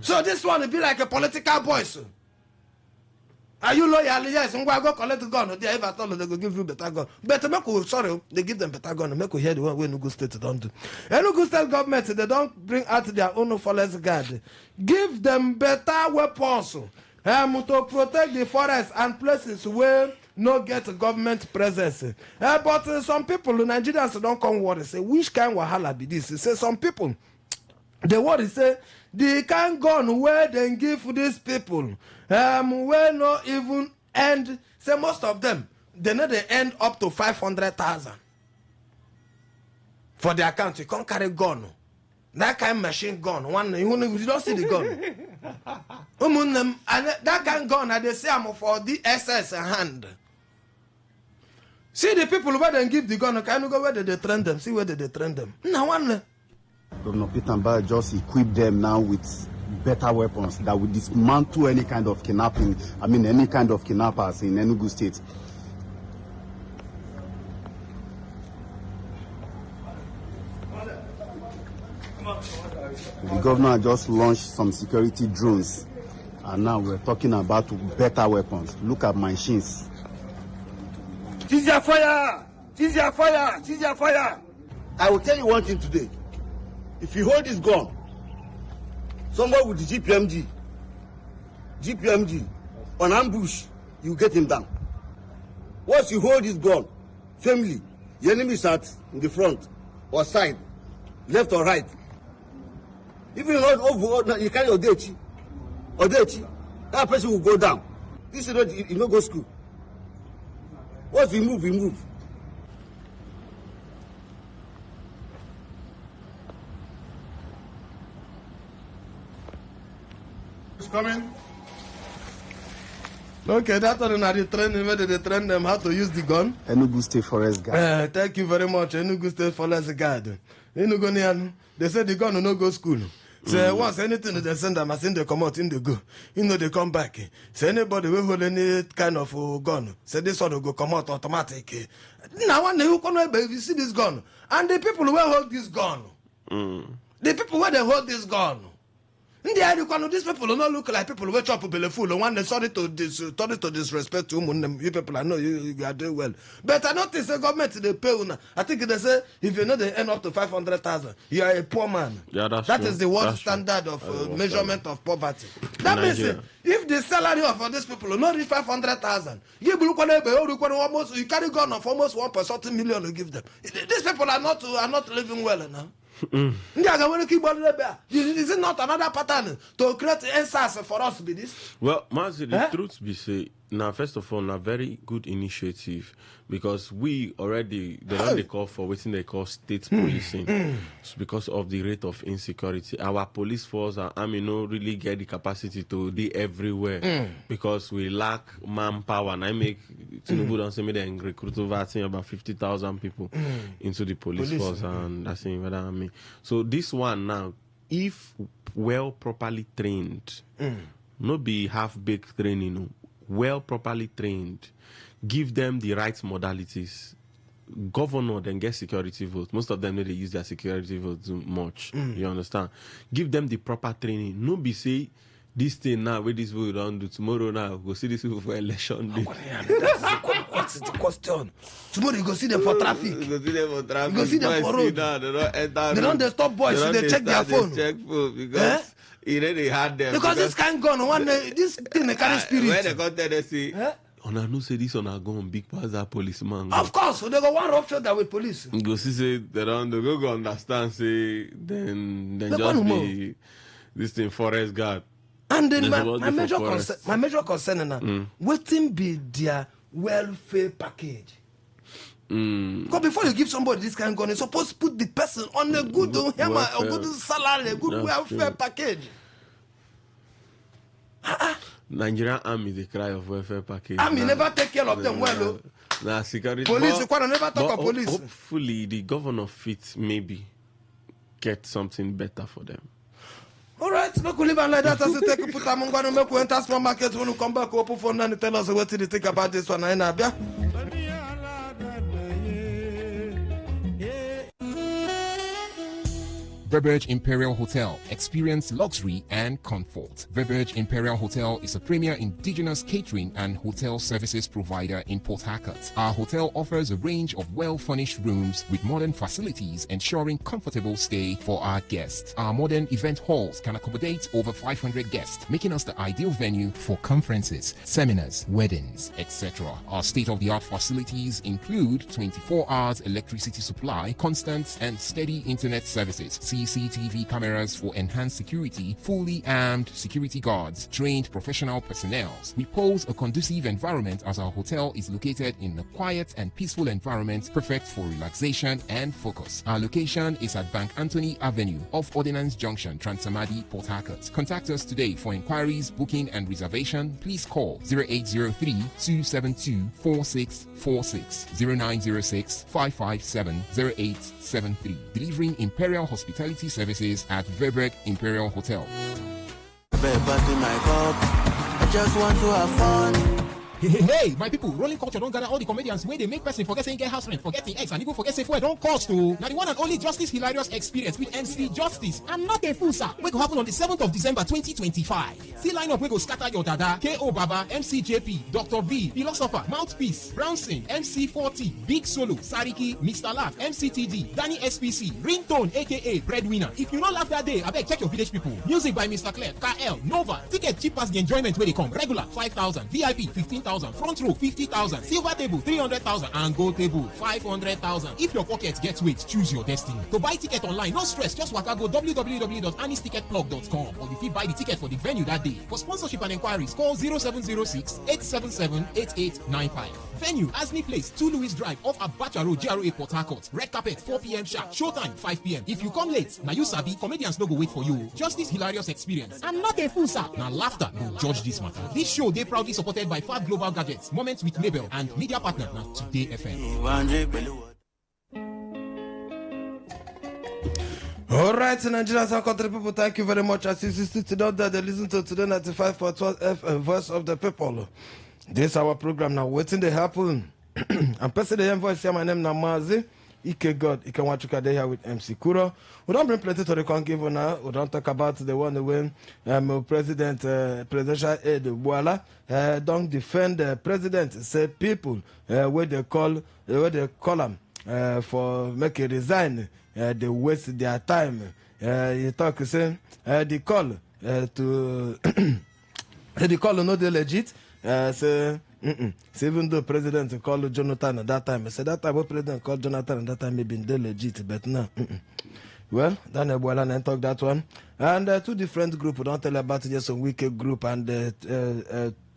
So this one will be like a political voice. Are you loyal? Yes, I'm going to go collect the gun. They ever told they go give you better gun. But sorry, they give them better gun. Make you hear the one when Enugu State don't do. Enugu State government, they don't bring out their own forest guard. Give them better weapons to protect the forest and places where no get government presence. But some people, Nigerians don't come worry. Say, which kind of wahala be this? Say some people, the worry say, the kind gun where they give these people, where no even end. Say most of them, they know they end up to 500,000 for their account. You can't carry gun. That kind of machine gun, one you don't see the gun. And that kind of gun, they say I'm for the SS hand. See the people where they give the gun, can you go where they train them? See where they train them. No one. Governor Peter Mba just equip them now with better weapons that will dismantle any kind of kidnapping. I mean, any kind of kidnappers in Enugu State. The governor just launched some security drones, and now we're talking about better weapons. Look at machines. Cease your fire! Cease your fire! Cease your fire! I will tell you one thing today. If you hold this gun, somebody with the GPMG, on ambush, you get him down. Once you hold this gun, firmly, the enemy is at in the front or side, left or right. If you not over, you carry your date. Odechi, that person will go down. This is not, you go school. Once we move, we move. It's coming. Okay, that's on the training where they train them how to use the gun. Enugu State Forest Guard. Thank you very much, Enugu State Forest Guard. Enugu, they say the gun will not go school. So once anything they send them, I send they come out in the go. They come back. So anybody will hold any kind of gun. So this one will go come out automatic. Now one who come if you see this gun. And the people who hold this gun. The people where they hold this gun. These people do not look like people who chop belly full. One they sorry to disrespect you people. I know you are doing well. But I notice the government they pay una. I think they say if you know they earn up to 500,000, you are a poor man. Yeah, that is the world standard of measurement of poverty. That means if the salary of these people not reach 500,000, you carry gun of almost 1.something million to give them. These people are not living well now. Is it not another pattern to create answers for us be this? Well, Mazi, the truth be say, now first of all, a very good initiative because we already they call for what they call state policing because of the rate of insecurity. Our police force and army no really get the capacity to be everywhere because we lack manpower. And I make Tinubu don't say me they recruit over about 50,000 people into the police force and that's what I mean. So this one now, if well properly trained, not be half-baked training, well properly trained, give them the right modalities. Governor then get security votes. Most of them they use their security votes much. You understand? Give them the proper training. No be say this thing now where this will don't do tomorrow now go see this people for election day. What's the question? Tomorrow you go see them for traffic. You go see them for traffic. You go see them for road. They don't stop boys. They check their phone. Check phone because they had them. Because this kind gun one this thing they carry spirit. When they come tell they say, "Oh, I know say this one are going big pass that policeman." Of course, so they go one rupture that with police. Go see say they don't go understand say then just be this thing forest guard. And then my major concern now, waiting be their welfare package. Because before you give somebody this kind of gun, you're supposed to put the person on a good a good salary, a good welfare package. Nigerian army the cry of welfare package. Army never take care of them well. Nah, security. Police, you never talk of police. Hopefully, the governor fit maybe get something better for them. All right, no could live like that. As you take put them on going to make enter small market when you come back open phone and tell us what you think about this one. Verberge Imperial Hotel. Experience luxury and comfort. Verberge Imperial Hotel is a premier indigenous catering and hotel services provider in Port Harcourt. Our hotel offers a range of well-furnished rooms with modern facilities ensuring comfortable stay for our guests. Our modern event halls can accommodate over 500 guests, making us the ideal venue for conferences, seminars, weddings, etc. Our state-of-the-art facilities include 24 hours electricity supply, constant and steady internet services, CCTV cameras for enhanced security, fully armed security guards, trained professional personnel. We pose a conducive environment as our hotel is located in a quiet and peaceful environment perfect for relaxation and focus. Our location is at Bank Anthony Avenue off Ordnance Junction, Transamadi, Port Harcourt. Contact us today for inquiries, booking and reservation. Please call 0803-272-4646, 0906-557-0873. Delivering Imperial Hospitality services at Verberg Imperial Hotel. I just want to have fun. Hey, my people, rolling culture don't gather all the comedians where they make person forget saying get house rent, forgetting eggs, and even forget say fuel don't cost to. Now the one and only Justice Hilarious experience with MC Justice. I'm not a fool, sir. We go happen on the 7th of December 2025. See line up we go scatter your dada, K.O. Baba, MC JP, Dr. V, Philosopher, Mouthpiece, Brownson, MC 40, Big Solo, Sariki, Mr. Laugh, MCTD, Danny SPC, Ringtone, aka Breadwinner. If you not laugh that day, I beg check your village people. Music by Mr. Clef, KL, Nova. Ticket cheap as the enjoyment where they come. Regular 5,000, VIP 15,000. 100,000, front row 50,000, silver table 300,000, and gold table 500,000. If your pocket gets weight, choose your destiny. To buy ticket online, no stress, just waka go www.anisticketplug.com, or you fit buy the ticket for the venue that day. For sponsorship and inquiries, call 0706 877 8895. Venue, Asni Place, 2 Louis Drive, off Abacha Road, GRA, Port Harcourt. Red carpet, 4 p.m. sharp. Showtime, 5 p.m. If you come late, now you sabi, comedians no go wait for you. Just this hilarious experience. And not a full sack. Now laughter will judge this matter. This show, they proudly supported by Fab Global Gadgets, Moments with Mabel, and media partner, now Today FM. All right, Nigerians and country people, thank you very much. As you see today, they listen to Today 95.1 FM, Voice of the People. This our program now. Waiting to happen. I'm passing the voice here. My name is Namazi. Ike God. Ike Wachuka here with MC Kuro. We don't bring plenty to the concave now. We don't talk about the one when presidential aide Boala don't defend the president. Say people where they call them for make a resign. They waste their time. You talk say the call to the call no they legit. Say even though president called Jonathan at that time, I said that time what president called Jonathan at that time may be legit, but now well, Daniel Boylan and talk that one. And two different groups, don't tell about just some wicked group and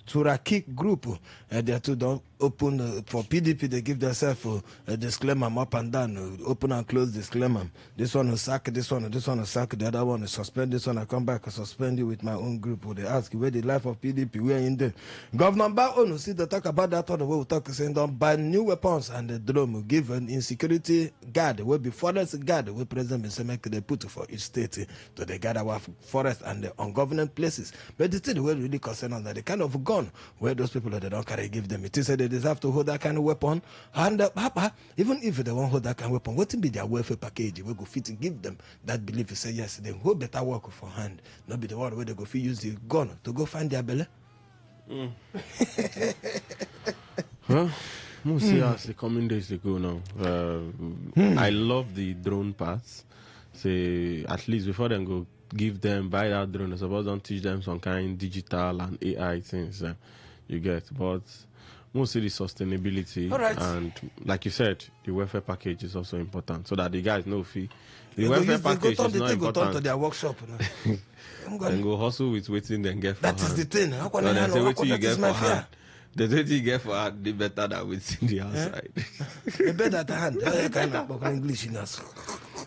Turaki group. They two don't open for PDP, they give themselves a disclaimer up and down, open and close disclaimer. This one will sack, this one will sack, the other one will suspend, this one I come back and suspend you with my own group. They ask you where the life of PDP, we are in there. Governor Baonu, see the talk about that one, we'll talk saying don't buy new weapons and the drone will give an insecurity guard, will be forest guard, will present make they put for each state to the guard our forest and the ungoverned places. But the thing we're really concerned on that the kind of gun where those people that they don't carry give them. It is said they deserve to hold that kind of weapon. And even if they won't hold that kind of weapon, what will be their welfare package? We go fit and give them that belief. You say yes, they hold better work for hand. Not be the one where they go fit use the gun to go find their belly. Well, we'll see as the coming days they go now. I love the drone parts. Say at least before them go give them buy that drone. I suppose don't teach them some kind of digital and AI things. You get, but mostly the sustainability and like you said, the welfare package is also important so that the guys know fee. The welfare package is not important. Go to their workshop. And go hustle with waiting then get for that hand. Is the thing. So they say waiting you get for hand. The thing you get for hand, the better than waiting the outside. The better at hand. Kind of English in us.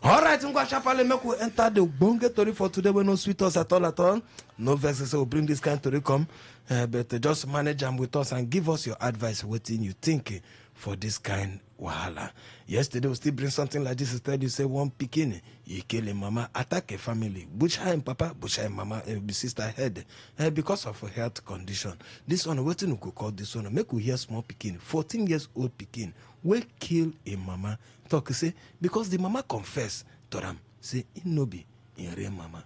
All right, Ngwashapale make we enter the bonge story for today. We no sweet us at all. No vexes, so we'll bring this kind to come. But just manage them with us and give us your advice. What you think for this kind wahala? Yesterday we still bring something like this. Instead you say one pikin, you kill a mama, attack a family, butcher him papa, butcher him mama, sister head, because of a health condition. This one, what you could call this one? Make we hear small pikin, 14 years old pikin, will kill a mama. Talk say because the mama confess to them, say it no be in real mama.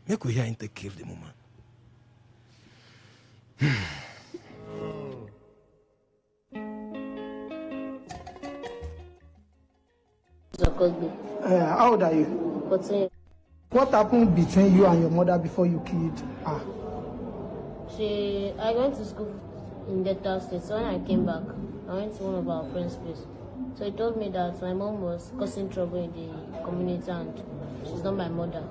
Make we hear him take kill the woman. How old are you? 14. What happened between you and your mother before you killed her? I went to school in Delta State, so when I came back, I went to one of our friends' place. So he told me that my mom was causing trouble in the community and she's not my mother.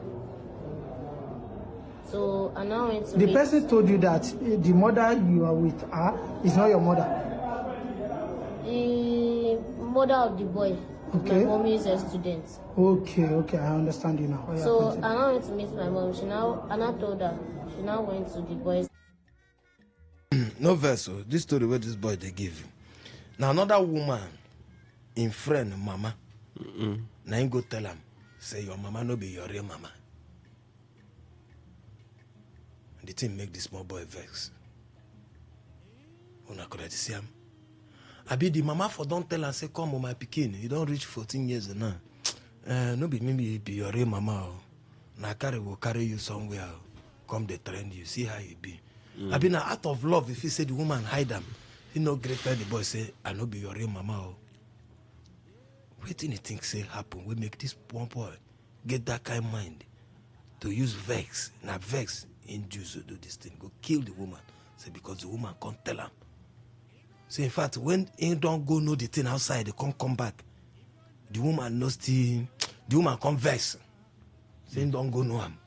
So I now went to the person told you that the mother you are with her is not your mother? The mother of the boy. Okay. My mom is a student. Okay, I understand you now. So I now went to meet my mom. I now told her. She now went to the boys. No verse. This story where this boy they give you. Now another woman in friend mama. Now you go tell him, say your mama no be your real mama. The thing make this small boy vex. Una could see him. I be the mama for don't tell her say come on my pikin. You don't reach 14 years now. No be maybe be your real mama. Na carry will carry you somewhere. Come they train you. See how you be. I be now out of love. If you say the woman hide them, he no great tell the boy say I no be your real mama. Waiting you think say happen. We make this one boy get that kind of mind to use vex. Now vex induce to do this thing. Go kill the woman. Say because the woman can't tell him. Say in fact, when he don't go know the thing outside, they can't come back. The woman knows the woman come vex. Say he don't go know him.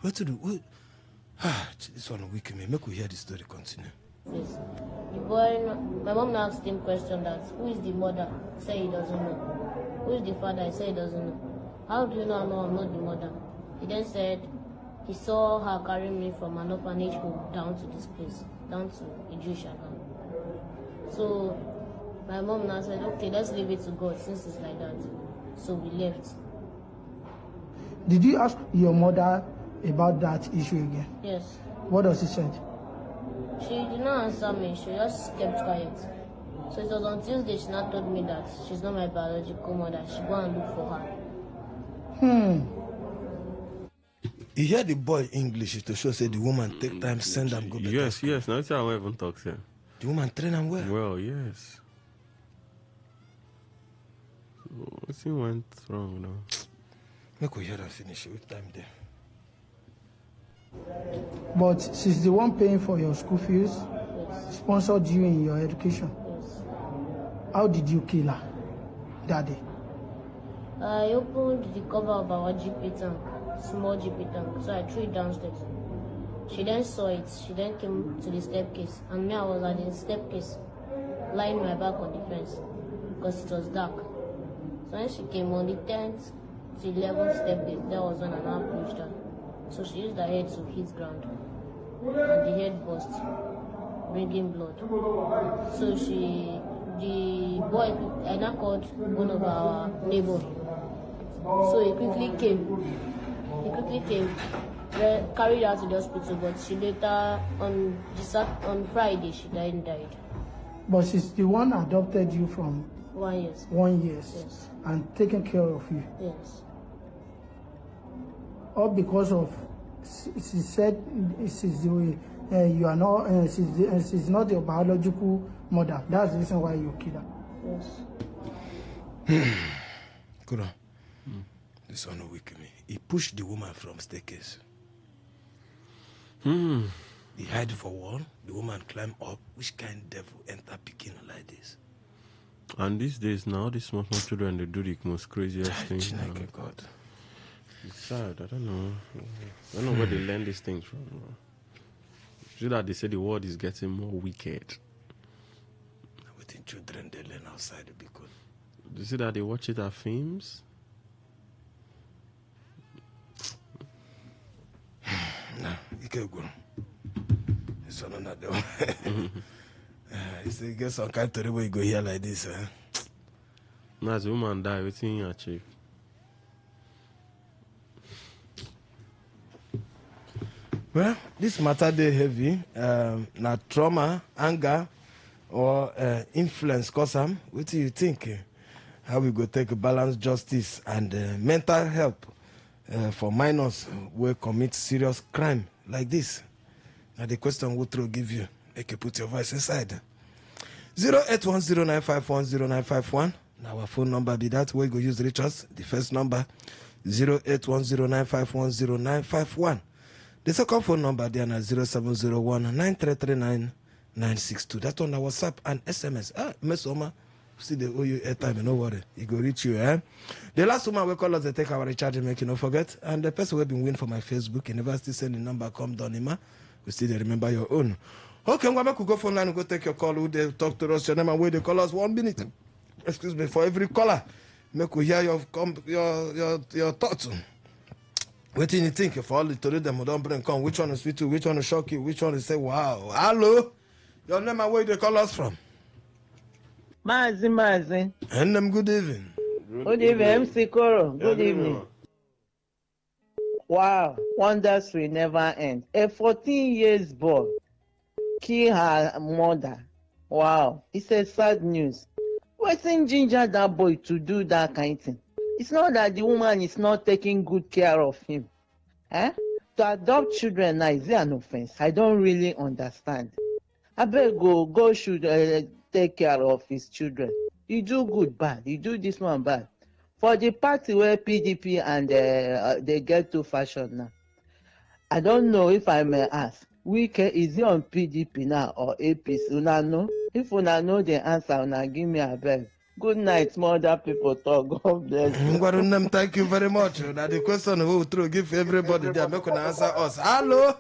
What to do? What? This one weak me. Make we hear the story continue. Yes. The boy, my mom asked him question that who is the mother? He said he doesn't know. Who is the father? He said he doesn't know. How do you know I'm not the mother? He then said he saw her carrying me from an orphanage home down to this place, down to a Jewish account. So my mom now said, okay, let's leave it to God since it's like that. So we left. Did you ask your mother about that issue again? Yes. What does she say? She did not answer me. She just kept quiet. So it was on Tuesday she now told me that she's not my biological mother. She go and look for her. You hear the boy English to show say the woman take time send them go back. Yes. Now it's how I even talk here. The woman train them well. Well, yes. So what went wrong now? Make we hear her finish with time there. But she's the one paying for your school fees, sponsored you in your education. Yes. How did you kill her that day? I opened the cover of our GP tank, small GP tank, so I threw it downstairs. She then saw it. She then came to the staircase, and me, I was at the staircase, lying my back on the fence because it was dark. So when she came on the 10th to 11th staircase, there was when I now pushed her. So she used her head to hit ground, and the head burst, bringing blood. So the boy, I now called one of our neighbors. So he quickly came, carried her to the hospital, but she later, on Friday, she died. But she's the one adopted you from 1 year. 1 year. Yes. And taking care of you. Yes. All because of, she said she's the you are not, she's not your biological mother. That's the reason why you killed her. Yes. Good on. This one will weaken me. He pushed the woman from staircase. He hide for wall. The woman climb up. Which kind of devil enter picking like this? And these days now, these small children, they do the most craziest things. God. It's sad. I don't know. I don't know where they learn these things from. See that they say the world is getting more wicked. Within children, they learn outside to be good. You see that they watch it at films? No, you can't go. This one not the one. You say, get some kind of story where you go here like this. Now, as a woman die, what thing you achieve? Well, this matter they heavy. Now trauma, anger, or influence cause them. What do you think? How we go take balanced justice and mental help for minors who commit serious crime like this? Now the question we'll throw give you. Make you put your voice inside. 08109510951. Now our phone number be that way. Go use reach us. The first number 08109510951. The second phone number there na 0701-9339-962. That's on our WhatsApp and SMS. Miss Oma, see the OU airtime, no worry. It go reach you, eh? The last woman we call us, they take our recharge and make you no forget. And the person who been win for my Facebook, you never still send the number, come down, Ima. We still remember your own. Okay, I'm going to go phone line and go take your call. Who they talk to us, your name and where they call us 1 minute. Excuse me, for every caller. Make we hear your thoughts. What do you think? If all the story them don't bring come, which one is sweet to, which one is shock you, which one is say, wow, hello? Your name and where they call us from? Mazi. And them good evening. Good evening, MC Koro. Good evening. Wow, wonders will never end. A 14 years boy kill her mother. Wow, it's a sad news. What's in ginger that boy to do that kind of thing? It's not that the woman is not taking good care of him. To adopt children now, is an offense? I don't really understand. I beg God should take care of his children. You do good, bad. You do this one, bad. For the party where PDP and they get to fashion now, I don't know if I may ask. Wike, is he on PDP now or APC? Una know? If una know the answer, una give me a bell. Good night, more other people talk. God bless you. Ngwarunam, thank you very much. Now the question we will throw, give everybody there. Make una answer us. Hello.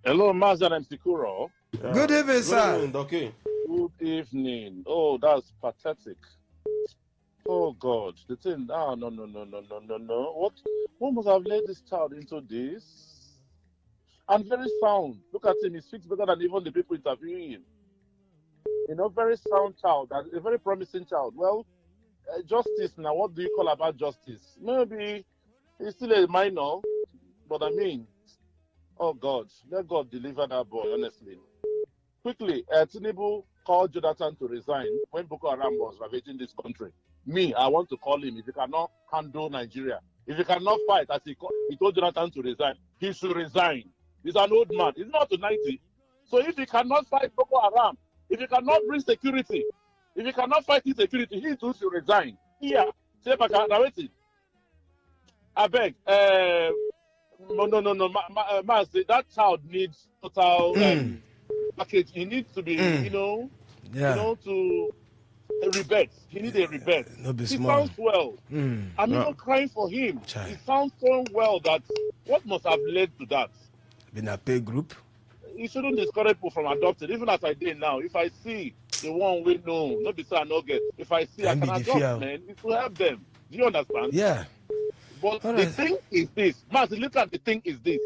Hello, Mazan and Sikuro. Good evening, sir. Okay. Good evening. Oh, that's pathetic. Oh God, the thing. Ah, no. What must have led this child into this? And very sound. Look at him. He speaks better than even the people interviewing him. You know, very sound child. A very promising child. Well, justice now. What do you call about justice? Maybe he's still a minor, but I mean, oh God, let God deliver that boy. Honestly. Quickly, Tinubu called Jonathan to resign when Boko Haram was ravaging this country. Me, I want to call him. If he cannot handle Nigeria, if he cannot fight, as he told Jonathan to resign, he should resign. He's an old man. He's not to 90. So if he cannot fight Boko Haram, if he cannot bring security, if he cannot fight insecurity, he too should resign. Here, say back, I beg. No. That child needs total package. He needs to be, to a rebirth. He needs a rebirth. He sounds well. I'm even crying for him. He sounds so well that what must have led to that? Been a pay group. You shouldn't discourage people from adopting. Even as I did now, if I see the one we know, not be so I not get. If I see I can adopt, man, it will help them. Do you understand? Yeah. But the thing is this, Mas, look at the thing is this,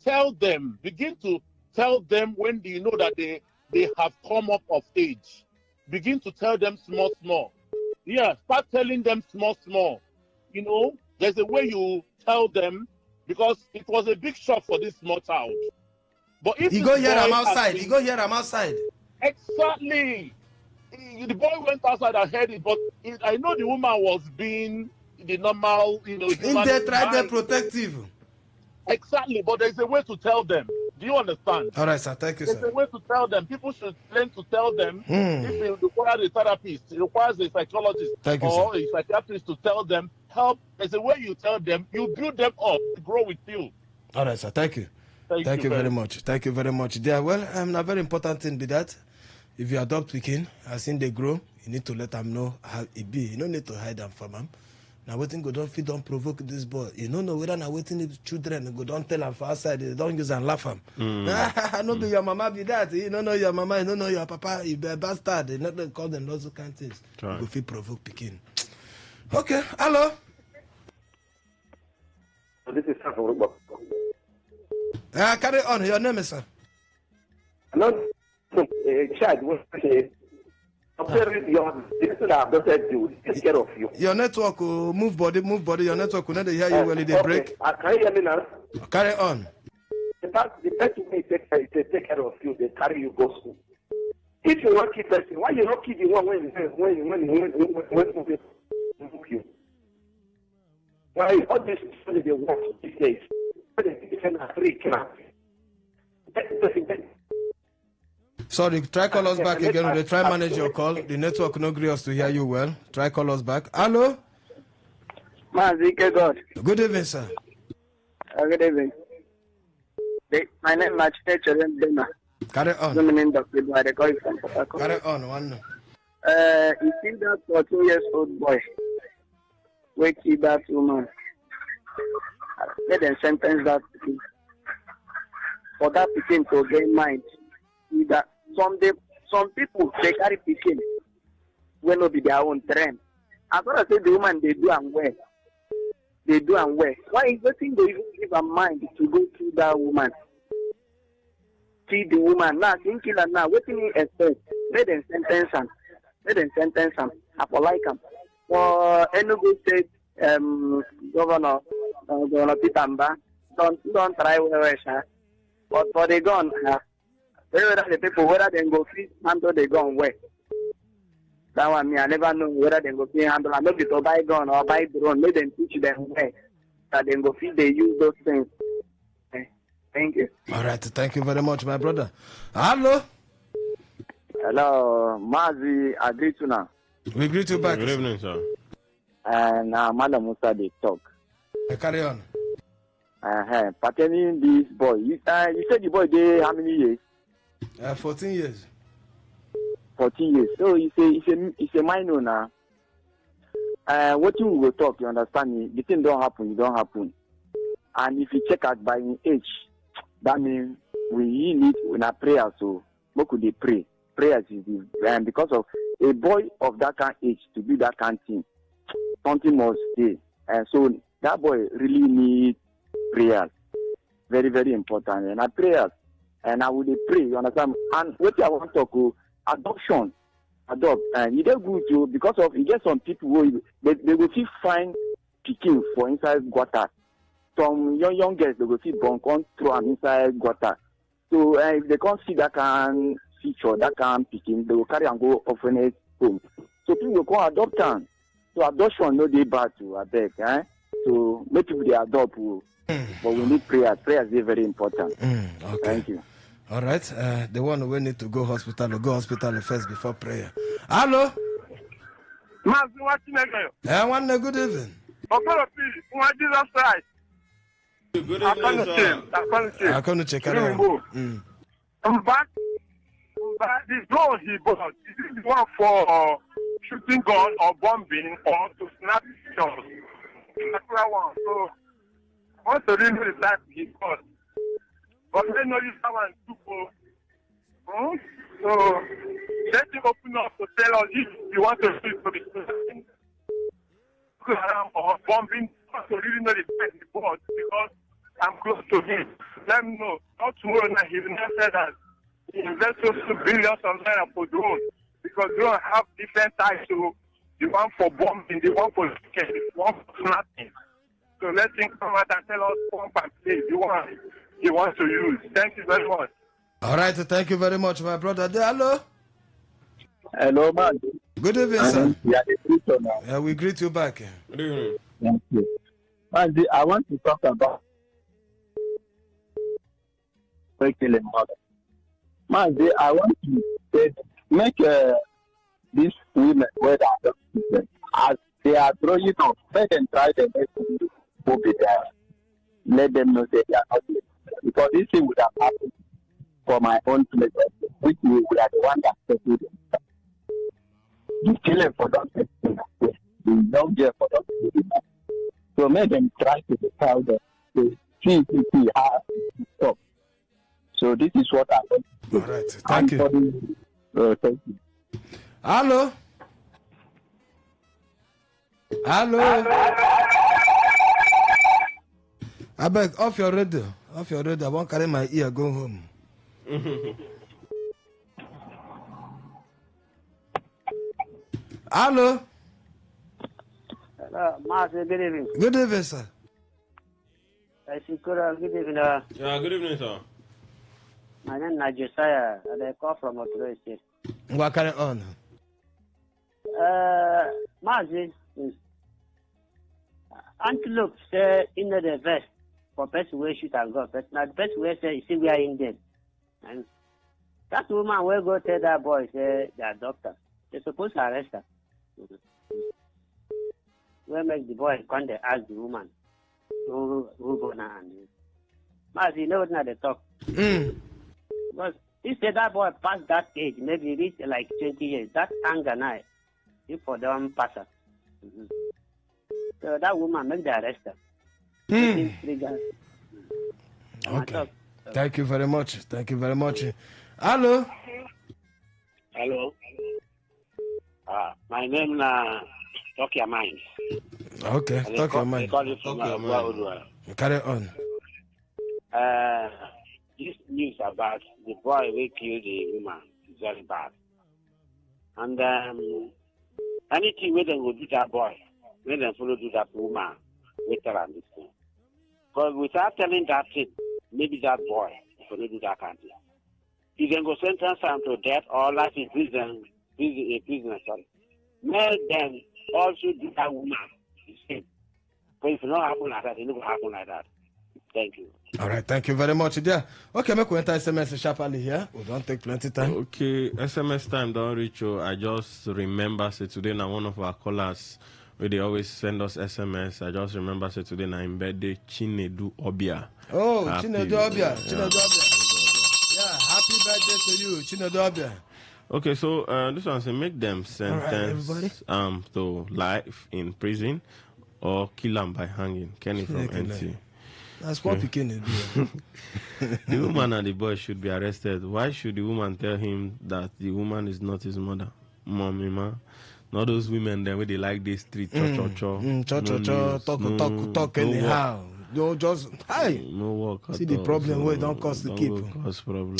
tell them, begin to tell them when you know that they have come up of age. Begin to tell them small. Yeah, start telling them small. You know, there's a way you tell them, because it was a big shock for this small child. But if you go hear him outside, Exactly. The boy went outside and heard it, but I know the woman was being the normal, in there, try the protective. Exactly, but there's a way to tell them. Do you understand? All right, sir. Thank you, sir. There's a way to tell them. People should learn to tell them. If it requires a therapist, it requires a psychologist or a psychiatrist to tell them, help. There's a way you tell them, you build them up to grow with you. All right, sir. Thank you. Thank you very much. Thank you very much. Yeah, well, a very important thing be that if you adopt Pekin, as in they grow, you need to let them know how it be. You don't need to hide them from them. Now, waiting go don't feed, don't provoke this boy. You don't know whether now waiting the children go don't tell them for outside. They don't use and laugh them. I know be your mama be that. You don't know your mama. You don't know your papa. You be a bastard. They not call them lots of kind of things. You go feel provoke Pekin. Okay. Hello. This is Sam. Carry on. Your name is sir. Not child. Take care of you. Your network will move body. Your network will not hear you when they break. Can you hear me now? Carry on. The best way to take care of you, they carry you go school. If you want to keep person, why you not keep the one when you? Why all this is they work these days? Sorry, try call us back again. They try manage your call. The network no agree us to hear you well. Try call us back. Hello? God. Good evening, sir. Good evening. My name is Chidema. Carry on. Carry on, one. You see that 14 years old boy wake that woman. Let them sentence that pikin. For that pikin to gain mind. That some people they carry pikin when not be their own trend. As far as say the woman they do and well. They do and well. Why is the thing they even give a mind to go to that woman? See the woman now, think kill her now. What do you expect? Let them sentence him. I for like him. For Enugu State Governor Peter Mba, don't try where but for the gun, whether the people whether they go free handle the gun well. That one me, I never know whether they go free handle. I know to buy gun or buy drone. Let them teach them well. That they go free they use those things. Okay. Thank you. All right, thank you very much, my brother. Hello. Hello, Mazi. I greet you now. We greet you back. Good evening, sir. And Madam Musa they talk. Carry on. Pertaining this boy. You said the boy did how many years? 14 years. 14 years. So it's a minor now. What you will talk, you understand me? The thing don't happen. And if you check out by age, that means we need in a prayer. So what could they pray? Prayers is because of a boy of that kind age to be that kind of thing, something must stay. And so that boy really needs prayers. Very, very important. And I prayers. And I would pray, you understand? And what I want to talk about, adoption. And you don't go to, because of, you get some people who, they will feel fine picking for inside gutter. Some young girls, they will feel born, come throw them inside gutter. So if they can't see that kind feature, that kind picking, they will carry and go orphanage home. So people will go adopt them. So adoption, no day bad to, I beg. So make people they adopt. But we need prayers. Prayers is very important. Okay. Thank you. All right. The one who need to go hospital first before prayer. Hello? One good evening. Jesus Christ. Good evening, sir. I'm going to check it out. I'm back. This gun he bought, is it the one for shooting gun or bombing or to snap pictures? That's one. So I want to really know the type he bought. But I know this one too. So let him open up to tell us if you want to do it for the or bombing. I want to really know the type he bought because I'm close to him. Let me know. Not tomorrow night he will not say that he invests billions of naira for drone because drone have different types. So the one for bombing, the one for chicken, the one for snapping. So let him come out and tell us pump and play the one he wants to use. Thank you very much. All right, thank you very much, my brother. Hello. Hello, man. Good evening, sir. Yeah, we greet you back. Good evening. Thank you. Man, I want to talk about killing mother. Man, I want to say, make these women where they are children, as they are growing up, let them try their best to be there. Let them know that they are not there. Because this thing would have happened for my own place, which we are the one that settled it. The children for them, the young girl for them. So make them try to tell them to see how to stop. So this is what I want to do. All right, thank you. Thank you. Hello. I beg, off your radio. I won't carry my ear, go home. Hello. Hello, Master, good evening. Good evening, sir. Good evening. Yeah, good evening, sir. My name is Josiah, and I call from Otoro State. What carry on? Master, antelope say in the vest for person where shoot and go. But now the person where say you see we are in them. And that woman will go tell that boy say they are doctor. They're supposed to arrest her. Where make the boy come there ask the woman who go now and Master, you know what now they talk. Because he said that boy past that age, maybe reach like 20 years. That anger now, if for them pass her. So that woman make the arrest her. Okay. Thank you very much. Hello. Hello. My name is Talk Your Mind. Okay, talk your mind. Carry on. This news about the boy who killed the woman is very bad. And anything where they will do that boy, when they follow do that woman, later on this thing. Because without telling that thing, maybe that boy will do that kind of thing. If they go sentence him to death or life in prison, sorry. Let them also do that woman the same. But if it don't happen like that, it will happen like that. Thank you. All right, thank you very much. Yeah. Okay, make we enter SMS sharply here. We don't take plenty time. Okay, SMS time don't reach you. I just remember say today now one of our callers They always send us SMS. I just remember say today na im birthday, Chinedu Obia. Oh, Happy Chinedu Obia. yeah. Chinedu Obia. Yeah, happy birthday to you, Chinedu Obia. Okay, so this one say make them sentence to life in prison or kill them by hanging. Kenny from NT. That's what Pekin is doing. The woman and the boy should be arrested. Why should the woman tell him that the woman is not his mother? Mommy, ma. Not those women then where they like this street talk anyhow. No, just hi. No work. See the problem so where don't cost the people. Cause problem.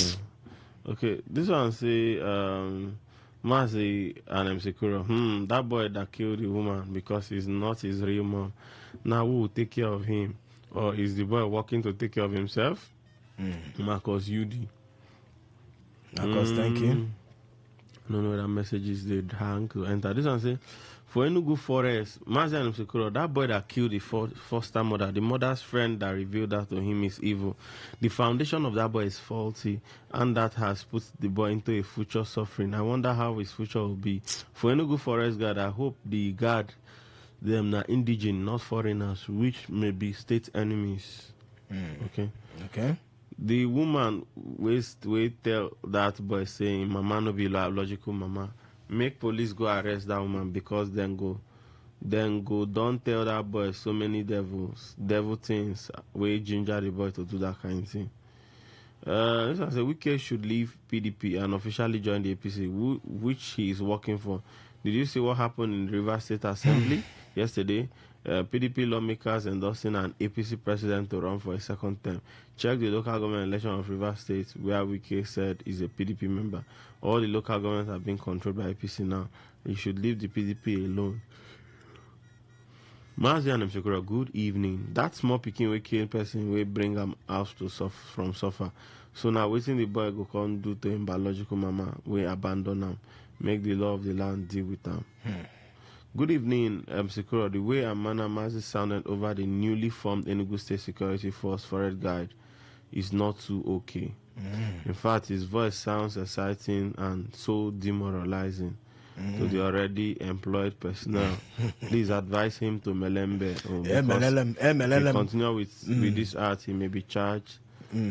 Okay, this one say Mazi and MC Kuro. That boy that killed the woman because he's not his real mom. Now who will take care of him? Or is the boy working to take care of himself? Marcus UD. Marcus, thank you. No, that messages they hang to enter. This one say, for Enugu Forest, Mazi and Msekuro, that boy that killed the foster mother, the mother's friend that revealed that to him is evil. The foundation of that boy is faulty, and that has put the boy into a future suffering. I wonder how his future will be. For Enugu Forest guard, I hope the guard, them are indigenous, not foreigners, which may be state enemies. Okay. The woman wait tell that boy saying mama no be logical mama. Make police go arrest that woman because then go don't tell that boy so many devil things where ginger the boy to do that kind of thing. This one say Wike should leave PDP and officially join the APC, which he is working for. Did you see what happened in the Rivers State Assembly yesterday? PDP lawmakers endorsing an APC president to run for a second term. Check the local government election of Rivers State, where Wike said is a PDP member. All the local governments are being controlled by APC now. He should leave the PDP alone. Mazi and Msekura, good evening. That small picking we kill person we bring him out to from suffer. So now waiting the boy go come do to him biological mama, we abandon him. Make the law of the land deal with them. Good evening, Msekura. The way Amana Mazi sounded over the newly formed Enugu State Security Force Forest Guide is not too okay. In fact, his voice sounds exciting and so demoralizing to the already employed personnel. Please advise him to Melembe. If he continue with this art, he may be charged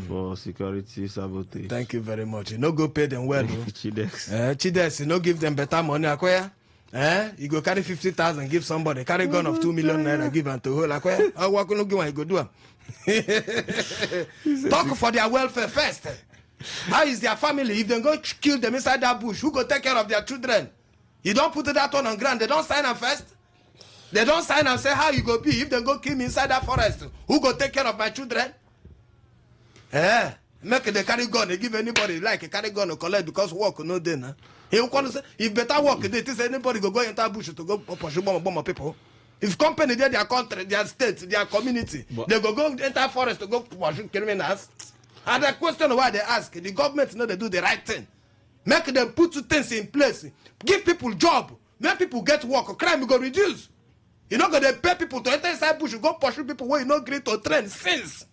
for security sabotage. Thank you very much. You no go pay them well. Chidex, you no give them better money. You go carry 50,000, give somebody. Carry gun of 2 million naira, give them to whole. How work no give one, go do them. Talk for their welfare first. How is their family? If they go kill them inside that bush, who go take care of their children? You don't put that one on ground. They don't sign them first. They don't sign and say how you go be. If they go kill me inside that forest, who go take care of my children? Make they carry gun. They give anybody like a carry gun or collect because work no day now. If better work, they say anybody go enter bush to go pursue bomb people. If company there, their country, their state, their community, they go enter forest to go pursue criminals. And the question why they ask, the government know they do the right thing. Make them put two things in place. Give people job. Make people get work. Crime go reduce. You know, they pay people to enter inside bush, go pursue people where you not agree to train since.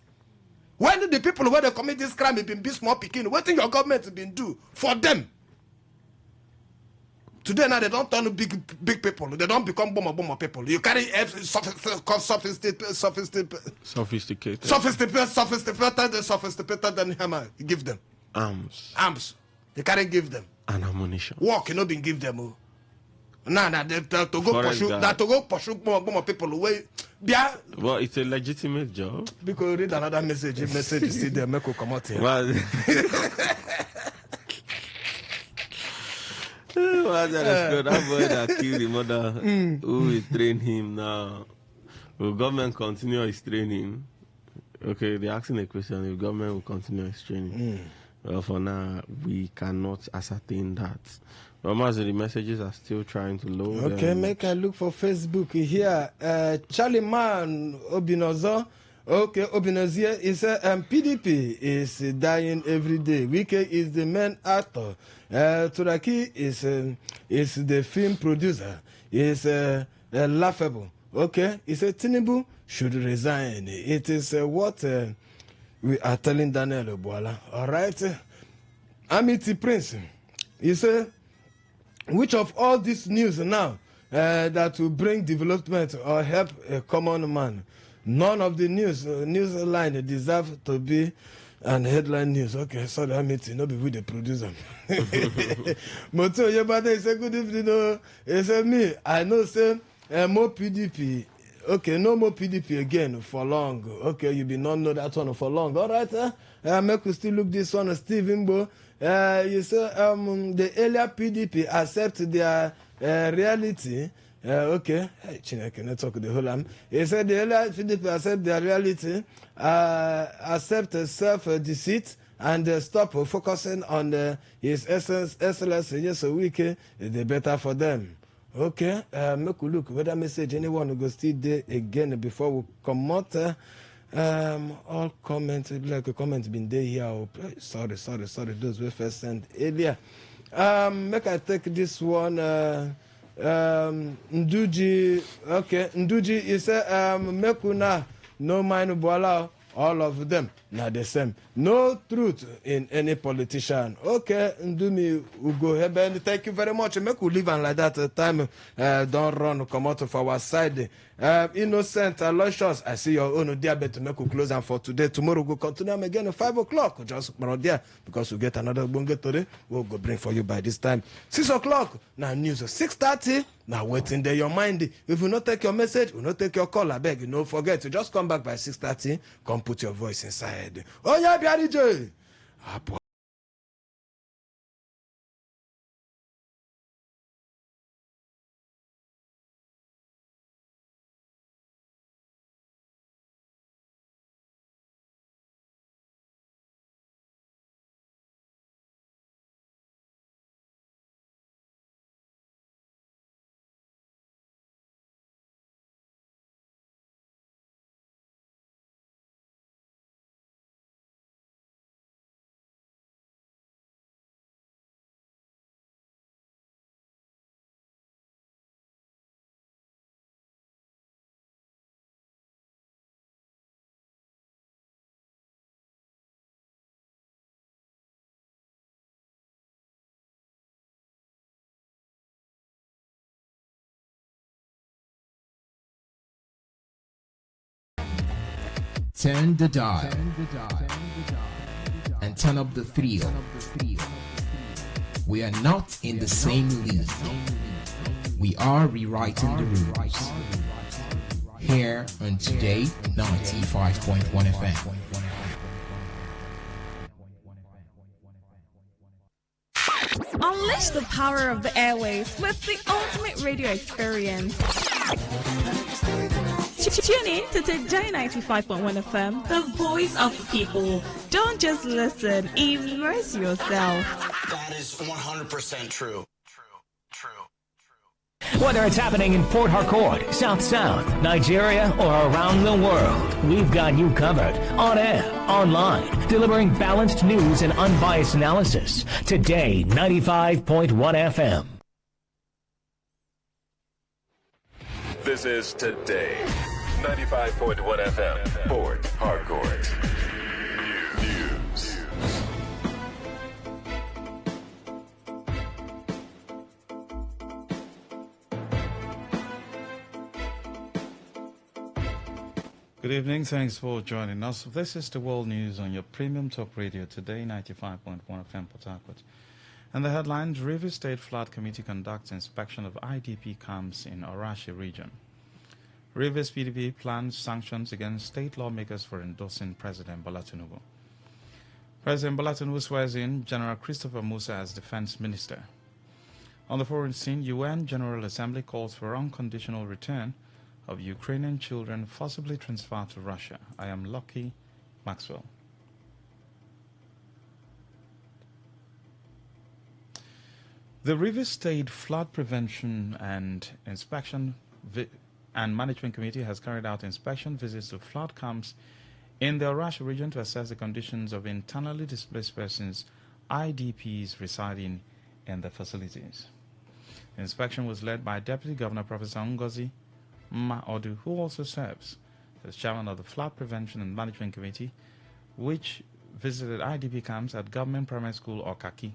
When did the people where they commit this crime have been small picking? What think your government has been do for them? Today now they don't turn big people. They don't become bomber people. You carry sophisticated than hammer. You give them arms. They carry give them and ammunition. Work you know been give them. Nah, they to go pursue that to go pursue bomber people away. Well, it's a legitimate job. Because read another message. If message is still there, make you come out here. That boy that killed the mother who will train him now. Will government continue his training? Okay, they're asking a question. If government will continue his training. Well, for now, we cannot ascertain that. But the messages are still trying to load. Okay, make a look for Facebook here. Charlie Man Obinozo. Okay, Obinozia is PDP is dying every day. Wike is the main actor. Turaki is the film producer. Is laughable. Okay, he said Tinubu should resign. It is what we are telling Daniel Obuala. All right, Amity Prince. He said, which of all this news now that will bring development or help a common man. None of the news line deserve to be an headline news. Okay, sorry, I mean, not be with the producer. Moto Yebade say good evening. He said me, I know say more PDP. Okay, no more PDP again for long. Okay, you did not know that one for long. All right, make we still look this one. Steve Imbo. You say the earlier PDP accept their reality. Okay, hey, Chineke, let's talk the whole time. He said the earlier PDP accept their reality, accept self-deceit, and stop focusing on his excellence. Yes, a week, the better for them. Okay, make we look whether message anyone will go still there again before we come out. All comments, like a comment been there here. Oh, sorry, those we first sent earlier. Make I take this one. Nduji, okay, Nduji is make una no mind boala. All of them now the same. No truth in any politician. Okay, Ndumi Ugo Heben, thank you very much. Make we live on like that time. Don't run, come out of our side. Innocent, Aloysius, I see your own diabetes to make we close and for today. Tomorrow we'll continue again at 5 o'clock. Just around there because we get another bunge today. We'll go bring for you by this time. 6 o'clock. Now news 6:30. Now waiting there your mind. If you not take your message, we not take your call, I beg you, no forget to just come back by 6:30. Come put your voice inside. Oh yeah, Biari J. Turn the dial and turn up the thrill. We are not in the same league. We are rewriting the rules. Here on Today 95.1 FM. Unleash the power of the airwaves with the ultimate radio experience. Tune in to Today 95.1 FM, the voice of the people. Don't just listen, immerse yourself. That is 100% true. Whether it's happening in Port Harcourt, South, Nigeria, or around the world, we've got you covered. On air, online, delivering balanced news and unbiased analysis. Today 95.1 FM. This is Today 95.1 FM, Port Harcourt. News. Good evening. Thanks for joining us. This is the world news on your premium talk radio Today 95.1 FM Port Harcourt. And the headlines: Rivers State Flood Committee conducts inspection of IDP camps in Orashi region. Rivers PDP plans sanctions against state lawmakers for endorsing President Bola Tinubu. President Bola Tinubu swears in General Christopher Musa as defense minister. On the foreign scene, UN General Assembly calls for unconditional return of Ukrainian children forcibly transferred to Russia. I am Lucky Maxwell. The Rivers State Flood Prevention and Inspection and Management Committee has carried out inspection visits to flood camps in the Orashi region to assess the conditions of internally displaced persons, IDPs, residing in the facilities. The inspection was led by Deputy Governor Professor Ngozi Odu, who also serves as chairman of the Flood Prevention and Management Committee, which visited IDP camps at Government Primary School Okaki,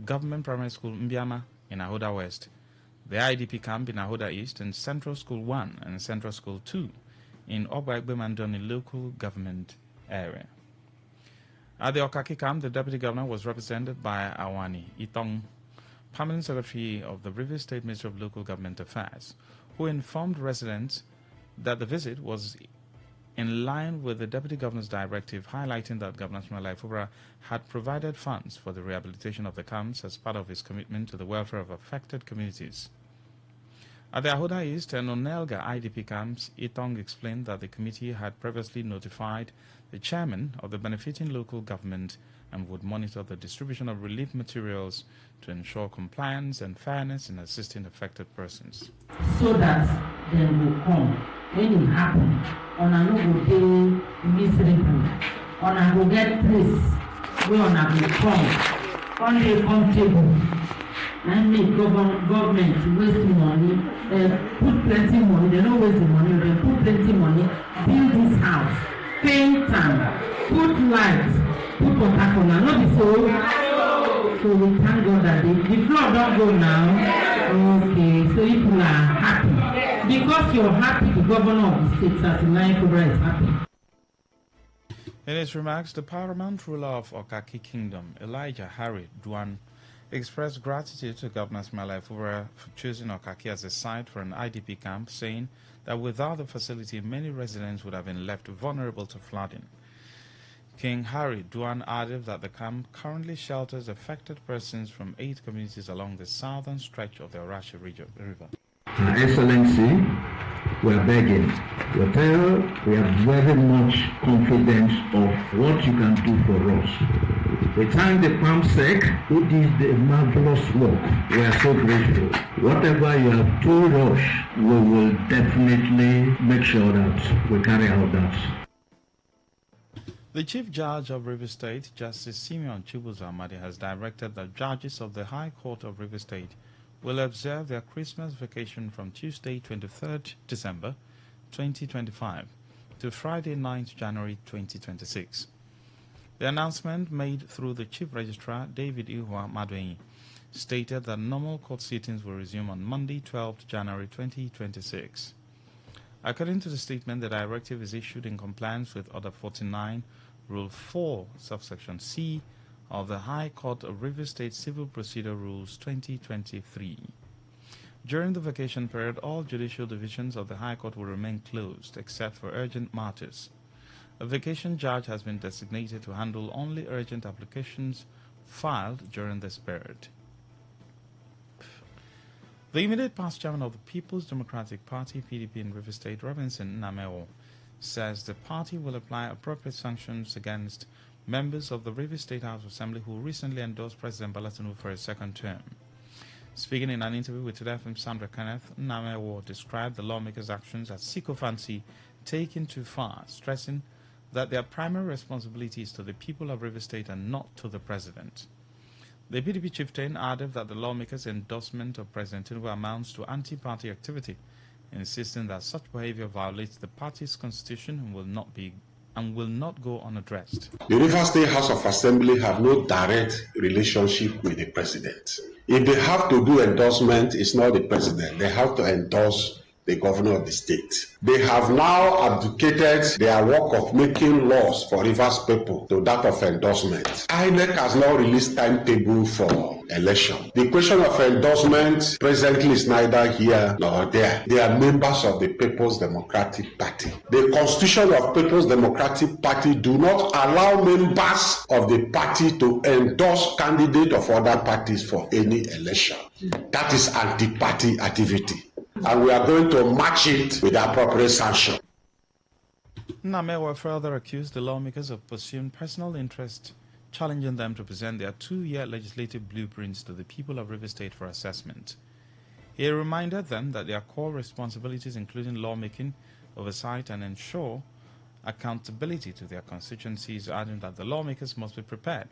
Government Primary School Mbiama in Ahoda West, The IDP camp in Ahoda East and Central School 1 and Central School 2 in Obwaegbe-Mandoni local government area. At the Okaki camp, the Deputy Governor was represented by Awani Itong, Permanent Secretary of the Rivers State Ministry of Local Government Affairs, who informed residents that the visit was in line with the Deputy Governor's directive, highlighting that Governor Smalai Fubra had provided funds for the rehabilitation of the camps as part of his commitment to the welfare of affected communities. At the Ahoda East and Onelga IDP camps, Itong explained that the committee had previously notified the chairman of the benefiting local government and would monitor the distribution of relief materials to ensure compliance and fairness in assisting affected persons. So that they will come when it happens, on a no day miserable, on a will get place where on a will come the comfortable and make government waste money, put plenty money, they don't waste the money, they put plenty money, build this house, paint them, put lights, put water for now, not before. So we thank God that the floor don't go now. Okay, so people are happy. Because you're happy, the governor of the state, Sasinai Kubra, is happy. In his remarks, the paramount ruler of Okaki Kingdom, Elijah Harry Duan, expressed gratitude to Governor Smalai Fubra for choosing Okaki as a site for an IDP camp, saying that without the facility, many residents would have been left vulnerable to flooding. King Harry Duan added that the camp currently shelters affected persons from 8 communities along the southern stretch of the Orashi River. Her Excellency, we are begging. We have very much confidence of what you can do for us. We thank the PAMSEC who did the marvelous work. We are so grateful. Whatever you have told us, we will definitely make sure that we carry out that. The Chief Judge of River State, Justice Simeon Chibuzo-Amadi, has directed that judges of the High Court of River State will observe their Christmas vacation from Tuesday, 23rd December 2025 to Friday, 9th January 2026. The announcement made through the Chief Registrar, David Ihua Madweni, stated that normal court sittings will resume on Monday, 12th January 2026. According to the statement, the directive is issued in compliance with Order 49, Rule 4, subsection C of the High Court of River State Civil Procedure Rules 2023. During the vacation period, all judicial divisions of the High Court will remain closed except for urgent matters. A vacation judge has been designated to handle only urgent applications filed during this period. The immediate past chairman of the People's Democratic Party, PDP in River State, Robinson Nameo, says the party will apply appropriate sanctions against members of the River State House of Assembly who recently endorsed President Bola Tinubu for a second term. Speaking in an interview with Today FM Sandra Kenneth, Nameo described the lawmakers' actions as sycophancy taken too far, stressing that their primary responsibility is to the people of River State and not to the president. The PDP chieftain added that the lawmakers' endorsement of President Tinubu amounts to anti-party activity, insisting that such behavior violates the party's constitution and will not go unaddressed. The River State House of Assembly have no direct relationship with the president. If they have to do endorsement, it's not the president. They have to endorse the governor of the state. They have now abdicated their work of making laws for Rivers people to that of endorsement. INEC has now released timetable for election. The question of endorsement presently is neither here nor there. They are members of the People's Democratic Party. The Constitution of People's Democratic Party do not allow members of the party to endorse candidates of other parties for any election. That is anti-party activity. And we are going to match it with appropriate sanction. Namewa further accused the lawmakers of pursuing personal interest, challenging them to present their 2-year legislative blueprints to the people of River State for assessment. He reminded them that their core responsibilities, including lawmaking, oversight, and ensure accountability to their constituencies, adding that the lawmakers must be prepared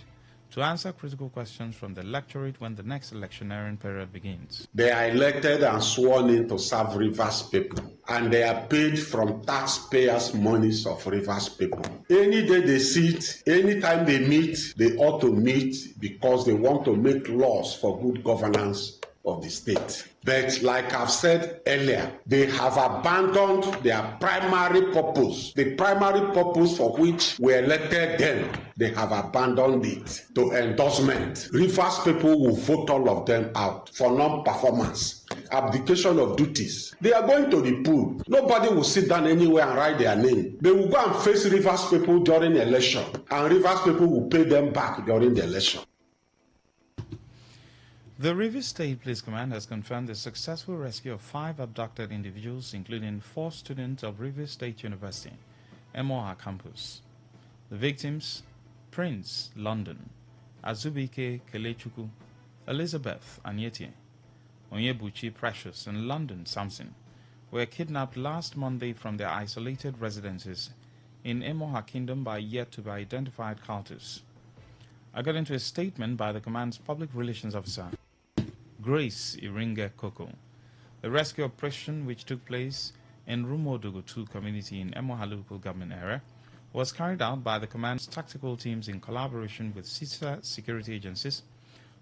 to answer critical questions from the electorate when the next electioneering period begins. They are elected and sworn in to serve Rivers people, and they are paid from taxpayers' monies of Rivers people. Any day they sit, anytime they meet, they ought to meet because they want to make laws for good governance of the state. But like I've said earlier, they have abandoned their primary purpose, the primary purpose for which we elected them. They have abandoned it to endorsement. Rivers people will vote all of them out for non-performance, abdication of duties. They are going to the pool. Nobody will sit down anywhere and write their name. They will go and face Rivers people during election, and Rivers people will pay them back during the election. The Rivers State Police Command has confirmed the successful rescue of 5 abducted individuals, including 4 students of Rivers State University, Emoha campus. The victims, Prince London, Azubike Kelechuku, Elizabeth Anyeti, Onyebuchi Precious, and London Samson, were kidnapped last Monday from their isolated residences in Emoha Kingdom by yet-to-be-identified cultists. According to a statement by the command's public relations officer, Grace Iringa Koko, the rescue operation, which took place in Rumodogo 2 community in Emoha local government area, was carried out by the command's tactical teams in collaboration with sister security agencies,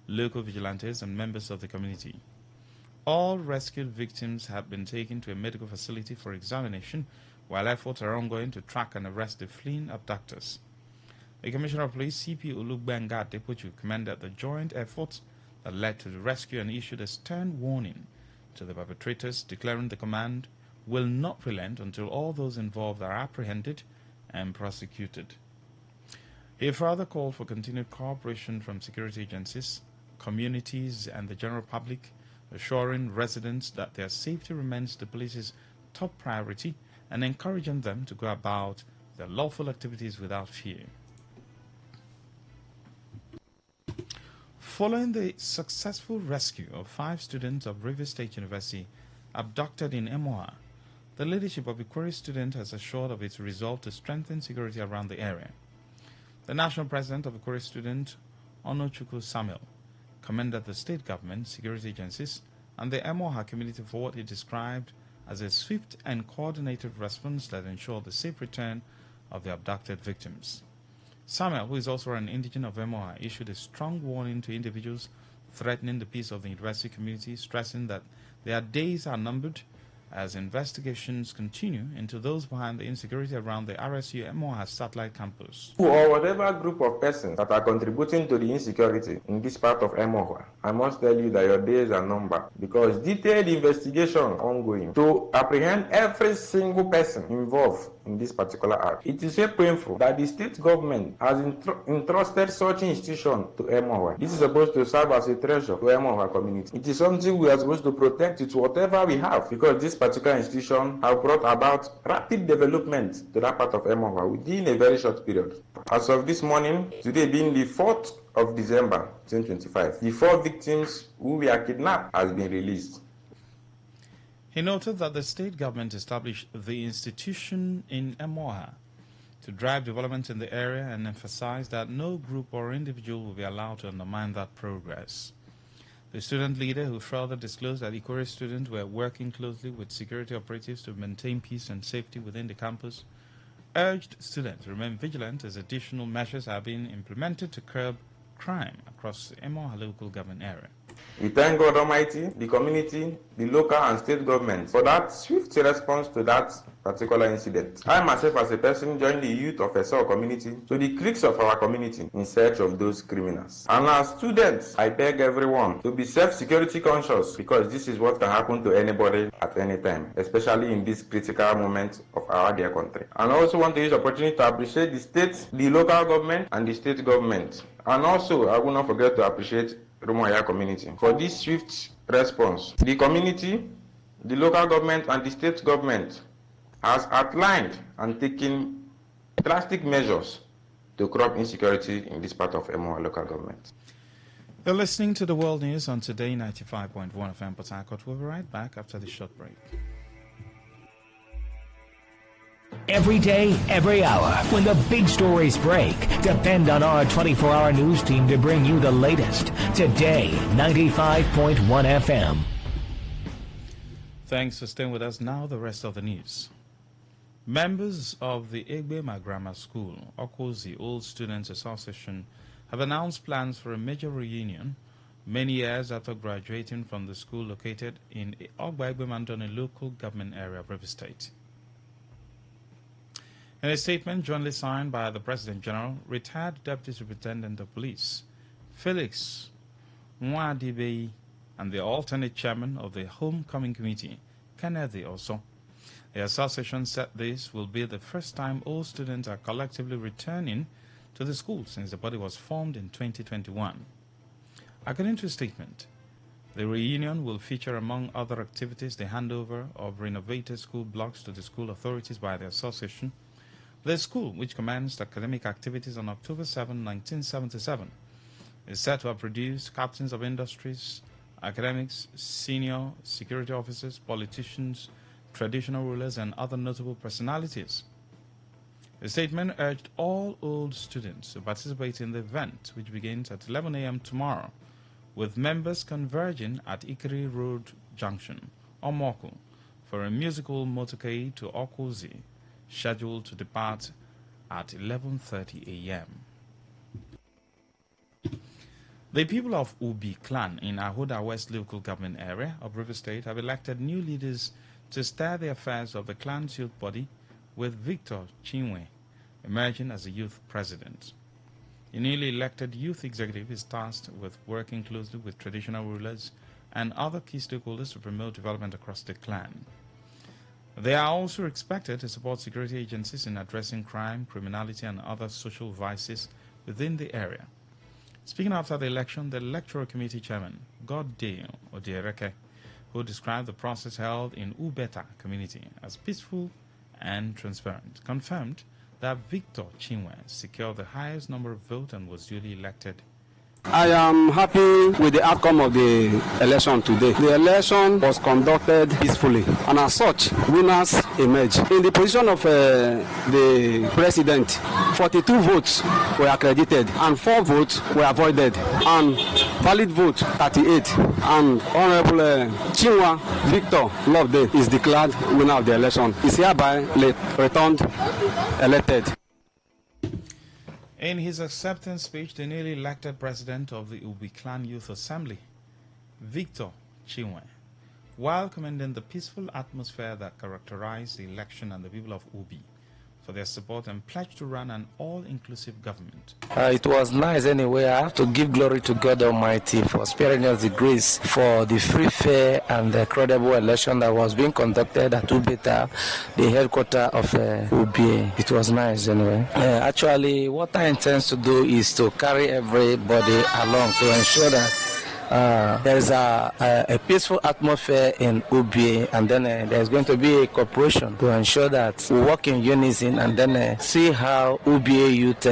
local vigilantes, and members of the community. All rescued victims have been taken to a medical facility for examination, while efforts are ongoing to track and arrest the fleeing abductors. The Commissioner of Police, CP Olugbenga Depoju, commended the joint efforts that led to the rescue and issued a stern warning to the perpetrators, declaring the command will not relent until all those involved are apprehended and prosecuted. He further called for continued cooperation from security agencies, communities, and the general public, assuring residents that their safety remains the police's top priority and encouraging them to go about their lawful activities without fear. Following the successful rescue of 5 students of Rivers State University abducted in Emoha, the leadership of Ikwere student has assured of its resolve to strengthen security around the area. The national president of Ikwere student, Onochukwu Samuel, commended the state government, security agencies, and the Emoha community for what he described as a swift and coordinated response that ensured the safe return of the abducted victims. Samuel, who is also an indigene of Emoha, issued a strong warning to individuals threatening the peace of the university community, stressing that their days are numbered as investigations continue into those behind the insecurity around the RSU Emoha satellite campus. Or whatever group of persons that are contributing to the insecurity in this part of Emoha, I must tell you that your days are numbered, because detailed investigation ongoing to apprehend every single person involved in this particular act. It is so painful that the state government has entrusted such institution to Emoha. This is supposed to serve as a treasure to Emoha community. It is something we are supposed to protect with whatever we have, because this particular institution have brought about rapid development to that part of Emoha within a very short period. As of this morning, today being the 4th of December 2025, the 4 victims who were kidnapped has been released. He noted that the state government established the institution in Emoha to drive development in the area and emphasized that no group or individual will be allowed to undermine that progress. The student leader, who further disclosed that Ikwere students were working closely with security operatives to maintain peace and safety within the campus, urged students to remain vigilant as additional measures are being implemented to curb crime across the Emoha local government area. We thank God Almighty, the community, the local and state government for that swift response to that particular incident. I myself as a person joined the youth of Esau community to the creeks of our community in search of those criminals. And as students, I beg everyone to be self-security conscious, because this is what can happen to anybody at any time, especially in this critical moment of our dear country. And I also want to use the opportunity to appreciate the state, the local government, and the state government. And also, I will not forget to appreciate Rumoya community for this swift response. The community, the local government, and the state government has outlined and taken drastic measures to curb insecurity in this part of Emoha local government. You're listening to the World News on Today 95.1 FM Port Harcourt. We'll be right back after the short break. Every day, every hour, when the big stories break, depend on our 24-hour news team to bring you the latest. Today, 95.1 FM. Thanks for staying with us. Now, the rest of the news. Members of the Egbema Grammar School, Okozi Old Students Association, have announced plans for a major reunion many years after graduating from the school located in Ogbaegbemandan, a local government area of River State. In a statement jointly signed by the President General, retired Deputy Superintendent of Police, Felix Nwadibei, and the alternate chairman of the Homecoming Committee, Kennedy also, the association said this will be the first time all students are collectively returning to the school since the body was formed in 2021. According to a statement, the reunion will feature, among other activities, the handover of renovated school blocks to the school authorities by the association. The school, which commenced academic activities on October 7, 1977, is said to have produced captains of industries, academics, senior security officers, politicians, traditional rulers, and other notable personalities. The statement urged all old students to participate in the event, which begins at 11 a.m. tomorrow, with members converging at Ikiri Road Junction, Omoko, for a musical motorcade to Okozi, scheduled to depart at 11:30 a.m. The people of Ubi clan in Ahoda West local government area of River State have elected new leaders to steer the affairs of the clan's youth body, with Victor Chinwe emerging as the youth president. The newly elected youth executive is tasked with working closely with traditional rulers and other key stakeholders to promote development across the clan. They are also expected to support security agencies in addressing crime, criminality, and other social vices within the area. Speaking after the election, the electoral committee chairman, Goddale Odiereke, who described the process held in Ubeta community as peaceful and transparent, confirmed that Victor Chinwe secured the highest number of votes and was duly elected. I am happy with the outcome of the election today. The election was conducted peacefully, and as such, winners emerged. In the position of the president, 42 votes were accredited, and 4 votes were avoided, and valid vote 38. And Honorable Chinwa Victor Loveday is declared winner of the election. He is hereby returned elected. In his acceptance speech, the newly elected president of the Ubi Clan Youth Assembly, Victor Chinwe, while commending the peaceful atmosphere that characterized the election and the people of Ubi for their support and pledged to run an all-inclusive government. It was nice anyway. I have to give glory to God Almighty for sparing us the grace for the free, fair, and credible election that was being conducted at Ubeta, the headquarters of Ubi. It was nice anyway. Actually, what I intend to do is to carry everybody along to ensure that there is a peaceful atmosphere in Ubi, and then there's going to be a cooperation to ensure that we work in unison, and then see how Ubi youth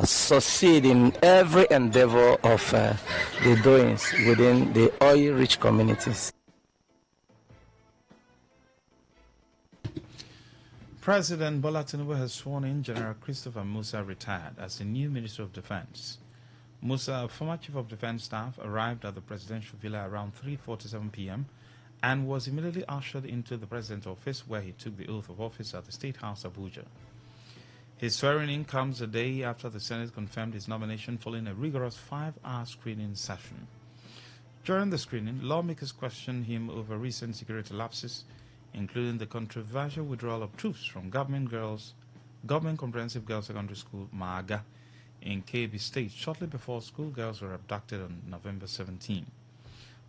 succeed in every endeavor of the doings within the oil-rich communities. President Bola Tinubu has sworn in General Christopher Musa, retired, as the new Minister of Defense. Musa, a former Chief of Defense Staff, arrived at the presidential villa around 3:47 p.m. and was immediately ushered into the president's office, where he took the oath of office at the State House, Abuja. His swearing-in comes a day after the Senate confirmed his nomination following a rigorous 5-hour screening session. During the screening, lawmakers questioned him over recent security lapses, including the controversial withdrawal of troops from Government Comprehensive Girls Secondary School, Maaga, in Kebbi State shortly before schoolgirls were abducted on November 17.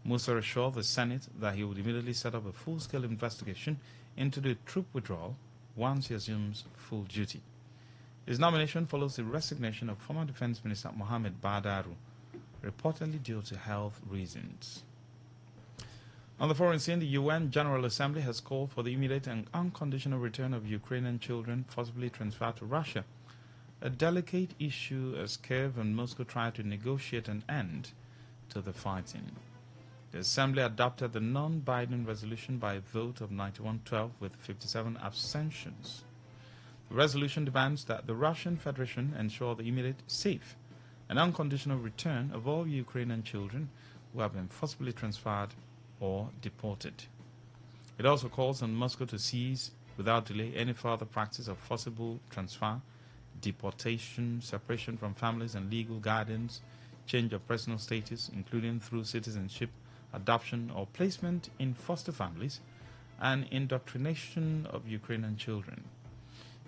Musa assured the Senate that he would immediately set up a full-scale investigation into the troop withdrawal once he assumes full duty. His nomination follows the resignation of former Defense Minister Mohammed Badaru, reportedly due to health reasons. On the foreign scene, the UN General Assembly has called for the immediate and unconditional return of Ukrainian children forcibly transferred to Russia, a delicate issue as Kiev and Moscow try to negotiate an end to the fighting. The Assembly adopted the non-binding resolution by a vote of 91-12 with 57 abstentions. The resolution demands that the Russian Federation ensure the immediate, safe, and unconditional return of all Ukrainian children who have been forcibly transferred or deported. It also calls on Moscow to cease, without delay, any further practice of forcible transfer, deportation, separation from families and legal guardians, change of personal status, including through citizenship, adoption, or placement in foster families, and indoctrination of Ukrainian children.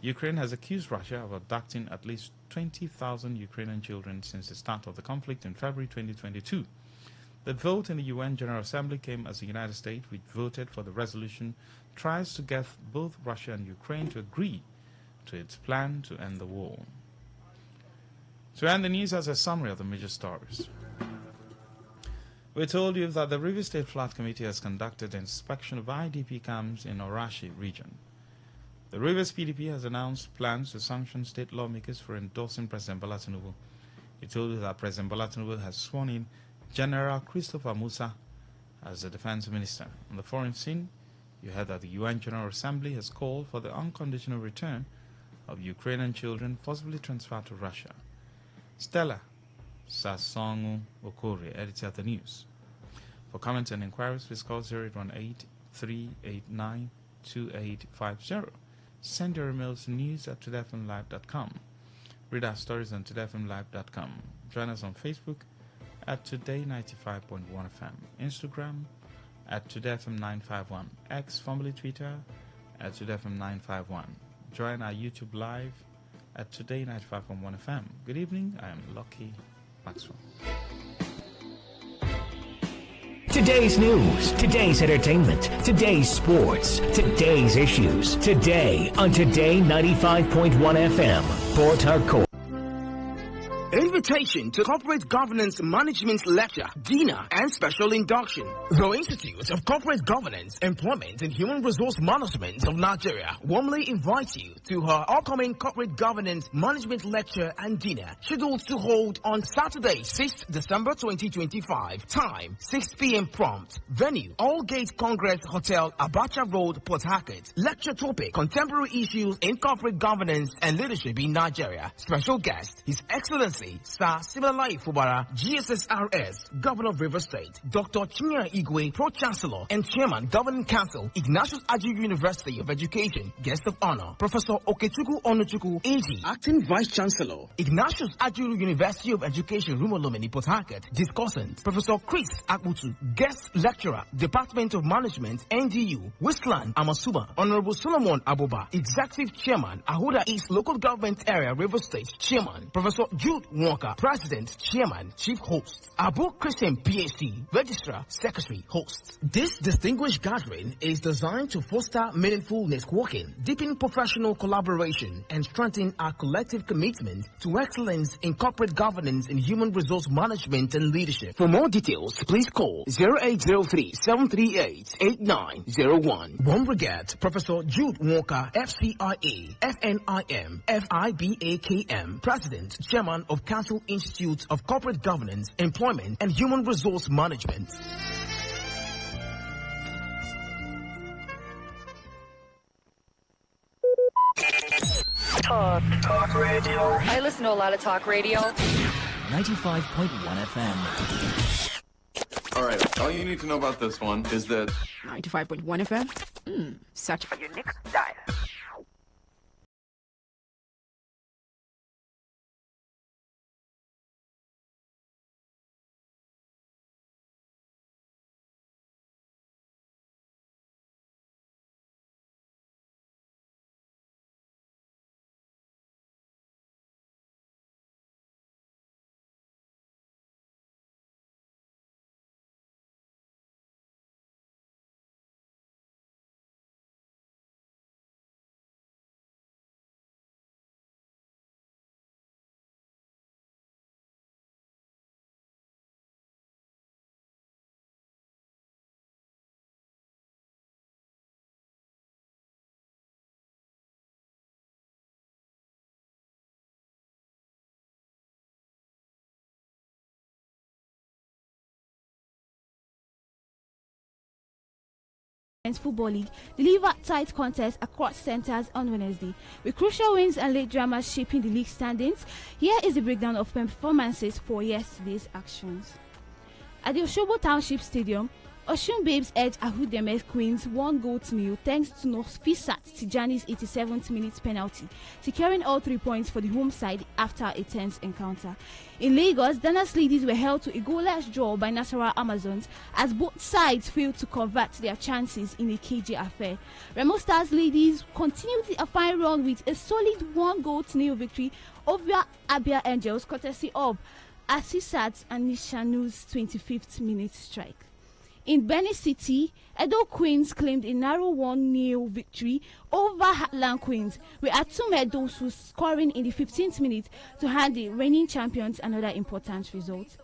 Ukraine has accused Russia of abducting at least 20,000 Ukrainian children since the start of the conflict in February 2022. The vote in the UN General Assembly came as the United States, which voted for the resolution, tries to get both Russia and Ukraine to agree to its plan to end the war. To end the news as a summary of the major stories. We told you that the River State Flat Committee has conducted an inspection of IDP camps in Orashi region. The Rivers PDP has announced plans to sanction state lawmakers for endorsing President Bola Tinubu. He told you that President Bola Tinubu has sworn in General Christopher Musa as the defense minister. On the foreign scene, you heard that the UN General Assembly has called for the unconditional return of Ukrainian children forcibly transferred to Russia. Stella Sasongu Okori, editor of the news. For comments and inquiries, please call 0818-389-2850. Send your emails to news@todayfmlive.com. Read our stories on todayfmlive.com. Join us on Facebook at Today95.1fm, Instagram at TodayFM951, X, formerly Twitter, at TodayFM951. Join our YouTube live at Today95.1fm. Good evening, I am Lucky Maxwell. Today's news, today's entertainment, today's sports, today's issues. Today on Today 95.1 FM, Port Harcourt. Invitation to Corporate Governance Management Lecture, Dinner, and Special Induction. The Institute of Corporate Governance, Employment, and Human Resource Management of Nigeria warmly invites you to her upcoming Corporate Governance Management Lecture and Dinner, scheduled to hold on Saturday, 6th December 2025. Time, 6 p.m. prompt. Venue, Allgate Congress Hotel, Abacha Road, Port Harcourt. Lecture topic, Contemporary Issues in Corporate Governance and Leadership in Nigeria. Special guest, His Excellency Sir Sibalai Fubara, GSSRS, Governor of River State, Dr. Chinyere Igwe, Pro-Chancellor and Chairman, Governing Council, Ignatius Ajiu University of Education, Guest of Honor, Professor Okechukwu Onuchukwu, AG, Acting Vice Chancellor, Ignatius Ajiu University of Education, Rumolomeni, Port Harcourt, Discussant, Professor Chris Akbutu, Guest Lecturer, Department of Management, NDU, Westland, Amasuba, Honorable Solomon Aboba, Executive Chairman, Ahoda East Local Government Area, River State, Chairman, Professor Jude Walker, President, Chairman, Chief Host, Abu Christian, PhD, Registrar, Secretary, Host. This distinguished gathering is designed to foster meaningful networking, deepen professional collaboration, and strengthen our collective commitment to excellence in corporate governance and human resource management and leadership. For more details, please call 0803-738-8901. One regard, Professor Jude Walker, FCIA, FNIM, FIBAKM, President, Chairman of Council Institute of Corporate Governance, Employment, and Human Resource Management. Talk radio. I listen to a lot of talk radio. 95.1 FM. All right, all you need to know about this one is that 95.1 FM? Such a unique style. Football League delivered tight contests across centers on Wednesday, with crucial wins and late dramas shaping the league standings. Here is the breakdown of performances for yesterday's actions. At the Oshobo Township Stadium, Oshun Babes edged Ahudemes Queens 1-0 thanks to Nofisat Tijani's 87th minute penalty, securing all 3 points for the home side after a tense encounter. In Lagos, Dana's ladies were held to a goalless draw by Nasarawa Amazons as both sides failed to convert their chances in a KJ affair. Remo Stars ladies continued a fine run with a solid 1-0 victory over Abia Angels courtesy of Asisat and Nishanu's 25th minute strike. In Benin City, Edo Queens claimed a narrow 1-0 victory over Heartland Queens, with Atume Dosu scoring in the 15th minute to hand the reigning champions another important result.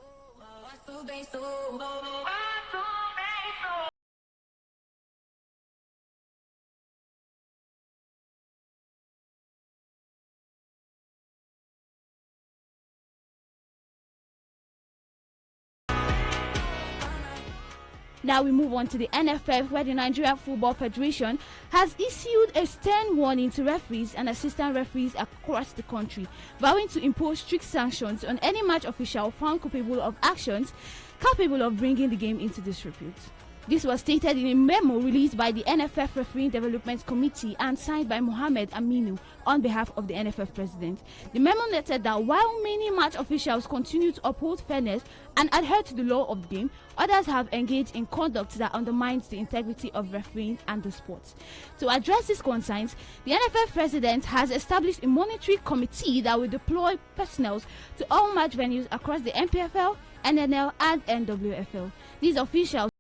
Now we move on to the NFF, where the Nigeria Football Federation has issued a stern warning to referees and assistant referees across the country, vowing to impose strict sanctions on any match official found capable of actions capable of bringing the game into disrepute. This was stated in a memo released by the NFF Refereeing Development Committee and signed by Mohamed Aminu on behalf of the NFF president. The memo noted that while many match officials continue to uphold fairness and adhere to the law of the game, others have engaged in conduct that undermines the integrity of refereeing and the sport. To address these concerns, the NFF president has established a monitoring committee that will deploy personnel to all match venues across the MPFL, NNL and NWFL. These officials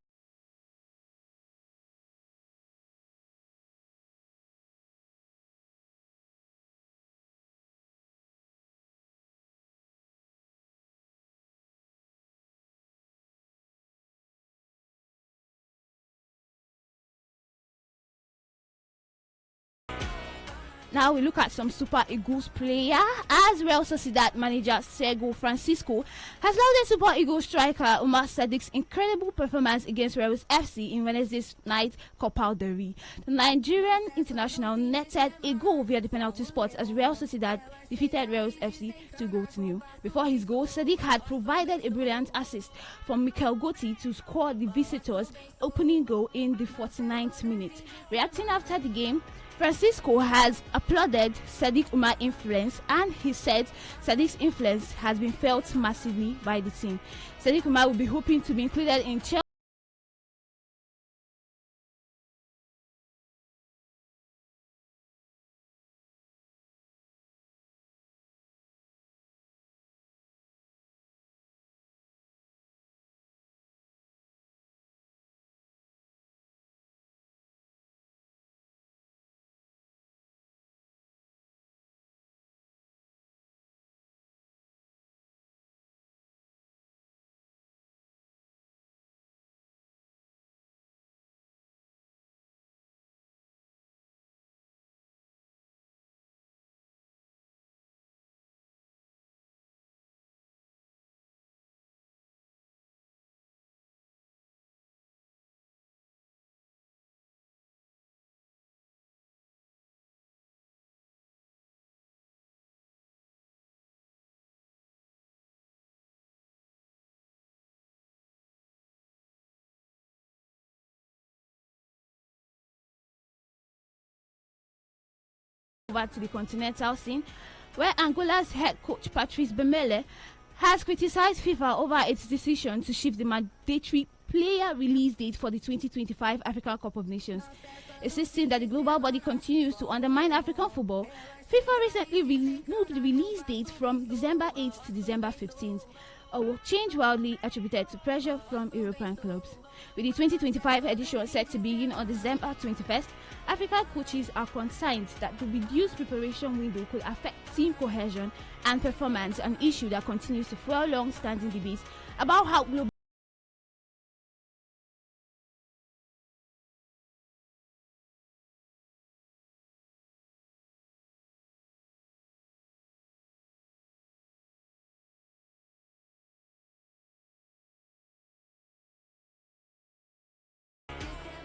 Now we look at some Super Eagles player, as Real Sociedad manager Sergio Francisco has lauded Super Eagles striker Umar Sadiq's incredible performance against Real FC in Wednesday's night Copa del Rey. The Nigerian international netted a goal via the penalty spot as Real Sociedad defeated Real FC 2-0. Before his goal, Sadiq had provided a brilliant assist from Mikel Gotti to score the visitors' opening goal in the 49th minute. Reacting after the game, Francisco has applauded Sadiq Umar's influence, and he said Sadiq's influence has been felt massively by the team. Sadiq Umar will be hoping to be included in Chelsea. Over to the continental scene, where Angola's head coach Patrice Bemele has criticized FIFA over its decision to shift the mandatory player release date for the 2025 African Cup of Nations. Insisting that the global body continues to undermine African football, FIFA recently moved the release date from December 8th to December 15th, a change widely attributed to pressure from European clubs. With the 2025 edition set to begin on December 21st, African coaches are concerned that the reduced preparation window could affect team cohesion and performance, an issue that continues to fuel long-standing debates about how global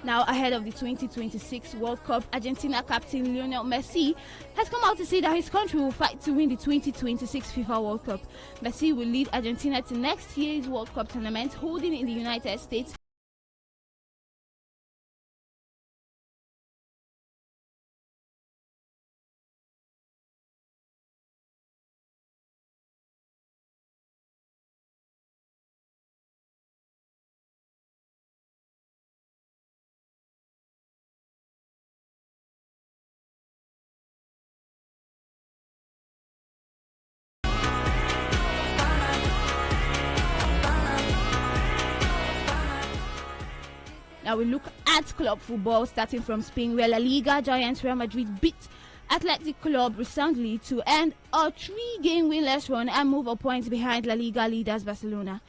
Now, ahead of the 2026 World Cup, Argentina captain Lionel Messi has come out to say that his country will fight to win the 2026 FIFA World Cup. Messi will lead Argentina to next year's World Cup tournament holding in the United States. Now we look at club football, starting from Spain, where La Liga giants Real Madrid beat Athletic Club resoundingly to end a 3-game winless run and move a point behind La Liga leaders Barcelona.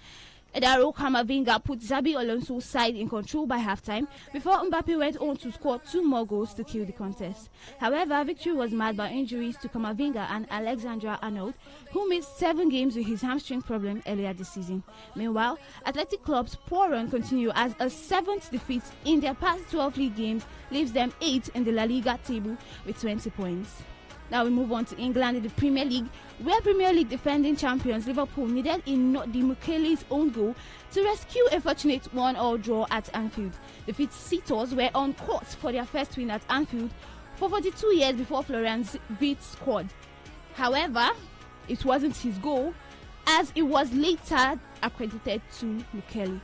Edaro Camavinga put Xabi Alonso's side in control by halftime before Mbappe went on to score 2 more goals to kill the contest. However, victory was marred by injuries to Camavinga and Alexander Arnold, who missed 7 games with his hamstring problem earlier this season. Meanwhile, Athletic Club's poor run continued as a 7th defeat in their past 12 league games leaves them 8th in the La Liga table with 20 points. Now we move on to England in the Premier League, where Premier League defending champions Liverpool needed Nodi Mukele's own goal to rescue a fortunate 1-1 draw at Anfield. The Fitz-Seaters were on course for their first win at Anfield for 42 years before Florian Wirtz scored. However, it wasn't his goal, as it was later accredited to Mukele.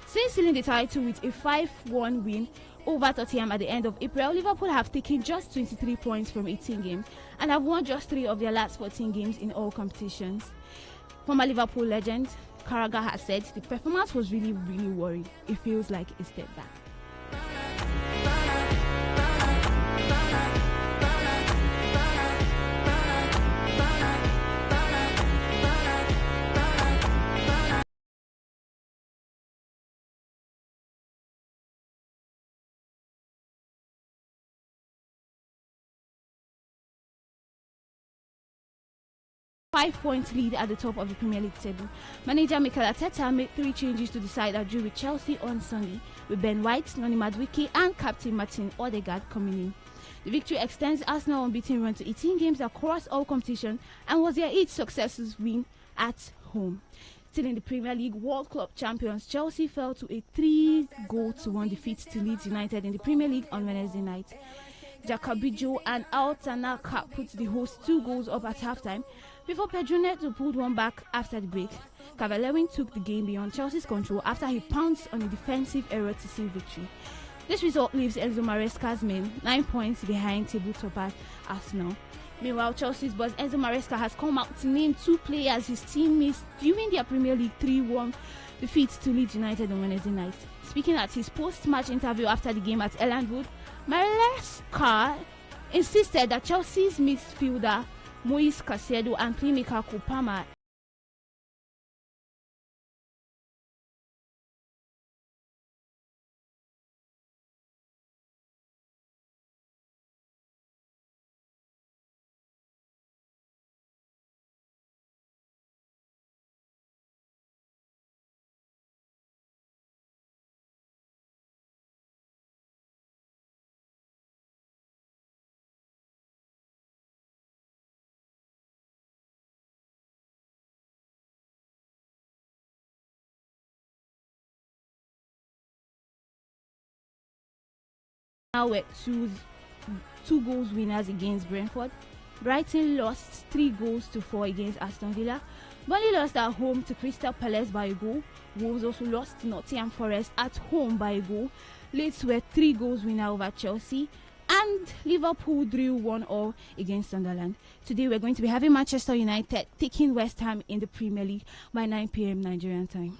Since sealing the title with a 5-1 win over Tottenham at the end of April, Liverpool have taken just 23 points from 18 games and have won just 3 of their last 14 games in all competitions. Former Liverpool legend Carragher has said the performance was really worrying. It feels like a step back. 5-point lead at the top of the Premier League table. Manager Mikel Arteta made 3 changes to the side that drew with Chelsea on Sunday, with Ben White, Noni Madueke and captain Martin Odegaard coming in. The victory extends Arsenal's unbeaten run to 18 games across all competitions and was their 8th successful win at home. Still in the Premier League, World Club champions Chelsea fell to a 3-1 defeat to Leeds United in the Premier League on Wednesday night. Jakabijo and Altanaka put the hosts 2 goals up at halftime before Pedro Neto pulled one back after the break. Cavallero took the game beyond Chelsea's control after he pounced on a defensive error to seal victory. This result leaves Enzo Maresca's men 9 points behind table topper Arsenal. Meanwhile, Chelsea's boss Enzo Maresca has come out to name 2 players his team missed during their Premier League 3-1 defeat to Leeds United on Wednesday night. Speaking at his post-match interview after the game at Elland Road, Maresca insisted that Chelsea's midfielder Moise Caicedo and playmaker Kopama now were 2 goals winners against Brentford. Brighton lost 3-4 against Aston Villa. Burnley lost at home to Crystal Palace by a goal. Wolves also lost to Nottingham Forest at home by a goal. Leeds were 3 goals winner over Chelsea. And Liverpool drew 1-1 against Sunderland. Today we're going to be having Manchester United taking West Ham in the Premier League by 9 p.m. Nigerian time.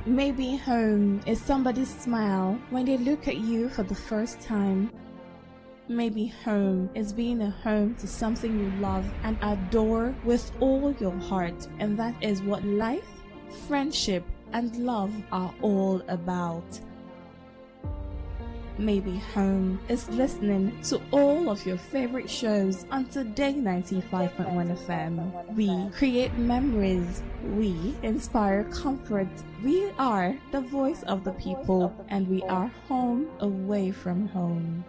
Maybe home is somebody's smile when they look at you for the first time. Maybe home is being a home to something you love and adore with all your heart, and that is what life, friendship, and love are all about. Maybe home is listening to all of your favorite shows on Today 95.1 FM. We create memories. We inspire comfort. We are the voice of the people, and we are home away from home.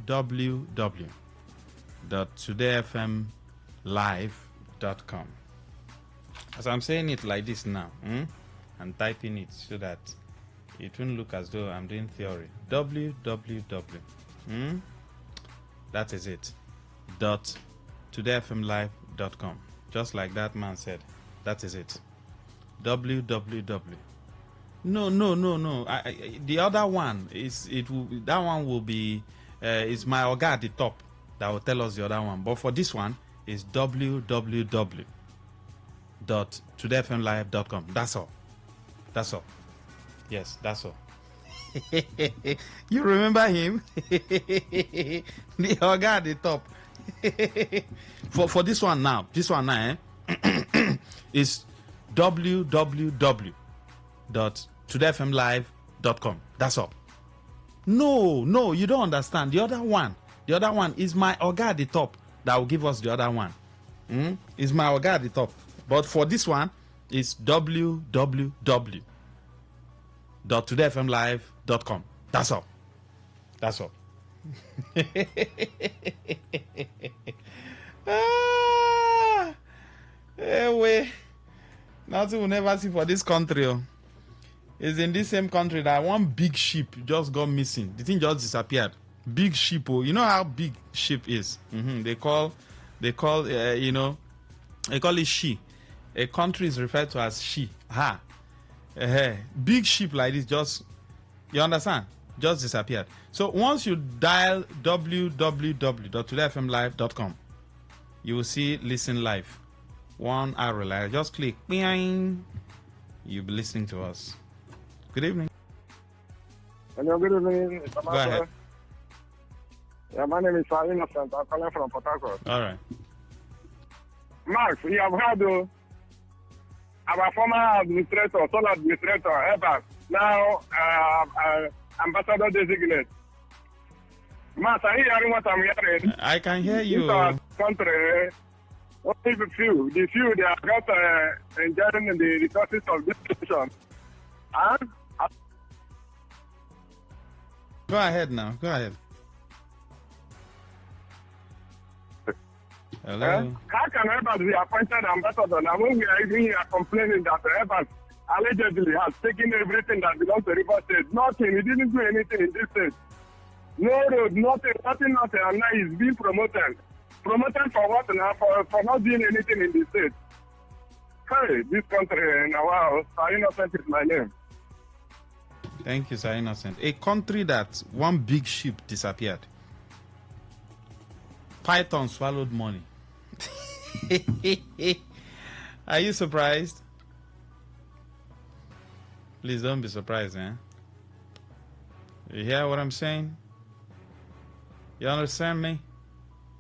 www.todayfmlive.com. As I'm saying it like this now, I'm typing it so that it won't look as though I'm doing theory. www. That is it. .todayfmlive.com. Just like that man said. That is it. www. No. The other one that one will be is my Oga at the top that will tell us the other one. But for this one is www.todayfmlive.com. That's all. Yes, that's all. You remember him? The Oga at the top. For this one now, is www.todayfmlive.com. That's all. No, you don't understand. The other one is my Oga at the top that will give us the other one. Is my Oga at the top. But for this one, it's www.todayfmlive.com. That's all. Anyway, nothing we'll never see for this country. It's in this same country that one big ship just got missing. The thing just disappeared. Big ship. You know how big ship is? They call it she. A country is referred to as she. Big ship like this just, you understand? Just disappeared. So once you dial www.todayfmlive.com, you will see listen live. 1 hour live. Just click. Bing. You'll be listening to us. Good evening. Hello, good evening. Go ahead. Yeah, my name is Innocent. I'm calling from Port Harcourt. All right. Max, you have heard our former administrator, sole administrator, Evans, now ambassador designate. Max, are you hearing what I'm hearing? I can hear you. In our country, only the few they are not enjoying the resources of this nation. And go ahead now. Go ahead. Hello. How can Evans be appointed ambassador now when we are even here complaining that Evans allegedly has taken everything that belongs to River State? Nothing. He didn't do anything in this state. No road, nothing, and now he's being promoted. Promoted for what now? For not doing anything in the state. Hey, this country, now, wow, Sir Innocent is my name. Thank you, Sir Innocent. A country that one big ship disappeared. Python swallowed money. Are you surprised? Please don't be surprised, eh? You hear what I'm saying? You understand me?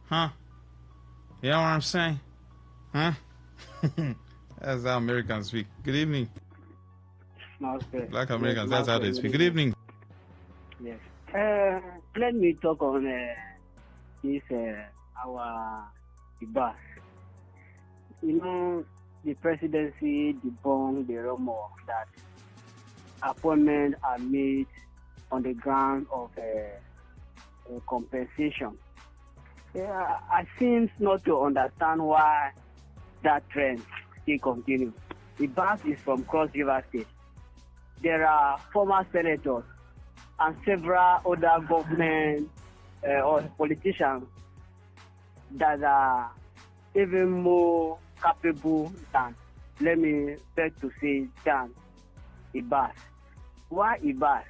Huh? You know what I'm saying? Huh? That's how Americans speak. Good evening. Black Americans, that's how they speak. Good evening. Yes. Let me talk on this, our debate. You know, the presidency debunked the rumor that appointments are made on the ground of compensation. I seem not to understand why that trend still continues. The BAS is from Cross River State. There are former senators and several other government or politicians that are even more capable than, let me beg to say, than Ibas. Why Ibas?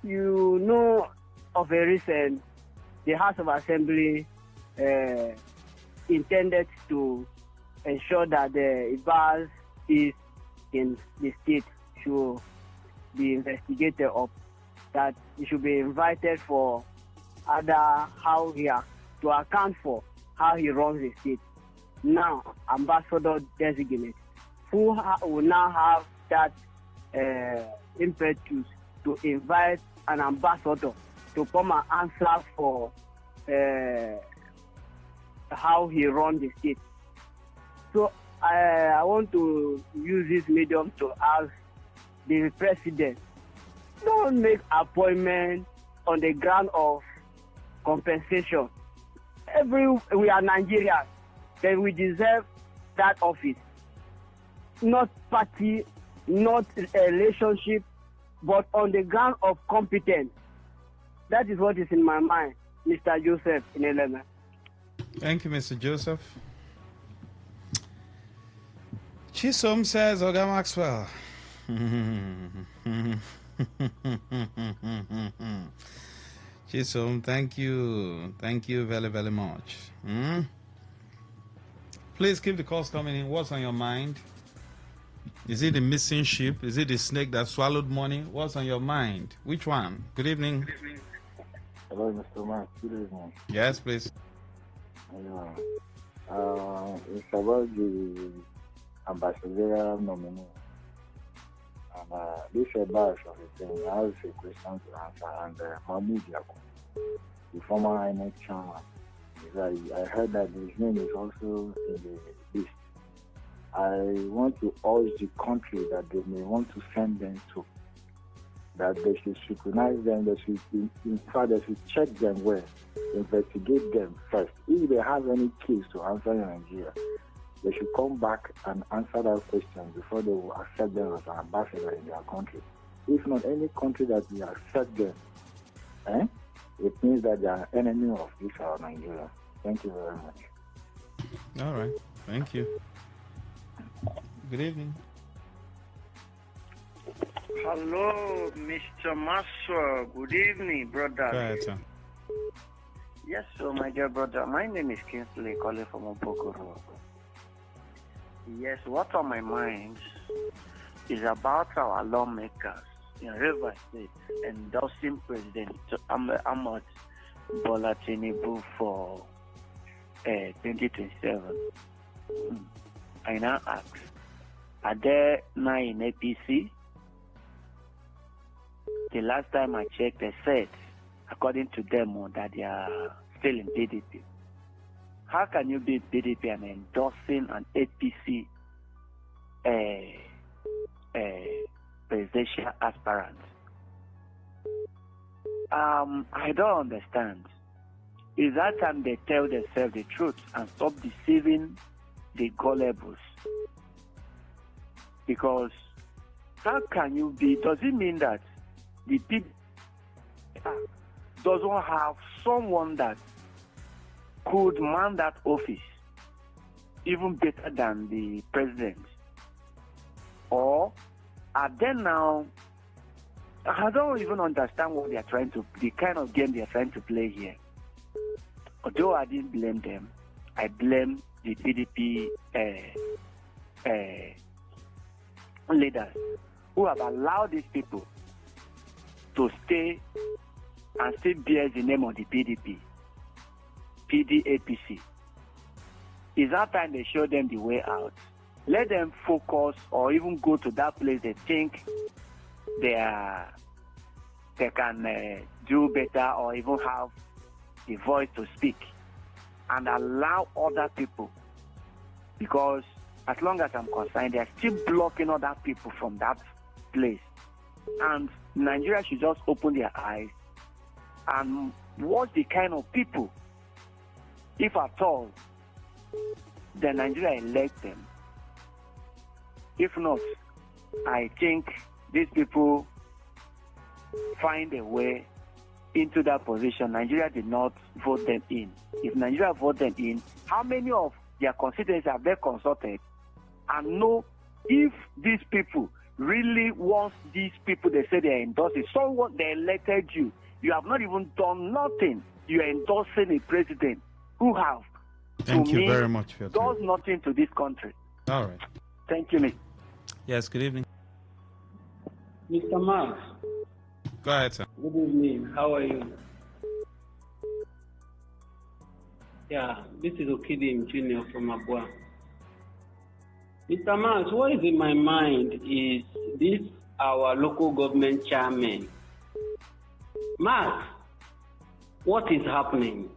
You know, of a recent, the House of Assembly intended to ensure that the Ibas is in the state should be investigated up, that he should be invited for other how he has to account for how he runs the state. Now, ambassador designate, who will now have that impetus to invite an ambassador to come and answer for how he runs the state. So I want to use this medium to ask the president, don't make appointment on the ground of compensation. We are Nigerians, then we deserve that office. Not party, not a relationship, but on the ground of competence. That is what is in my mind, Mr. Joseph in Elena. Thank you, Mr. Joseph. Chisom says, Oga Maxwell. Chisom, thank you. Thank you very, very much. Please keep the calls coming in. What's on your mind? Is it the missing ship? Is it the snake that swallowed money? What's on your mind? Which one? Good evening. Hello, Mr. Mark. Good evening. Yes, please. It's about the ambassadorial nominee. And this is a batch of the thing. I have a question to answer. And Mahmoud Yaku, the former INEC chairman, I heard that his name is also in the list. I want to urge the country that they may want to send them to, that they should scrutinize them, they should, in fact, they should check them well, investigate them first. If they have any case to answer in Nigeria, they should come back and answer that question before they will accept them as an ambassador in their country. If not, any country that will accept them, it means that they are enemy of this our Nigeria. Thank you very much. All right. Thank you. Good evening. Hello, Mr. Maxwell. Good evening, brother. Go ahead, sir. Yes, so my dear brother, my name is Kingsley calling from Opokoro. Yes, what's on my mind is about our lawmakers in River State endorsing President Ahmad Bola Tinubu for 2027. I now ask, are there 9 in APC? The last time I checked, they said, according to them, that they are still in PDP. How can you be in PDP and endorsing an APC presidential aspirant? I don't understand. Is that time they tell themselves the truth and stop deceiving the gullibles? Because how can you be? Does it mean that the people doesn't have someone that could man that office even better than the president? Or are they now? I don't even understand what they are trying to, the kind of game they are trying to play here. Although I didn't blame them, I blame the PDP leaders who have allowed these people to stay and still bear the name of the PDP, PDAPC. Is that time they show them the way out? Let them focus or even go to that place they think they can do better or even have the voice to speak, and allow other people, because as long as I'm concerned, they are still blocking other people from that place. And Nigeria should just open their eyes and watch the kind of people, if at all, the Nigeria elect them. If not, I think these people find a way into that position. Nigeria did not vote them in. If Nigeria vote them in, how many of their constituents have they consulted and know if these people really want these people they say they are endorsing? Someone they elected you. You have not even done nothing. You are endorsing a president who have, Thank to you me, very much for your time. does nothing to this country. All right. Thank you, Mr. Yes, good evening. Mr. Mark. Go ahead, sir. Good evening. How are you? Yeah, this is Okidim Jr. from Abua. Mr. Mark, what is in my mind is this our local government chairman. Mark, what is happening?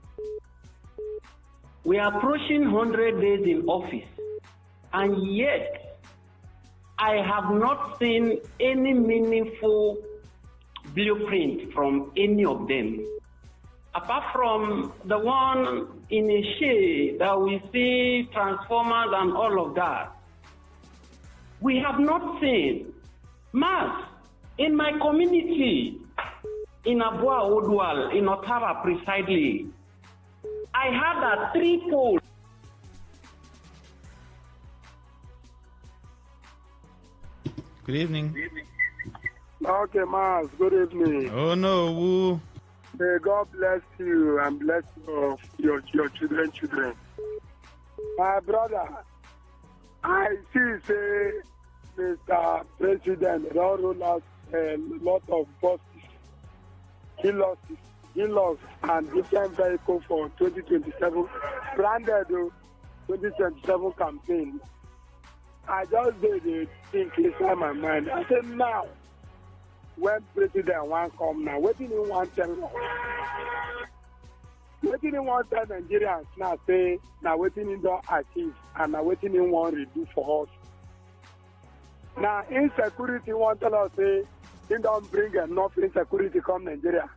We are approaching 100 days in office, and yet I have not seen any meaningful blueprint from any of them. apart from the one in a shade that we see transformers and all of that, we have not seen mass in my community, in Abua Odwal, in Ottawa precisely. I had a 3-pole. Good evening. Okay, Mars, good evening. Oh no, woo. May God bless you and bless your children. My brother, I see, say, Mr. President, don't roll out a lot of buses. He lost and different vehicle for 2027, branded 2027 campaign. I just did think inside my mind. I said, now, when President want come now, what do you want to tell us? What do you want to tell Nigerians now? Say, now what do you don't achieve and now what do you want to do for us? Now, insecurity want to tell us, say, he don't bring enough insecurity come Nigeria.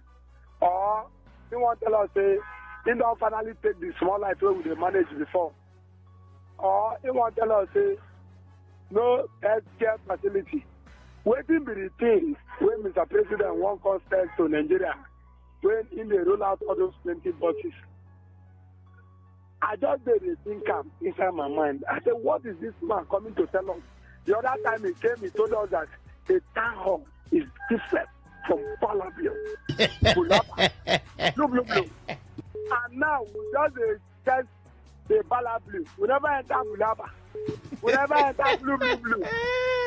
Or he want to tell us, say, he don't finally take the small life where we manage before. Or he want to tell us, say, no healthcare facility. Waiting be the things when Mr. President won't come to Nigeria when in they roll out all those 20 buses. I just did a think inside my mind. I said, what is this man coming to tell us? The other time he came, he told us that the town hall is different from Palabio. Blue. And now we just test the Palabio. We never enter Bulaba. We never enter blue.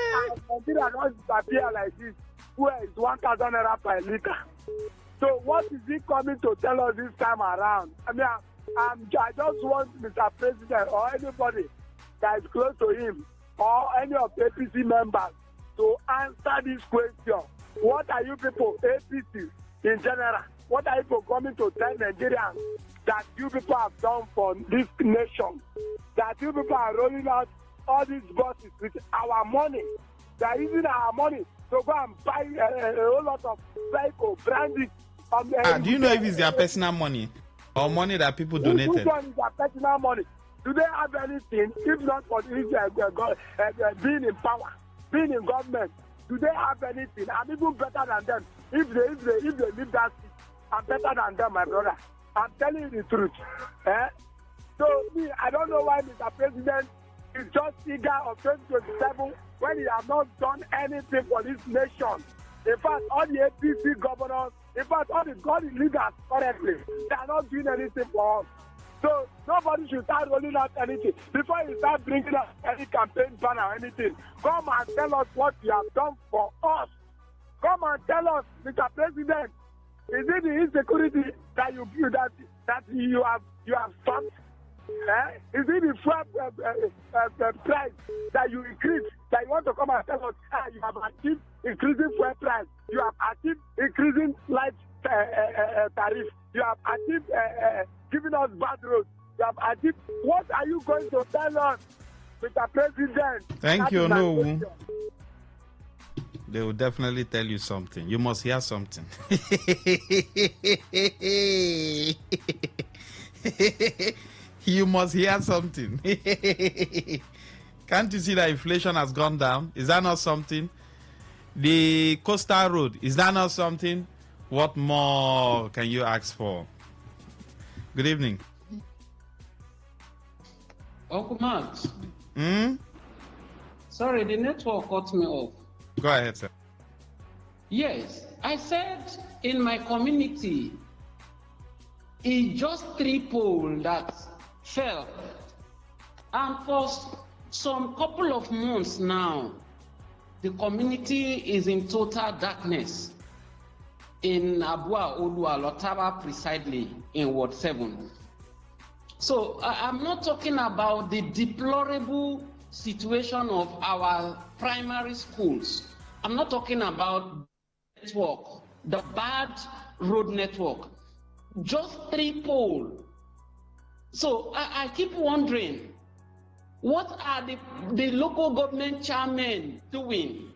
And Nigeria don't disappear like this, where it's 1,000 naira per liter. So what is he coming to tell us this time around? I mean, I just want Mr. President or anybody that is close to him or any of the APC members to answer this question. What are you people, APC in general, what are you people coming to tell Nigerians that you people have done for this nation? That you people are rolling out all these buses with our money. They are using our money to go and buy a whole lot of vehicle branding. Do you know if it's their personal money or money that people donated? Which one is their personal money? Do they have anything, if not for this, being in power, being in government? Do they have anything? I'm even better than them. If they leave that seat, I'm better than them, my brother. I'm telling you the truth. So me, I don't know why Mr. President is just eager of 2027 when he has not done anything for this nation. In fact, all the APC governors, in fact, all the leaders currently, they are not doing anything for us. So nobody should start rolling out anything. Before you start bringing out any campaign ban or anything, come and tell us what you have done for us. Come and tell us, Mr. President, is it the insecurity that you have stopped? Is it the fuel price that you increase? That you want to come and tell us you have achieved increasing fuel price, you have achieved increasing light tariff, you have achieved giving us bad roads, you have achieved. What are you going to tell us, Mr. President? Thank you, no. They will definitely tell you something. You must hear something. You must hear something. Can't you see that inflation has gone down? Is that not something? The coastal road, is that not something? What more can you ask for? Good evening. Uncle Max. Sorry, the network cut me off. Go ahead, sir. Yes, I said in my community, it's just 3 poles that fell. And for some couple of months now, the community is in total darkness in Abua Odua, Ottawa precisely in Ward 7. So I'm not talking about the deplorable situation of our primary schools. I'm not talking about network, the bad road network. Just 3 poles. So I keep wondering, what are the local government chairmen doing?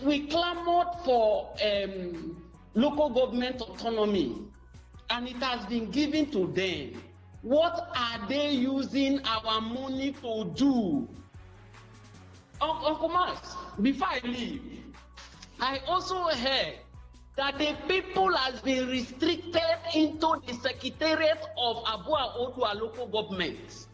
We clamored for local government autonomy. and it has been given to them. What are they using our money to do? Uncle Mas, before I leave, I also heard that the people has been restricted into the secretariat of Abua Odua local government.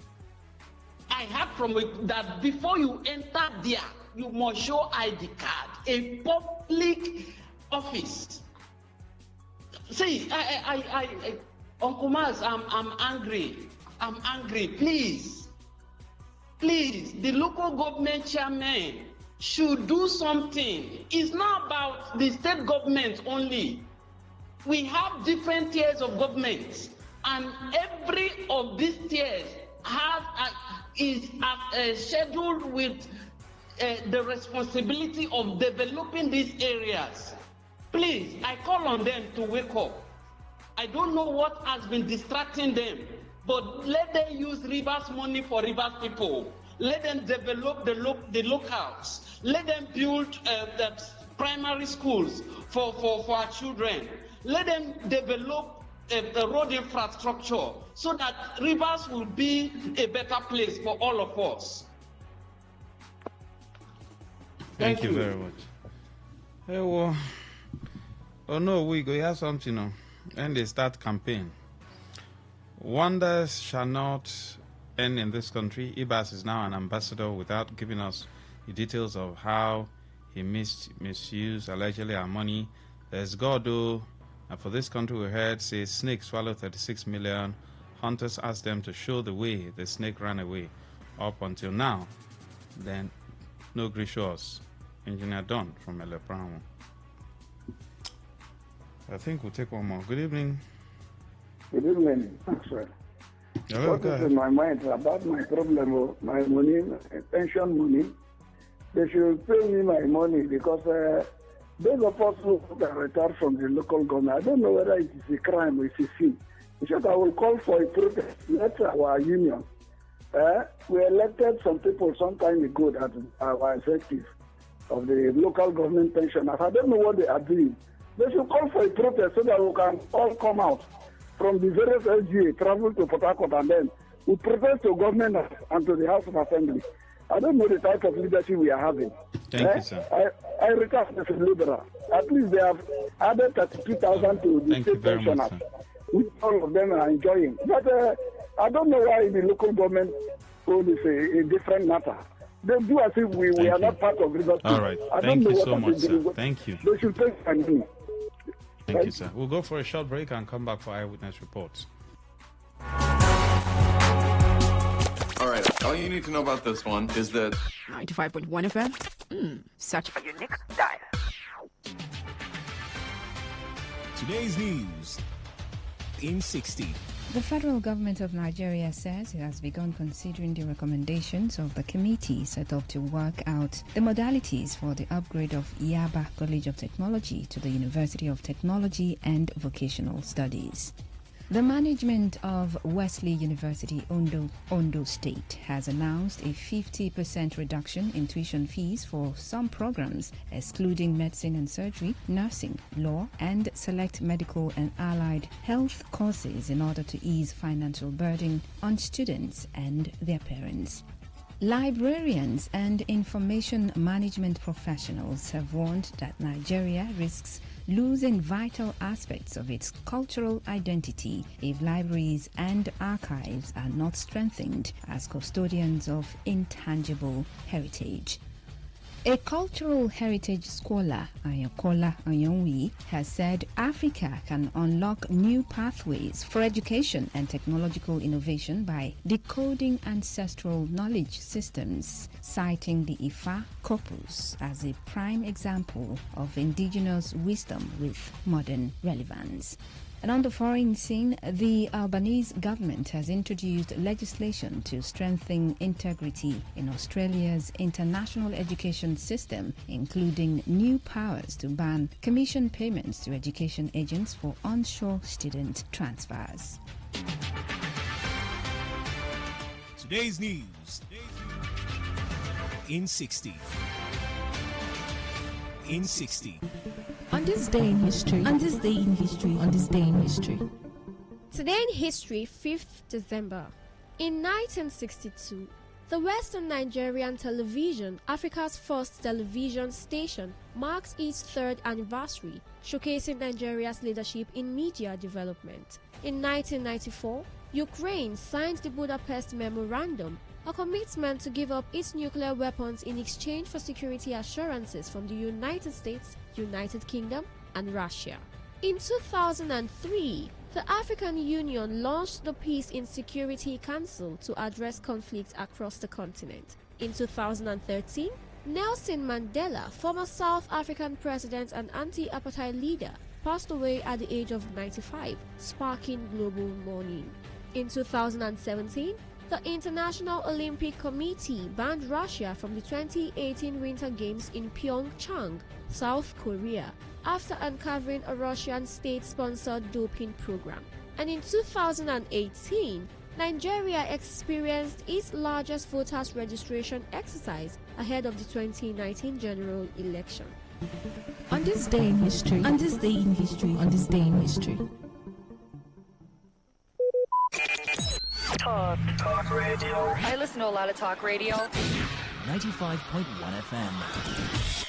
I heard from it that before you enter there, you must show ID card, a public office. See, Uncle Mas, I'm angry. I'm angry. Please, the local government chairman should do something. It's not about the state government only. We have different tiers of government, and every of these tiers is scheduled with the responsibility of developing these areas. Please, I call on them to wake up. I don't know what has been distracting them, but let them use Rivers money for Rivers people. Let them develop the locals. Let them build the primary schools for our children. Let them develop the road infrastructure so that Rivers will be a better place for all of us. Thank you very much. Hey, well, oh no, we have something now. And they start campaign. Wonders shall not end in this country. Ibas is now an ambassador without giving us the details of how he misused allegedly our money. There's Gordo, and for this country we heard say snake swallowed 36 million. Hunters asked them to show the way the snake ran away. Up until now, then no Grishos. Engineer Don from El Pramo. I think we'll take one more. Good evening. Good evening, sir. Hello, what is in my mind about my problem, my money, pension money? They should pay me my money because those of us who are retired from the local government, I don't know whether it is a crime or it's a sin. In short, I will call for a protest. Let our union. We elected some people some time ago that are executive of the local government pensioners. I don't know what they are doing. They should call for a protest so that we can all come out from the various LGA, travel to Port Harcourt, and then we protest to government and to the House of Assembly. I don't know the type of leadership we are having. Thank you, sir. I regard as a liberal. At least they have added 32,000 to the state pensioners, which all of them are enjoying. But I don't know why the local government hold is a different matter. They do as if we are not part of Rivers. All right. Thank you so much, sir. Thank you. They should pay money. Thank you, sir. We'll go for a short break and come back for eyewitness reports. All right. All you need to know about this one is that 95.1 FM. Such a unique dial. Today's news in 60. The federal government of Nigeria says it has begun considering the recommendations of the committee set up to work out the modalities for the upgrade of Yaba College of Technology to the University of Technology and Vocational Studies. The management of Wesley University, Ondo State, has announced a 50% reduction in tuition fees for some programs, excluding medicine and surgery, nursing, law, and select medical and allied health courses in order to ease financial burden on students and their parents. Librarians and information management professionals have warned that Nigeria risks losing vital aspects of its cultural identity if libraries and archives are not strengthened as custodians of intangible heritage. A cultural heritage scholar, Ayokola Anyonwi, has said Africa can unlock new pathways for education and technological innovation by decoding ancestral knowledge systems, citing the Ifa corpus as a prime example of indigenous wisdom with modern relevance. And on the foreign scene, the Albanese government has introduced legislation to strengthen integrity in Australia's international education system, including new powers to ban commission payments to education agents for onshore student transfers. Today's news in 60. In 60. On this day in history. On this day in history. On this day in history. Today in history, 5th December. In 1962, the Western Nigerian Television, Africa's first television station, marks its 3rd anniversary, showcasing Nigeria's leadership in media development. In 1994, Ukraine signed the Budapest Memorandum, a commitment to give up its nuclear weapons in exchange for security assurances from the United States, United Kingdom, and Russia. In 2003, the African Union launched the Peace in Security Council to address conflicts across the continent. In 2013, Nelson Mandela, former South African president and anti-apartheid leader, passed away at the age of 95, sparking global mourning. In 2017, the International Olympic Committee banned Russia from the 2018 Winter Games in Pyeongchang, South Korea, after uncovering a Russian state-sponsored doping program. And in 2018, Nigeria experienced its largest voters registration exercise ahead of the 2019 general election. On this day in history, on this day in history, on this day in history. Talk radio. I listen to a lot of talk radio. 95.1 FM.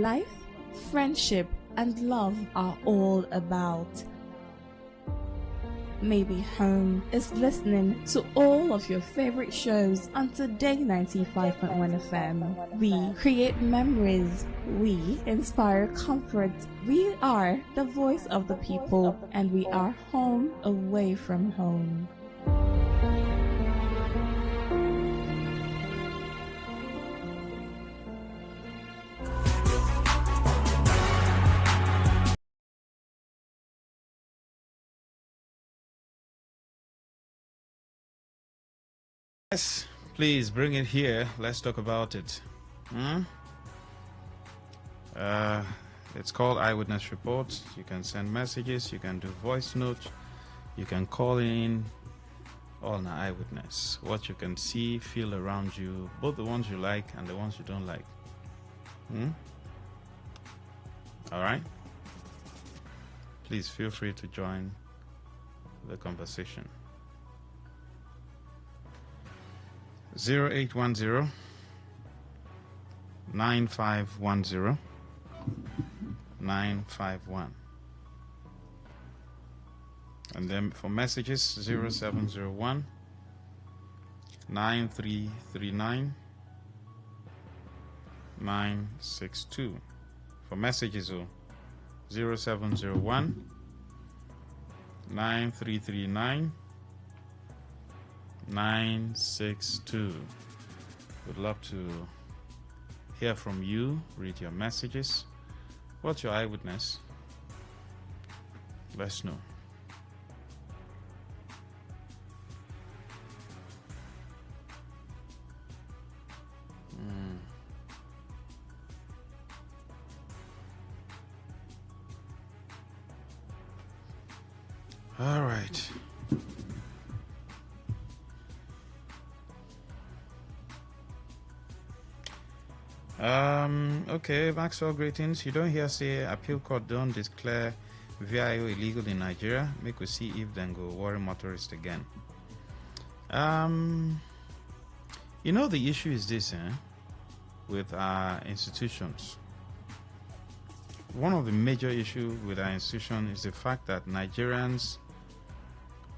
life, friendship, and love are all about. Maybe home is listening to all of your favorite shows on Today 95.1 FM. We create memories. We inspire comfort. We are the voice of the people, and we are home away from home. Yes, please bring it here. Let's talk about it. It's called Eyewitness Reports. You can send messages, you can do voice notes, you can call in on Eyewitness. What you can see, feel around you, both the ones you like and the ones you don't like. All right? Please feel free to join the conversation. 0810 9510 951, and then for messages 0701 9339 962. For messages 0701 9339 962. Would love to hear from you, read your messages. What's your eyewitness? Let's know. All right. Okay, Maxwell, greetings. You don't hear say appeal court don't declare VIO illegal in Nigeria. Make we see if then go worry motorists again. You know, the issue is this, with our institutions. One of the major issues with our institution is the fact that Nigerians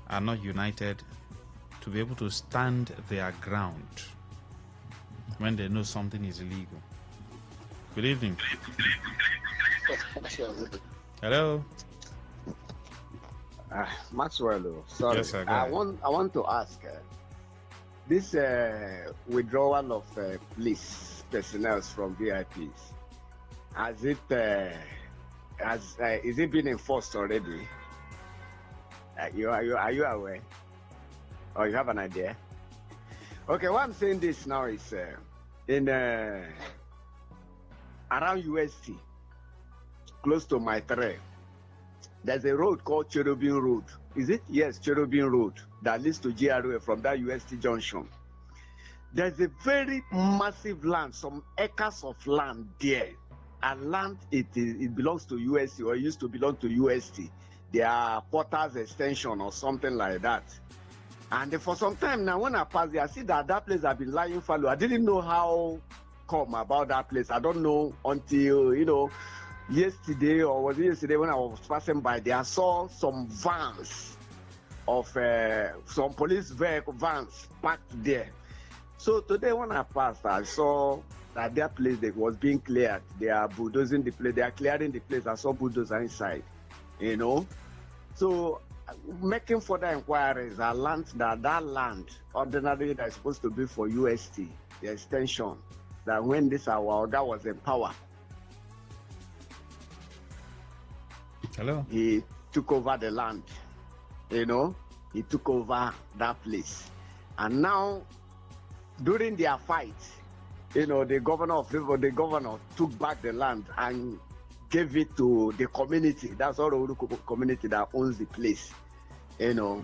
are not united to be able to stand their ground when they know something is illegal. Good evening. Hello. Maxwell, sorry. Yes, sir, I want to ask this withdrawal of police personnel from VIPs. Is it been enforced already? Are you aware, or you have an idea? Okay, why I'm saying this now is in around UST, close to my trail, there's a road called Cherubim Road. Is it? Yes, Cherubim Road that leads to GRA from that UST junction. There's a very massive land, some acres of land there. And land, it belongs to UST, or it used to belong to UST. They are Porter's extension or something like that. And for some time now, when I pass there, I see that place has been lying fallow. I didn't know how come about that place. I don't know until, yesterday, or was it yesterday when I was passing by there, I saw some vans of some police vehicle vans parked there. So today when I passed, I saw that their place that was being cleared. They are bulldozing the place. They are clearing the place. I saw bulldozer inside, So making further inquiries, I learned that land ordinarily that is supposed to be for UST, the extension, that when this our guy was in power, he took over the land. He took over that place, and now during their fight, the governor took back the land and gave it to the community. That's all the community that owns the place, and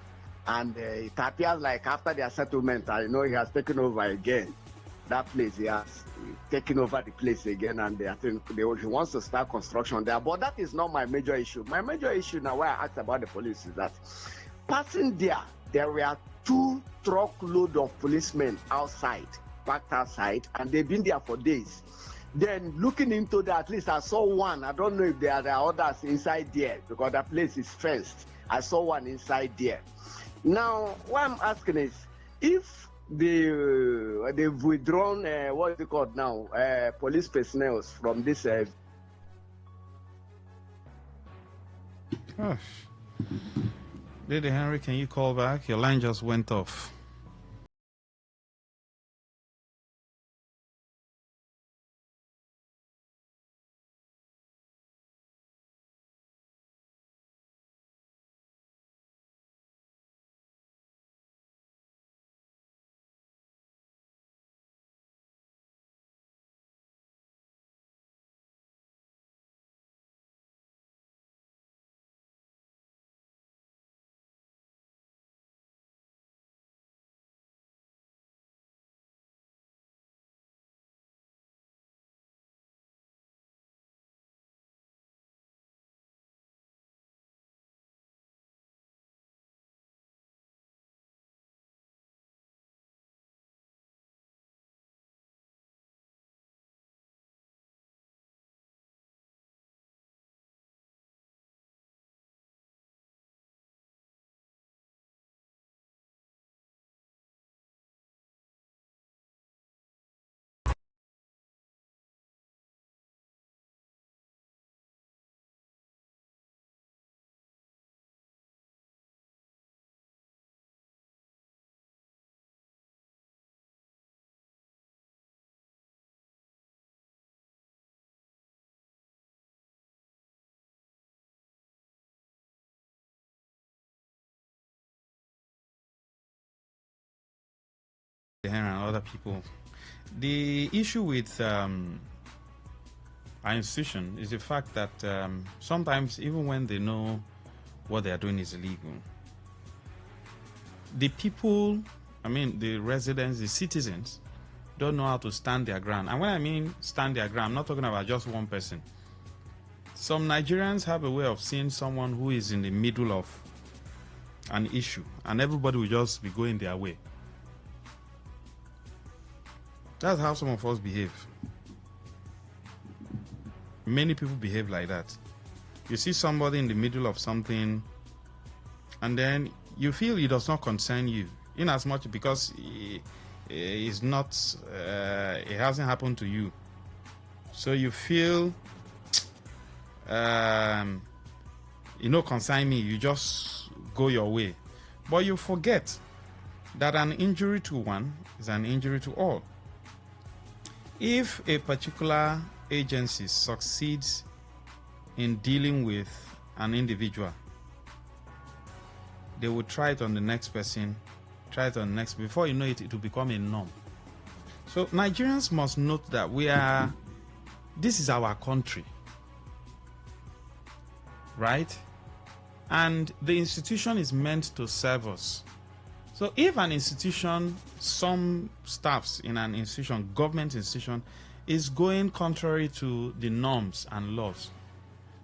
it appears like after their settlement, he has taken over again that place. He has taken over the place again, and I think he wants to start construction there. But that is not my major issue. My major issue now, why I asked about the police, is that passing there were 2 truckloads of policemen outside, parked outside, and they've been there for days. Then looking into that, at least I saw one. I don't know if there are others inside there because the place is fenced. I saw one inside there. Now, what I'm asking is, if they've withdrawn, what is it called now, police personnel from this. Lady Henry, can you call back? Your line just went off. And other people. The issue with our institution is the fact that sometimes, even when they know what they are doing is illegal, the people, I mean, the residents, the citizens, don't know how to stand their ground. And when I mean stand their ground, I'm not talking about just one person. Some Nigerians have a way of seeing someone who is in the middle of an issue, and everybody will just be going their way. That's how some of us behave. Many people behave like that. You see somebody in the middle of something, and then you feel it does not concern you, in as much because it's not, it hasn't happened to you. So you feel, concern me, you just go your way. But you forget that an injury to one is an injury to all. If a particular agency succeeds in dealing with an individual, they will try it on the next person, try it on the next. Before you know it, it will become a norm. So Nigerians must note that this is our country, right? And the institution is meant to serve us. So if an institution, some staffs in an institution, government institution, is going contrary to the norms and laws,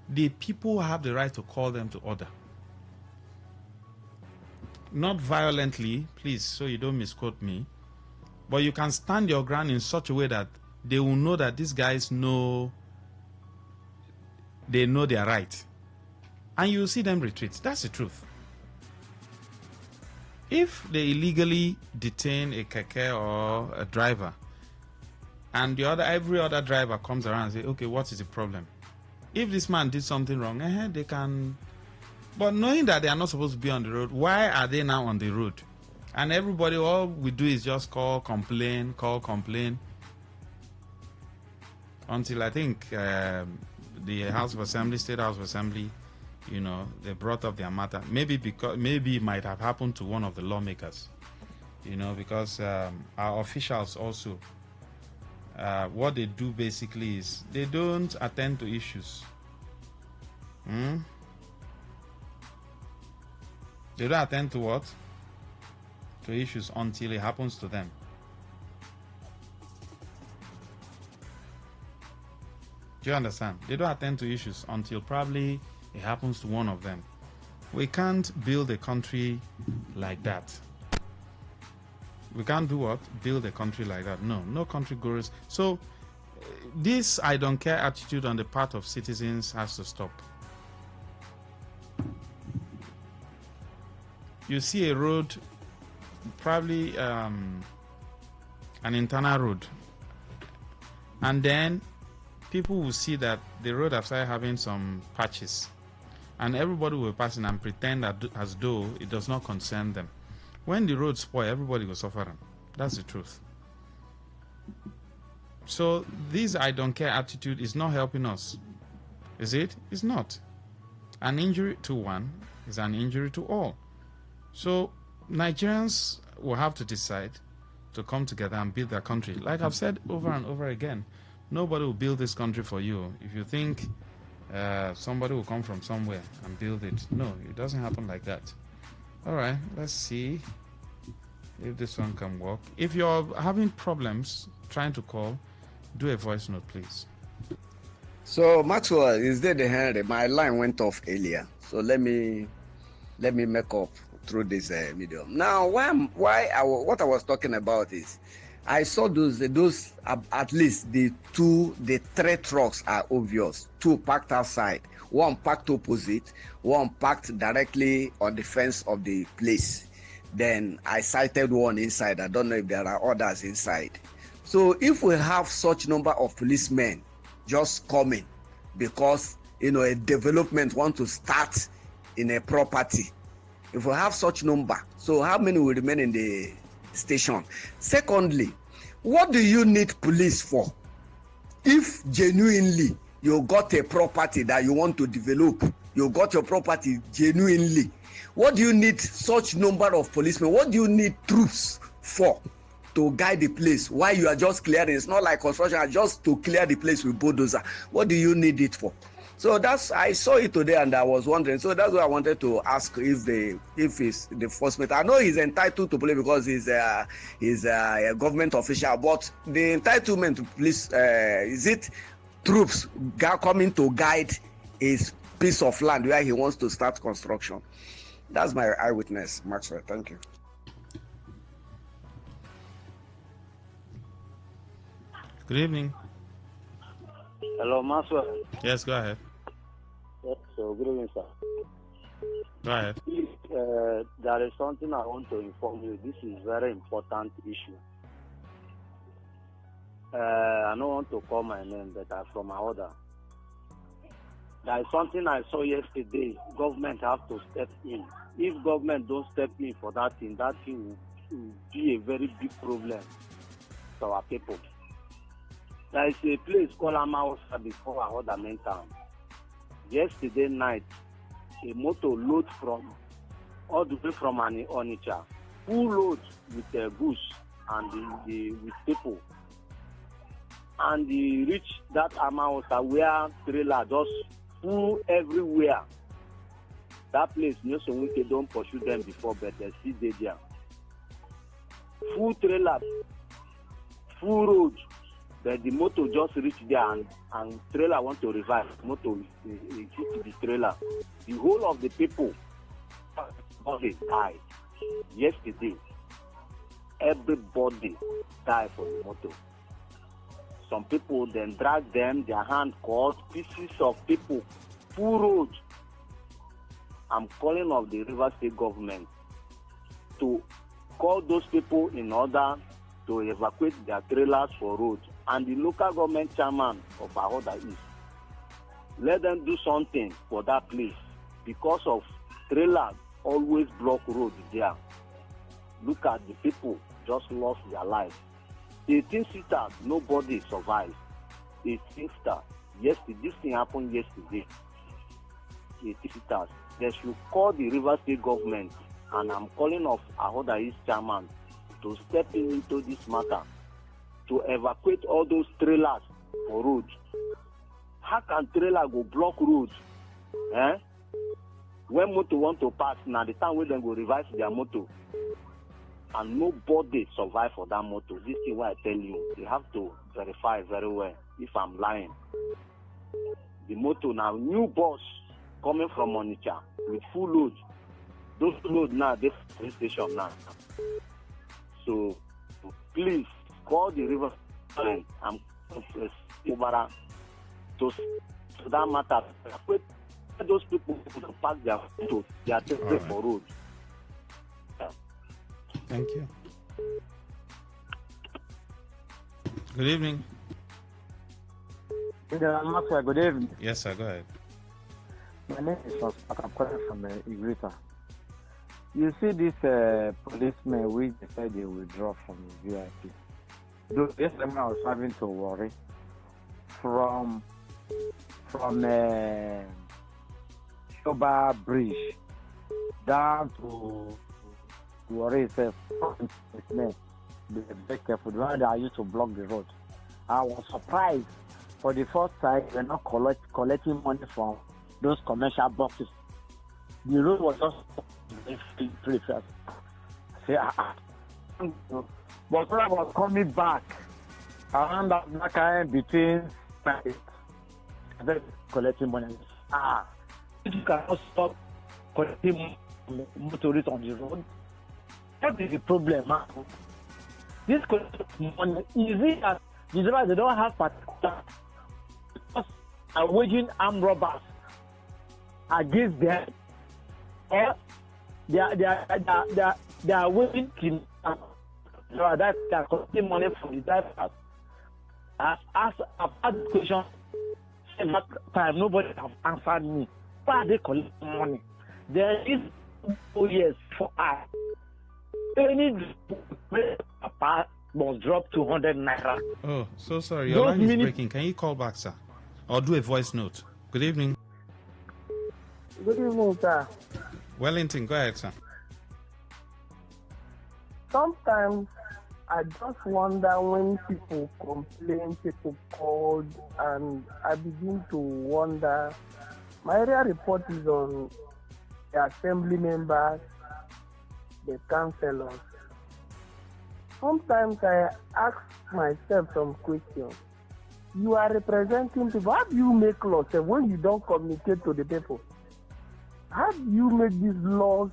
the people have the right to call them to order. Not violently, please, so you don't misquote me, but you can stand your ground in such a way that they will know that these guys know their right. And you will see them retreat. That's the truth. If they illegally detain a keke or a driver, and every other driver comes around and say, okay, what is the problem? If this man did something wrong, they can. But knowing that they are not supposed to be on the road, why are they now on the road? And everybody, all we do is just call, complain, until I think the House of Assembly, State House of Assembly, they brought up their matter. Maybe it might have happened to one of the lawmakers, because our officials also, what they do basically is they don't attend to issues. They don't attend to what? To issues until it happens to them. Do you understand? They don't attend to issues until probably it happens to one of them. We can't build a country like that. We can't do what? Build a country like that. No country goes. So this I don't care attitude on the part of citizens has to stop. You see a road, probably an internal road, and then people will see that the road has started having some patches, and everybody will pass in and pretend that as though it does not concern them. When the road spoil, everybody will suffer them. That's the truth. So this I don't care attitude is not helping us. Is it? It's not. An injury to one is an injury to all. So Nigerians will have to decide to come together and build their country. Like I've said over and over again, nobody will build this country for you. If you think somebody will come from somewhere and build it, no, it doesn't happen like that. All right, let's see if this one can work. If you're having problems trying to call, do a voice note, please. So Maxwell, is there the hand? My line went off earlier, so let me make up through this medium. Now, what I was talking about is, I saw those at least the three trucks are obvious. Two parked outside, one parked opposite, one parked directly on the fence of the place. Then I sighted one inside. I don't know if there are others inside. So if we have such number of policemen just coming because a development want to start in a property, if we have such number, so how many will remain in the station? Secondly, what do you need police for? If genuinely you got a property that you want to develop, you got your property genuinely, what do you need such number of policemen? What do you need troops for? To guide the place while you are just clearing. It's not like construction, just to clear the place with bulldozer. What do you need it for? So I saw it today and I was wondering. So that's why I wanted to ask if it's the enforcement. I know he's entitled to play because he's a government official, but the entitlement to police, is it troops coming to guide his piece of land where he wants to start construction? That's my eyewitness, Maxwell. Thank you. Good evening. Hello, Maxwell. Yes, go ahead. Yes, so good evening, sir. Go ahead. There is something I want to inform you. This is a very important issue. I don't want to call my name, but I'm from my order. There is something I saw yesterday. Government have to step in. If government don't step in for that thing will be a very big problem to our people. There is a place called Amausa before our other main town. Yesterday night, a motor load all the way from Onitsha, full load with goods and with people. And he reached that Amausa where trailer just full everywhere. That place, we don't pursue them before, but they still there. Full trailer, full road. But the motor just reached there and trailer want to revive. Motor hit the trailer. The whole of the people died. Yesterday, everybody died for the motor. Some people then drag them, their hand caught, pieces of people, full road. I'm calling on the River State government to call those people in order to evacuate their trailers for road. And the local government chairman of Bahoda East, let them do something for that place because of trailers always block road there. Look at the people just lost their lives. 18 sisters, nobody survived. 18 sisters. Yesterday, this thing happened yesterday. 18 sisters. They should call the River State government, and I'm calling of Bahoda East chairman to step into this matter, to evacuate all those trailers for road. How can trailer go block roads? When motor want to pass, now the time when they go revise their motor, and nobody survive for that motor. This is what I tell you. You have to verify very well if I'm lying. The motor now, new bus coming from Onitsha with full load. Those load now, this station now. So please call the river. I'm to that matter. Those people to pass their for road. Thank you. Good evening. Good evening. Yes, sir. Go ahead. My name is Oscar. I'm calling from Igrita. You see this policeman which they said they withdraw from the VIP. Yes, I was having to worry from Shoba Bridge down to worry itself. Be very careful. The one that I used to block the road. I was surprised for the first time we're not collecting money from those commercial boxes. The road was just pretty fast. But when I was coming back around that time between collecting money. You cannot stop collecting motorists on the road. What is the problem? This collecting money is it that the drivers they don't have particular are waging armed robbers against them, or they are waging that they are collecting money from the drivers. As I've had this question several times, nobody has answered me. Why are they collecting money? There is 2 years for us. Any apart must drop 200 naira. Oh, so sorry. Your line is breaking. Can you call back, sir? Or do a voice note? Good evening. Good evening, sir. Wellington, go ahead, sir. Sometimes I just wonder when people complain, people call, and I begin to wonder. My area report is on the assembly members, the councillors. Sometimes I ask myself some questions. You are representing people. How do you make laws when you don't communicate to the people? How do you make these laws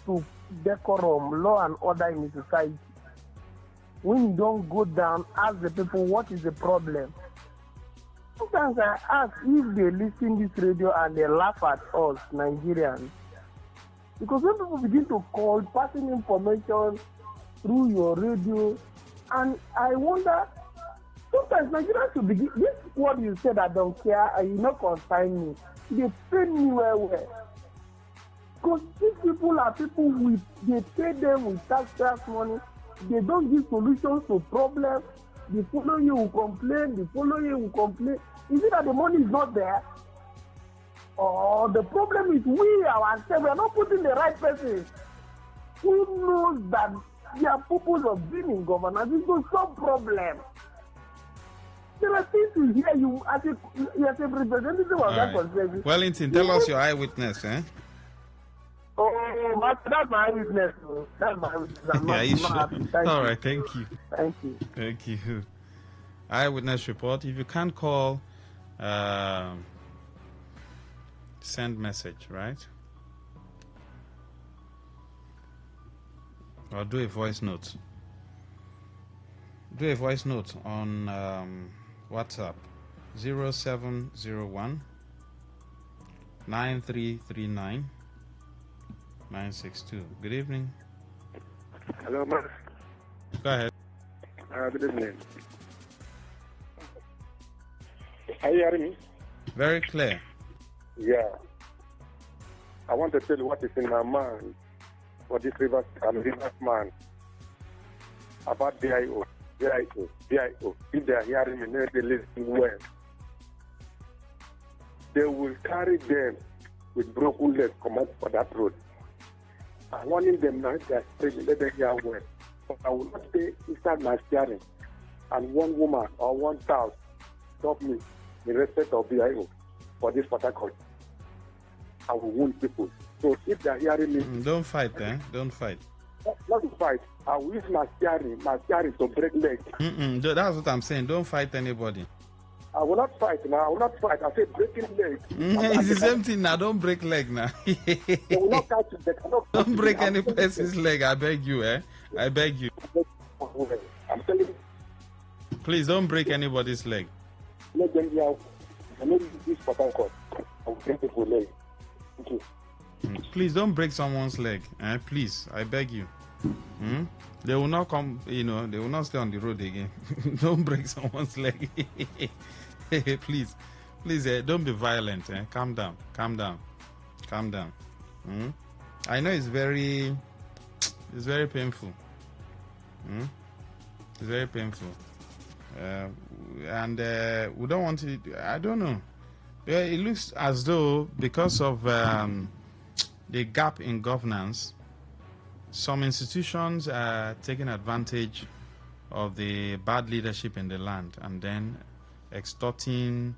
to decorum, law and order in the society? When you don't go down, ask the people what is the problem. Sometimes I ask if they listen to this radio and they laugh at us, Nigerians. Because when people begin to call, passing information through your radio, and I wonder, sometimes Nigerians should begin, this what you said, I don't care, and you not consign me. They pay me well. Because these people are people they pay them with tax money. They don't give solutions to problems. The following you will complain, the following you will complain. Is it that the money is not there? Or the problem is we ourselves, we are not putting the right person who knows that their purpose of being in governance is to solve problems. There are things to hear you as a representative of that conservative. Wellington, tell us your eyewitness, eh? Oh, that's my eyewitness. That's my eyewitness. Yeah, you sure? All right, thank you. Thank you. Thank you. Eyewitness report. If you can't call, send message, right? Or do a voice note. Do a voice note on WhatsApp 0701 9339 962. Good evening. Hello, man. Go ahead. Good evening. Are you hearing me? Very clear. Yeah. I want to tell you what is in my mind for this rivers man about BIO. If they are hearing me, they listen well. They will carry them with broken legs come out for that road. I'm warning them now, they are saying, let them hear well. But I will not stay inside my steering and one woman or one child stop me in respect of BIO for this protocol. I will wound people. So if they are hearing me... Don't fight, eh? Don't fight. Not to fight. I will use my steering to break legs. That's what I'm saying. Don't fight anybody. I will not fight now. I will not fight. I say breaking legs. It's the same thing now. Don't break leg now. They will not catch you. They cannot Don't break any person's leg. I beg you, eh? I beg you. I'm telling you. Please don't break anybody's leg. Let them be out. And maybe this Port Court. I will break people's leg. Thank you. Please don't break someone's leg. Please, I beg you. They will not come, they will not stay on the road again. Don't break someone's leg. Please, don't be violent. Calm down. I know it's very painful. It's very painful. And we don't want to, I don't know. It looks as though because of the gap in governance, some institutions are taking advantage of the bad leadership in the land and then extorting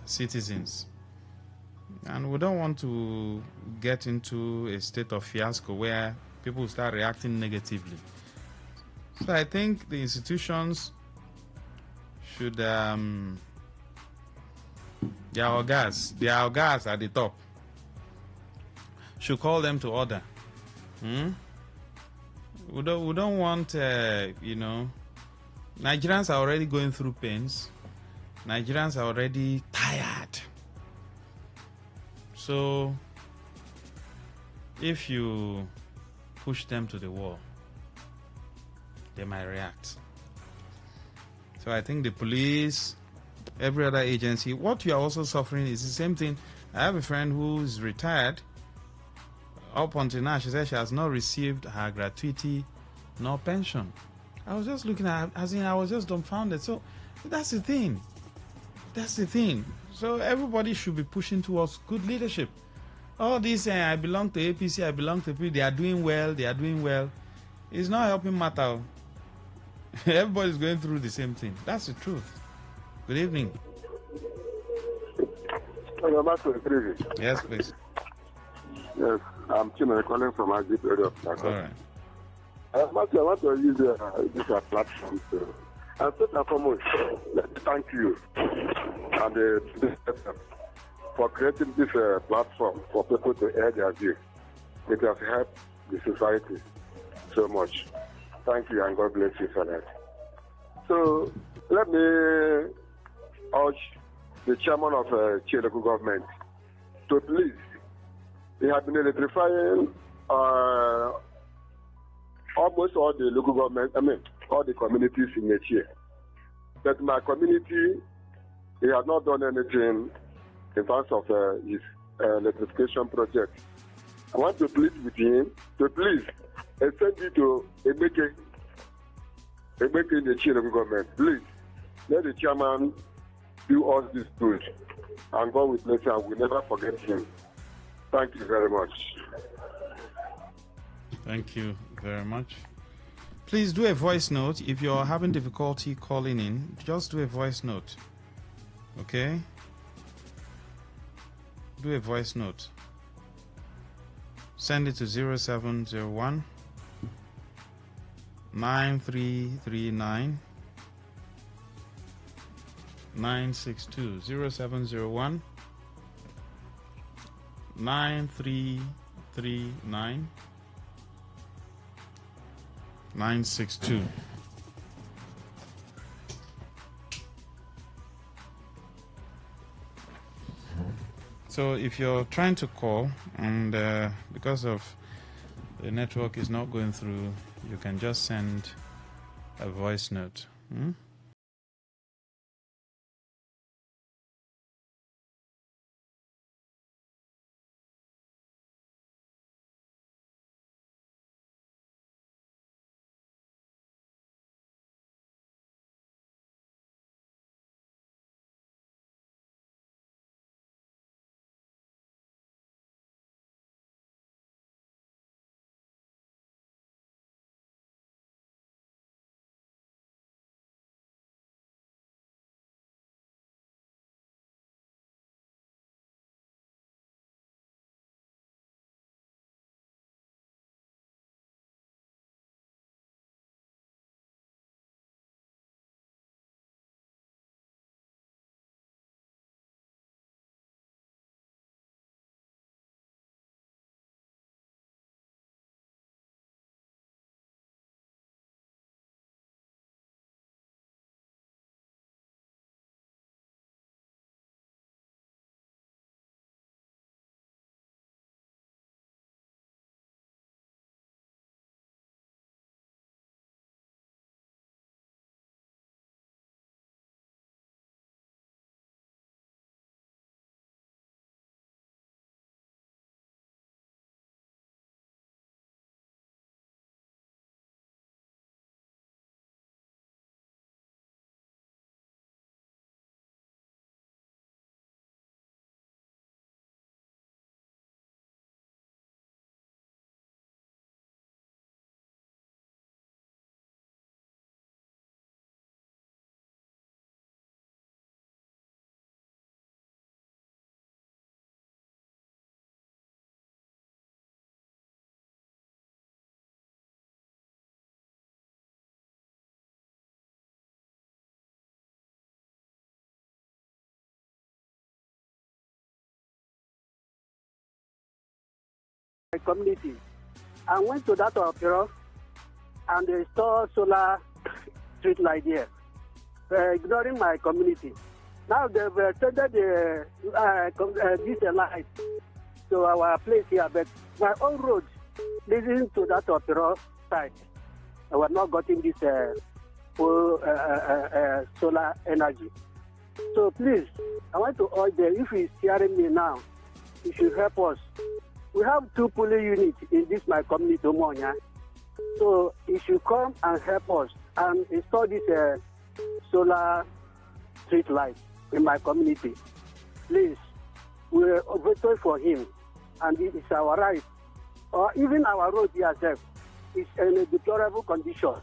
citizens. And we don't want to get into a state of fiasco where people start reacting negatively. So I think the institutions should, their organs at the top, should call them to order. We don't want, Nigerians are already going through pains. Nigerians are already tired. So, if you push them to the wall, they might react. So I think the police, every other agency, what you are also suffering is the same thing. I have a friend who's retired. Up until now, she said she has not received her gratuity nor pension. I was just looking at her, I was just dumbfounded. So that's the thing. So everybody should be pushing towards good leadership. All this, I belong to APC, I belong to PDP, they are doing well. It's not helping matter. Everybody's going through the same thing. That's the truth. Good evening. Yes, please. Yes, I'm Chino calling from Ajit area of Naka. All right. I want to use this platform to, and first and foremost, let me thank you and for creating this platform for people to air their view. It has helped the society so much. Thank you and God bless you for that. So let me urge the chairman of Chile local government to please. They have been electrifying almost all the local government, all the communities in the year. But my community, he has not done anything in terms of his electrification project. I want to plead with him to please send it to Ebeke in the Chile local government. Please, let the chairman do all this good. And God will bless him and we'll never forget him. Thank you very much. Thank you very much. Please do a voice note. If you're having difficulty calling in, just do a voice note. Okay? Do a voice note. Send it to 0701 9339 962 0701 9339 962. So if you're trying to call and because of the network is not going through, you can just send a voice note. community. I went to that opera and they installed solar street light here, ignoring my community. Now they've extended this light to our place here, but my own road leading to that opera site, I was not getting this solar energy. So please, I want to urge them, if he's hearing me now, he should help us. We have 2 polling units in this my community, Omonia. So he should come and help us and install this solar street light in my community. Please, we're voting for him, and it is our right. Or even our road yourself is in a deplorable condition.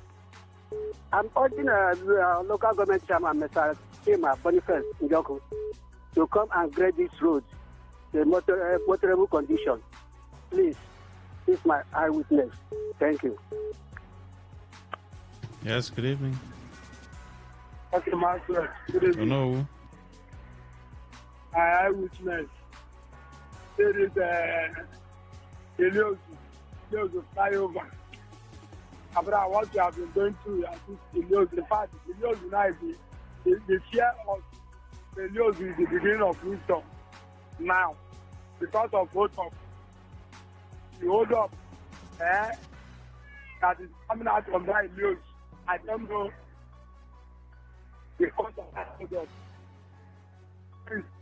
I'm urging local government chairman, Mr. Kema Boniface Njoku, to come and grade this road in motorable condition. Please, this is my eyewitness. Thank you. Yes, good evening. Okay, Master. Good evening. Hello. My eyewitness. There is a flyover. After what you have been going through, I think the fact now is the fear of the is the beginning of wisdom. Now, because of hold up, the hold up that is coming out from that news, I don't know the cause of that hold up.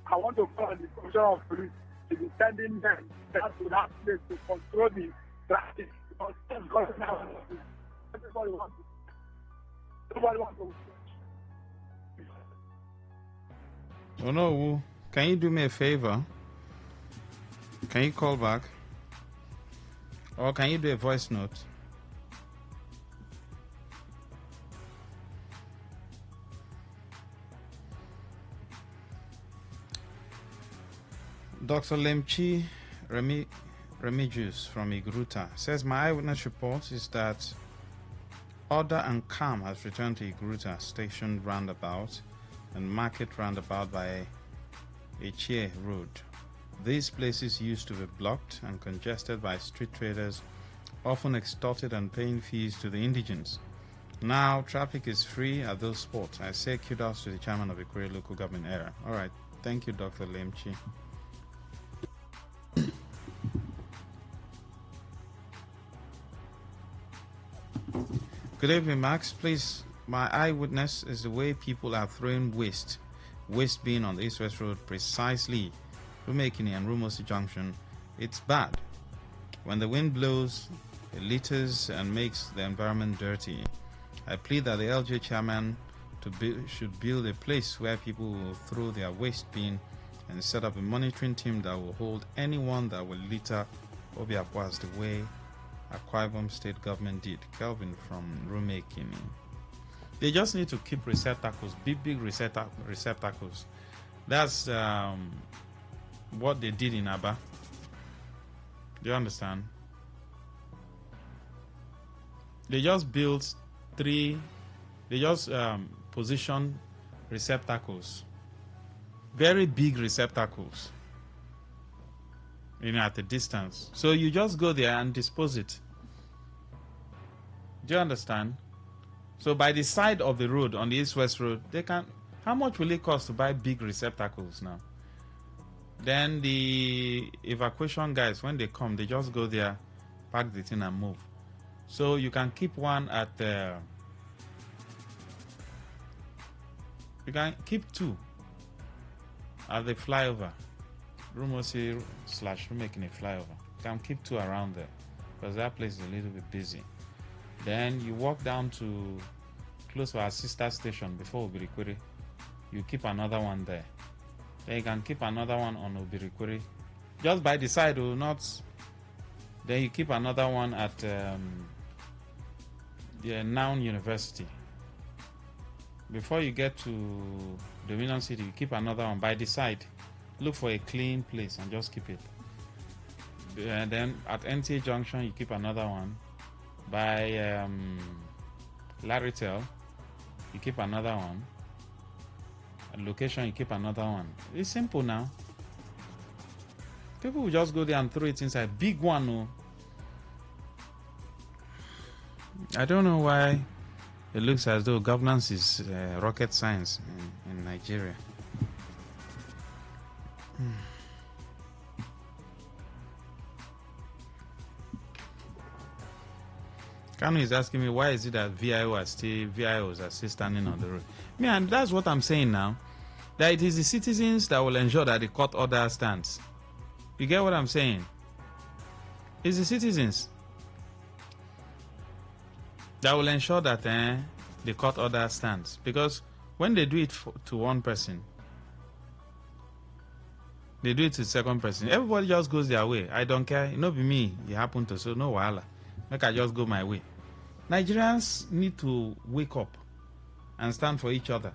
I want to call on the commissioner of police to be sending them to that place to control the traffic. Because now everybody wants to. Oh no, can you do me a favor? Can you call back? Or can you do a voice note? Dr. Lemchi Remigius from Igruta says, my eyewitness report is that order and calm has returned to Igruta station roundabout and market roundabout by Echie Road. These places used to be blocked and congested by street traders, often extorted and paying fees to the indigents. Now traffic is free at those spots. I say kudos to the chairman of the Ikure local government area. All right, thank you, Dr. Lemchi. Good evening, Max. Please, my eyewitness is the way people are throwing waste. Waste being on the East-West Road, precisely Rumekini and Rumosi Junction. It's bad. When the wind blows, it litters and makes the environment dirty. I plead that the LJ chairman should build a place where people will throw their waste bin and set up a monitoring team that will hold anyone that will litter Obiakwas the way Akwa Ibom State government did. Kelvin from Rumekini. They just need to keep receptacles, big receptacles. That's what they did in Aba. Do you understand? They just built they just positioned receptacles, very big receptacles, at a distance. So you just go there and dispose it. Do you understand? So by the side of the road, on the East-West Road, they can. How much will it cost to buy big receptacles now? Then the evacuation guys, when they come, they just go there, pack the thing and move. So you can keep one at you can keep 2 at the flyover. Rumosi/Rumekini flyover. You can keep 2 around there because that place is a little bit busy. Then you walk down to close to our sister station before Obirikwere. You keep another one there. Then you can keep another one on Obirikwere. Just by the side, or not. Then you keep another one at the Noun University. Before you get to Dominion City, you keep another one by the side. Look for a clean place and just keep it. And then at NTA Junction, you keep another one. By Laritel, you keep another one. At location, you keep another one. It's simple now. People will just go there and throw it inside. Big one, no. I don't know why it looks as though governance is rocket science in Nigeria. Kanu is asking me, why is it that VIOs are still standing on the road? And that's what I'm saying now. That it is the citizens that will ensure that the court order stands. You get what I'm saying? It's the citizens that will ensure that the court order stands. Because when they do it to one person, they do it to the second person. Everybody just goes their way. I don't care. It not be me. It happened to, so no wahala. Make I just go my way. Nigerians need to wake up and stand for each other.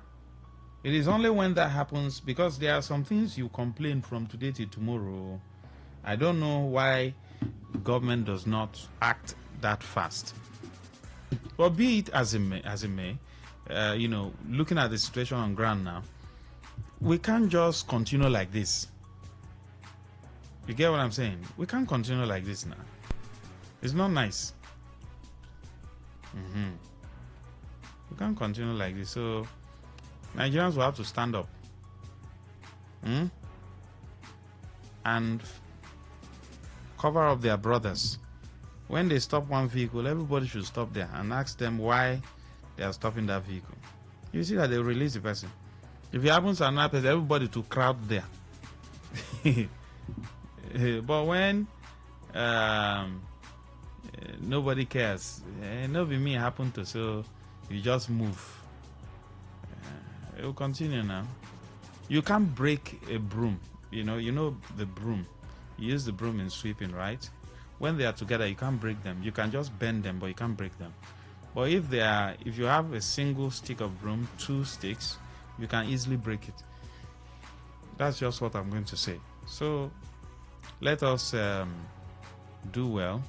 It is only when that happens, because there are some things you complain from today to tomorrow. I don't know why government does not act that fast. But be it as it may, looking at the situation on ground now, we can't just continue like this. You get what I'm saying? We can't continue like this now. It's not nice. We can't continue like this. So Nigerians will have to stand up and cover up their brothers. When they stop one vehicle, everybody should stop there and ask them why they are stopping that vehicle. You see that they release the person. If it happens to another person, everybody to crowd there. But when nobody cares, no be me happen to, so you just move. It will continue now. You can't break a broom. You know the broom. You use the broom in sweeping, right? When they are together, you can't break them. You can just bend them, but you can't break them. But if you have a single stick of broom, 2 sticks, you can easily break it. That's just what I'm going to say. So let us do well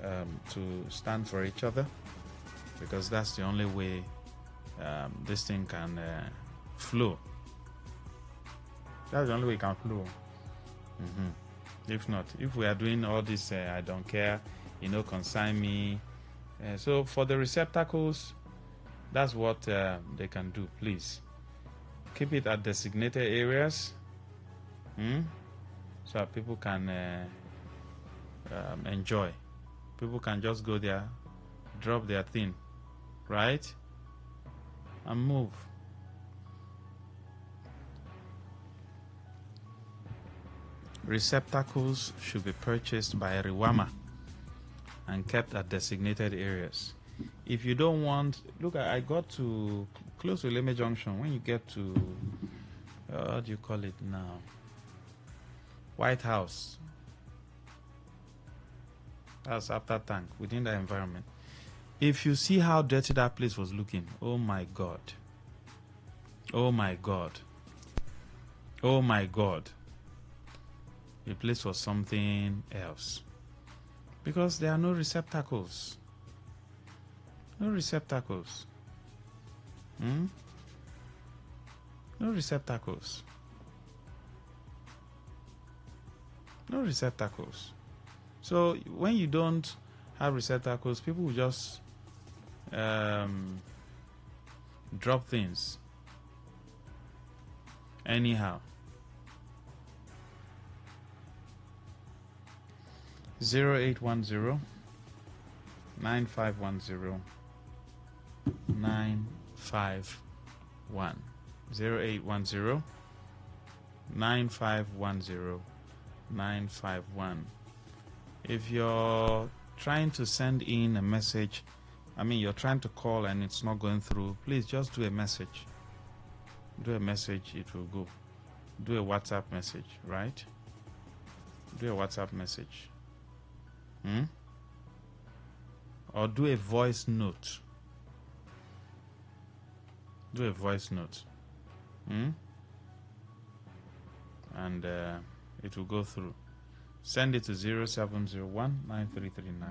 to stand for each other, because that's the only way this thing can flow. That's the only way it can flow. If not, if we are doing all this, I don't care, consign me. So for the receptacles, that's what they can do. Please keep it at designated areas, so that people can enjoy. People can just go there, drop their thing, right, and move. Receptacles should be purchased by Riwama and kept at designated areas. If you don't want, look, I got to close to Leme Junction. When you get to, what do you call it now? White House. That's after tank, within that environment. If you see how dirty that place was looking, oh my God. Oh my God. Oh my God. The place was something else. Because there are no receptacles. No receptacles. No receptacles. No receptacles. So when you don't have receptacles, people will just drop things anyhow. 0810 9510 951 0810 9510 951. If you're trying to send in a message, you're trying to call and it's not going through, please just do a message. Do a message, it will go. Do a WhatsApp message, right? Do a WhatsApp message. Or do a voice note. Do a voice note. And it will go through. Send it to 0701 9339.